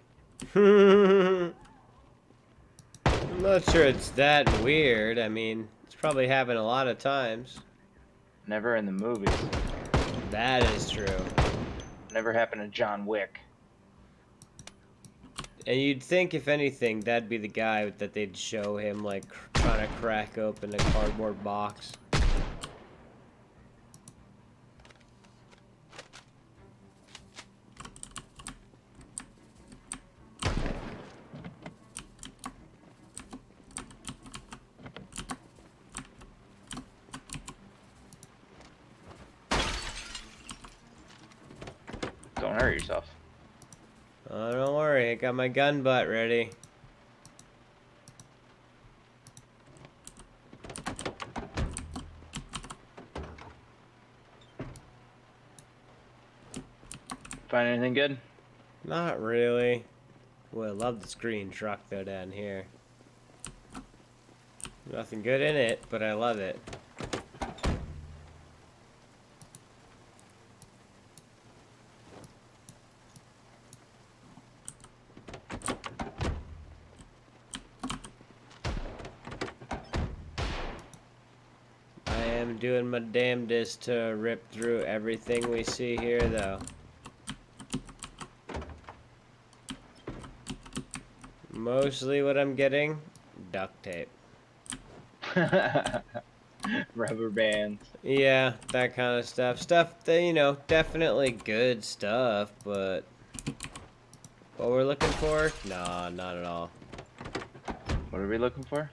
I'm not sure it's that weird. I mean, it's probably happened a lot of times. Never in the movies. That is true. Never happened to John Wick. And you'd think, if anything, that'd be the guy that they'd show him, like, trying to crack open a cardboard box. Don't hurt yourself. Oh, don't worry, I got my gun butt ready. Find anything good? Not really. Well, I love this green truck, though, down here. Nothing good in it, but I love it. I am doing my damnedest to rip through everything we see here, though. Mostly what I'm getting, duct tape. Rubber bands. Yeah, that kind of stuff. Stuff that, you know, definitely good stuff, but what we're looking for? Nah, not at all. What are we looking for?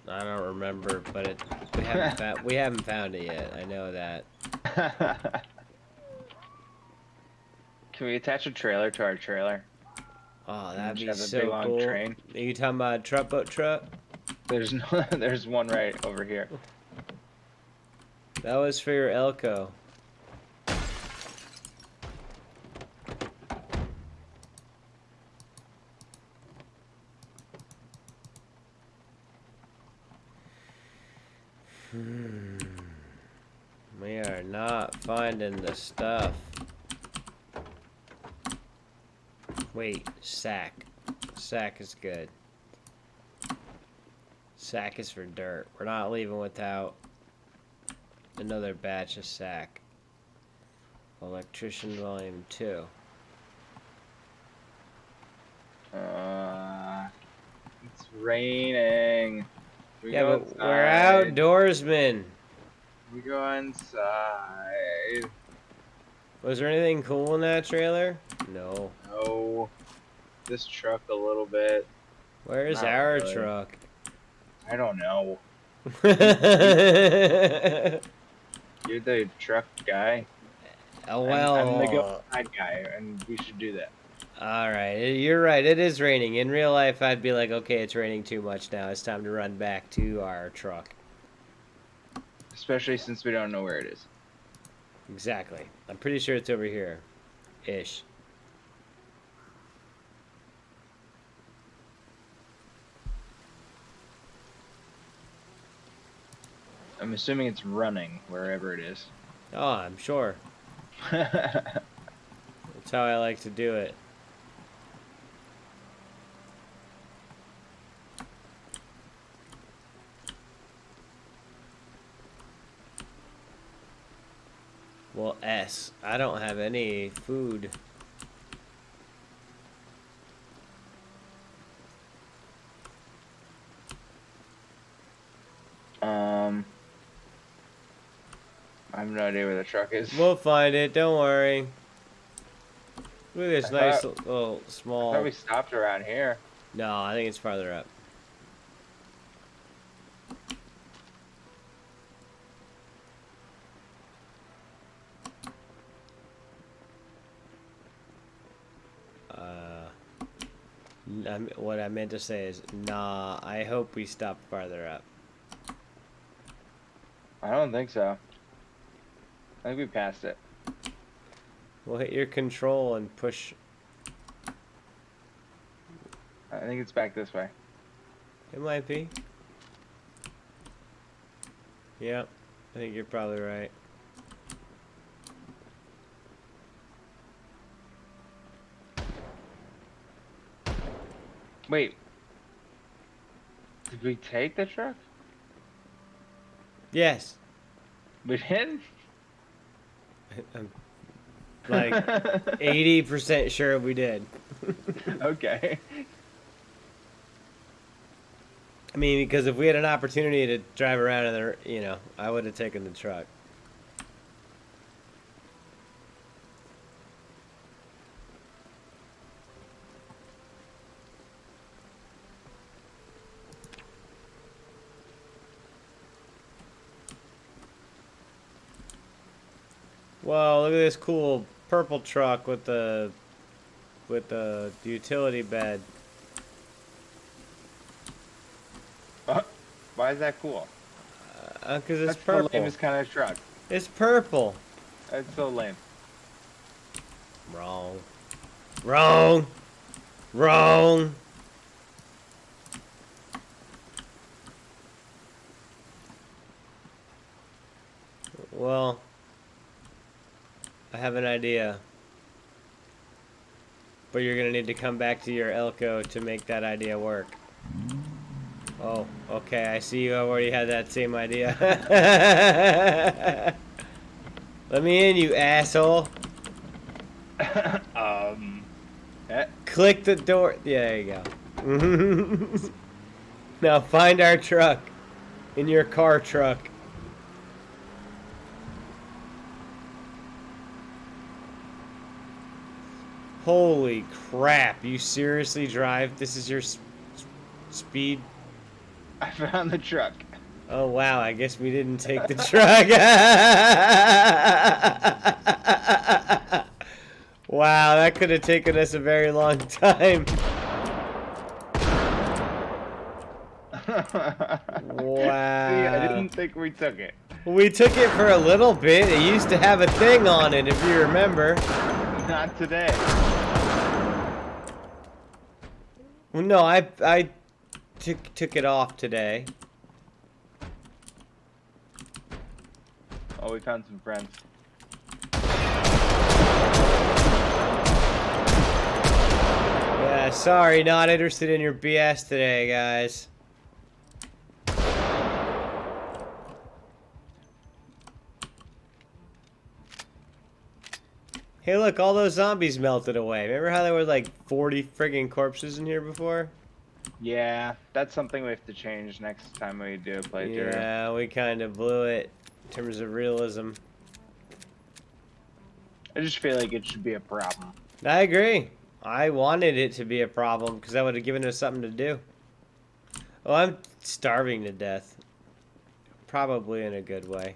I don't remember, but we haven't found it yet. I know that. Can we attach a trailer to our trailer? Oh, And that'd just be have a so big long cool. train? Are you talking about a truck boat truck? There's no, there's one right over here. That was for your Elko. We are not finding the stuff. Wait, sack. Sack is good. Sack is for dirt. We're not leaving without another batch of sack. Electrician volume 2. It's raining. We Yeah, go but we're inside. outdoorsmen. We go inside. Was there anything cool in that trailer? No. No. this truck a little bit. Where's Not our really. truck? I don't know. You're the truck guy. I'm the go Well, side guy, and we should do that. all right. You're right. It is raining. In real life, I'd be like, okay, it's raining too much now. It's time to run back to our truck. Especially since we don't know where it is. Exactly. I'm pretty sure it's over here. Ish. I'm assuming it's running wherever it is. Oh, I'm sure. That's how I like to do it. Well, S. I don't have any food. I have no idea where the truck is. We'll find it. Don't worry. Look at this I nice thought- little I small. thought we stopped around here. No, I think it's farther up. What I meant to say is, nah, I hope we stop farther up. I don't think so. I think we passed it. We'll hit your control and push. I think it's back this way. It might be. Yep, I think you're probably right. Wait. Did we take the truck? Yes. We did? I'm like 80% sure we did. Okay. I mean, because if we had an opportunity to drive around in the, you know, I would have taken the truck. Whoa, look at this cool purple truck with the utility bed. Why is that cool? Because it's That's the purple. lamest kind of truck. It's purple. That's so lame. Wrong. Wrong. Wrong. Well, I have an idea. But you're going to need to come back to your Elko to make that idea work. Oh, okay. I see you already had that same idea. Let me in, you asshole. Click the door. Yeah, there you go. Now find our truck. In your car truck. Holy crap. You seriously drive? This is your speed? I found the truck. Oh, wow. I guess we didn't take the truck. Wow, that could have taken us a very long time. Wow. See, I didn't think we took it. We took it for a little bit. It used to have a thing on it, if you remember. Not today. Well, no, I took it off today. Oh, we found some friends. Yeah, sorry, not interested in your BS today, guys. Hey, look, all those zombies melted away. Remember how there were like 40 friggin' corpses in here before? Yeah, that's something we have to change next time we do a playthrough. Yeah, we kind of blew it in terms of realism. I just feel like it should be a problem. I agree. I wanted it to be a problem because that would have given us something to do. Oh, I'm starving to death. Probably in a good way.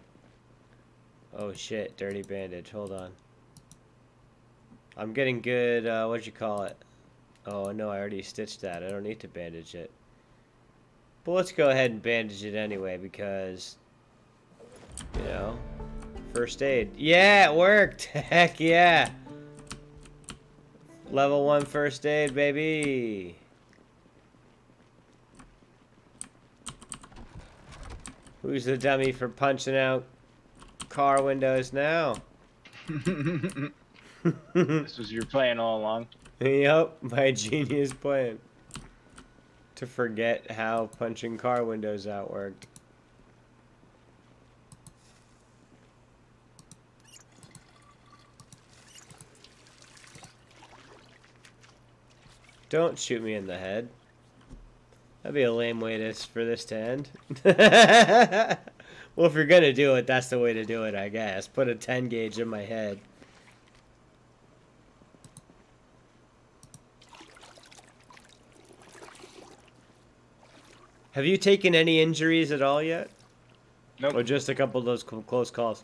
Oh shit, dirty bandage. Hold on. I'm getting good, what'd you call it? Oh no, I already stitched that. I don't need to bandage it. But let's go ahead and bandage it anyway because, you know, first aid. Yeah, it worked! Heck yeah! Level 1 first aid, baby! Who's the dummy for punching out car windows now? This was your plan all along. Yup, my genius plan. To forget how punching car windows out worked. Don't shoot me in the head. That'd be a lame way for this to end. Well, if you're gonna do it, that's the way to do it, I guess. Put a 10 gauge in my head. Have you taken any injuries at all yet? Nope. Or just a couple of those close calls?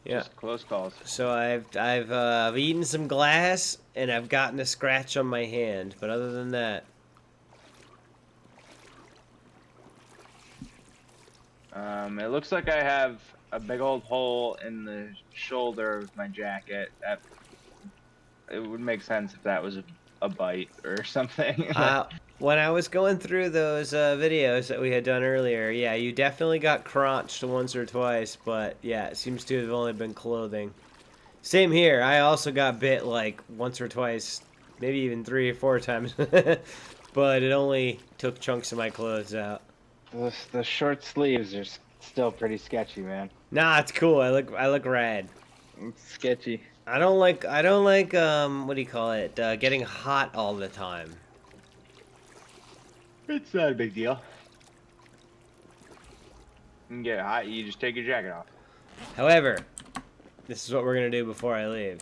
Yeah. Just close calls. So I've eaten some glass and I've gotten a scratch on my hand, but other than that, It looks like I have a big old hole in the shoulder of my jacket. That it would make sense if that was a bite or something. when I was going through those videos that we had done earlier, yeah, you definitely got crunched once or twice, but yeah, it seems to have only been clothing. Same here. I also got bit like once or twice, maybe even 3 or 4 times, but it only took chunks of my clothes out. The short sleeves are still pretty sketchy, man. Nah, it's cool. I look rad. It's sketchy. I don't like what do you call it? Getting hot all the time. It's not a big deal. You can get hot, you just take your jacket off. However, this is what we're gonna do before I leave.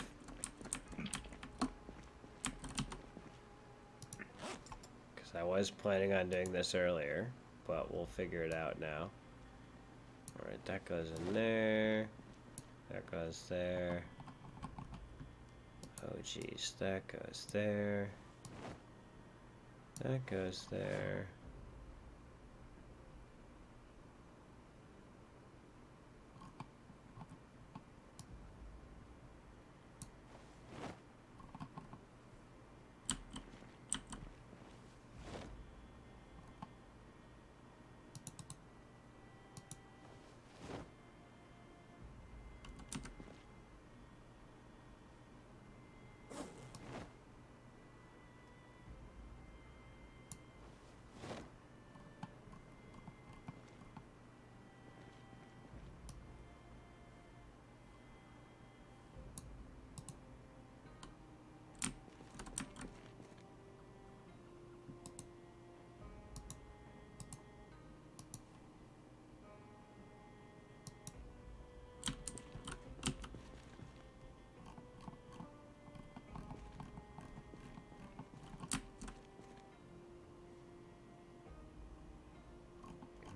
Because I was planning on doing this earlier, but we'll figure it out now. Alright, that goes in there. That goes there. Oh geez, that goes there. That goes there.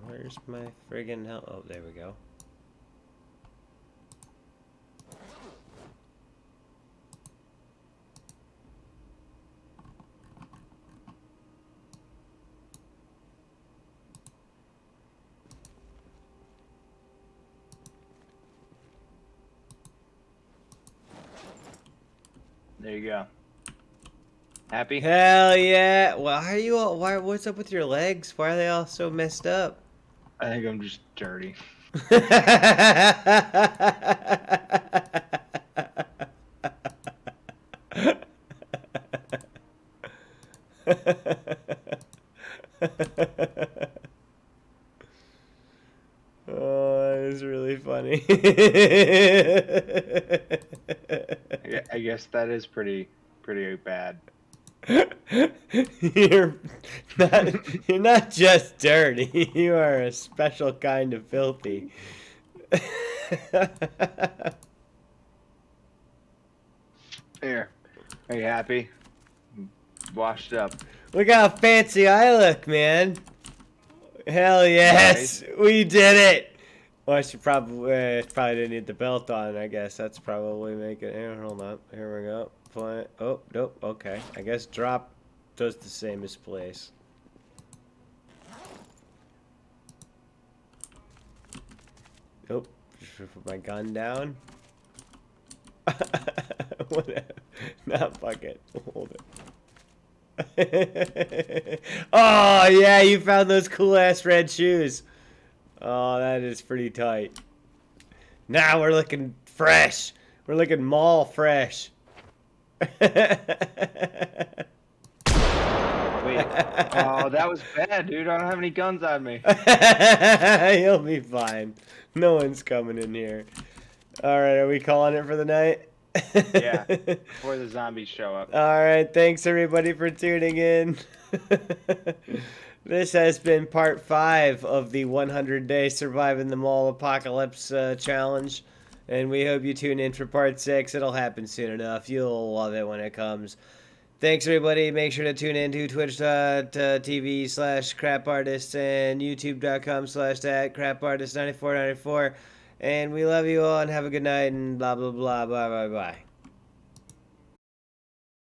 Where's my friggin' hell? Oh, there we go. There you go. Happy? Hell yeah! Why are you all? Why? What's up with your legs? Why are they all so messed up? I think I'm just dirty. Oh, that is really funny. I guess that is pretty bad. You're not just dirty. You are a special kind of filthy. Here. Are you happy? Washed up. Look how fancy I look, man. Hell yes, we did it. Well, I should probably didn't need the belt on. I guess that's probably making. Here, hold on. Here we go. Play. Oh nope. Okay. I guess drop does the same as place. Nope. Just put my gun down. Whatever. Not bucket. Hold it. Oh yeah, you found those cool ass red shoes. Oh, that is pretty tight. Now we're looking fresh. We're looking mall fresh. Wait. Oh, that was bad, dude. I don't have any guns on me. You'll be fine. No one's coming in here. All right, are we calling it for the night? Yeah, before the zombies show up. All right, thanks everybody for tuning in. This has been part 5 of the 100-day Surviving the Mall Apocalypse challenge. And we hope you tune in for part 6. It'll happen soon enough. You'll love it when it comes. Thanks everybody. Make sure to tune in to twitch.tv/crapartists and youtube.com/crapartist9494. And we love you all and have a good night and blah, blah, blah, bye, bye, bye.